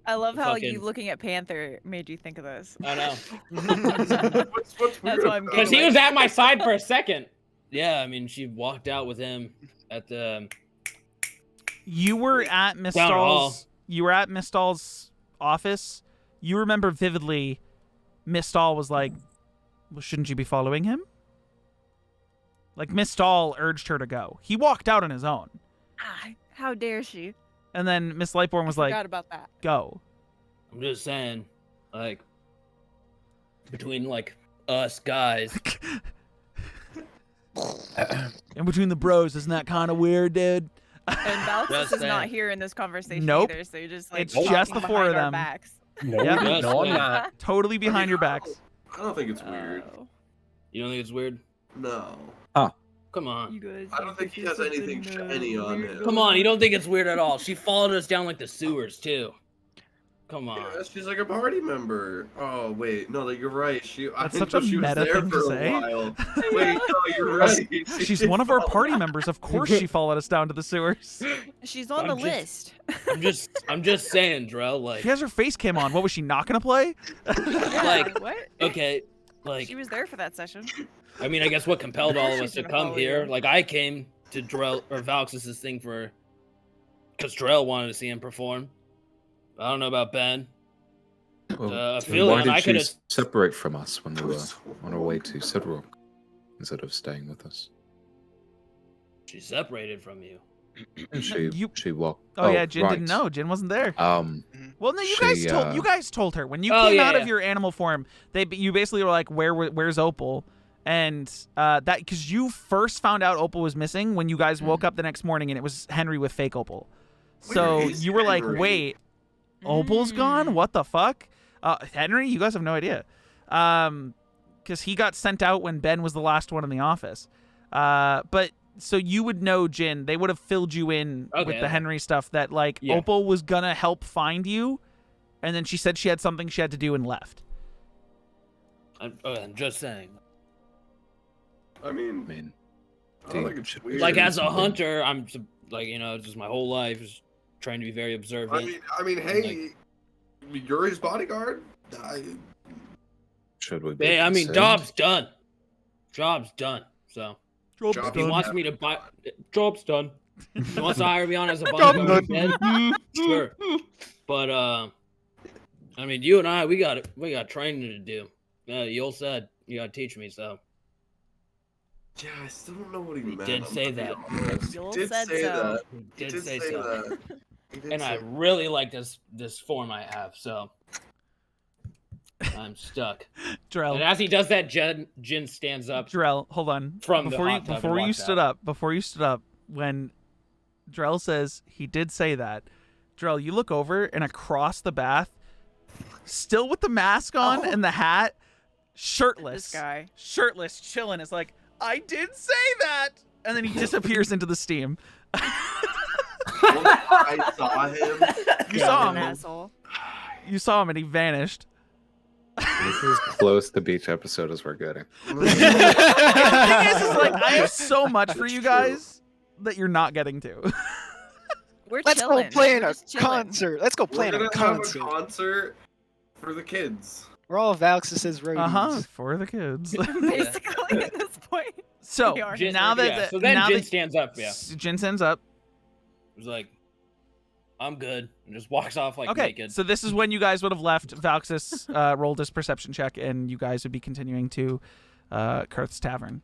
I love how fucking- you looking at Panther made you think of this. I know. What's That's weird why I'm about Because it? he was at my side for a second. Yeah, I mean, she walked out with him at the. You were at Miss Down the hall. Stahl's. You were at Miss Stahl's office. You remember vividly. Miss Stahl was like, "Well, shouldn't you be following him?" Like Miss Stahl urged her to go. He walked out on his own, Ah, how dare she? and then Miss Lightborn was like, Forgot about that. "Go." I'm just saying, like, between like us guys. In between the bros, isn't that kind of weird, dude? And Valsis Just is not saying. here in this conversation Nope. either, so you're just like It's just the talking four of behind our them. backs. No, Yeah. no, I'm not. Totally behind your backs. I don't think it's weird. Oh, You don't think it's weird? No. Come on. you guys. I don't think he has anything shiny on him. Come on, you don't think it's weird at all. She followed us down like the sewers too. Come on. Yeah, she's like a party member. Oh wait, no, you're right. I That's didn't such a know she was meta there thing to for a say. while. Wait, no, you're right. She's one of our party members. Of course, she followed us down to the sewers. She's on I'm the just- list. I'm just saying, Drell, like She has her face cam on. What was she not gonna play? Yeah, Like, what? okay, like She was there for that session. I mean, I guess what compelled all of us She's to gonna come follow here, you. like I came to Drell or Valxis's thing for because Drell wanted to see him perform. I don't know about Ben. Well, I then feel why like did I she could've- separate from us when we were on our way to Sidrock instead of staying with us? She separated from you. And she You- she walked. Oh, yeah, Jin right. didn't know. Jin wasn't there. Um, Well, no, you she, guys told her when you Oh, came yeah, out of yeah. your animal form. You basically were like, where's Opal? And that because you first found out Opal was missing when you guys woke up the next morning and it was Henry with fake Opal. So Where is you were like, Henry? wait, Opal's gone? What the fuck? Henry, you guys have no idea. Because he got sent out when Ben was the last one in the office. But so you would know, Jin, they would have filled you in with Okay. the Henry stuff that like Yeah. Opal was gonna help find you, and then she said she had something she had to do and left. I'm just saying. I I mean, mean, I don't think it's should- weird. Like as a something. hunter, I'm like just my whole life is trying to be very observant. I mean, hey, you're his bodyguard. should we? Be Hey, I mean, concerned? job's done. Job's done. So Job's if he done. wants me to buy, job's done. If he wants to hire me on as a Job bodyguard, then, sure. But I mean, you and I, we got training to do. Yul said you got to teach me. So Yeah, I still don't know what he meant. did I'm say gonna be that. honest. He Joel did said say so. that. he He did say so. that. He did And I say really like this form I have. So I'm stuck. And Drell, as he does that, Jin stands up. Drell, hold on. From the before you hot tub and before you walks stood out. up, when Drell says he did say that, Drell, you look over and across the bath, still with the mask on and the hat, shirtless. This guy. Shirtless, chilling. Is like, I did say that, and then he disappears into the steam. I saw him. You Yeah, saw an him. asshole. You saw him, and he vanished. This is as close to beach episode as we're getting. And the thing is like, I have so much for you guys that you're not getting to. We're Let's chilling. go play in We're a just chilling. concert. Let's go play We're in a gonna have a concert. concert for the kids. We're all Valxis's roadies. For the kids. Basically, at this point. So We are. Jin, now that yeah, so then now Jin that stands up. Yeah, Jin stands up. he's like, "I'm good," and just walks off like Okay, naked. so this is when you guys would have left. Valxis rolled his perception check, and you guys would be continuing to Kurth's Tavern.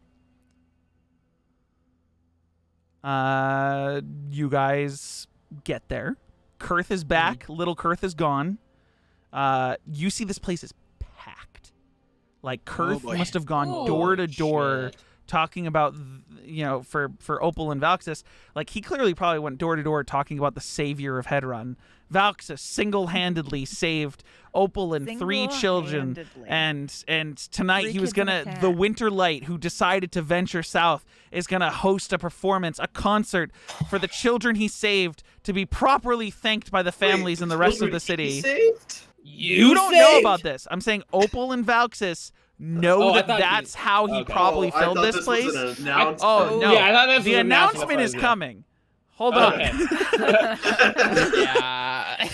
You guys get there. Kurth is back. Little Kurth is gone. You see this place is packed. Like Kurth boy. must have gone Oh, door to door shit. talking about, for Opal and Valxis. Like he clearly probably went door to door talking about the savior of Hedron. Valxis single-handedly saved Opal and 3 children, Single-handedly. and tonight 3 he was kids and a gonna cat. the Winter Light, who decided to venture south, is gonna host a performance, a concert for the children he saved to be properly thanked by the families in the rest of the city. Saved? You don't know about this. I'm saying Opal and Valxis know Oh, I that thought that's how he okay. probably I filled thought this was place. an announcement. Oh no! Yeah, I thought this The was an announcement. announcement is Yeah. coming. Hold on. Okay. Yeah.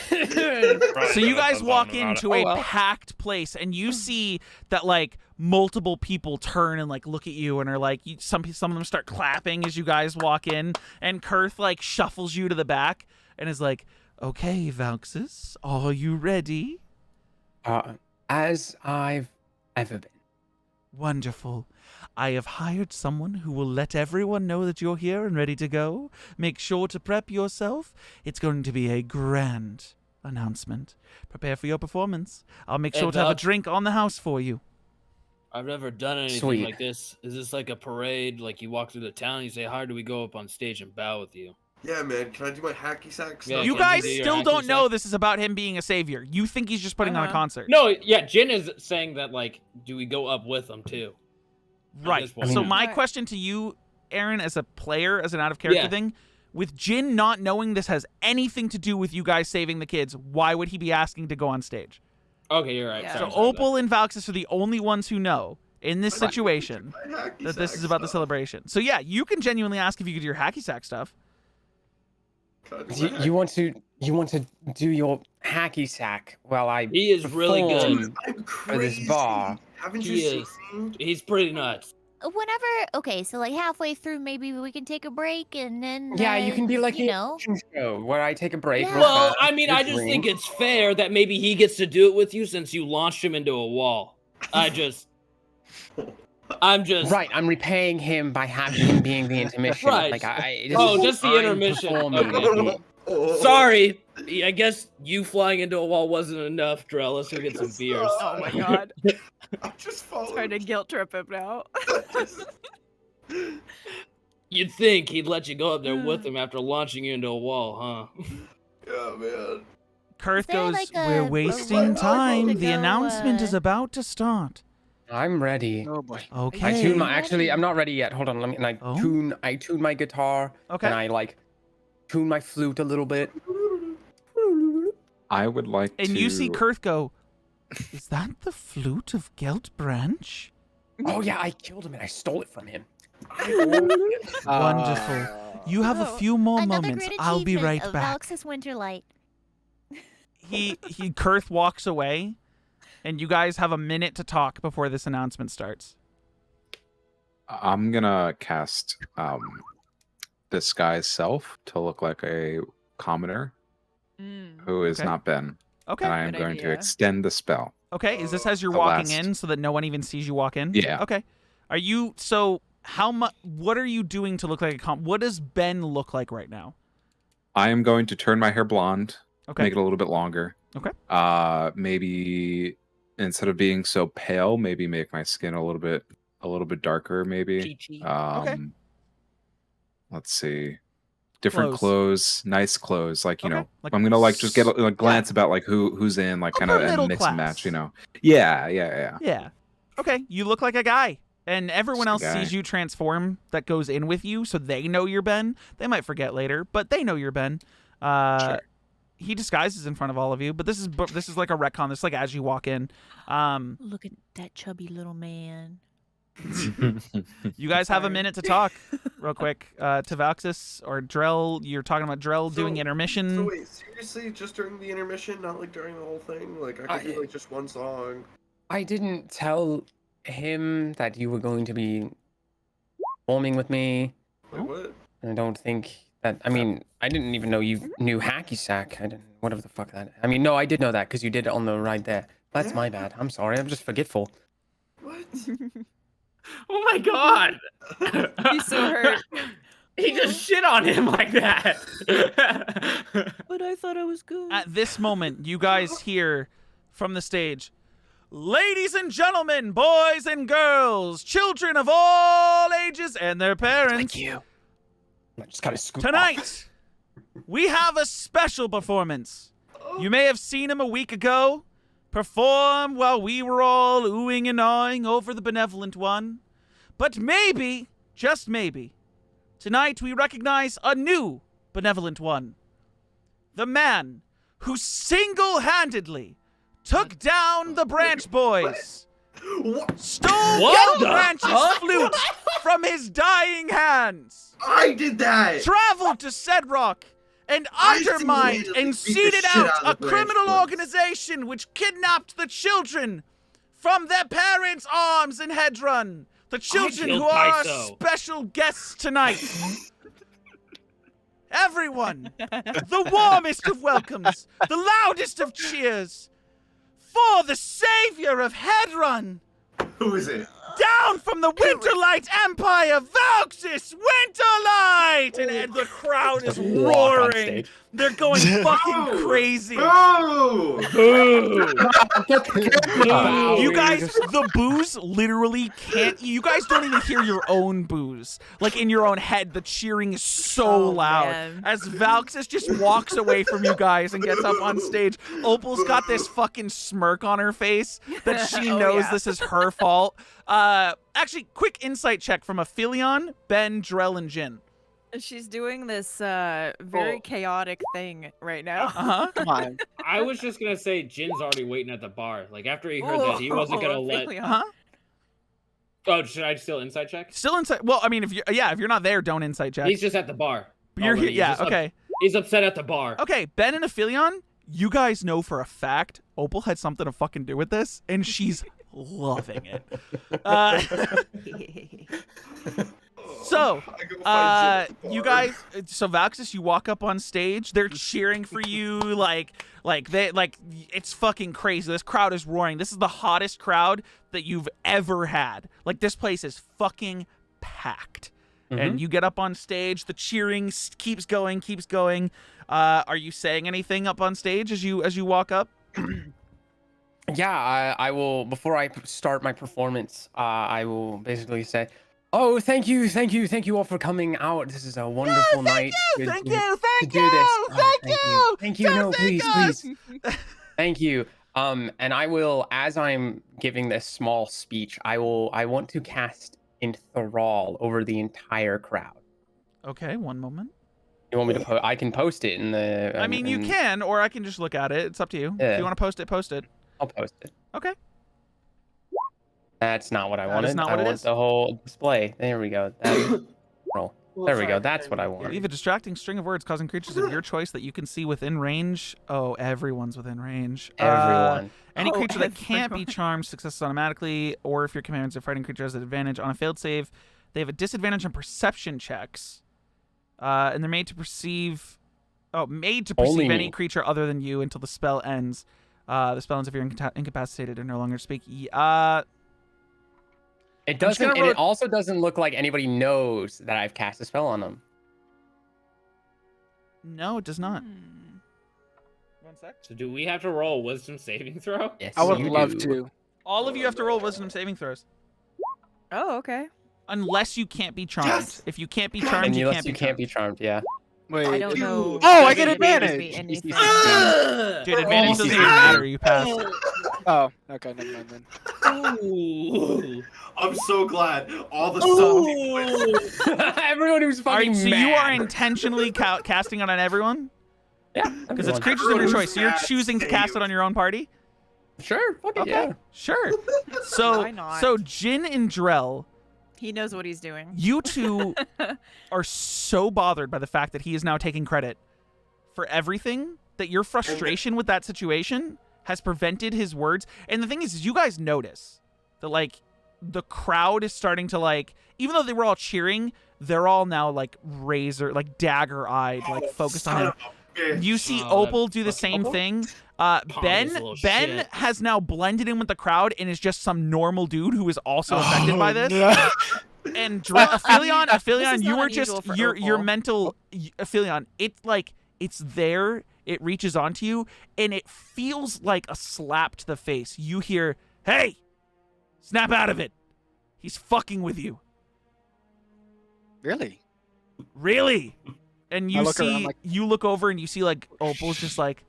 So you guys walk into a well. packed place, and you see that like multiple people turn and like look at you, and are like, some of them start clapping as you guys walk in, and Kurth like shuffles you to the back and is like, "Okay, Valxis, are you ready?" As I've ever been. Wonderful. I have hired someone who will let everyone know that you're here and ready to go. Make sure to prep yourself. It's going to be a grand announcement. Prepare for your performance. I'll make sure to have a drink on the house for you. I've never done anything Sweet. like this. Is this like a parade? Like you walk through the town, and you say, "How do we go up on stage and bow with you?" Yeah, man. Can I do my hacky sack Yeah, stuff? You can guys do your still hacky don't know sack? this is about him being a savior. You think he's just putting on a concert. No, yeah, Jin is saying that like, do we go up with him too? Right. this point. So Yeah. my Right. question to you, Aaron, as a player, as an out-of-character Yeah. thing, with Jin not knowing this has anything to do with you guys saving the kids, why would he be asking to go on stage? Okay, you're right. Yeah. Sorry, So sorry, Opal and Valxis are the only ones who know in this My situation hacky that this sack is about the stuff. celebration. So yeah, you can genuinely ask if you could do your hacky sack stuff. Can I do my You, hacky- you want to do your hacky sack while I He is really good. perform I'm for crazy. this bar. Haven't He you is. seen? He's pretty nuts. Whenever, okay, so like halfway through, maybe we can take a break and then. Yeah, you can be like you the know. action show where I take a break. Yeah. real Well, fast, I mean, get a I just think drink. it's fair that maybe he gets to do it with you since you launched him into a wall. I'm just. Right, I'm repaying him by having him being the intermission. Right. Like Oh, just the I'm intermission. performing. Okay. Sorry, I guess you flying into a wall wasn't enough, Drell. Let's go get some beers. Oh my god. I'm just following. Trying to guilt trip him now. You'd think he'd let you go up there with him after launching you into a wall, huh? Yeah, man. Kurth there goes, like "We're a wasting way time. to The go, announcement is about to start." I'm ready. Oh boy. Okay. I tune my. Actually, I'm not ready yet. Hold on. Let me. Like, Oh. I tune my guitar. Okay. And I like tune my flute a little bit. I would like And to. you see Kurth go, "Is that the flute of Geltbranch?" Oh yeah, I killed him and I stole it from him. Wonderful. You have a Oh. few more Another moments. great I'll be achievement right of back. Valxis Winterlight. Kurth walks away, and you guys have a minute to talk before this announcement starts. I'm gonna cast disguise self to look like a commoner who is Okay. not Ben, Okay. and I am Good going to idea. extend the spell. Okay. Is this as you're The walking last- in so that no one even sees you walk in? Yeah. Okay. Are you so? How much? What are you doing to look like a what does Ben look like right now? I am going to turn my hair blonde, Okay. make it a little bit longer. Okay. Maybe instead of being so pale, maybe make my skin a little bit darker. Maybe. Peachy. Okay. Let's see. Different Clothes. clothes, nice clothes. Like, you Okay. know, Like I'm gonna like just get a glance about like who's in, like kind of Upper middle and mix and match. class. You know. Yeah. Yeah. Okay. You look like a guy. And everyone else Just a guy. sees you transform that goes in with you, so they know you're Ben. They might forget later, but they know you're Ben. Sure. He disguises in front of all of you, but this is like a retcon. This is like as you walk in. Look at that chubby little man. You guys have a Sorry. minute to talk, real quick. To Valxis or Drell, you're talking about Drell doing So intermission. wait, seriously, just during the intermission, not like during the whole thing? Like I could do like just one song. I didn't tell him that you were going to be performing with me. Wait, what? I don't think that. I mean, I didn't even know you knew hacky sack. I didn't. Whatever the fuck that. I mean, no, I did know that because you did it on the ride there. That's Yeah. my bad. I'm sorry. I'm just forgetful. What? Oh my god! He's so hurt. He just shit on him like that. But I thought I was good. At this moment, you guys hear from the stage, "Ladies and gentlemen, boys and girls, children of all ages and their parents, I just gotta scoot off. tonight we have a special performance. You may have seen him a week ago perform while we were all oohing and awing over the benevolent one. But maybe, just maybe, tonight we recognize a new benevolent one. The man who single-handedly took down the Branch Boys stole What the Branch's fuck? flute from his dying hands, I did that. traveled to Sedrock, and I undermined single-handedly and beat the seeded shit out out a of the Branch criminal boys. organization which kidnapped the children from their parents' arms in Hedron. The children killed who are our Pyso. special guests tonight. Everyone, the warmest of welcomes, the loudest of cheers, for the savior of Hedron. Who is it? Down from the Winterlight Empire, Valxis Winterlight! And the crowd is Just walk on roaring. stage. They're going fucking Boo! crazy. Boo! You guys, the boos literally can't. You guys don't even hear your own boos. Like in your own head, the cheering is so Oh, loud. man. As Valxis just walks away from you guys and gets up on stage, Opal's got this fucking smirk on her face that she Oh, knows yeah. this is her fault. Actually, quick insight check from Aphelion, Ben, Drell, and Jin. She's doing this very Oh. chaotic thing right now. Uh-huh. Come on. I was just gonna say Jin's already waiting at the bar. Like after he heard that, he wasn't gonna let. Aphelion. Uh-huh. Oh, should I still inside check? Still inside. Well, I mean, if you're not there, don't insight check. He's just at the bar. But you're here. already. He's Yeah. just Okay. He's upset at the bar. Okay, Ben and Aphelion, you guys know for a fact Opal had something to fucking do with this, and she's loving it. So, I go find Jim at the you bar. guys, so Valxis, you walk up on stage, they're cheering for you, like it's fucking crazy. This crowd is roaring. This is the hottest crowd that you've ever had. Like, this place is fucking packed. And you get up on stage, the cheering keeps going. Are you saying anything up on stage as you walk up? Yeah, I will. Before I start my performance, I will basically say, "Oh, thank you all for coming out. This is a wonderful night. to do this. Oh, thank you. No, please. Thank you. And I will, as I'm giving this small speech, I want to cast enthrall over the entire crowd. Okay, one moment. You want me to I can post it in the. I mean, you can, or I can just look at it. It's up to you. If Yeah. you want to post it, post it. I'll post it. Okay. That's not what I That wanted. is not I what it want is. the whole display. There we go. Roll. There we go. That's what I want. Leave a distracting string of words causing creatures of your choice that you can see within range. Oh, everyone's within range. Everyone. Any Oh, creature that can't be everyone. charmed successes automatically, or if your commands or fighting creature has an advantage on a failed save, they have a disadvantage on perception checks. And they're made to perceive Only any me. creature other than you until the spell ends. The spell ends if you're incapacitated or no longer speak. It I'm just doesn't. gonna And it also doesn't look like anybody knows that I've cast a spell on them. No, it does not. Hmm. 1 sec. So do we have to roll a wisdom saving throw? Yes, I would you love do. to. All of you have to roll wisdom saving throws. Oh, okay. Unless you can't be charmed. Yes! If you can't be charmed, And you unless can't be charmed. charmed, yeah. Wait. I don't know. Oh, I get if it would advantage. be anything. Dude, advantage doesn't even matter. You pass. Oh, okay, never mind then. Ooh. I'm so glad. All the stuff. Everyone who's All right, fucking so mad. you are intentionally casting it on everyone? Yeah, Because it's everyone. creatures of your Everyone choice. So you're who's choosing to mad, cast save. it on your own party? Sure. Fuck it, Okay. yeah. Sure. So, Why not? so Jin and Drell, He knows what he's doing. you two are so bothered by the fact that he is now taking credit for everything that your frustration with that situation has prevented his words. And the thing is you guys notice that, like, the crowd is starting to, like, even though they were all cheering, they're all now, like, dagger-eyed, like, focused on him. You see Oh, Opal that do the fucking same Opal? thing. Pompous little Ben shit. has now blended in with the crowd and is just some normal dude who is also affected by this. And Aphelion, This Aphelion, is you not were unusual just for your Opal. mental Aphelion. It's like it's there. It reaches onto you, and it feels like a slap to the face. You hear, "Hey, snap out of it! He's fucking with you, Really? really." And I you look around see, like- you look over and you see like Opal's just like.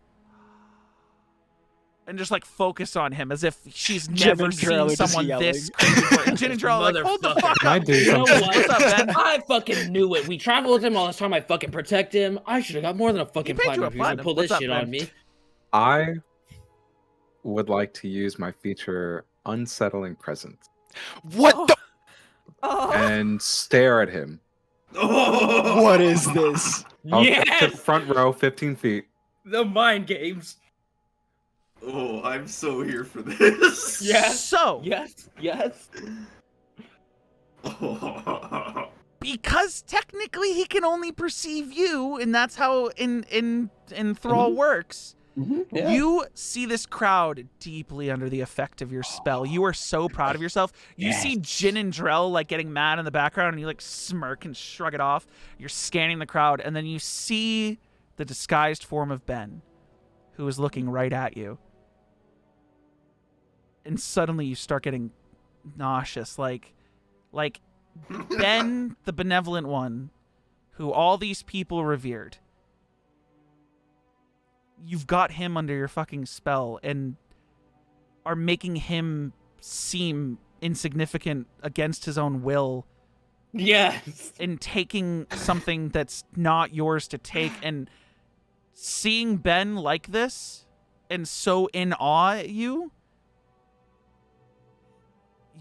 And just like focus on him as if she's Jim never and Drell seen are just someone yelling. this crazy. And Jin and Drell are like, hold the Motherfucker. fuck Can I up. do You know something? what? What's up, Ben? I fucking knew it. We traveled with him all this time. I fucking protect him. I should have got more than a fucking paid you a platinum if he was gonna platinum. pull What's this up, shit Ben? on me. I would like to use my feature unsettling presence What the? and stare at him. What is this? I'll get to Yes! the front row, 15 feet. The mind games. Oh, I'm so here for this. Yes. So, Yes. Yes. because technically he can only perceive you, and that's how in Thrall works. Yeah. You see this crowd deeply under the effect of your spell. You are so proud of yourself. You see Jin and Drell like getting mad in the background, and you like smirk and shrug it off. You're scanning the crowd, and then you see the disguised form of Ben, who is looking right at you. And suddenly you start getting nauseous, like Ben, the benevolent one, who all these people revered. You've got him under your fucking spell and are making him seem insignificant against his own will Yes. and taking something that's not yours to take. And seeing Ben like this and so in awe at you,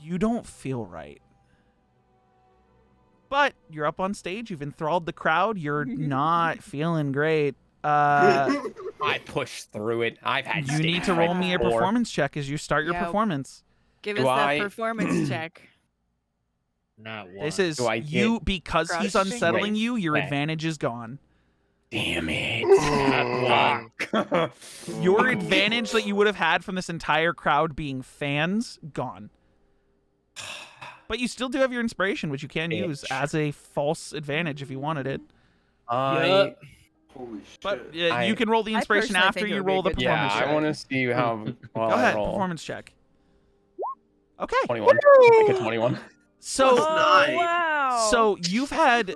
you don't feel right. But you're up on stage, you've enthralled the crowd, you're not feeling great. I pushed through it. I've had. You need to roll me a performance check as you start your Yeah. performance. Give Do us that I- performance check. Not one. This is Do I you get because he's crouching? unsettling Wait, you, your wait. advantage is gone. Damn it! Your advantage that you would have had from this entire crowd being fans, gone. But you still do have your inspiration, which you can use as a false advantage if you wanted it. I Holy shit. But I- you can roll the I inspiration personally after think it you would be a roll the good yeah, performance I check. want to see how well Go I ahead, roll. performance check. Okay. 21. I get 21. So Nice. wow. So you've had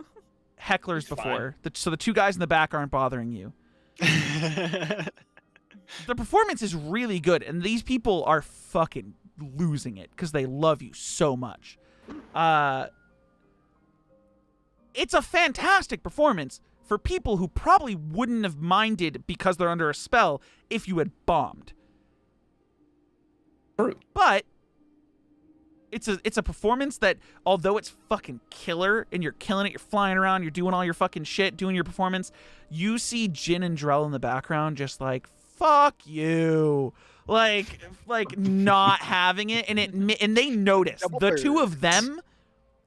hecklers before. So the two guys in the back aren't bothering you. The performance is really good, and these people are fucking losing it because they love you so much. It's a fantastic performance for people who probably wouldn't have minded because they're under a spell if you had bombed. True. But it's a performance that, although it's fucking killer and you're killing it, you're flying around, you're doing all your fucking shit, doing your performance, you see Jin and Drell in the background just like, fuck you. Like not having it, and they notice. The two of them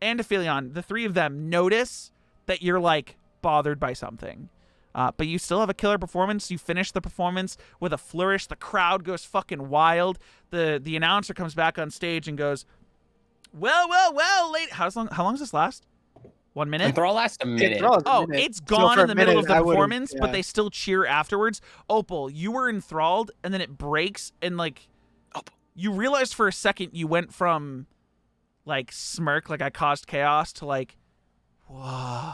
and Aphelion, the three of them notice that you're like bothered by something. But you still have a killer performance. You finish the performance with a flourish. The crowd goes fucking wild. The announcer comes back on stage and goes, well, lady. How long does this last? 1 minute? And Thrall lasts a minute. Oh, it's gone in the middle of the performance, but yeah. they still cheer afterwards. Opal, you were enthralled, and then it breaks, and like, you realized for a second you went from like smirk, like I caused chaos, to like, whoa,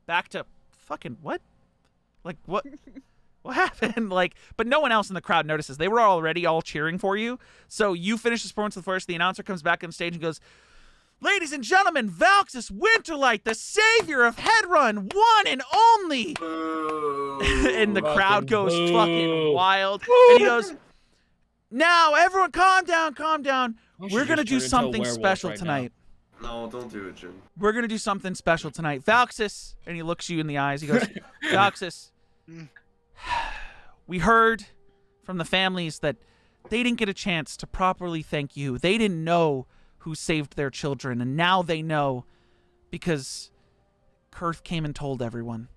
back to fucking what? Like what? What happened? Like, but no one else in the crowd notices. They were already all cheering for you. So you finish this performance first. The announcer comes back on stage and goes, ladies and gentlemen, Valxis Winterlight, the savior of Headrun, one and only. And the crowd goes fucking wild. And he goes, now everyone calm down, calm down. We're going to do something special tonight. No, don't do it, Jim. We're going to do something special tonight. Valxis, and he looks you in the eyes. He goes, Valxis, we heard from the families that they didn't get a chance to properly thank you. They didn't know who saved their children, and now they know because Kurth came and told everyone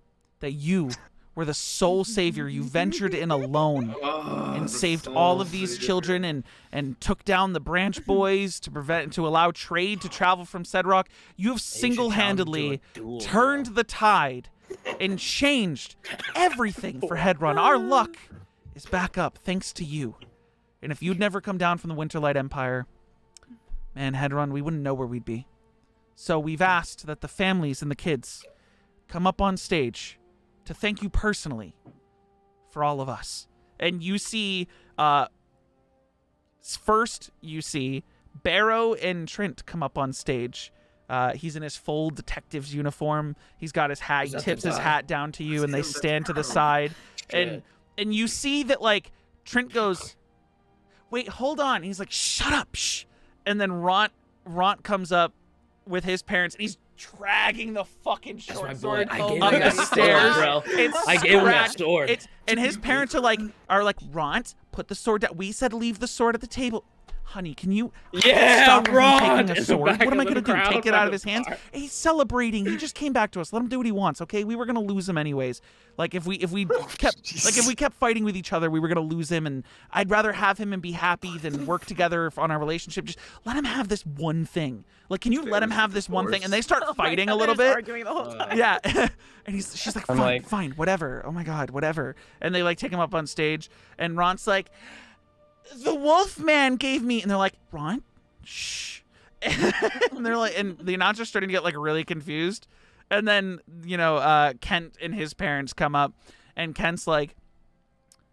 that you were the sole savior. You ventured in alone and saved all of these children and took down the branch boys to allow trade to travel from Sedrock. You have single-handedly turned the tide and changed everything for Headrun. Our luck is back up thanks to you. And if you'd never come down from the Winterlight Empire, man, Headrun, we wouldn't know where we'd be. So we've asked that the families and the kids come up on stage to thank you personally for all of us. And you see, first you see Barrow and Trent come up on stage. He's in his full detective's uniform. He's got his hat. He tips his hat down to you, and they stand to the side. And you see that, like, Trent goes, wait, hold on. And he's like, shut up, shh. And then Ront comes up with his parents, and he's dragging the fucking short sword I up gave the him that stairs. sword, bro. It's I gave him that scratched. sword. And his parents are like, Ront, put the sword down. We said leave the sword at the table. Honey, can you stop him from Ront! taking a In the sword? back What am I of the going to do? crowd Take it by out of the his hands? bar. He's celebrating. He just came back to us. Let him do what he wants, okay? We were going to lose him anyways. Like if we kept fighting with each other, we were going to lose him, and I'd rather have him and be happy than work together on our relationship. Just let him have this one thing. Like, can you let him have this one thing? And they start fighting a little bit. Arguing the whole time. Yeah. And she's like, fine, whatever. Oh my God, whatever. And they like take him up on stage, and Ron's like, the wolf man gave me, and they're like, Ron, shh. And they're like, and the announcer's starting to get like really confused. And then, Kent and his parents come up, and Kent's like,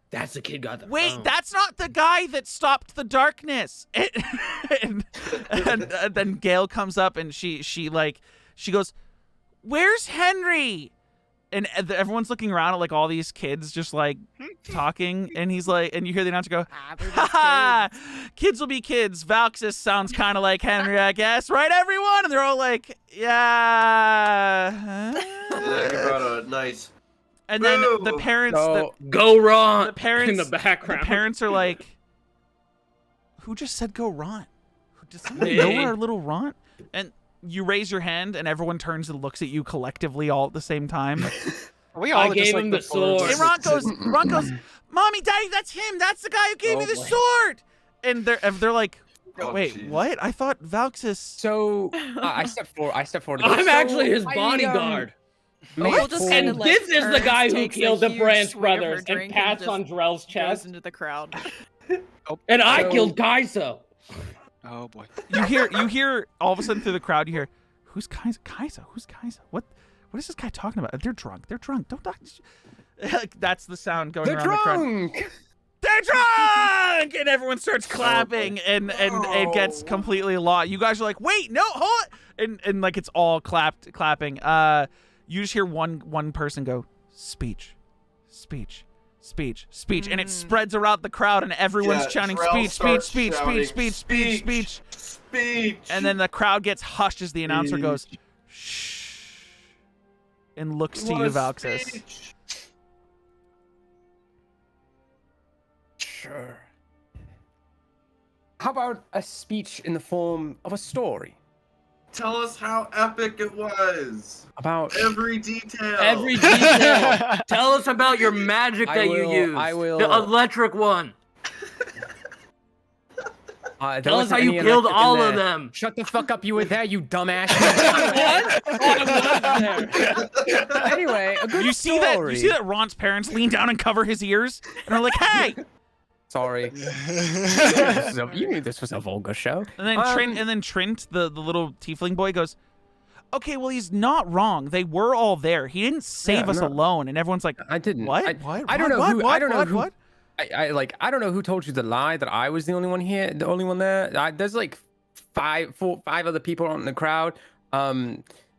That's the kid got the wait, phone. that's not the guy that stopped the darkness. And then Gail comes up, and she goes, where's Henry? And everyone's looking around at like all these kids just like talking, and he's like, and you hear the announcer go, ha, kids will be kids. Valxis sounds kind of like Henry, I guess, right, everyone? And they're all like, yeah. Yeah, you brought a nice. And then the parents, go Ron. the parents in the background. The parents are like, who just said go Ron? Does somebody know our little Ron? And you raise your hand, and everyone turns and looks at you collectively all at the same time. We all I gave him the sword. And Ron goes, Mommy, Daddy, that's him. That's the guy who gave me the sword. And they're like, wait, jeez. what? I thought Valxis. So I step forward. I'm So, actually his bodyguard. We'll just kind of This is the guy who takes a killed the huge Branch swig of her brothers and drink pats just on Drell's goes chest. into the crowd. And I So- killed Kaiso. Oh boy. You hear all of a sudden through the crowd, you hear, who's Kaiser? Kaiser? Who's Kaiser? What is this guy talking about? They're drunk. They're drunk. Don't talk. Like, that's the sound going They're around the crowd. drunk. They're drunk, and everyone starts clapping, and it gets completely lost. You guys are like, wait, no, hold it, and like it's all clapping. You just hear one person go, speech, speech, speech, speech, and it spreads around the crowd, and everyone's shouting Drell speech, speech, starts speech, shouting, speech, speech, speech, speech. and then the crowd gets hushed as the announcer goes, shh, and looks to you, Valxis. Speech. Sure. How about a speech in the form of a story Tell us how epic it was. about? Every detail. Every detail. Tell us about your magic that you used. I will. The electric one. There Tell us wasn't how you any killed electric in all of there. them. Shut the fuck up! You were there, you dumbass. What? Oh, I was there. Anyway, a good You see story. that Ron's parents lean down and cover his ears, and are like, hey. Sorry. You knew this was a vulgar show. And then Trent, the little tiefling boy, goes, okay, well, he's not wrong. They were all there. He didn't save us no. alone. And everyone's like, I didn't. what? I don't know What? who. What? I don't know What? who. What? I don't know who told you the lie that I was the only one here, the only one there. There's like five other people in the crowd.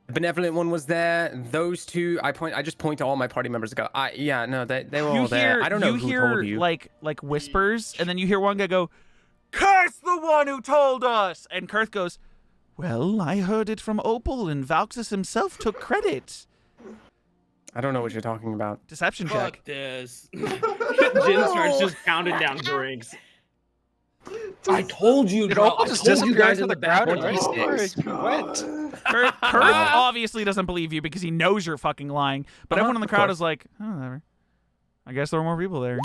The benevolent one was there. Those two, I just point to all my party members and go, yeah, no, they were all there. I don't know who told you. like whispers, and then you hear one guy go, Kurth, the one who told us. And Kurth goes, well, I heard it from Opal, and Valxis himself took credit. I don't know what you're talking about. Deception check. Fuck this. Jin starts just counting down drinks. I told you, It bro. all I just told you disappeared guys into in the the back. crowd and What? went. Kurth obviously doesn't believe you because he knows you're fucking lying. But everyone in the of crowd course. is like, oh, whatever. I guess there were more people there.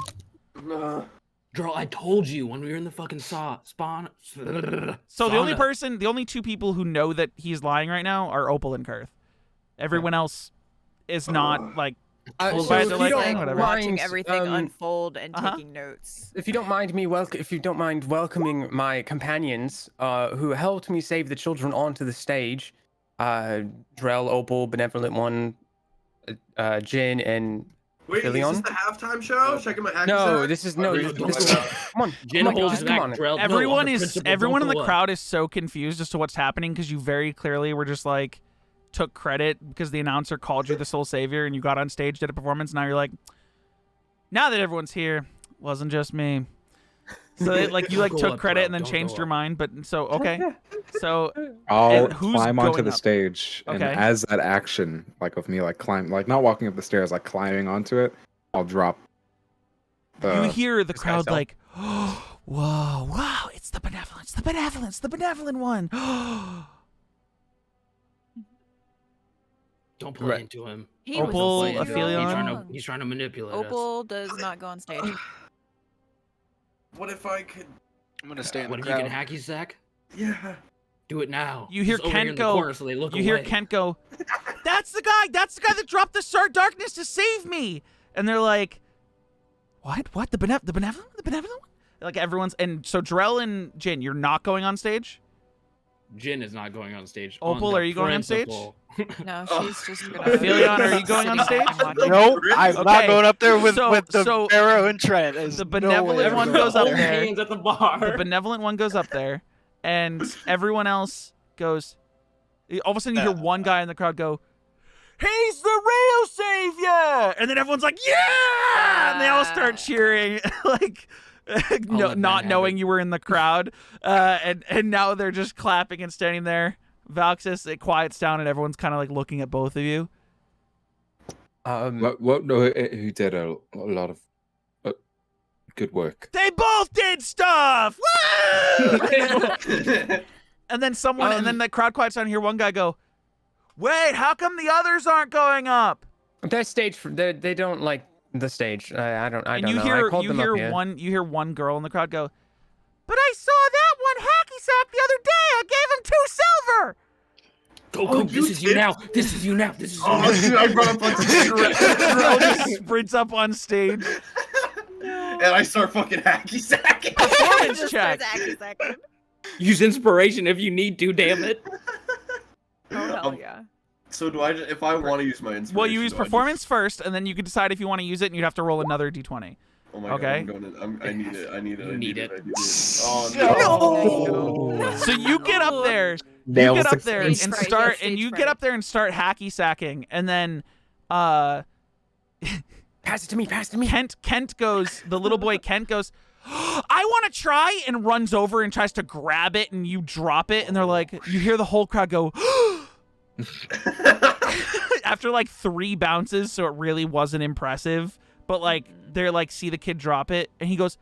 Girl, I told you when we were in the fucking spawn. So the only two people who know that he's lying right now are Opal and Kurth. Everyone else is not like. So by if the you like, don't thing, whatever. watching mind, everything unfold and uh-huh. taking notes. If you don't mind welcoming my companions, who helped me save the children onto the stage, Drell, Opal, Benevolent One, Jin, and Wait, is Filion? this the halftime show? Checking my hacky No, sack? this is Oh, no. you're This is, talking about- come on, Jin oh my holds God, back come on. Drell. No, Everyone the is principal, everyone in don't the pull up. crowd is so confused as to what's happening because you very clearly were just like took credit because the announcer called you the soul savior and you got on stage, did a performance. Now you're like, now that everyone's here, wasn't just me. So you Cool took up, credit bro. and then Don't changed go your up. mind, but so okay. So I'll And who's climb onto going the up? stage, and Okay. as that action, like of me, like climb, like not walking up the stairs, like climbing onto it, I'll drop. you hear the disguise crowd self. like, oh, wow, it's the benevolent one. Don't play Right. into him. He was Opal, Play into him. Aphelion? He's trying to manipulate us. Opal does not go on stage. What if I could? I'm gonna stay in What the if you crowd. can hacky sack? Yeah. Do it now. You hear Just over here Kent in the go- corner so they look You hear away. Kent go, that's the guy that dropped the Star Darkness to save me. And they're like, what? The benevolent one? Like everyone's, and so Drell and Jin, you're not going on stage? Jin is not going on stage. Opal, on the are you going on stage? principle. No, she's just gonna. Aphelion, are you going on stage? Nope, I'm not Okay, going up there with so- the so Barrow and Trent. There's the no way benevolent I'm one going goes up up there. there. Hands at the bar. The benevolent one goes up there, and everyone else goes. All of a sudden, you hear one guy in the crowd go, "He's the real savior!" And then everyone's like, "Yeah!" And they all start cheering, like let Ben not have knowing it. you were in the crowd. And now they're just clapping and standing there. Valxis, it quiets down, and everyone's kind of like looking at both of you. What? No, who did a lot of good work. They both did stuff. Woo! And then and then the crowd quiets down. And hear one guy go, "Wait, how come the others aren't going up?" Their stage, they don't like the stage. I don't And know. you I hear called them up here. you hear one girl in the crowd go, "But I saw that one hacky sack the other day. I gave him 2 silver." Go. This is you now. This is you now. This is you Oh, now. dude, I run up on stage Drell just sprints up on stage. and I start fucking hacky sacking. Performance Just check. starts acting second. Use inspiration if you need to. Damn it. Oh hell yeah. So do I? If I want to use my inspiration? Well, you use do I just- performance first, and then you can decide if you want to use it, and you'd have to roll another d20. Oh my Okay. God, I need it. I need it. You I need it. it. I need it. Oh no. So you get up there. You Nails get up the there and Stage fright, start, yeah, and stage you fright. get up there and start hacky sacking, and then, Pass it to me. Pass it to me. Kent goes. The little boy Kent goes, "I want to try," and runs over and tries to grab it, and you drop it, and they're like, you hear the whole crowd go. After like 3 bounces, so it really wasn't impressive. But like they're like, see the kid drop it, and he goes,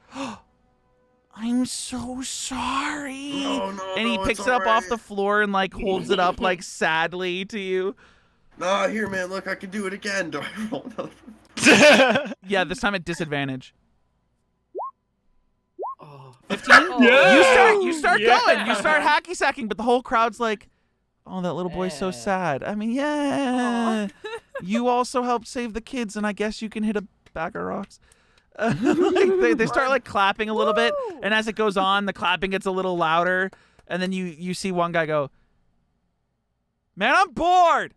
"I'm so sorry." No, no, And he no, picks it's it up off alright. the floor and like holds it up like sadly to you. Nah, here, man. Look, I can do it again. Do I roll another? Yeah, this time at disadvantage. Oh. 15? Oh. You start going. You start hacky sacking, but the whole crowd's like, "Oh, that little boy's so Yeah. sad." I mean, yeah. You also helped save the kids, and I guess you can hit a bag of rocks. Like, they start like clapping a little bit, and as it goes on, the clapping gets a little louder, and then you see one guy go, "Man, I'm bored."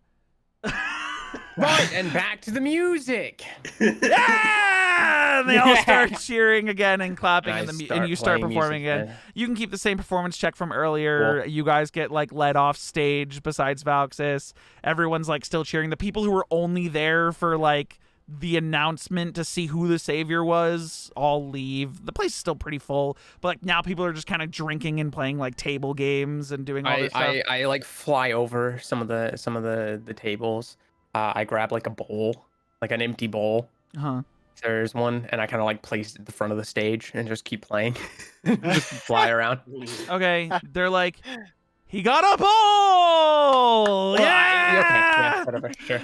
Right, and back to the music. Yeah! And they all start cheering again and clapping, And and you start playing performing music, again. You can keep the same performance check from earlier. You guys get like led off stage besides Valxis. Everyone's like still cheering. The people who were only there for like the announcement to see who the savior was all leave. The place is still pretty full, but like now people are just kind of drinking and playing like table games and doing all this stuff. I like fly over some of the tables. I grab like a bowl, like an empty bowl. Uh-huh. There's one, and I kind of like place it at the front of the stage and just keep playing, just fly around. Okay, they're like, "He got a bowl!" Well, Yeah! okay, yeah, whatever, sure.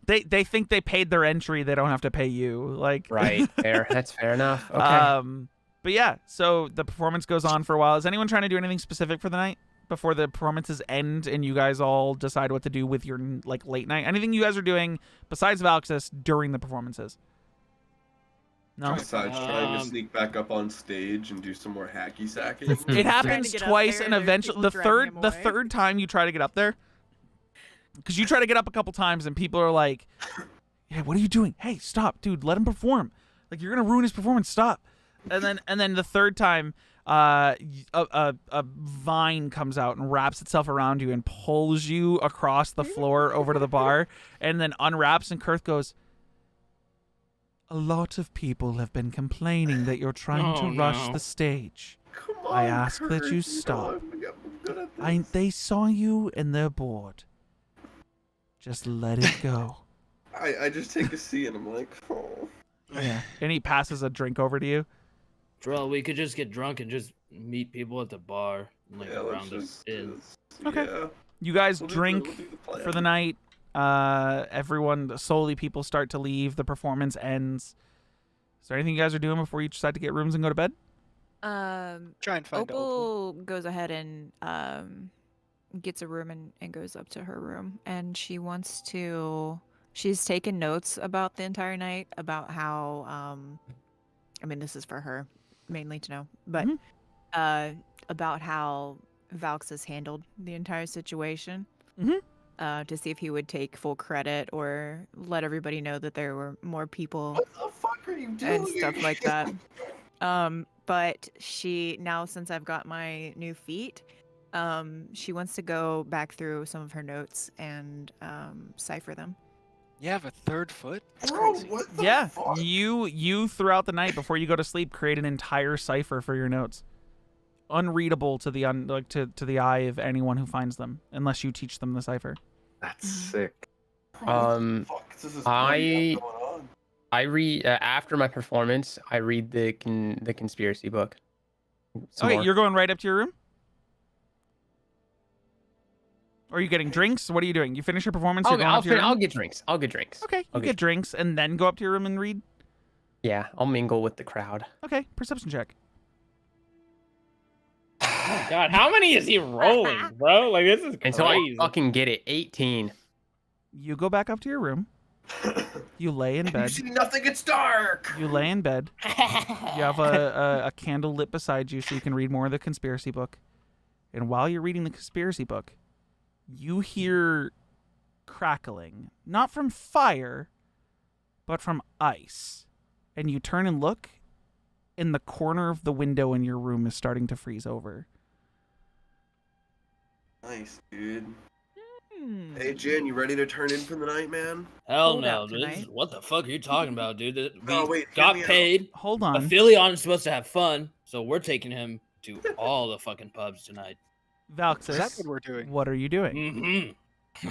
They think they paid their entry. They don't have to pay you. Like Right, fair. That's fair enough. Okay. But yeah, so the performance goes on for a while. Is anyone trying to do anything specific for the night before the performances end and you guys all decide what to do with your like late night? Anything you guys are doing besides Valxis during the performances? No. Besides trying to sneak back up on stage and do some more hacky sacking. It Trying happens to get up twice, there, and there's eventually people the dragging him the away. third time you try to get up there, because you try to get up a couple times, and people are like, "Hey, what are you doing? Hey, stop, dude! Let him perform. Like you're gonna ruin his performance. Stop." And then the third time, a vine comes out and wraps itself around you and pulls you across the floor over to the bar, and then unwraps. And Kurth goes, A lot of people have been complaining that you're trying to rush the stage. Come on, I ask that Kurt, you know stop. I'm good at this. They saw you and they're bored. Just let it go. I just take a seat and I'm like, oh. Yeah. And he passes a drink over to you. Drill, we could just get drunk and just meet people at the bar and like around the inn. Okay. Yeah. You guys We'll do drink the plan. for the night. Slowly people start to leave. The performance ends. Is there anything you guys are doing before you decide to get rooms and go to bed? Try and find Opal goes ahead and gets a room and goes up to her room, and she's taken notes about the entire night, about how I mean, this is for her mainly to know, but about how Valks has handled the entire situation. To see if he would take full credit or let everybody know that there were more people What the fuck are you doing? and stuff like that. But now since I've got my new feet, she wants to go back through some of her notes and cipher them. You have a third foot? That's Bro, crazy. what the Yeah. fuck? You throughout the night before you go to sleep create an entire cipher for your notes. Unreadable to the to the eye of anyone who finds them, unless you teach them the cipher. That's sick. What the fuck? This is bloody hell going on. I read after my performance. I read the conspiracy book. Some Okay, more. you're going right up to your room? Or are you getting drinks? What are you doing? You finish your performance, you're going up to your room? I'll get drinks. I'll get drinks. Okay, you I'll get drinks and then go up to your room and read? Yeah, I'll mingle with the crowd. Okay, perception check. Oh God, how many is he rolling, bro? Like this is crazy. Until I fucking get it. 18. You go back up to your room. You lay in You bed. see nothing, it's dark! You lay in bed. You have a candle lit beside you so you can read more of the conspiracy book. And while you're reading the conspiracy book, you hear crackling. Not from fire, but from ice. And you turn and look, and the corner of the window in your room is starting to freeze over. Nice, dude. Hey, Jen, you ready to turn in for the night, man? Hell Hold no, out dude. tonight. What the fuck are you talking about, dude? We Oh, wait, hear got me out. paid. Hold on. Aphelion is supposed to have fun, so we're taking him to all the fucking pubs tonight. Valxis, That's what we're doing. what are you doing? Mm-hmm.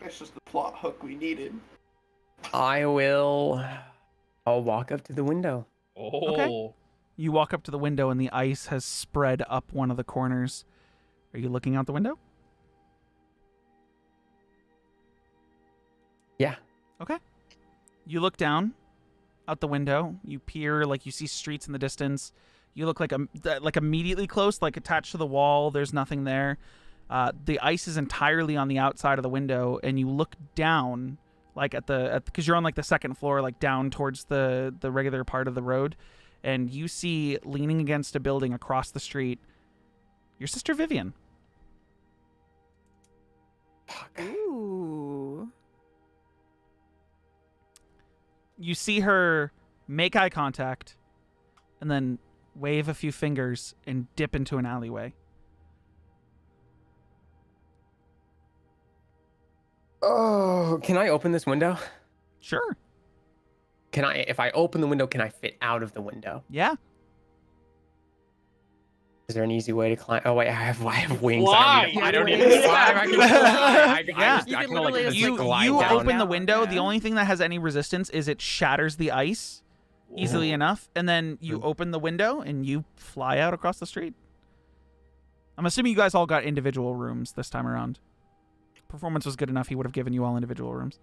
That's just the plot hook we needed. I'll walk up to the window. Oh. Okay. You walk up to the window and the ice has spread up one of the corners. Are you looking out the window? Yeah. Okay. You look down out the window. You peer, like you see streets in the distance. You look like immediately close, like attached to the wall. There's nothing there. The ice is entirely on the outside of the window, and you look down, like because you're on like the second floor, like down towards the regular part of the road, and you see leaning against a building across the street your sister Vivian. Ooh. You see her make eye contact and then wave a few fingers and dip into an alleyway. Oh, can I open this window? Sure. If I open the window, can I fit out of the window? Yeah. Is there an easy way to climb? Oh wait, I have wings. Fly! I don't need to fly. I can fly. Yeah. You I can can only literally just You glide you down. open the window. Yeah. The only thing that has any resistance is it shatters the ice easily enough, and then you open the window and you fly out across the street. I'm assuming you guys all got individual rooms this time around. Performance was good enough; he would have given you all individual rooms.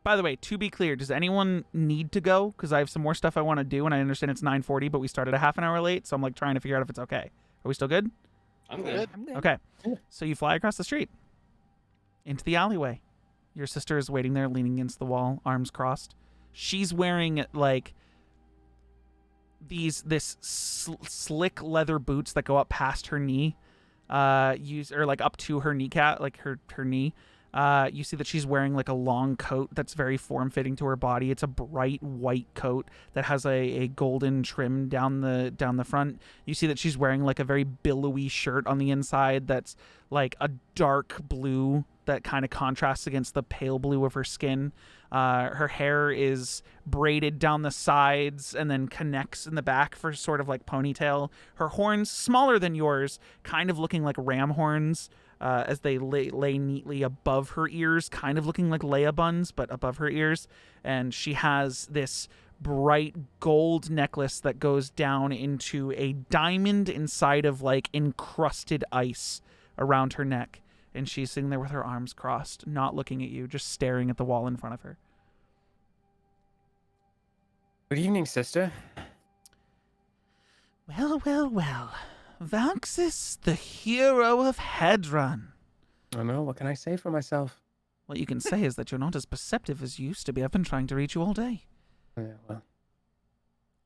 By the way, to be clear, does anyone need to go? Because I have some more stuff I want to do, and I understand it's 9:40, but we started a half an hour late, so I'm like trying to figure out if it's okay. Are we still good? I'm good. I'm good. Okay. So you fly across the street into the alleyway. Your sister is waiting there, leaning against the wall, arms crossed. She's wearing like this slick leather boots that go up past her knee, or like up to her kneecap, like her knee. You see that she's wearing like a long coat that's very form-fitting to her body. It's a bright white coat that has a golden trim down the front. You see that she's wearing like a very billowy shirt on the inside that's like a dark blue that kind of contrasts against the pale blue of her skin. Her hair is braided down the sides and then connects in the back for sort of like ponytail. Her horns, smaller than yours, kind of looking like ram horns, as they lay neatly above her ears, kind of looking like Leia buns, but above her ears. And she has this bright gold necklace that goes down into a diamond inside of like encrusted ice around her neck. And she's sitting there with her arms crossed, not looking at you, just staring at the wall in front of her. Good evening, sister. Well, well, well. Valxis, the hero of Hedron. I know, what can I say for myself? What you can say is that you're not as perceptive as you used to be. I've been trying to reach you all day. Yeah, well.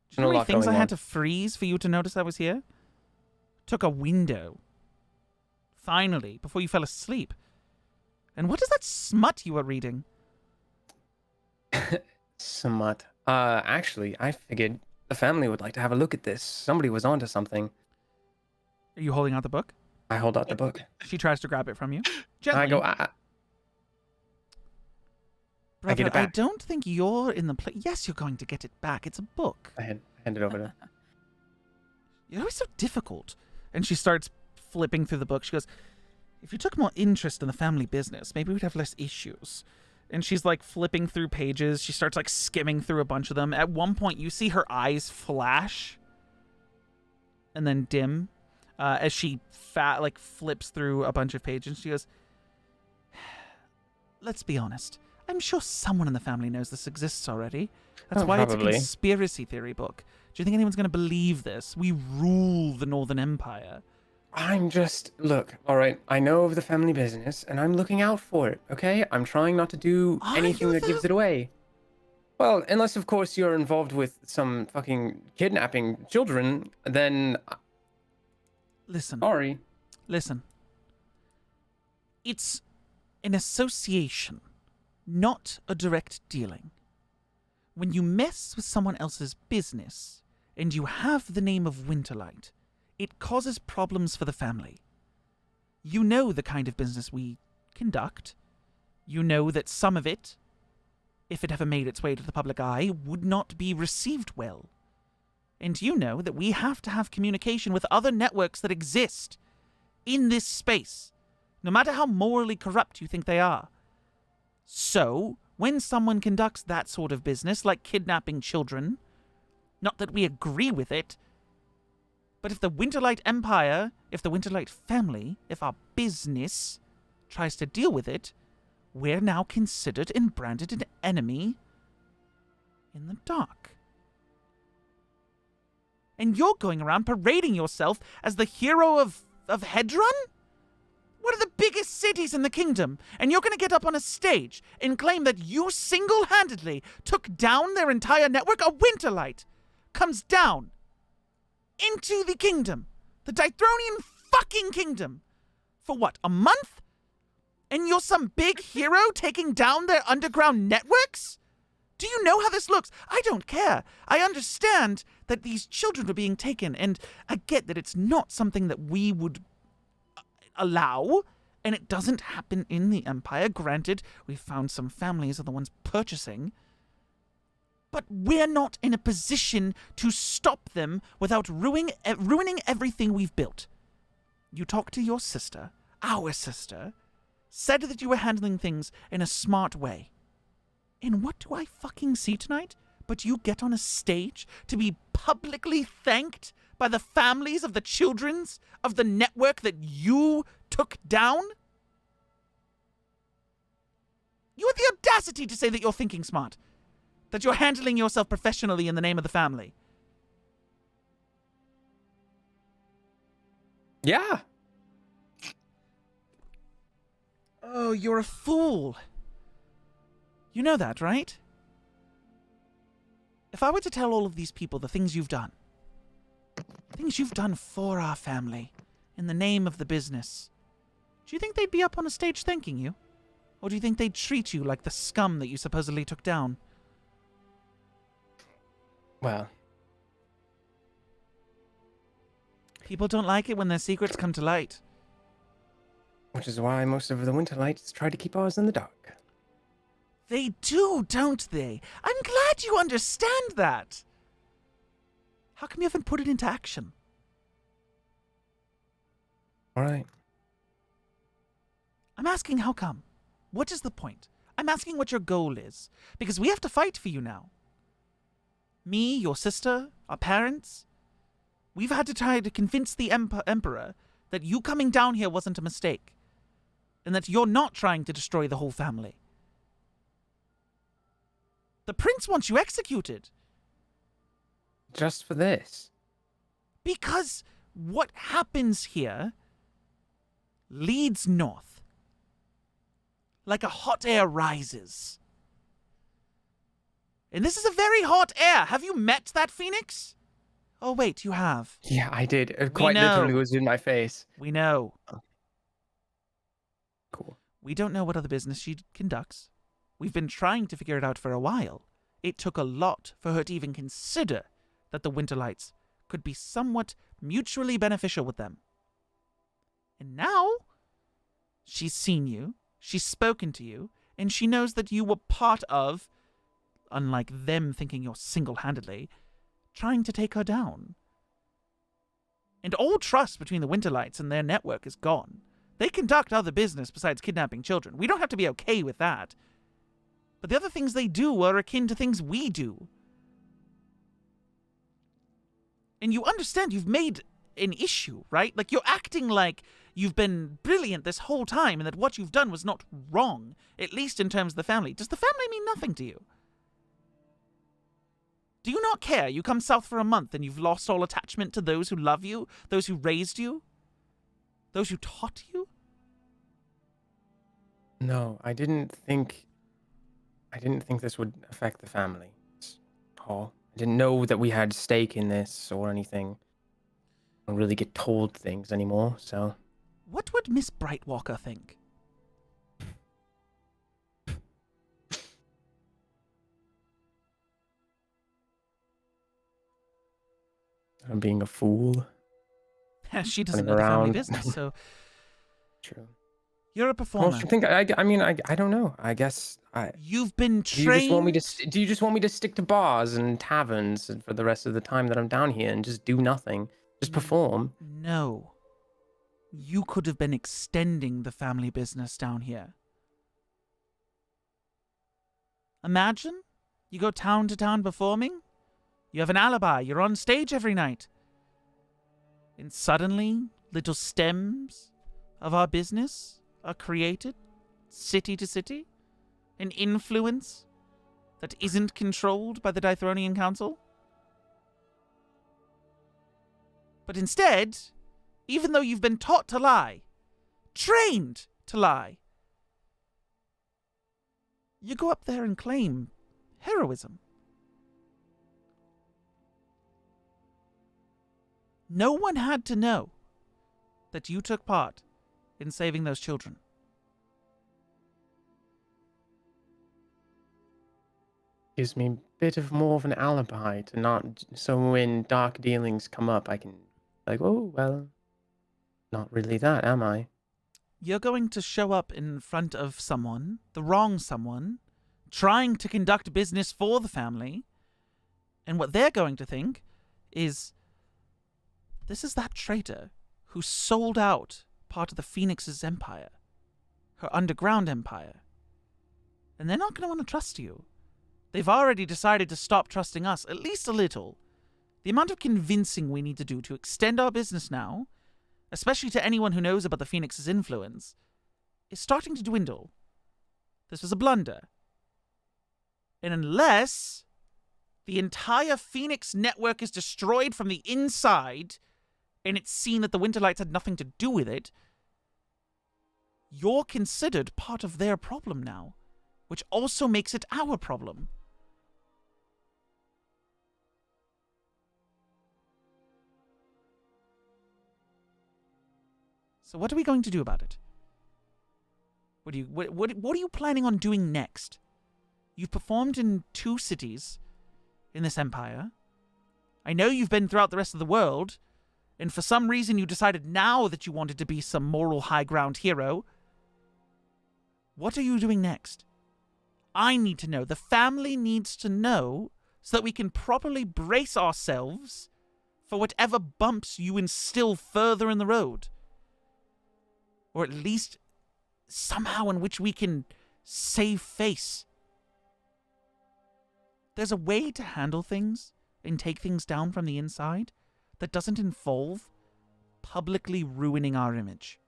Do you know how many things I had to freeze for you to notice I was here? Took a window. Finally, before you fell asleep. And what is that smut you were reading? Smut. Actually, I figured the family would like to have a look at this. Somebody was onto something. Are you holding out the book? I hold out the book. She tries to grab it from you. Gently. I go, Brother, I get it back. I don't think you're in the place. Yes, you're going to get it back. It's a book. I hand it over to her. You're always so difficult. And she starts flipping through the book. She goes, if you took more interest in the family business, maybe we'd have less issues. And she's like flipping through pages. She starts like skimming through a bunch of them. At one point, you see her eyes flash and then dim as she flips through a bunch of pages. She goes, let's be honest. I'm sure someone in the family knows this exists already. That's why probably. It's a conspiracy theory book. Do you think anyone's going to believe this? We rule the Northern Empire. Look, all right, I know of the family business, and I'm looking out for it, okay? I'm trying not to do anything that gives it away. Well, unless, of course, you're involved with some fucking kidnapping children, then... Listen. Sorry. Listen. It's an association, not a direct dealing. When you mess with someone else's business, and you have the name of Winterlight, it causes problems for the family. You know the kind of business we conduct. You know that some of it, if it ever made its way to the public eye, would not be received well. And you know that we have to have communication with other networks that exist in this space, no matter how morally corrupt you think they are. So, when someone conducts that sort of business, like kidnapping children, not that we agree with it, but if the Winterlight Empire, if the Winterlight family, if our business tries to deal with it, we're now considered and branded an enemy in the dark. And you're going around parading yourself as the hero of Hedron? One of the biggest cities in the kingdom, and you're going to get up on a stage and claim that you single-handedly took down their entire network? A Winterlight comes down into the kingdom, the Dithronian fucking kingdom, for what, a month? And you're some big hero taking down their underground networks? Do you know how this looks? I don't care. I understand that these children are being taken, and I get that it's not something that we would allow, and it doesn't happen in the Empire. Granted, we've found some families are the ones purchasing, but we're not in a position to stop them without ruining everything we've built. You talked to your sister, our sister, said that you were handling things in a smart way. And what do I fucking see tonight? But you get on a stage to be publicly thanked by the families of the children's of the network that you took down? You have the audacity to say that you're thinking smart, that you're handling yourself professionally in the name of the family. Yeah. Oh, you're a fool. You know that, right? If I were to tell all of these people the things you've done for our family, in the name of the business, do you think they'd be up on a stage thanking you? Or do you think they'd treat you like the scum that you supposedly took down? Well, People don't like it when their secrets come to light. which is why most of the Winterlights try to keep ours in the dark. They do, don't they? I'm glad you understand that. How come you haven't put it into action? All right. I'm asking how come. What is the point? I'm asking what your goal is. Because we have to fight for you now. Me, your sister, our parents. We've had to try to convince the Emperor that you coming down here wasn't a mistake. And that you're not trying to destroy the whole family. The prince wants you executed. Just for this. Because what happens here leads north. Like a hot air rises. And this is a very hot air. Have you met that phoenix? Oh, wait, you have. Yeah, I did. It We quite know. literally was in my face. We know. Cool. We don't know what other business she conducts. We've been trying to figure it out for a while. It took a lot for her to even consider that the Winterlights could be somewhat mutually beneficial with them. And now, she's seen you, she's spoken to you, and she knows that you were part of, unlike them thinking you're single-handedly, trying to take her down. And all trust between the Winterlights and their network is gone. They conduct other business besides kidnapping children. We don't have to be okay with that. But the other things they do are akin to things we do. And you understand you've made an issue, right? Like, you're acting like you've been brilliant this whole time and that what you've done was not wrong, at least in terms of the family. Does the family mean nothing to you? Do you not care? You come south for a month and you've lost all attachment to those who love you, those who raised you, those who taught you? No, I didn't think this would affect the family, Paul. I didn't know that we had stake in this or anything. I don't really get told things anymore, so... What would Miss Brightwalker think? I'm being a fool. She doesn't Running know the family around. business, so True. you're a Well, performer. I mean, I don't know. I guess You've been Do you trained. just want me to? Do you just want me to stick to bars and taverns for the rest of the time that I'm down here and just do nothing, just perform? No. You could have been extending the family business down here. Imagine you go town to town performing. You have an alibi. You're on stage every night. And suddenly, little stems of our business are created, city to city. An influence that isn't controlled by the Dithronian Council. But instead, even though you've been taught to lie, trained to lie, you go up there and claim heroism. No one had to know that you took part in saving those children. Gives me a bit of more of an alibi to not, so when dark dealings come up, I can like, oh well, not really that, am I? You're going to show up in front of someone, the wrong someone, trying to conduct business for the family, and what they're going to think is, this is that traitor who sold out part of the Phoenix's empire, her underground empire. And they're not going to want to trust you. They've already decided to stop trusting us, at least a little. The amount of convincing we need to do to extend our business now, especially to anyone who knows about the Phoenix's influence, is starting to dwindle. This was a blunder. And unless the entire Phoenix network is destroyed from the inside, and it's seen that the Winterlights had nothing to do with it, you're considered part of their problem now, which also makes it our problem. So what are we going to do about it? What are you planning on doing next? You've performed in 2 cities in this empire. I know you've been throughout the rest of the world, and for some reason you decided now that you wanted to be some moral high ground hero. What are you doing next? I need to know. The family needs to know so that we can properly brace ourselves for whatever bumps you instill further in the road. Or at least somehow in which we can save face. There's a way to handle things and take things down from the inside that doesn't involve publicly ruining our image.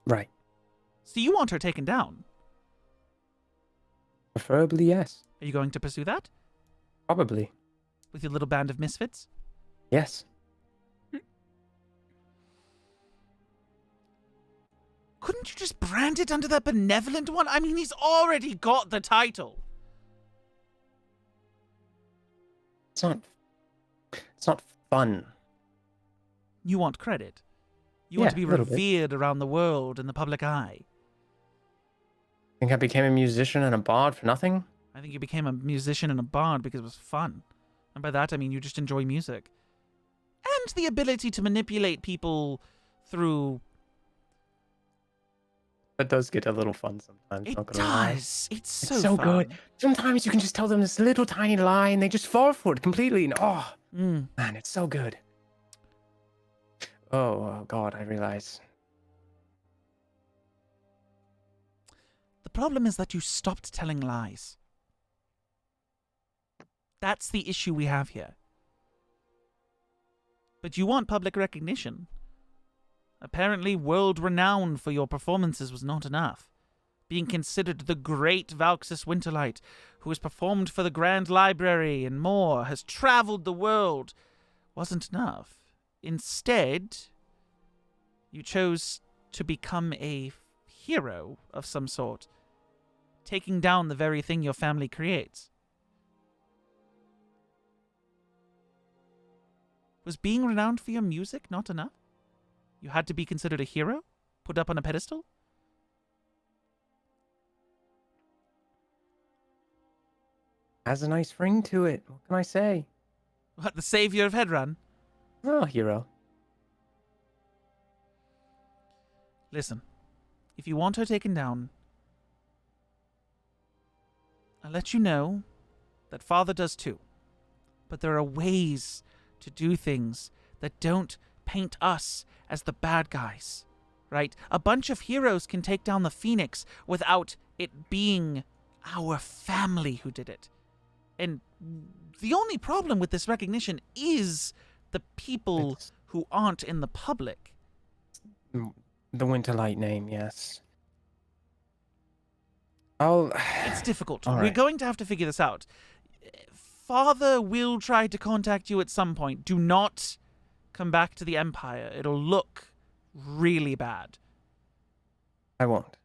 Right. So you want her taken down? Preferably, yes. Are you going to pursue that? Probably. With your little band of misfits? Yes. Couldn't you just brand it under that benevolent one? I mean, he's already got the title. It's not fun. You want credit. You want to be a little bit. revered around the world in the public eye. Think I became a musician and a bard for nothing? I think you became a musician and a bard because it was fun. And by that I mean you just enjoy music. And the ability to manipulate people through... That does get a little fun sometimes. It not gonna lie. does. It's It's so so good. fun. Sometimes you can just tell them this little tiny lie and they just fall for it completely. And Mm. man, it's so good. Oh God, I realize. The problem is that you stopped telling lies. That's the issue we have here. But you want public recognition. Apparently, world renown for your performances was not enough. Being considered the great Valxis Winterlight, who has performed for the Grand Library and more, has traveled the world, wasn't enough. Instead, you chose to become a hero of some sort, taking down the very thing your family creates. Was being renowned for your music not enough? You had to be considered a hero? Put up on a pedestal? Has a nice ring to it. What can I say? What, the savior of Hedron? Oh, hero. Listen, if you want her taken down, I'll let you know that Father does too. But there are ways to do things that don't paint us as the bad guys, right? A bunch of heroes can take down the Phoenix without it being our family who did it. And the only problem with this recognition is the people who aren't in the public. The Winterlight name, yes. I'll... It's difficult. All We're right. going to have to figure this out. Father will try to contact you at some point. Do not come back to the Empire. It'll look really bad. I won't.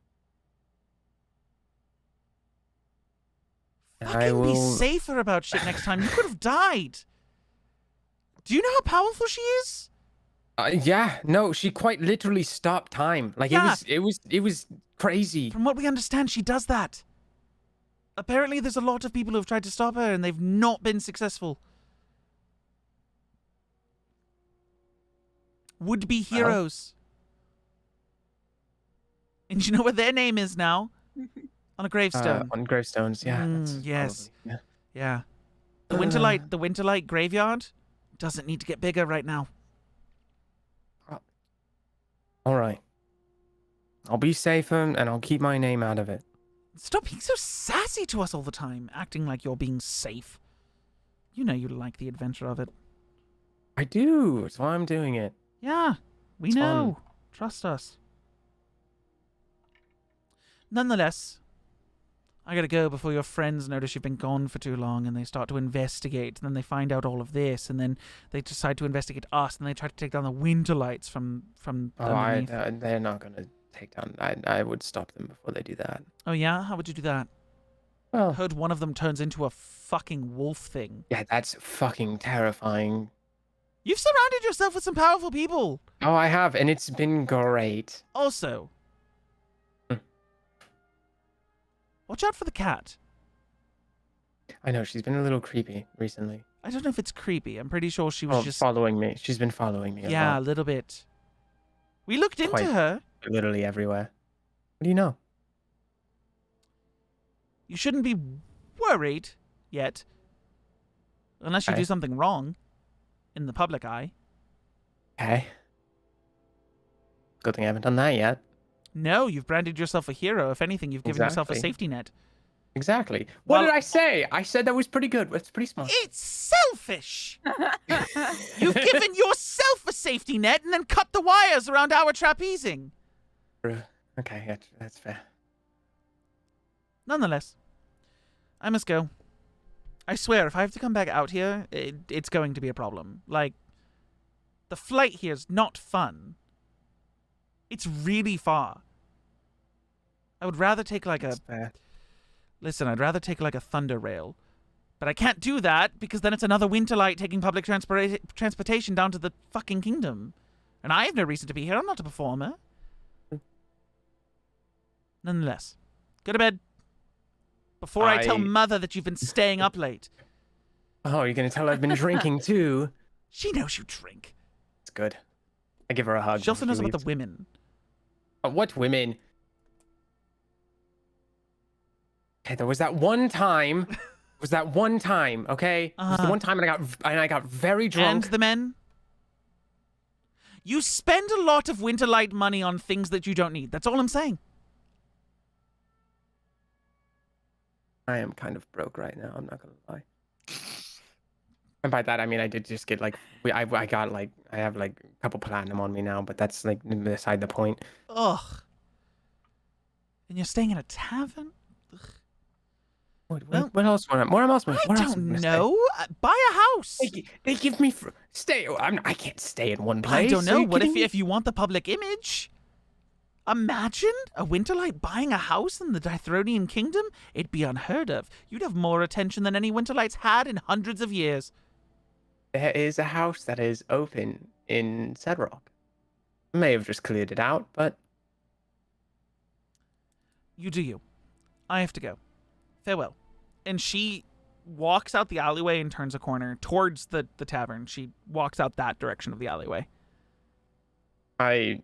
Fucking be safer about shit next time. You could have died. Do you know how powerful she is? Yeah, no, she quite literally stopped time. Like Yeah. it was crazy. From what we understand, she does that. Apparently, there's a lot of people who have tried to stop her, and they've not been successful. Would-be heroes. And you know what their name is now? On a gravestone. On gravestones, yeah. that's Yes. probably- Yeah. The Winterlight graveyard doesn't need to get bigger right now. All right. I'll be safer and I'll keep my name out of it. Stop being so sassy to us all the time, acting like you're being safe. You know you like the adventure of it. I do. That's why I'm doing it. Yeah, we It's know. Trust us. Nonetheless, I gotta go before your friends notice you've been gone for too long and they start to investigate. And then they find out all of this, and then they decide to investigate us, and they try to take down the Winterlights from underneath. They're not gonna take down. I would stop them before they do that. Oh yeah? How would you do that? I Well, heard one of them turns into a fucking wolf thing. yeah, that's fucking terrifying. You've surrounded yourself with some powerful people. Oh, I have, and it's been great. Also, watch out for the cat. I know, she's been a little creepy recently. I don't know if it's creepy. I'm pretty sure she was just following me. She's been following me a yeah, a lot. little bit. We looked into Quite. her. Literally everywhere. What do you know? You shouldn't be worried yet. Unless you do something wrong in the public eye. Okay. Good thing I haven't done that yet. No, you've branded yourself a hero. If anything, you've given yourself a Exactly. safety net. Exactly. What Well- did I say? I said that was pretty good. It's pretty smart. It's selfish. You've given yourself a safety net and then cut the wires around our trapezing. Okay, that's fair. Nonetheless, I must go. I swear, if I have to come back out here, it's going to be a problem. Like, the flight here is not fun. It's really far. I would rather take like That's fair. Listen, I'd rather take like a thunder rail. But I can't do that because then it's another Winterlight taking public transportation down to the fucking kingdom. And I have no reason to be here. I'm not a performer. Nonetheless, go to bed. Before I tell Mother that you've been staying up late. Oh, you're gonna tell her I've been drinking too? She knows you drink. It's good. I give her a hug. She also knows about the leaves. women. What women? Okay, there was that one time. Okay? It was the one time, and I got very drunk. And the men? You spend a lot of Winterlight money on things that you don't need. That's all I'm saying. I am kind of broke right now. I'm not gonna lie. And by that I mean I did just get like I have like a couple platinum on me now, but that's like beside the point. Ugh. And you're staying in a tavern? What else? Where else? I don't know. Buy a house. They give me stay. I can't stay in one place. I don't Are know. you What kidding me? if you want the public image? Imagine a Winterlight buying a house in the Dithronian kingdom? It'd be unheard of. You'd have more attention than any Winterlights had in hundreds of years. There is a house that is open in Sedrock. May have just cleared it out, but You do you. I have to go. Farewell. And she walks out the alleyway and turns a corner towards the tavern. She walks out that direction of the alleyway. I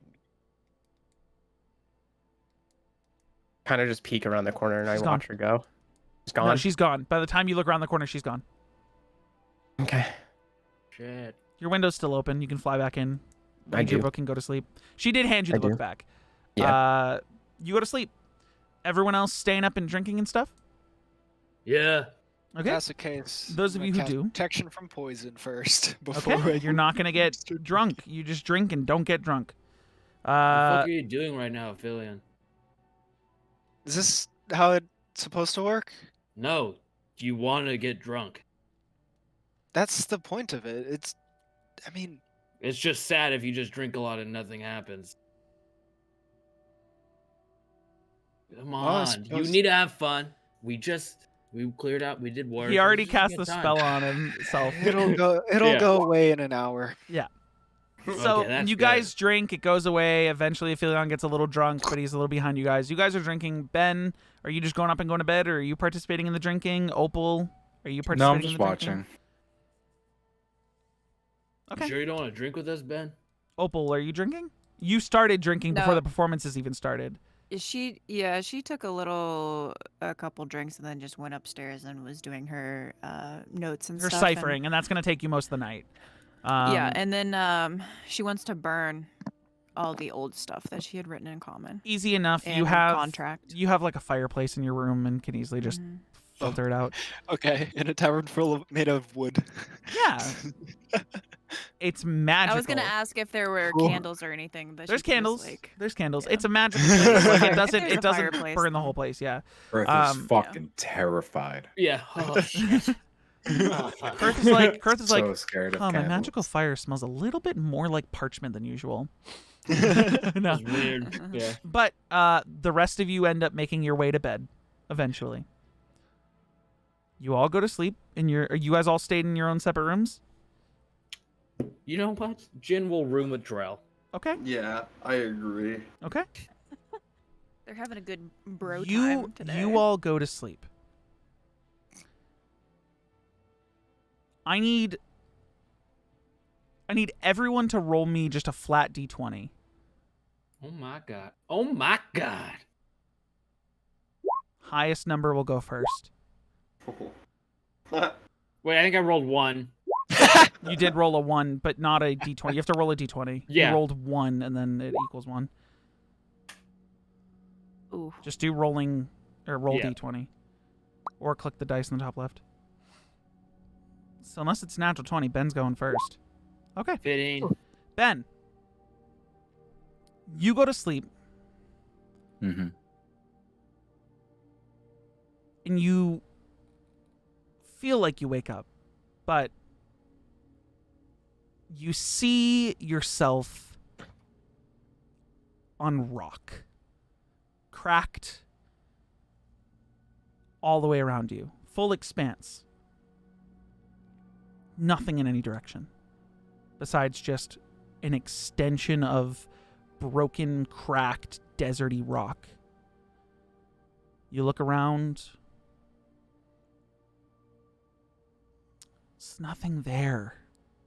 kind of just peek around the corner and She's I gone. watch her go. She's gone. No, she's gone. By the time you look around the corner, she's gone. Okay. Shit. Your window's still open. You can fly back in, I read your do. book, and go to sleep. She did hand you the I book do. back. Yeah. You go to sleep. Everyone else staying up and drinking and stuff? Yeah. If Okay. that's the case, Those I'm of you gonna who cast do. protection from poison first before Okay. I You're not going to get start drunk. You just drink and don't get drunk. What the fuck are you doing right now, Aphelion? Is this how it's supposed to work? No. Do you want to get drunk? That's the point of it. I mean, It's just sad if you just drink a lot and nothing happens. Come Well, I on. You suppose- need to have fun. We cleared out. We did work. He already It's just a cast good the time. spell on himself. it'll go Yeah. away in an hour. So Okay, that's you good. guys drink, it goes away. Eventually, Aphelion gets a little drunk, but he's a little behind you guys. You guys are drinking. Ben, are you just going up and going to bed, or are you participating in the drinking? Opal, are you participating No, I'm in just the drinking? watching. Okay. You sure you don't want to drink with us, Ben? Opal, are you drinking? You started drinking before No. the performances even started. She took a couple drinks and then just went upstairs and was doing her notes and You're stuff. and- ciphering, and that's going to take you most of the night. yeah, and then she wants to burn all the old stuff that she had written in common. Easy enough. And You her have contract. You have like a fireplace in your room and can easily just Mhm. filter it out. Okay, in a tavern made of wood. Yeah. It's magical. I was gonna ask if there were Cool. candles or anything. But There's she could just, candles. like, There's candles. yeah. It's a magical place. Like it doesn't. There's It a doesn't fireplace, burn the then. whole place. Yeah. Earth is fucking terrified. Yeah. Oh, shit. Kurth is like. Kurth is So like. scared of Oh, my candles. magical fire smells a little bit more like parchment than usual. no. That's weird. Yeah. But the rest of you end up making your way to bed eventually. You all go to sleep in your. You guys all stayed in your own separate rooms. You know what? Jin will room with Drell. Okay. Yeah, I agree. Okay. They're having a good bro You time today. you all go to sleep. I need everyone to roll me just a flat d20. Oh my god. Oh my god. Highest number will go first. Wait, I think I rolled 1. You did roll a 1, but not a d20. You have to roll a d20. Yeah. You rolled 1, and then it equals 1. Ooh. Just do rolling, or roll Yeah. d20. Or click the dice in the top left. So unless it's natural 20, Ben's going first. Okay. 15. Ben, you go to sleep, Mm-hmm. and you feel like you wake up, but you see yourself on rock, cracked all the way around you, full expanse, nothing in any direction besides just an extension of broken, cracked, deserty rock. You look around. There's nothing there.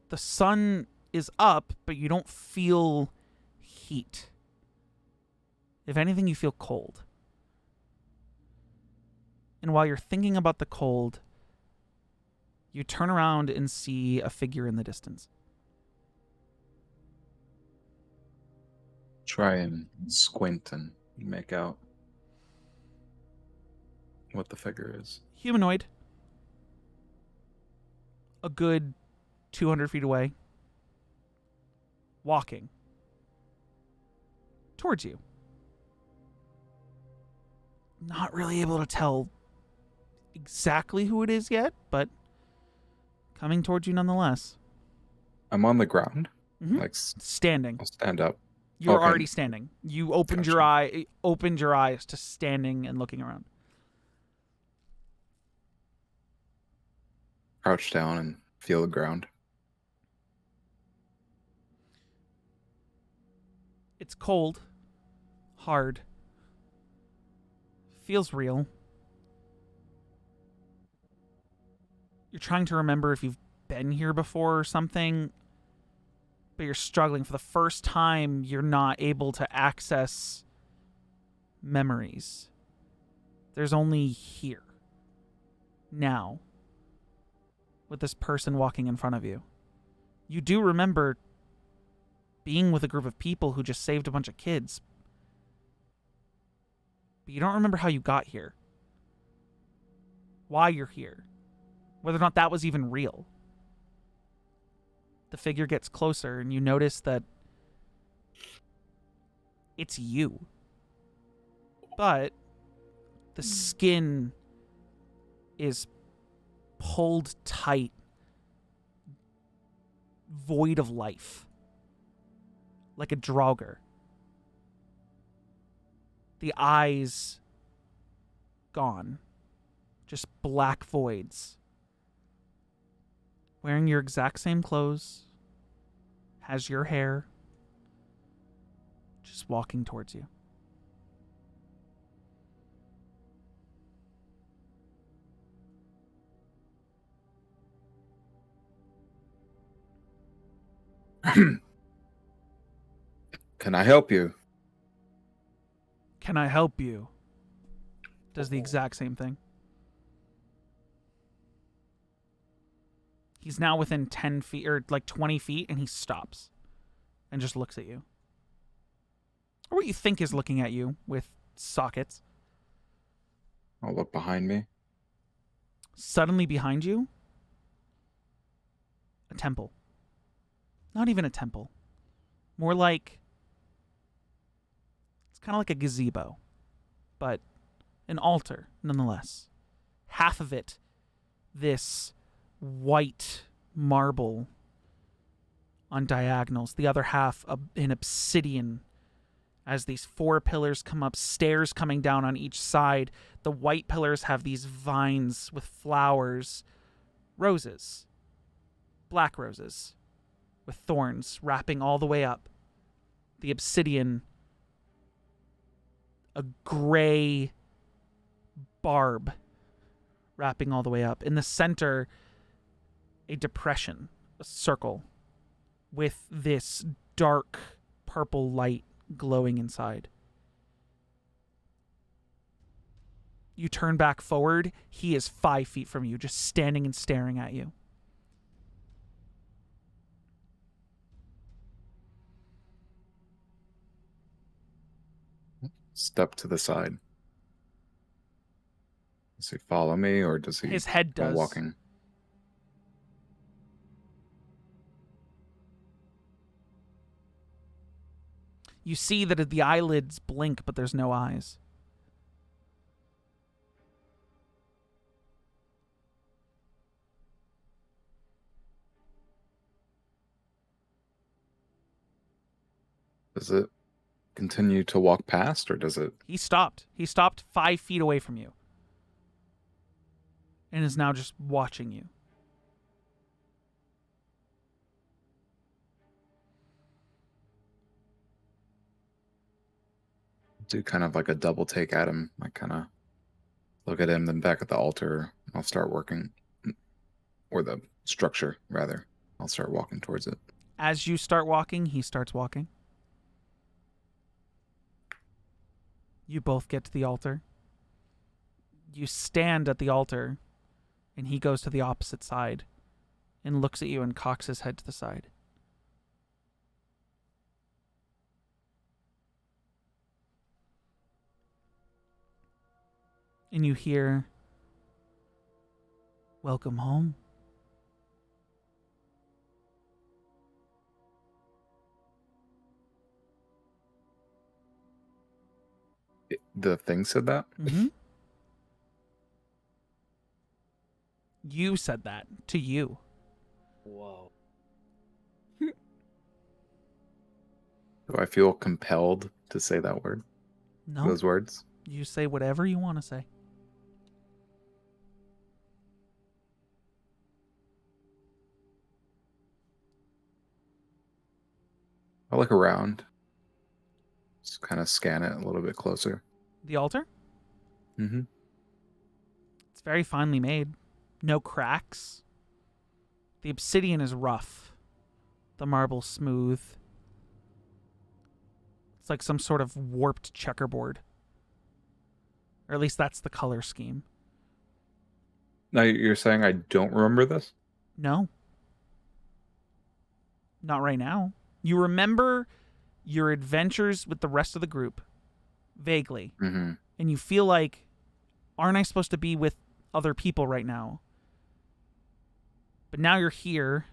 The sun is up, but you don't feel heat. If anything, you feel cold. And while you're thinking about the cold, you turn around and see a figure in the distance. Try and squint and make out what the figure is. Humanoid. A good 200 feet away. Walking. Towards you. Not really able to tell exactly who it is yet, but coming towards you nonetheless. I'm on the ground. Mhm. Like, Standing. I'll stand up. You're Okay. already standing. You opened your eyes to standing and looking around. Crouch down and feel the ground. It's cold, hard, feels real. You're trying to remember if you've been here before or something, but you're struggling. For the first time, you're not able to access memories. There's only here, now, with this person walking in front of you. You do remember being with a group of people who just saved a bunch of kids. But you don't remember how you got here. Why you're here. Whether or not that was even real. The figure gets closer and you notice that it's you. But the skin is pulled tight, void of life. Like a Draugr. The eyes gone. Just black voids. Wearing your exact same clothes. Has your hair. Just walking towards you. Can I help you? Can I help you? Does the exact same thing. He's now within 10 feet, or like 20 feet, and he stops. And just looks at you. Or what you think is looking at you with sockets. I'll look behind me. Suddenly behind you, a temple. Not even a temple. More like... It's kind of like a gazebo. But an altar, nonetheless. Half of it, this white marble on diagonals. The other half, in obsidian. As these 4 pillars come up, stairs coming down on each side. The white pillars have these vines with flowers. Roses. Black roses. with thorns wrapping all the way up. The obsidian, a gray barb wrapping all the way up. In the center, a depression, a circle, with this dark purple light glowing inside. You turn back forward. He is 5 feet from you, just standing and staring at you. Step to the side. Does he follow me, or does he? His head go does. Walking. You see that the eyelids blink, but there's no eyes. Does it continue to walk past, or does it? He stopped. He stopped 5 feet away from you. And is now just watching you. Do kind of like a double take at him. I kind of look at him, then back at the altar. I'll start working, or the structure rather. I'll start walking towards it. As you start walking, he starts walking. You both get to the altar. You stand at the altar, and he goes to the opposite side and looks at you and cocks his head to the side. And you hear, "Welcome home." The thing said that? Mm-hmm. You said that to you. Whoa. Do I feel compelled to say that word? No. Those words? You say whatever you want to say. I look around. Just kind of scan it a little bit closer. The altar? Mm-hmm. It's very finely made. No cracks. The obsidian is rough. The marble smooth. It's like some sort of warped checkerboard. Or at least that's the color scheme. Now you're saying I don't remember this? No. Not right now. You remember your adventures with the rest of the group. Vaguely. Mm-hmm. And you feel like, aren't I supposed to be with other people right now? But now you're here,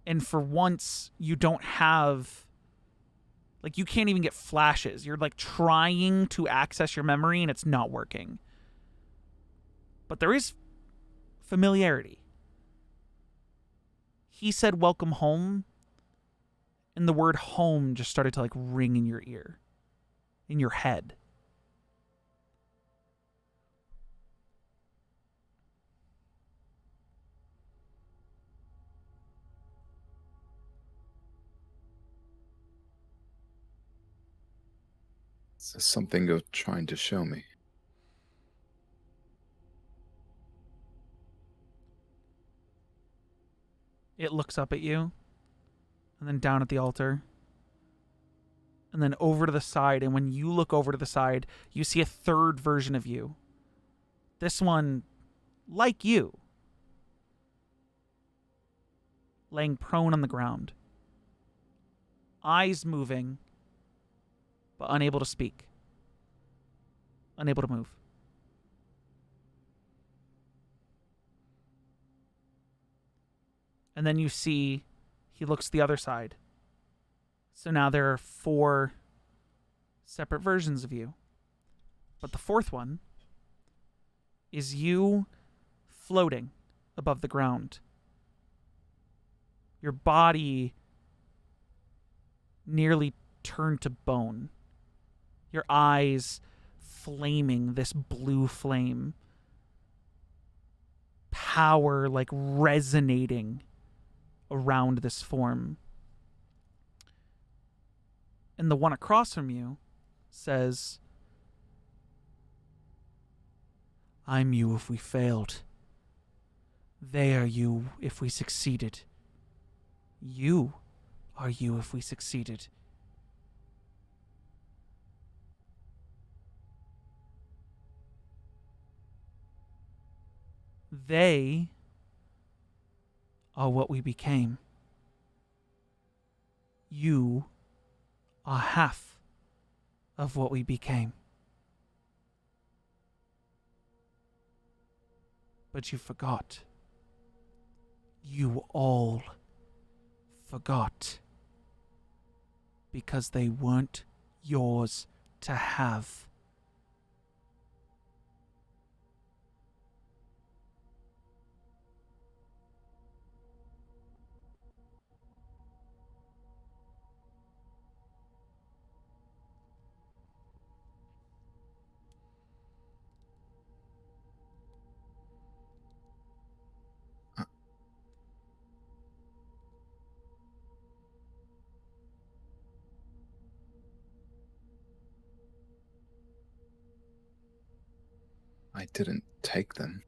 and for once, you don't have... Like, you can't even get flashes. You're, like, trying to access your memory, and it's not working. But there is familiarity. He said, "Welcome home," and the word home just started to, like, ring in your ear. In your head. Is this something you're trying to show me? It looks up at you, and then down at the altar, and then over to the side, and when you look over to the side, you see a third version of you. This one, like you, laying prone on the ground. Eyes moving, but unable to speak. Unable to move. And then you see he looks to the other side. So now there are 4 separate versions of you. But the fourth one is you floating above the ground. Your body nearly turned to bone. Your eyes flaming this blue flame. Power like resonating around this form. And the one across from you says, I'm you if we failed. They are you if we succeeded. You are you if we succeeded. They are what we became. You are half of what we became. But you forgot. You all forgot. Because they weren't yours to have. I didn't take them.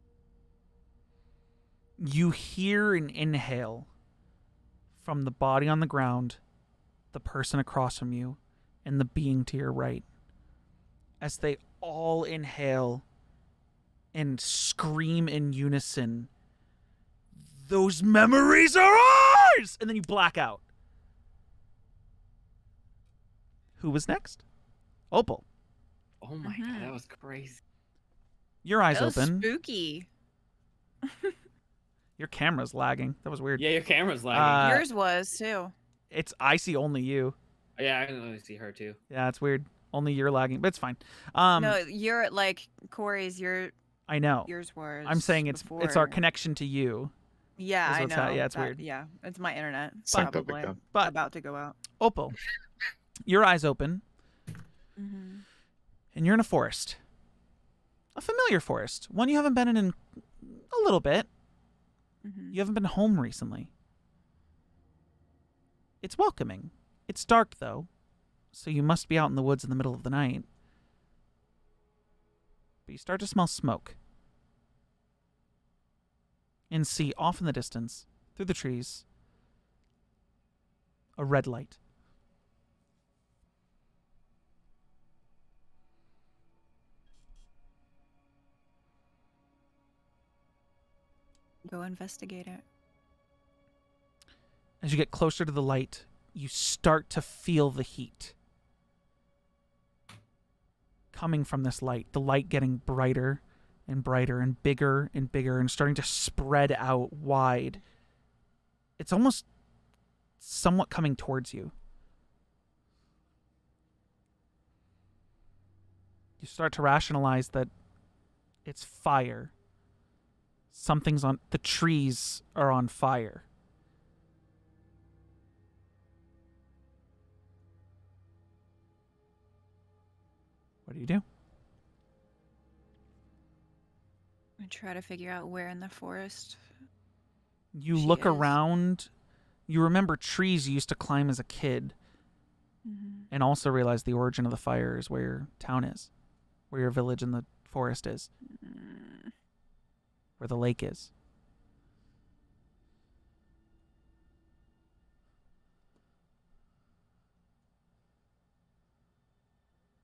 You hear an inhale from the body on the ground, the person across from you, and the being to your right. As they all inhale and scream in unison, those memories are ours! And then you black out. Who was next? Opal. Oh my god, that was crazy. Your eyes That was open. spooky. Your camera's lagging. That was weird. Yeah, your camera's lagging. Yours was too. I see only you. Yeah, I can only see her too. Yeah, it's weird. Only you're lagging, but it's fine. No, you're like Corey's. I know. Yours was. I'm saying it's our before. connection to you. Yeah, is I what's know. yeah, it's that- weird. Yeah, it's my internet. Synced up Probably again. But about to go out. Opal, your eyes open, and you're in a forest. A familiar forest. One you haven't been in a little bit. You haven't been home recently. It's welcoming. It's dark, though, so you must be out in the woods in the middle of the night. But you start to smell smoke. And see, off in the distance, through the trees, a red light. Go investigate it. As you get closer to the light, you start to feel the heat coming from this light. The light getting brighter and brighter and bigger and starting to spread out wide. It's almost somewhat coming towards you. You start to rationalize that it's fire. Something's on... The trees are on fire. What do? I try to figure out where in the forest. You She look is. around. You remember trees you used to climb as a kid. And also realize the origin of the fire is where your town is. Where your village in the forest is. Where the lake is.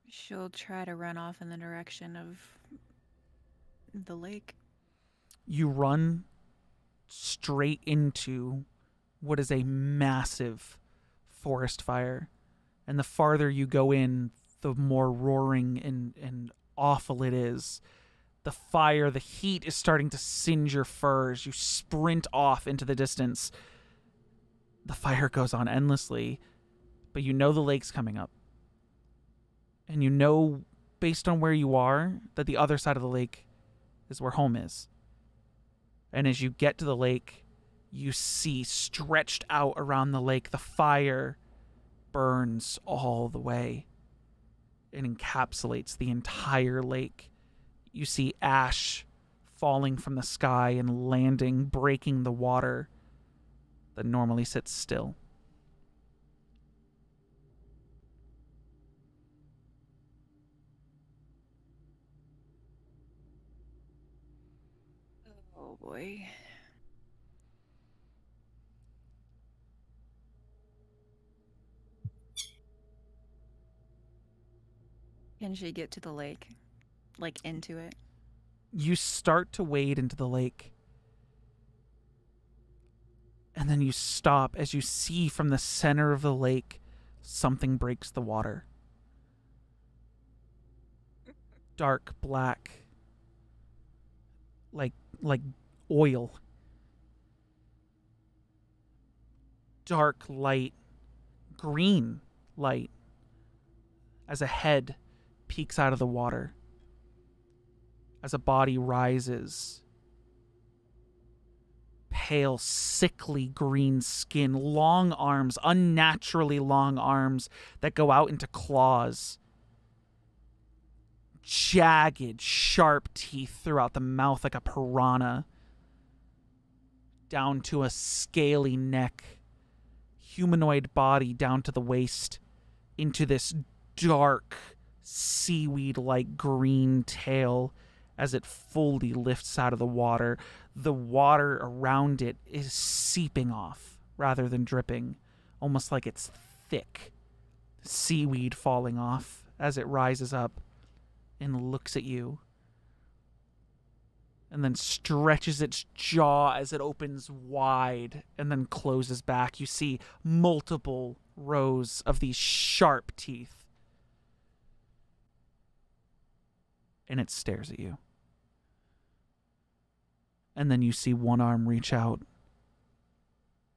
She'll try to run off in the direction of the lake. You run straight into what is a massive forest fire. And the farther you go in, the more roaring and awful it is. The fire, the heat is starting to singe your furs. You sprint off into the distance. The fire goes on endlessly, but you know the lake's coming up. And you know, based on where you are, that the other side of the lake is where home is. And as you get to the lake, you see stretched out around the lake, the fire burns all the way. It encapsulates the entire lake. You see ash falling from the sky and landing, breaking the water. that normally sits still. Oh boy. Can she get to the lake? Like into it? You start to wade into the lake. And then you stop as you see from the center of the lake something breaks the water. Dark black. Like oil. Dark light. Green light. As a head peeks out of the water. As a body rises. Pale, sickly green skin, long arms, unnaturally long arms that go out into claws. Jagged, sharp teeth throughout the mouth like a piranha. Down to a scaly neck. Humanoid body down to the waist. Into this dark, seaweed-like green tail as it fully lifts out of the water. The water around it is seeping off rather than dripping, almost like it's thick. Seaweed falling off as it rises up and looks at you, and then stretches its jaw as it opens wide and then closes back. You see multiple rows of these sharp teeth, and it stares at you. And then you see one arm reach out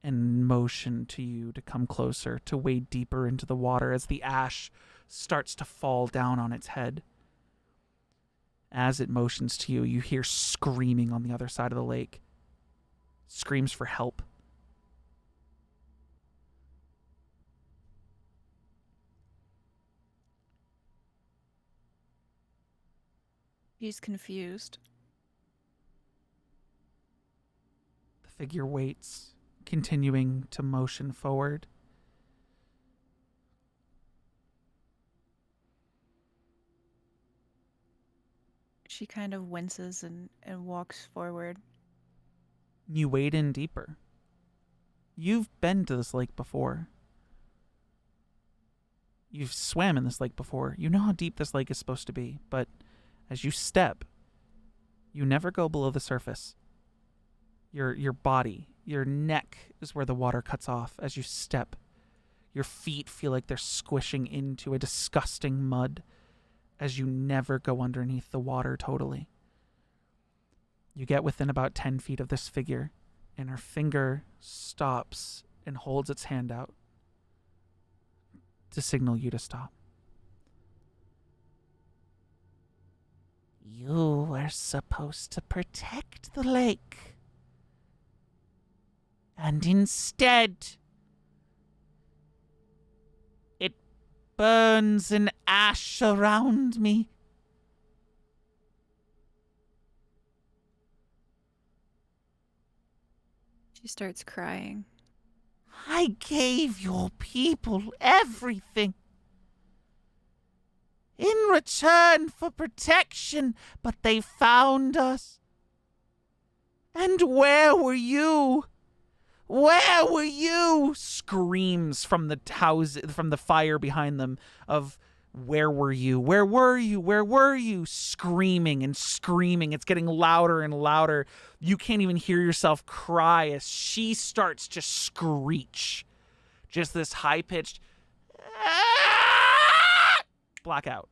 and motion to you to come closer, to wade deeper into the water as the ash starts to fall down on its head. As it motions to you, you hear screaming on the other side of the lake. Screams for help. He's confused. The figure waits, continuing to motion forward. She kind of winces and walks forward. You wade in deeper. You've been to this lake before. You've swam in this lake before. You know how deep this lake is supposed to be, but as you step, you never go below the surface. Your body, your neck is where the water cuts off as you step. Your feet feel like they're squishing into a disgusting mud as you never go underneath the water totally. You get within about 10 feet of this figure, and her finger stops and holds its hand out to signal you to stop. You were supposed to protect the lake. And instead, it burns in ash around me. She starts crying. I gave your people everything in return for protection, but they found us. And where were you? Where were you? Screams from the fire behind them of, where were you? Where were you? Where were you? Screaming and screaming. It's getting louder and louder. You can't even hear yourself cry as she starts to screech. Just this high-pitched blackout.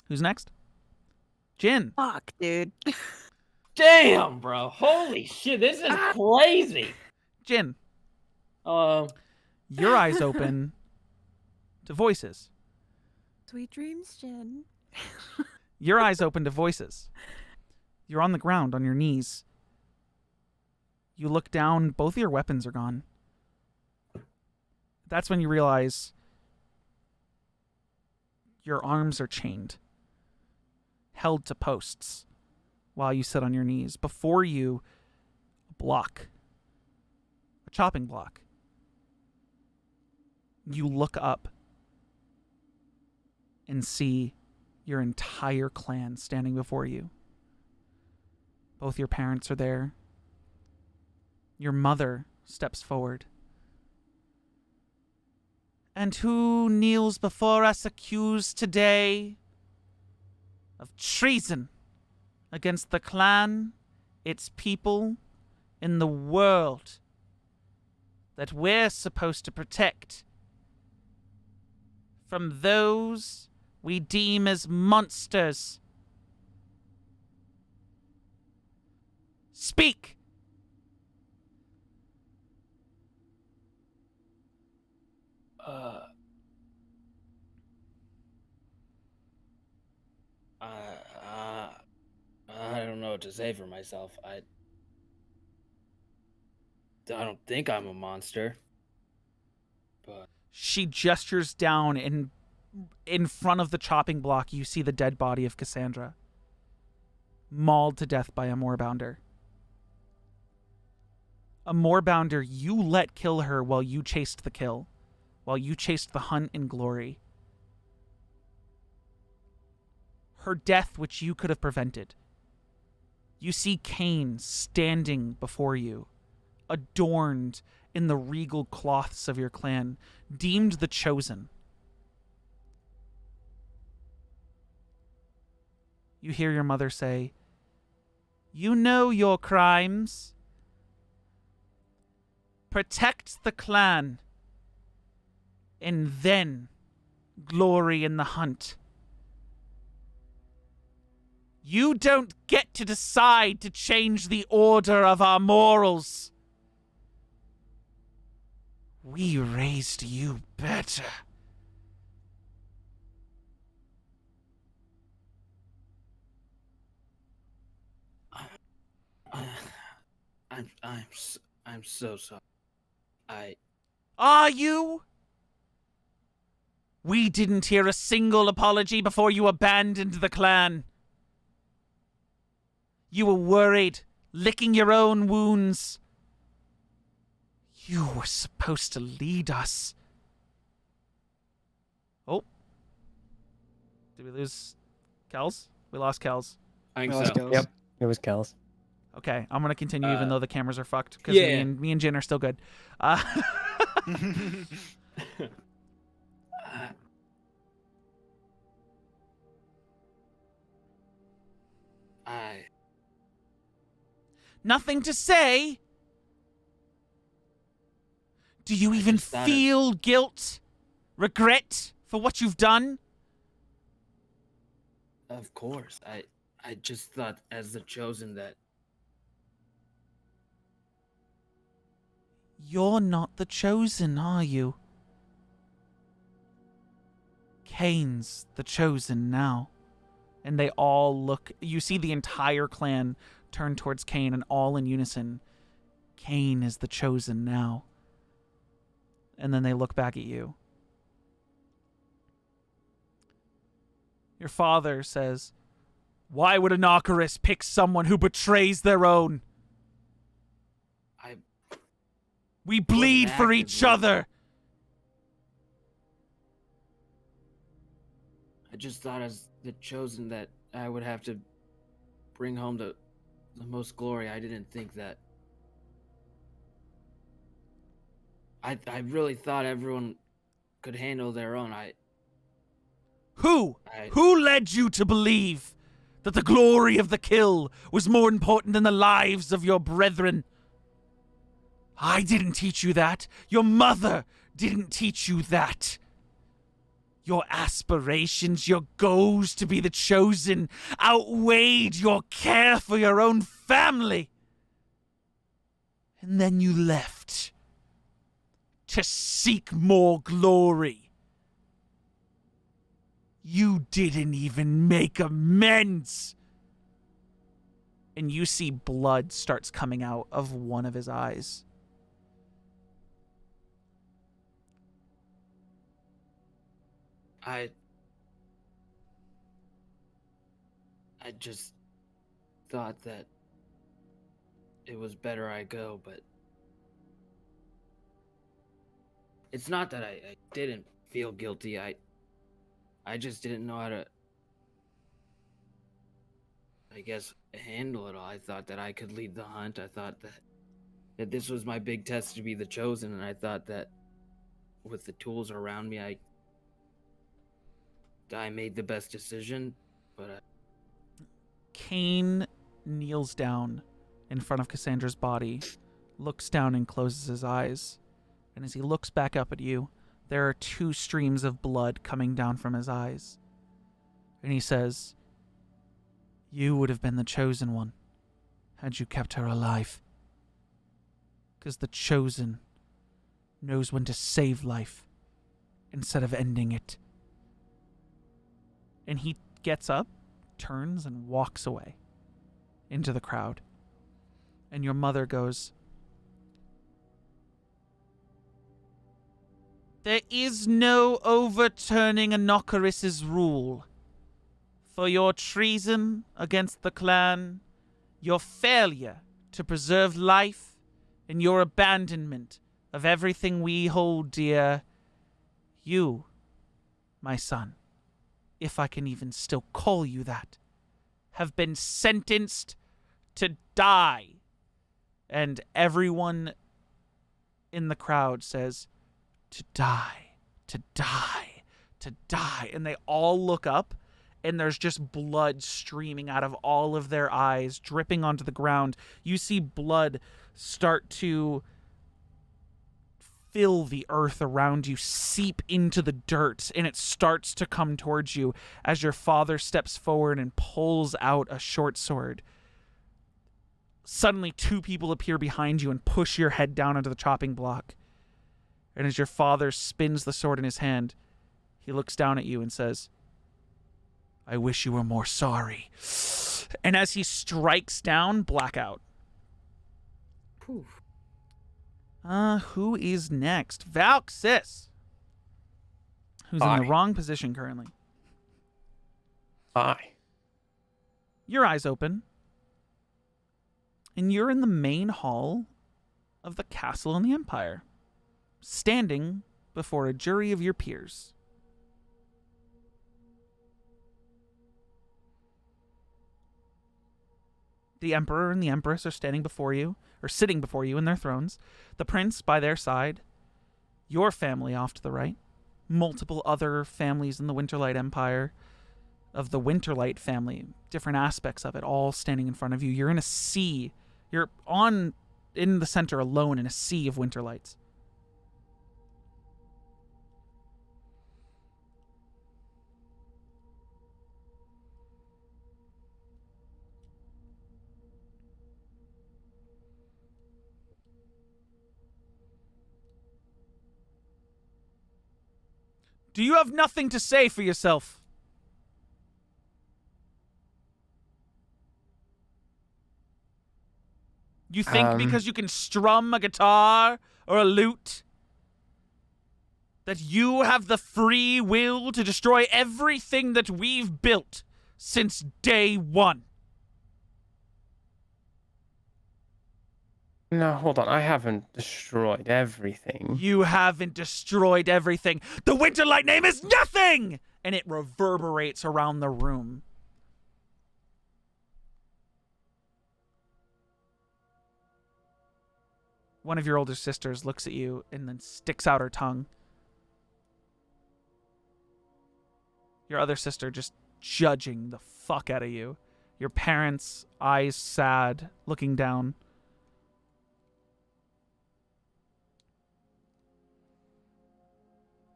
Who's next? Jin. Fuck, dude. Damn, bro. Holy shit, this is crazy. Jin. Um, Your eyes open to voices. Sweet dreams, Jen. Your eyes open to voices. You're on the ground on your knees. You look down, both of your weapons are gone. That's when you realize your arms are chained, held to posts while you sit on your knees. Before you, a block a chopping block. You look up and see your entire clan standing before you. Both your parents are there. Your mother steps forward. And who kneels before us accused today of treason against the clan, its people, in the world that we're supposed to protect from those we deem as monsters? Speak! I don't know what to say for myself. I don't think I'm a monster. But She gestures down, and in front of the chopping block, you see the dead body of Cassandra, mauled to death by a moorbounder. A moorbounder you let kill her while you chased the kill, while you chased the hunt in glory. Her death, which you could have prevented. You see Cain standing before you, adorned in the regal cloths of your clan, deemed the chosen. You hear your mother say, "You know your crimes. Protect the clan, and then glory in the hunt. You don't get to decide to change the order of our morals. We raised you better." I'm so sorry. Are you? We didn't hear a single apology before you abandoned the clan. You were worried, licking your own wounds. You were supposed to lead us. Oh. Did we lose Kels? We lost Kels. I think Well, let's so. go. Yep, it was Kells. Okay, I'm gonna continue even though the cameras are fucked because yeah. me and Jin are still good. Nothing to say? Do you even just thought feel guilt, regret for what you've done? Of course. I just thought as the chosen that You're not the chosen, are you? Cain's the chosen now. And they all look. You see the entire clan turn towards Cain, and all in unison. Cain is the chosen now. And then they look back at you. Your father says, "Why would Anarcharis pick someone who betrays their own? We bleed for each actively- other." I just thought as the chosen that I would have to bring home the most glory. I didn't think that. I really thought everyone could handle their own. Who led you to believe that the glory of the kill was more important than the lives of your brethren? I didn't teach you that. Your mother didn't teach you that. Your aspirations, your goals to be the chosen, outweighed your care for your own family. And then you left to seek more glory. You didn't even make amends. And you see blood starts coming out of one of his eyes. I just thought that it was better I go, but it's not that I didn't feel guilty. I just didn't know how to, I guess, handle it all. I thought that I could lead the hunt. I thought that this was my big test to be the chosen, and I thought that with the tools around me, I made the best decision. But Kane kneels down in front of Cassandra's body, looks down and closes his eyes. And as he looks back up at you, there are 2 streams of blood coming down from his eyes. And he says, "You would have been the chosen one had you kept her alive. Because the chosen knows when to save life instead of ending it." And he gets up, turns, and walks away into the crowd. And your mother goes, "There is no overturning Inocaris's rule. For your treason against the clan, your failure to preserve life, and your abandonment of everything we hold dear, you, my son, if I can even still call you that, have been sentenced to die." And everyone in the crowd says, "To die, to die, to die." And they all look up, and there's just blood streaming out of all of their eyes, dripping onto the ground. You see blood start to fill the earth around you, seep into the dirt, and it starts to come towards you as your father steps forward and pulls out a short sword. Suddenly, 2 people appear behind you and push your head down onto the chopping block. And as your father spins the sword in his hand, he looks down at you and says, "I wish you were more sorry." And as he strikes down, blackout. Who is next? Valxis, who's in the wrong position currently. Hi. Your eyes open, and you're in the main hall of the castle in the Empire, standing before a jury of your peers. The Emperor and the Empress are standing before you, or sitting before you in their thrones. The Prince by their side. Your family off to the right. Multiple other families in the Winterlight Empire, of the Winterlight family, different aspects of it, all standing in front of you. You're in a sea. You're in the center alone in a sea of Winterlights. Do you have nothing to say for yourself? You think because you can strum a guitar or a lute that you have the free will to destroy everything that we've built since day one? No, hold on. I haven't destroyed everything. You haven't destroyed everything. The Winterlight name is nothing! And it reverberates around the room. One of your older sisters looks at you and then sticks out her tongue. Your other sister just judging the fuck out of you. Your parents, eyes sad, looking down.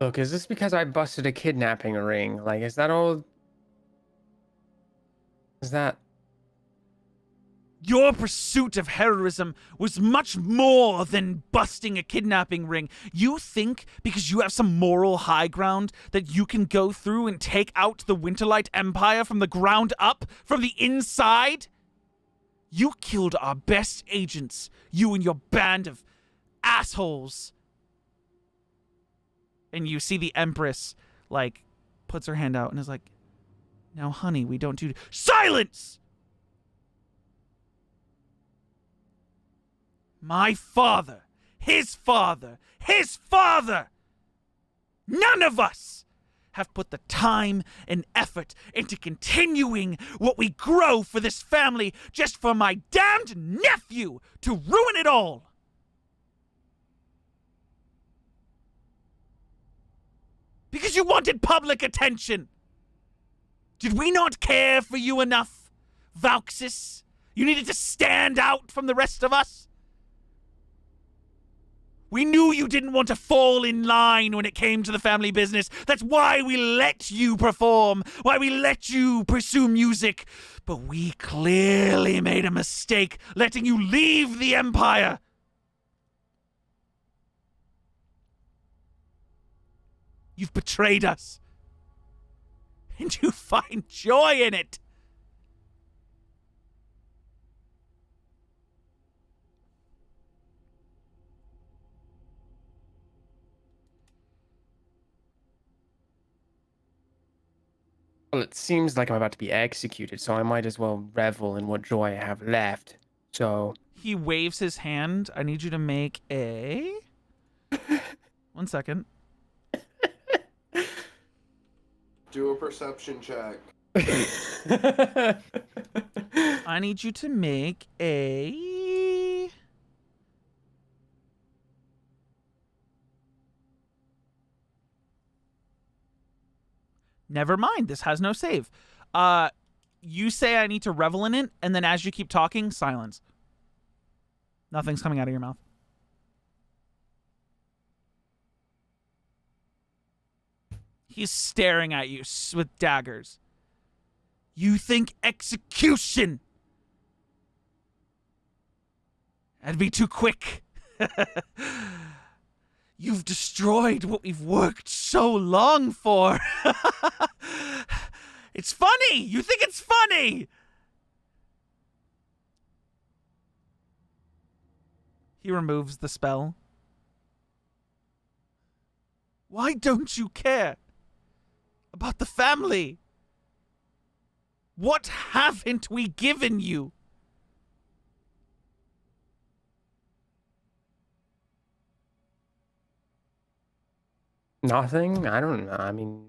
Look, is this because I busted a kidnapping ring? Like, is that all? Is that? Your pursuit of heroism was much more than busting a kidnapping ring. You think because you have some moral high ground that you can go through and take out the Winterlight Empire from the ground up, from the inside? You killed our best agents, you and your band of assholes. And you see the Empress, like, puts her hand out and is like, "Now, honey, we don't do..." Silence! My father, his father, his father None of us have put the time and effort into continuing what we grow for this family just for my damned nephew to ruin it all. Because you wanted public attention. Did we not care for you enough, Valxis? You needed to stand out from the rest of us? We knew you didn't want to fall in line when it came to the family business. That's why we let you perform, why we let you pursue music. But we clearly made a mistake letting you leave the Empire. You've betrayed us. And you find joy in it. Well, it seems like I'm about to be executed, so I might as well revel in what joy I have left. So He waves his hand. I need you to make a... 1 second. Do a perception check. I need you to make a... Never mind. This has no save. You say I need to revel in it, and then as you keep talking, silence. Nothing's coming out of your mouth. He's staring at you with daggers. You think execution? That'd be too quick. You've destroyed what we've worked so long for. It's funny. You think it's funny. He removes the spell. Why don't you care about the family? What haven't we given you? Nothing? I don't know. I mean,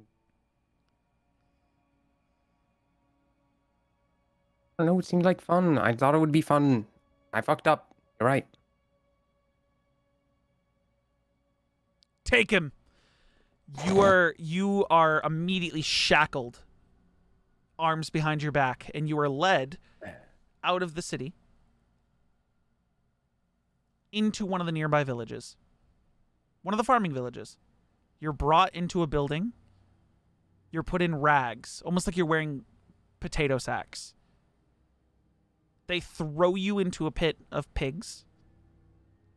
I don't know. It seemed like fun. I thought it would be fun. I fucked up. You're right. Take him. You are immediately shackled, arms behind your back, and you are led out of the city into one of the nearby villages. One of the farming villages. You're brought into a building. You're put in rags, almost like you're wearing potato sacks. They throw you into a pit of pigs,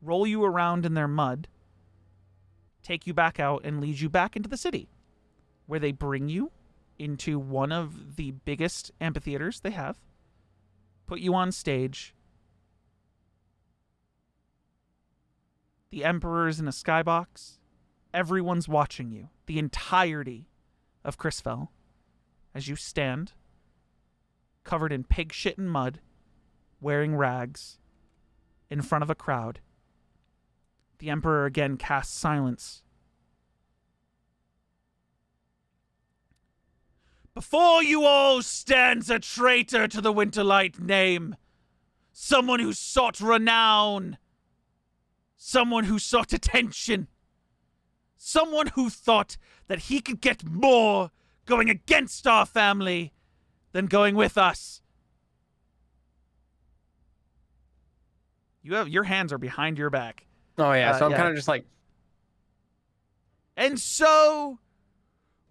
roll you around in their mud, take you back out, and lead you back into the city, where they bring you into one of the biggest amphitheaters they have, put you on stage. The Emperor's in a skybox. Everyone's watching you, the entirety of Chrisfell, as you stand, covered in pig shit and mud, wearing rags, in front of a crowd. The Emperor again casts silence. Before you all stands a traitor to the Winterlight name, someone who sought renown, someone who sought attention, someone who thought that he could get more going against our family than going with us. Your hands are behind your back. Oh, yeah. So I'm kind of just like... And so,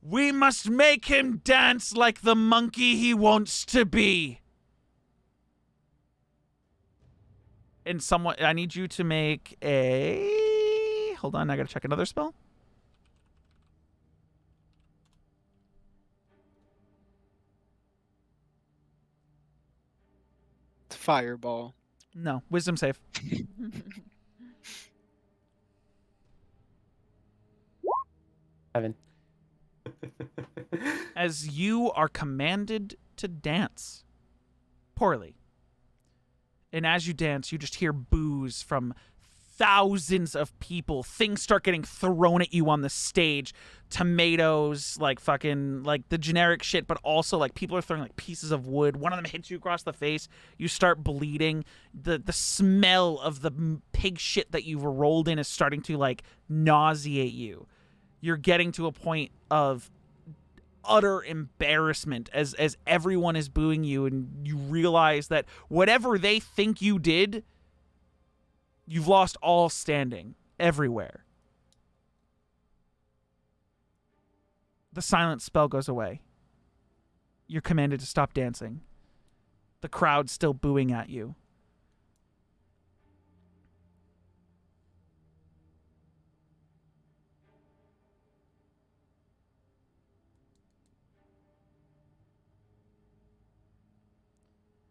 we must make him dance like the monkey he wants to be. And I need you to make a... Hold on, I gotta check another spell. Fireball. No, wisdom save. Evan. As you are commanded to dance poorly. And as you dance, you just hear boos from thousands of people. Things start getting thrown at you on the stage. Tomatoes, like fucking, like the generic shit, but also like people are throwing like pieces of wood. One of them hits you across the face. You start bleeding. The smell of the pig shit that you've rolled in is starting to like nauseate you. You're getting to a point of utter embarrassment as everyone is booing you, and you realize that whatever they think you did, you've lost all standing everywhere. The silent spell goes away. You're commanded to stop dancing. The crowd's still booing at you.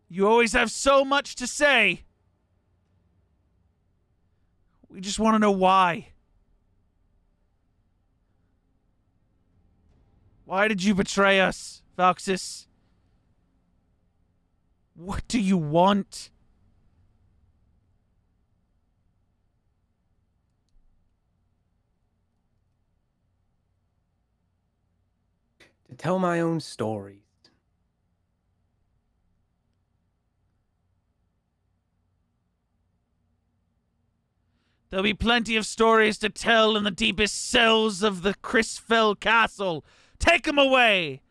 You always have so much to say. We just want to know why. Why did you betray us, Valxis? What do you want? To tell my own stories. There'll be plenty of stories to tell in the deepest cells of the Crisfell Castle. Take him away!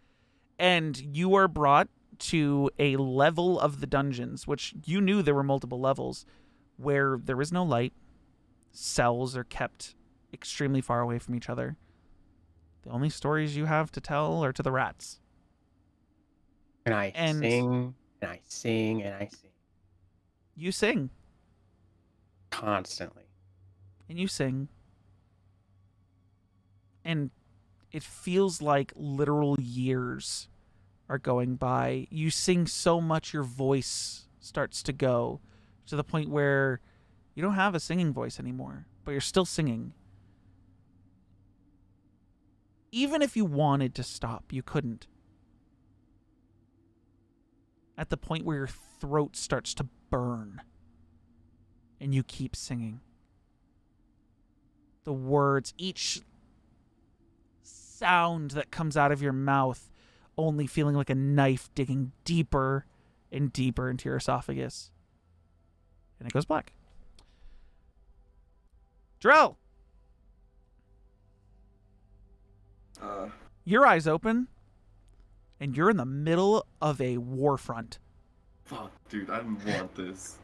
And you are brought to a level of the dungeons, which you knew there were multiple levels, where there is no light. Cells are kept extremely far away from each other. The only stories you have to tell are to the rats. And I sing, and I sing, and I sing. You sing. Constantly. And you sing. And it feels like literal years are going by. You sing so much your voice starts to go to the point where you don't have a singing voice anymore, but you're still singing. Even if you wanted to stop, you couldn't. At the point where your throat starts to burn and you keep singing. The words, each sound that comes out of your mouth only feeling like a knife digging deeper and deeper into your esophagus. And it goes black. Drell! Your eyes open, and you're in the middle of a war front. Fuck, dude, I didn't want this.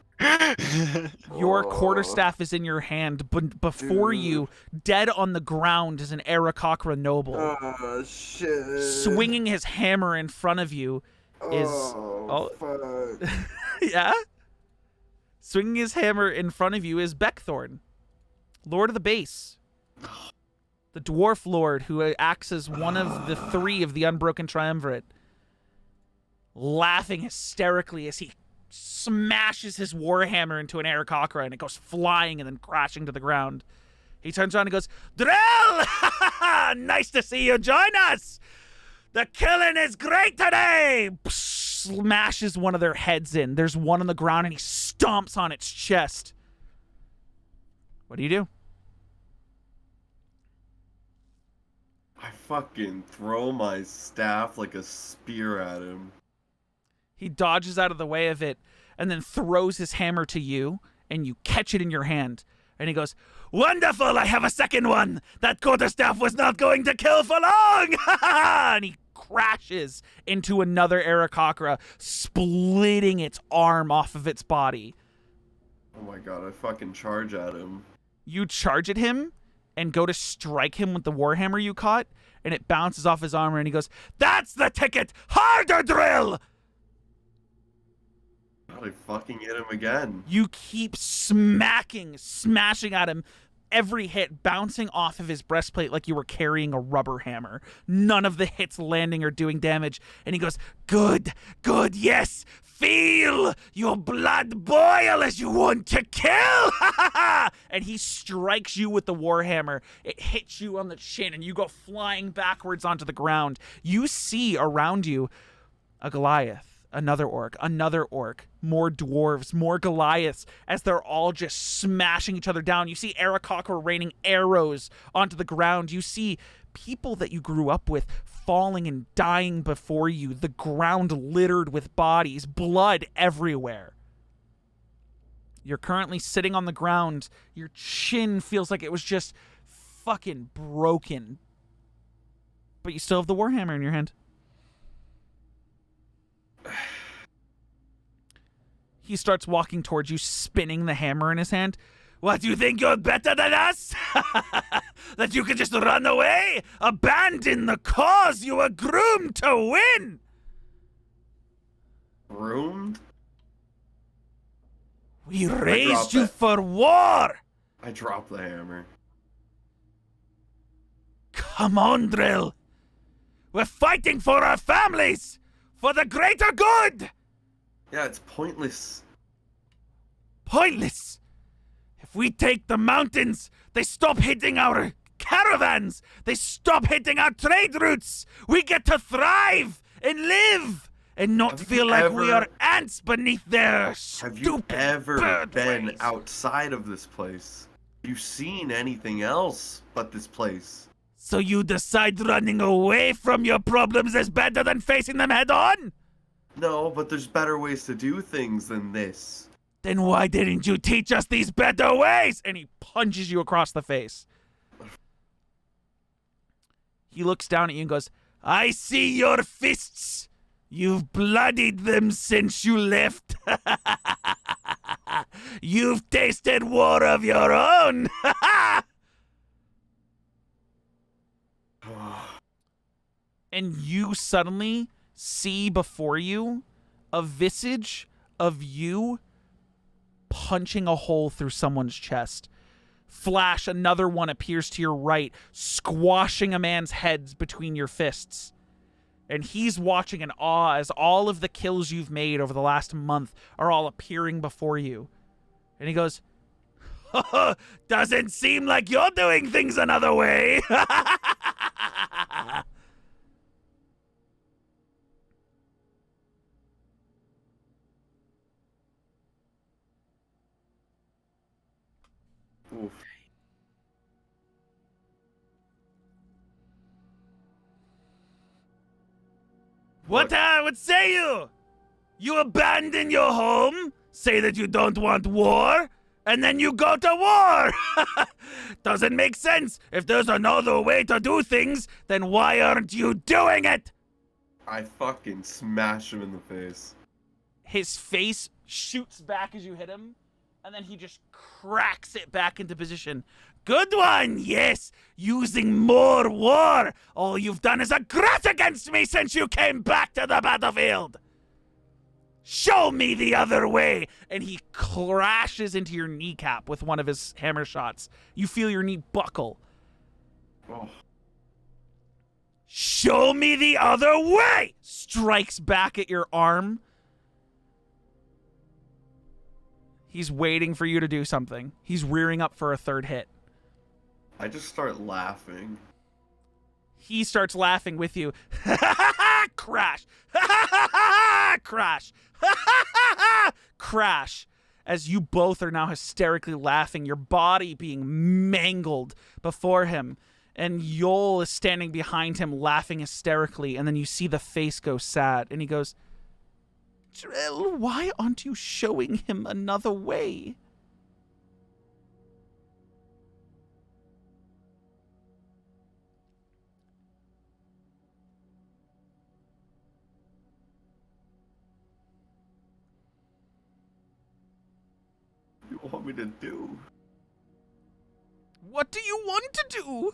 Your quarterstaff is in your hand, but before you, dead on the ground, is an Aarakocra noble. Oh, shit. Swinging his hammer in front of you is... fuck. Yeah? Swinging his hammer in front of you is Beckthorn, Lord of the Base. The dwarf lord who acts as one of the three of the Unbroken Triumvirate. Laughing hysterically as he smashes his warhammer into an Aarakocra and it goes flying and then crashing to the ground. He turns around and goes, Drell! Nice to see you join us! The killing is great today! Smashes one of their heads in. There's one on the ground and he stomps on its chest. What do you do? I fucking throw my staff like a spear at him. He dodges out of the way of it and then throws his hammer to you, and you catch it in your hand. And he goes, Wonderful! I have a second one! That quarterstaff was not going to kill for long! And he crashes into another Aarakocra, splitting its arm off of its body. Oh my god, I fucking charge at him. You charge at him and go to strike him with the warhammer you caught, and it bounces off his armor, and he goes, That's the ticket! Harder, Drill! God, I fucking hit him again. You keep smashing at him. Every hit bouncing off of his breastplate like you were carrying a rubber hammer. None of the hits landing or doing damage. And he goes, Good, yes! Feel your blood boil as you want to kill! And he strikes you with the warhammer. It hits you on the chin and you go flying backwards onto the ground. You see around you a Goliath Another orc, more dwarves, more Goliaths, as they're all just smashing each other down. You see Arakocra raining arrows onto the ground. You see people that you grew up with falling and dying before you, the ground littered with bodies, blood everywhere. You're currently sitting on the ground. Your chin feels like it was just fucking broken. But you still have the warhammer in your hand. He starts walking towards you, spinning the hammer in his hand. What, you think you're better than us? That you could just run away? Abandon the cause you were groomed to win? Groomed? We raised you for war! I dropped the hammer. Come on, Drill. We're fighting for our families! For the greater good! Yeah, it's pointless. Pointless! If we take the mountains, they stop hitting our caravans! They stop hitting our trade routes! We get to thrive and live! And not feel like we are ants beneath their Have you stupid ever bird been ways. outside of this place? You seen anything else but this place? So you decide running away from your problems is better than facing them head on? No, but there's better ways to do things than this. Then why didn't you teach us these better ways? And he punches you across the face. He looks down at you and goes, I see your fists. You've bloodied them since you left. You've tasted war of your own. and you suddenly see before you a visage of you punching a hole through someone's chest. Flash, another one appears to your right, squashing a man's head between your fists. And he's watching in awe as all of the kills you've made over the last month are all appearing before you. And he goes, doesn't seem like you're doing things another way. Oof. What say you? You abandon your home, say that you don't want war, and then you go to war. Doesn't make sense. If there's another way to do things, then why aren't you doing it? I fucking smash him in the face. his face shoots back as you hit him, and then he just cracks it back into position. Good one, yes! Using more war! All you've done is aggress against me since you came back to the battlefield! Show me the other way! And he crashes into your kneecap with one of his hammer shots. You feel your knee buckle. Oh. Show me the other way! Strikes back at your arm. He's waiting for you to do something. He's rearing up for a third hit. I just start laughing. He starts laughing with you. Crash! Crash! Crash! As you both are now hysterically laughing, your body being mangled before him. And Yol is standing behind him laughing hysterically. And then you see the face go sad. And he goes, Drill, why aren't you showing him another way? What do you want me to do? What do you want to do?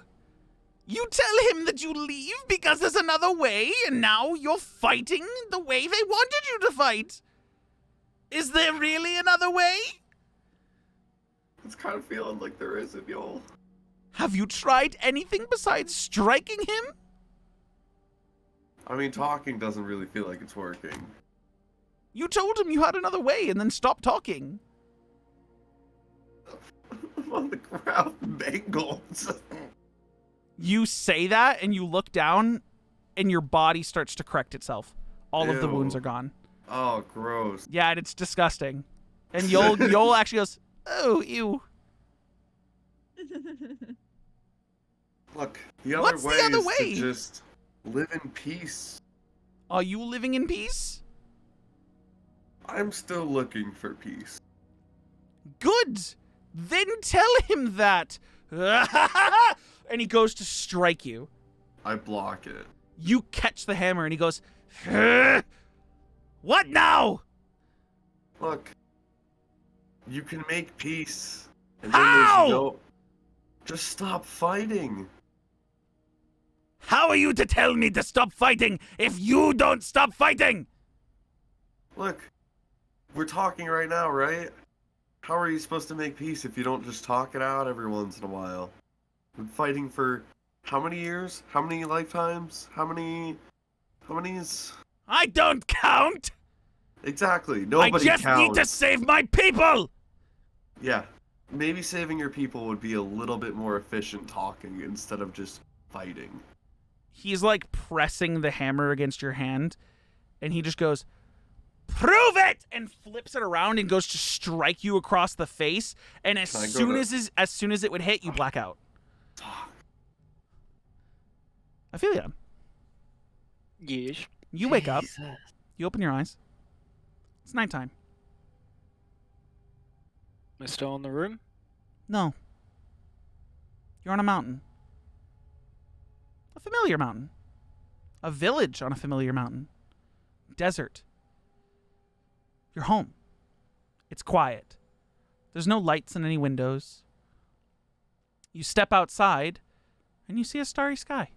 You tell him that you leave because there's another way, and now you're fighting the way they wanted you to fight. Is there really another way? It's kind of feeling like there isn't, y'all. Have you tried anything besides striking him? I mean, talking doesn't really feel like it's working. You told him you had another way and then stopped talking. I'm on the ground, mangled. You say that and you look down and your body starts to correct itself. All of the wounds Ew. are gone. Oh, gross. Yeah, and it's disgusting. And Yol actually goes, oh, ew. Look, the other What's way the other is way? to just live in peace. Are you living in peace? I'm still looking for peace. Good. Then tell him that. And he goes to strike you. I block it. You catch the hammer and he goes, what now? Look, you can make peace. And How? then there's just stop fighting. How are you to tell me to stop fighting if you don't stop fighting? Look, we're talking right now, right? How are you supposed to make peace if you don't just talk it out every once in a while? Been fighting for how many years? How many lifetimes? How many is... I don't count. Exactly. Nobody I just counts. need to save my people. Yeah. Maybe saving your people would be a little bit more efficient talking instead of just fighting. He's like pressing the hammer against your hand, and he just goes, prove it, and flips it around and goes to strike you across the face. And as soon as it would hit, you black out. I feel you. Yes. You wake up. You open your eyes. It's nighttime. Am I still in the room? No. You're on a mountain. A familiar mountain. A village on a familiar mountain. Desert. You're home. It's quiet. There's no lights in any windows. You step outside, and you see a starry sky.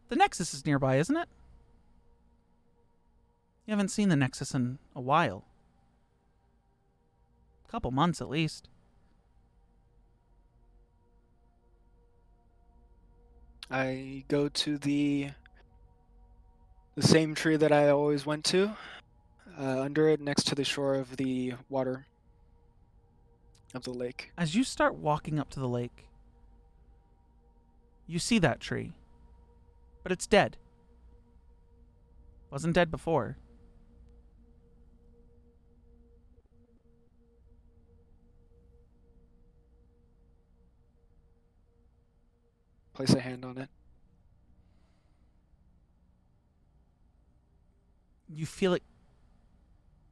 The Nexus is nearby, isn't it? You haven't seen the Nexus in a while. A couple months at least. I go to the same tree that I always went to. Under it, next to the shore of the water of the lake. As you start walking up to the lake, you see that tree. But it's dead. Wasn't dead before. Place a hand on it. You feel it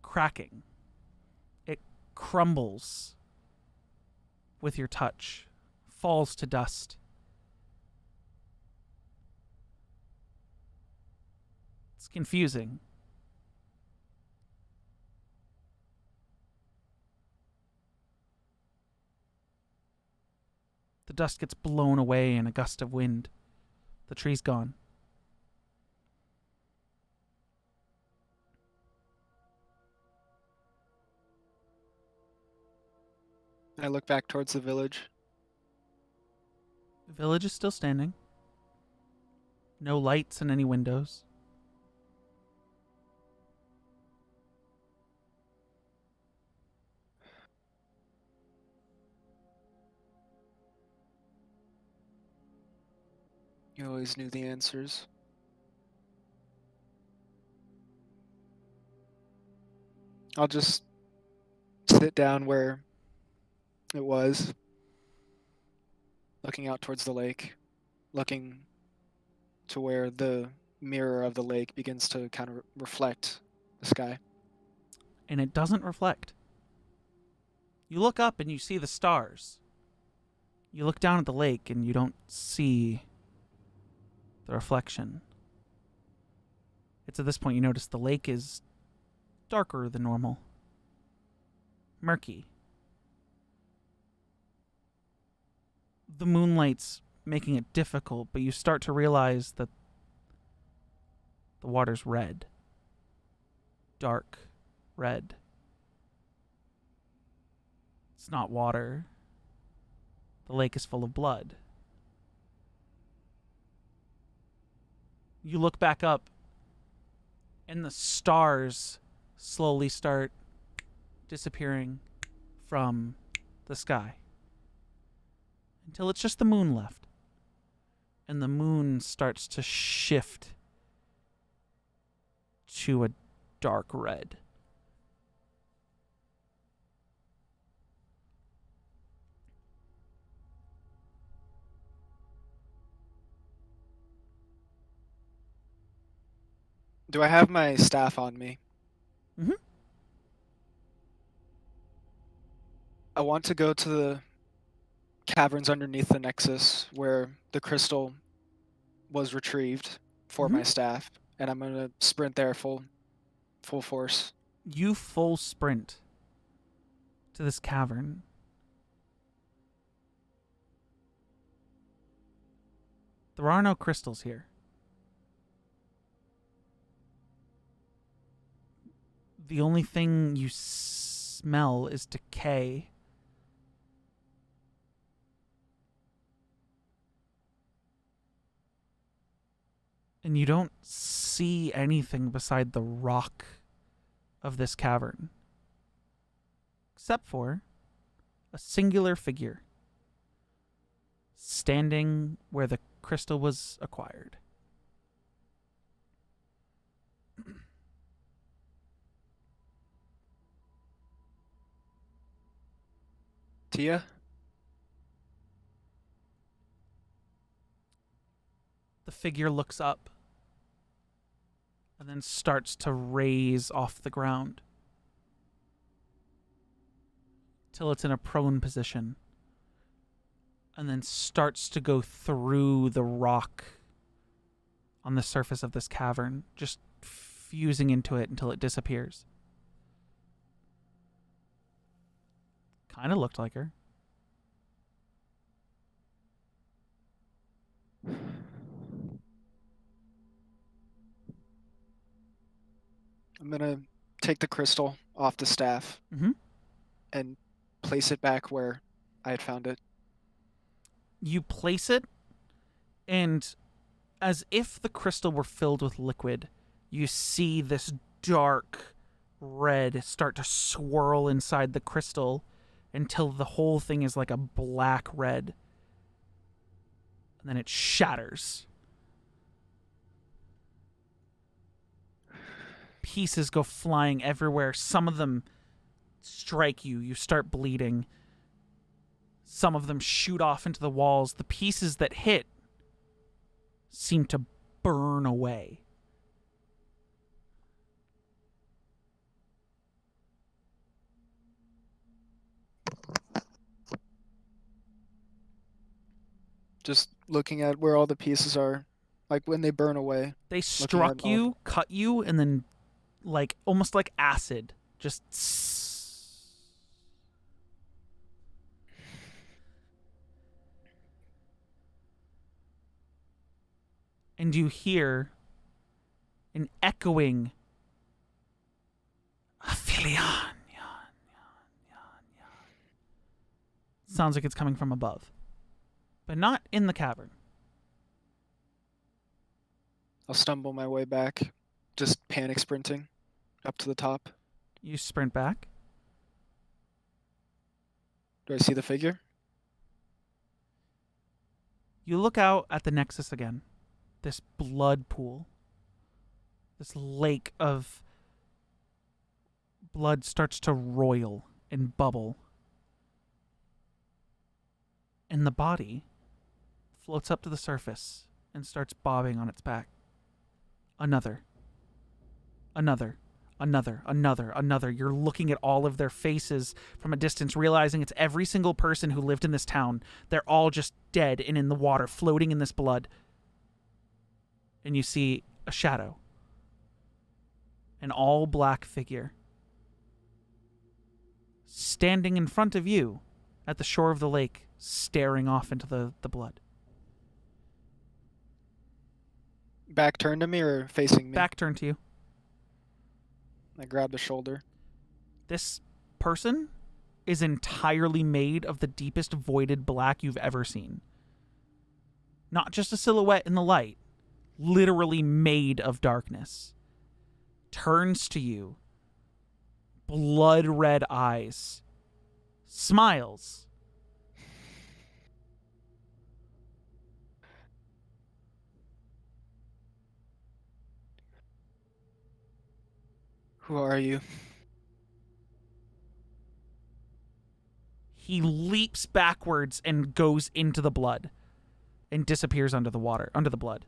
cracking. It crumbles with your touch, falls to dust. It's confusing. The dust gets blown away in a gust of wind. The tree's gone. I look back towards the village. The village is still standing. No lights in any windows. You always knew the answers. I'll just sit down where it was, looking out towards the lake, looking to where the mirror of the lake begins to kind of reflect the sky. And it doesn't reflect. You look up and you see the stars. You look down at the lake and you don't see the reflection. It's at this point you notice the lake is darker than normal. Murky. The moonlight's making it difficult, but you start to realize that the water's red. Dark red. It's not water. The lake is full of blood. You look back up, and the stars slowly start disappearing from the sky until it's just the moon left. and the moon starts to shift to a dark red. Do I have my staff on me? Mhm. I want to go to the caverns underneath the Nexus where the crystal was retrieved for my staff, and I'm gonna sprint there full force. You full sprint to this cavern. There are no crystals here. The only thing you smell is decay. And you don't see anything beside the rock of this cavern, except for a singular figure standing where the crystal was acquired. Tia? The figure looks up and then starts to raise off the ground till it's in a prone position, and then starts to go through the rock on the surface of this cavern, just fusing into it until it disappears. Kind of looked like her. I'm gonna take the crystal off the staff and place it back where I had found it. You place it, and as if the crystal were filled with liquid, you see this dark red start to swirl inside the crystal until the whole thing is like a black red. And then it shatters. Pieces go flying everywhere. Some of them strike you. You start bleeding. Some of them shoot off into the walls. The pieces that hit seem to burn away. Just looking at where all the pieces are, like when they burn away. They struck you, cut you, and then like almost like acid, just and you hear an echoing Aphelion. Sounds like it's coming from above, but not in the cavern. I'll stumble my way back, just panic sprinting up to the top. You sprint back. Do I see the figure? You look out at the Nexus again. This blood pool. This lake of blood starts to roil and bubble. And the body floats up to the surface and starts bobbing on its back. Another. You're looking at all of their faces from a distance, realizing it's every single person who lived in this town. They're all just dead and in the water, floating in this blood. And you see a shadow. An all-black figure. Standing in front of you at the shore of the lake, staring off into the blood. Back turned to me or facing me? Back turned to you. I grab the shoulder. This person is entirely made of the deepest voided black you've ever seen. Not just a silhouette in the light. Literally made of darkness. Turns to you. Blood red eyes. Smiles. Who are you? He leaps backwards and goes into the blood and disappears under the water, under the blood.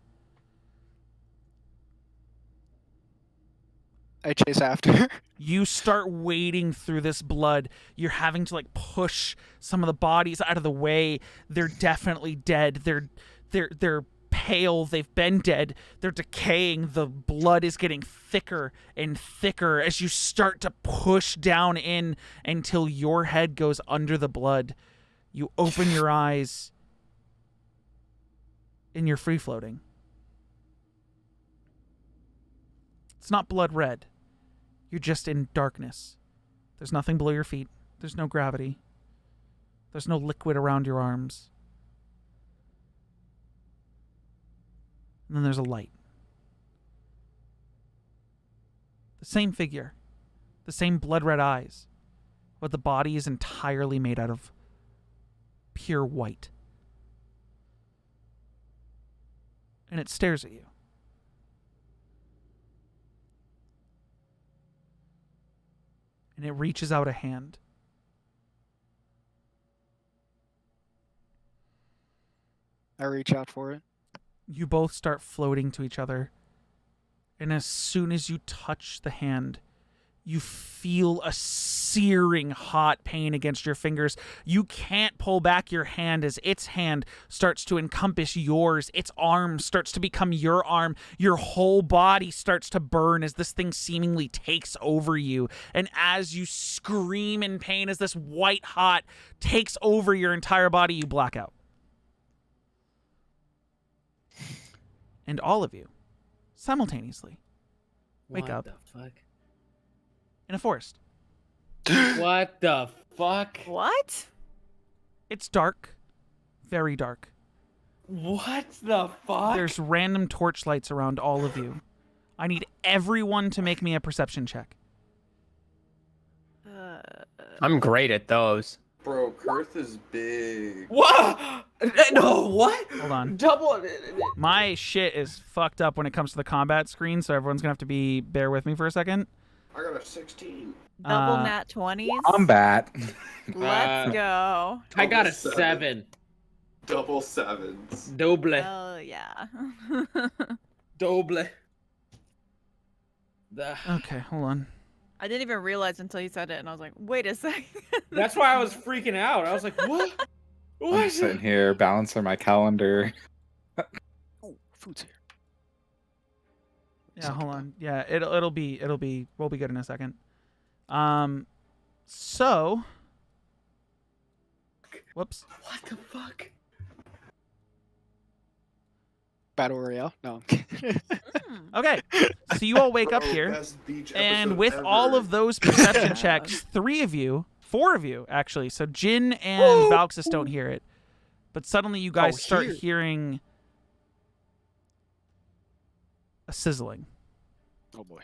I chase after. You start wading through this blood. You're having to like push some of the bodies out of the way. They're definitely dead. They're pale. They've been dead. They're decaying. The blood is getting thicker and thicker as you start to push down in until your head goes under the blood. You open your eyes and you're free floating. It's not blood red. You're just in darkness. There's nothing below your feet. There's no gravity. There's no liquid around your arms. And then there's a light. The same figure. The same blood red eyes. But the body is entirely made out of pure white. And it stares at you. And it reaches out a hand. I reach out for it. You both start floating to each other. And as soon as you touch the hand, you feel a searing hot pain against your fingers. You can't pull back your hand as its hand starts to encompass yours. Its arm starts to become your arm. Your whole body starts to burn as this thing seemingly takes over you. And as you scream in pain as this white hot takes over your entire body, you black out. And all of you, simultaneously, wake up What the fuck? in a forest. What the fuck? What? It's dark. Very dark. What the fuck? There's random torchlights around all of you. I need everyone to make me a perception check. I'm great at those. Bro, Kurth is big. What? No, what? Hold on. Double. My shit is fucked up when it comes to the combat screen, so everyone's gonna have to bear with me for a second. I got a 16. Double nat 20s. Combat. Let's go. I got a Double 7. Double sevens. Double. Oh, yeah. Double. Okay, hold on. I didn't even realize until you said it, and I was like, wait a second. That's why I was freaking out. I was like, what? What I'm is sitting it? here balancing my calendar. Oh, food's here. Yeah, hold on. Yeah, we'll be good in a second. So, whoops. What the fuck? Battle Royale? No. I'm kidding. Okay, so you all wake up Bro, here, best beach and episode with ever. all of those perception checks, 4 of you actually. So Jin and Valxis don't hear it, but suddenly you guys start hearing a sizzling. Oh boy.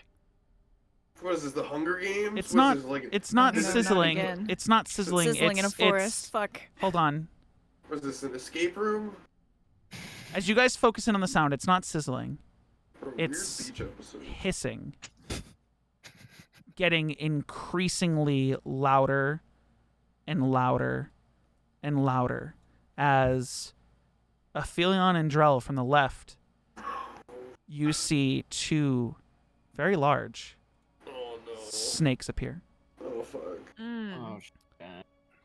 What is this, the Hunger Games? It's What not. is this, like, It's not No, not sizzling. again. It's not sizzling. Sizzling in a it's- forest. Fuck. Hold on. what is this, an escape room? As you guys focus in on the sound, it's not sizzling. What a weird It's beach episode. hissing, getting increasingly louder and louder and louder as Aphelion and Drell from the left, you see 2 very large Oh no. snakes appear. Oh fuck. Oh, shit.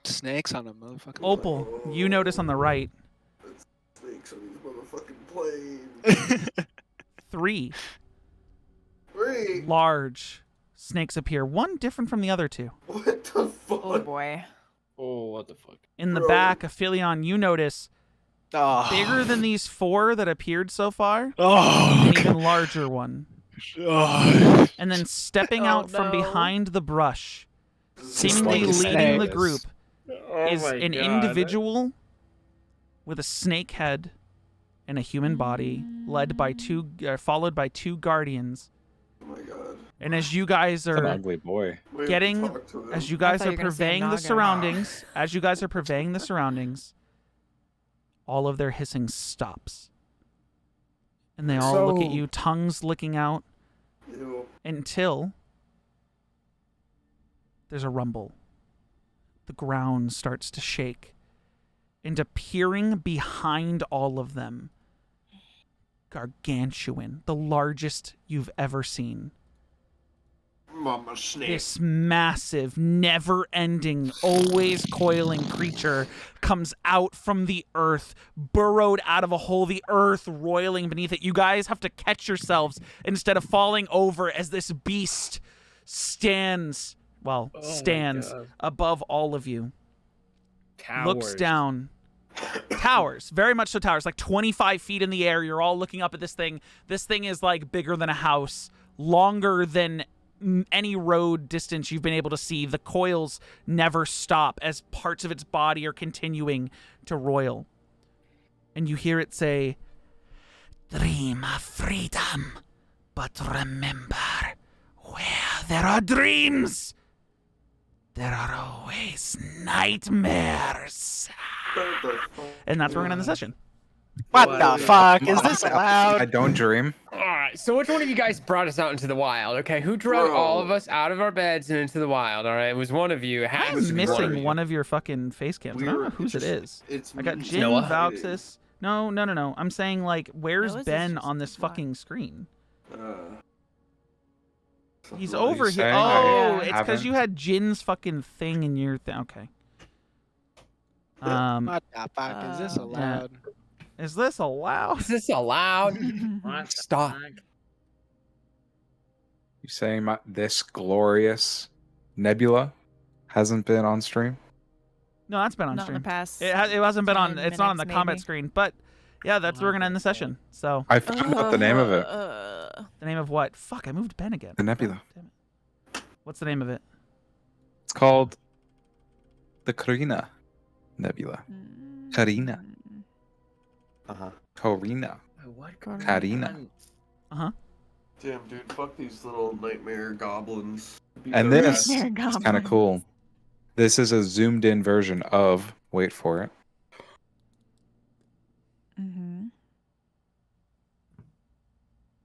Snakes on a motherfucking Opal, you notice on the right Snakes on these motherfucking planes. 3 Wait, large snakes appear, one different from the other 2. what the fuck? Oh, boy. Oh, what the fuck? In the Bro. back, Aphelion, you notice Oh. bigger than these 4 that appeared so far, Oh. an Okay. even larger one. Oh. And then stepping Oh, out from no. behind the brush, Just seemingly like a leading the snake. group, Oh is my an God. individual with a snake head and a human body, followed by 2 guardians. Oh my god. And as you guys It's an are ugly boy. We have to getting, talk to them. as you guys thought are you were gonna say purveying the Naga. surroundings, all of their hissing stops. And they all look at So- you, tongues licking out, Ew. until there's a rumble. The ground starts to shake. And appearing behind all of them, gargantuan, the largest you've ever seen. Mama snake. This massive, never-ending, always coiling creature comes out from the earth, burrowed out of a hole, the earth roiling beneath it. You guys have to catch yourselves instead of falling over as this beast stands above all of you. Looks down. Towers, very much so towers, like 25 feet in the air. You're all looking up at this thing. This thing is like bigger than a house, longer than any road distance you've been able to see. The coils never stop as parts of its body are continuing to roil. And you hear it say, "Dream of freedom, but remember, where there are dreams, there are always nightmares." And that's where we're going to end the session. What the fuck? Is this allowed? I don't dream. All right. So which one of you guys brought us out into the wild? Okay, who drug all of us out of our beds and into the wild? All right, it was one of you. It has I'm to be missing one of your fucking face cams. I don't know whose it is. I got Jin, Vauxis. No. I'm saying, like, where's Noah's is Ben just on this black. fucking screen? He's What are over you here. saying? Oh, I it's because haven't. you had Jin's fucking thing in your thing. Okay. What the fuck? Is this allowed? Is this allowed? Is this allowed? Stop. You saying this glorious nebula hasn't been on stream? No, that's been on Not in stream. the past. It hasn't been on. 10 It's not on the minutes, combat maybe. screen. But yeah, that's where we're gonna end the session. So I found out the name of it. the name of what? Fuck! I moved Ben again. The nebula. Damn it. What's the name of it? It's called the Carina Nebula. Carina. Carina. What? Carina. Damn, dude, fuck these little nightmare goblins. Beat And their this ass. is kind of cool. This is a zoomed in version of, wait for it,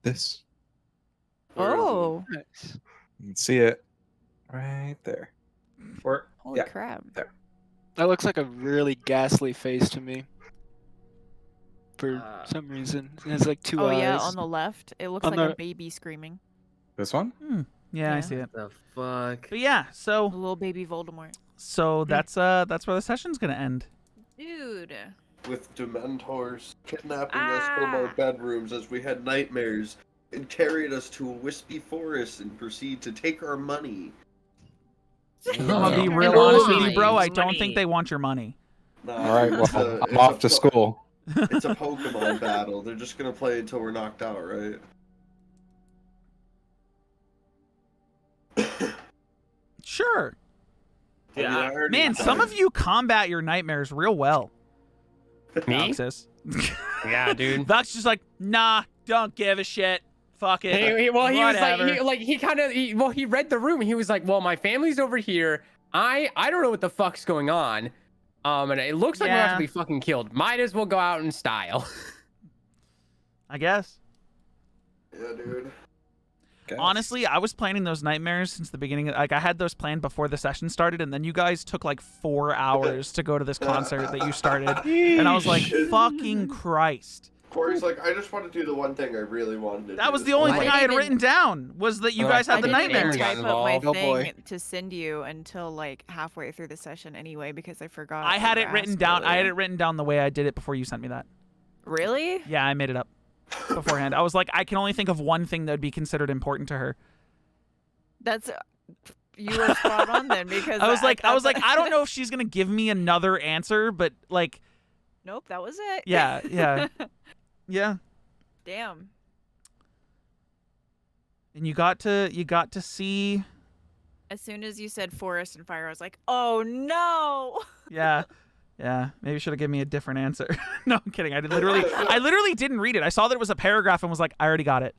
this. Oh, Nice. You can see it right there. Or, holy yeah, crap. there. That looks like a really ghastly face to me. For some reason, it has like two Oh eyes. yeah, on the left, it looks On like the- a baby screaming. This one? Yeah, I Yeah. see it. The fuck? But yeah, A so little baby Voldemort. that's where the session's gonna end. Dude. With Dementors kidnapping us from our bedrooms as we had nightmares and carried us to a wispy forest and proceed to take our money. I'm gonna be Yeah. real And honest with you, money. bro. I don't Money. think they want your money. Nah, All right, it's well, a- I'm it's off a to po- school. It's a Pokemon battle. They're just gonna play until we're knocked out, right? Sure. I mean, I already- Man, some of you combat your nightmares real well. Me? Vauxis. Yeah, dude. Vauxis just like, nah, don't give a shit. Fuck it. He was Whatever. like, he read the room and he was like, well, my family's over here. I don't know what the fuck's going on. And it looks like we're about Yeah. to be fucking killed. Might as well go out in style. I guess. Yeah, dude. Guess. Honestly, I was planning those nightmares since the beginning. Like, I had those planned before the session started, and then you guys took like 4 hours to go to this concert that you started. And I was like, fucking Christ. Corey's like, I just want to do the one thing I really wanted to do. That was the this only whole thing life." I had didn't written down, was that you Oh, guys I had the didn't nightmares. got type up my involved. Oh, thing boy. to send you until like halfway through the session anyway because I forgot. I had to it written ask down. I had earlier. it written down the way I did it before you sent me that. Really? Yeah, I made it up beforehand. I was like, I can only think of one thing that would be considered important to her. That's you were spot on then because I was like, thought that- I don't know if she's gonna give me another answer, but like, Nope, that was it. yeah. Yeah. Damn. And you got to see, As soon as you said forest and fire, I was like, oh no. yeah. Maybe should have given me a different answer. No, I'm kidding. I literally didn't read it. I saw that it was a paragraph and was like, I already got it.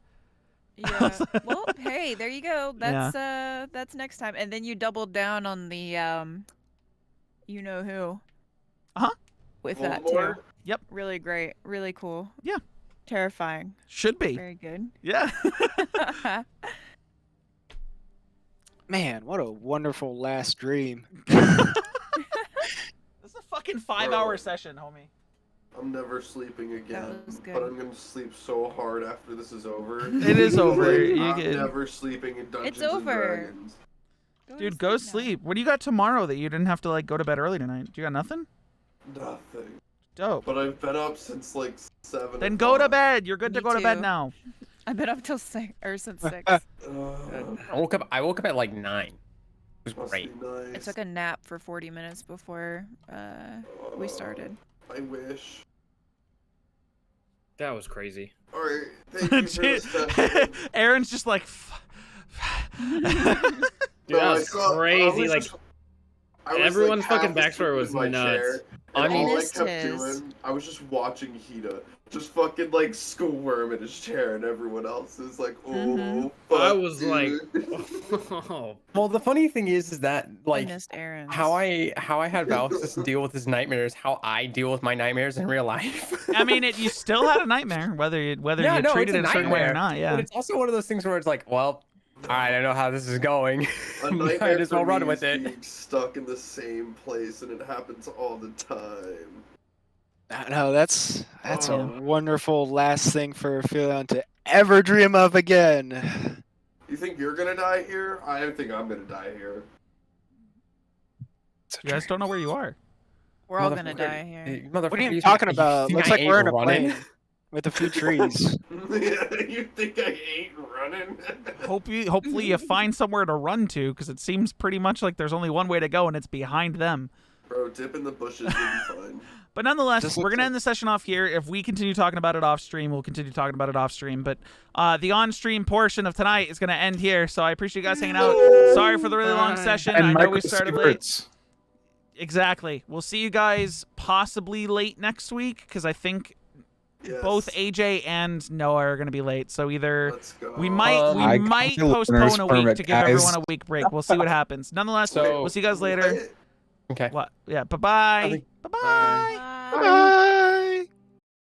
Yeah. Well, hey, there you go. That's next time. And then you doubled down on the you know who. Uh-huh. With that too. Voldemort? Yep. Really great. Really cool. Yeah. Terrifying. Should be. Very good. Yeah. Man, what a wonderful last dream. This is a fucking 5-hour session, homie. I'm never sleeping again, was good. but I'm gonna sleep so hard after this is over. It is over. Like, You I'm can- never sleeping in Dungeons It's and over. Dragons. Dude, go sleep. What do you got tomorrow that you didn't have to like go to bed early tonight? Do you got nothing? Nothing. Dope. But I've been up since like 7. Then go to o'clock. bed. You're good to Me go to bed too. now. I've been up till 6 or since 6. Uh, I woke up at like 9. It was must great. be nice. I took a nap for 40 minutes before we started. I wish. That was crazy. Alright, thank you for this session. Aaron's just like. Dude, No, that I was saw- I crazy. was Like, just- I was, everyone's half fucking asleep backstory in was my nuts. chair, I and mean- all I Missed kept his. doing, I was just watching Hida just fucking like schoolworm in his chair, and everyone else is like, oh, Mhm. fuck, I was like, dude." oh, Well, the funny thing is that I like missed Aaron. how I had Valsis deal with his nightmares, how I deal with my nightmares in real life. I mean, you still had a nightmare, whether you Yeah, no, treated it it's a certain way or nightmare, not. Yeah. But it's also one of those things where it's like, well, all right, I know how this is going. A Might nightmare as for well run me with is it. being stuck in the same place, and it happens all the time. No, that's Oh. a wonderful last thing for Philion to ever dream of again. You think you're gonna die here? I think I'm gonna die here. You guys don't know where you are. We're all gonna Motherfucker. die here. Hey, motherfucker, What are you you talking think- about? you Looks think like I we're ain't in a running? plane with a few trees. You think I ain't running? Hopefully you find somewhere to run to, because it seems pretty much like there's only one way to go, and it's behind them. Bro, dip in the bushes will be fine. But nonetheless, Just we're looks gonna like- end the session off here. If we continue talking about it off stream, we'll continue talking about it off stream. But the on stream portion of tonight is gonna end here. So I appreciate you guys hanging out. Sorry for the really long session. And I know Michael we started late. Sieverts. Exactly. We'll see you guys possibly late next week, because I think Yes. both AJ and Noah are gonna be late. So either Let's go. we might I might got the postpone listeners a from week it, to give guys. everyone a week break. We'll see what happens. Nonetheless, So- we'll see you guys later. What? Okay. What? Yeah. Bye bye. think- Bye bye. Bye. Bye.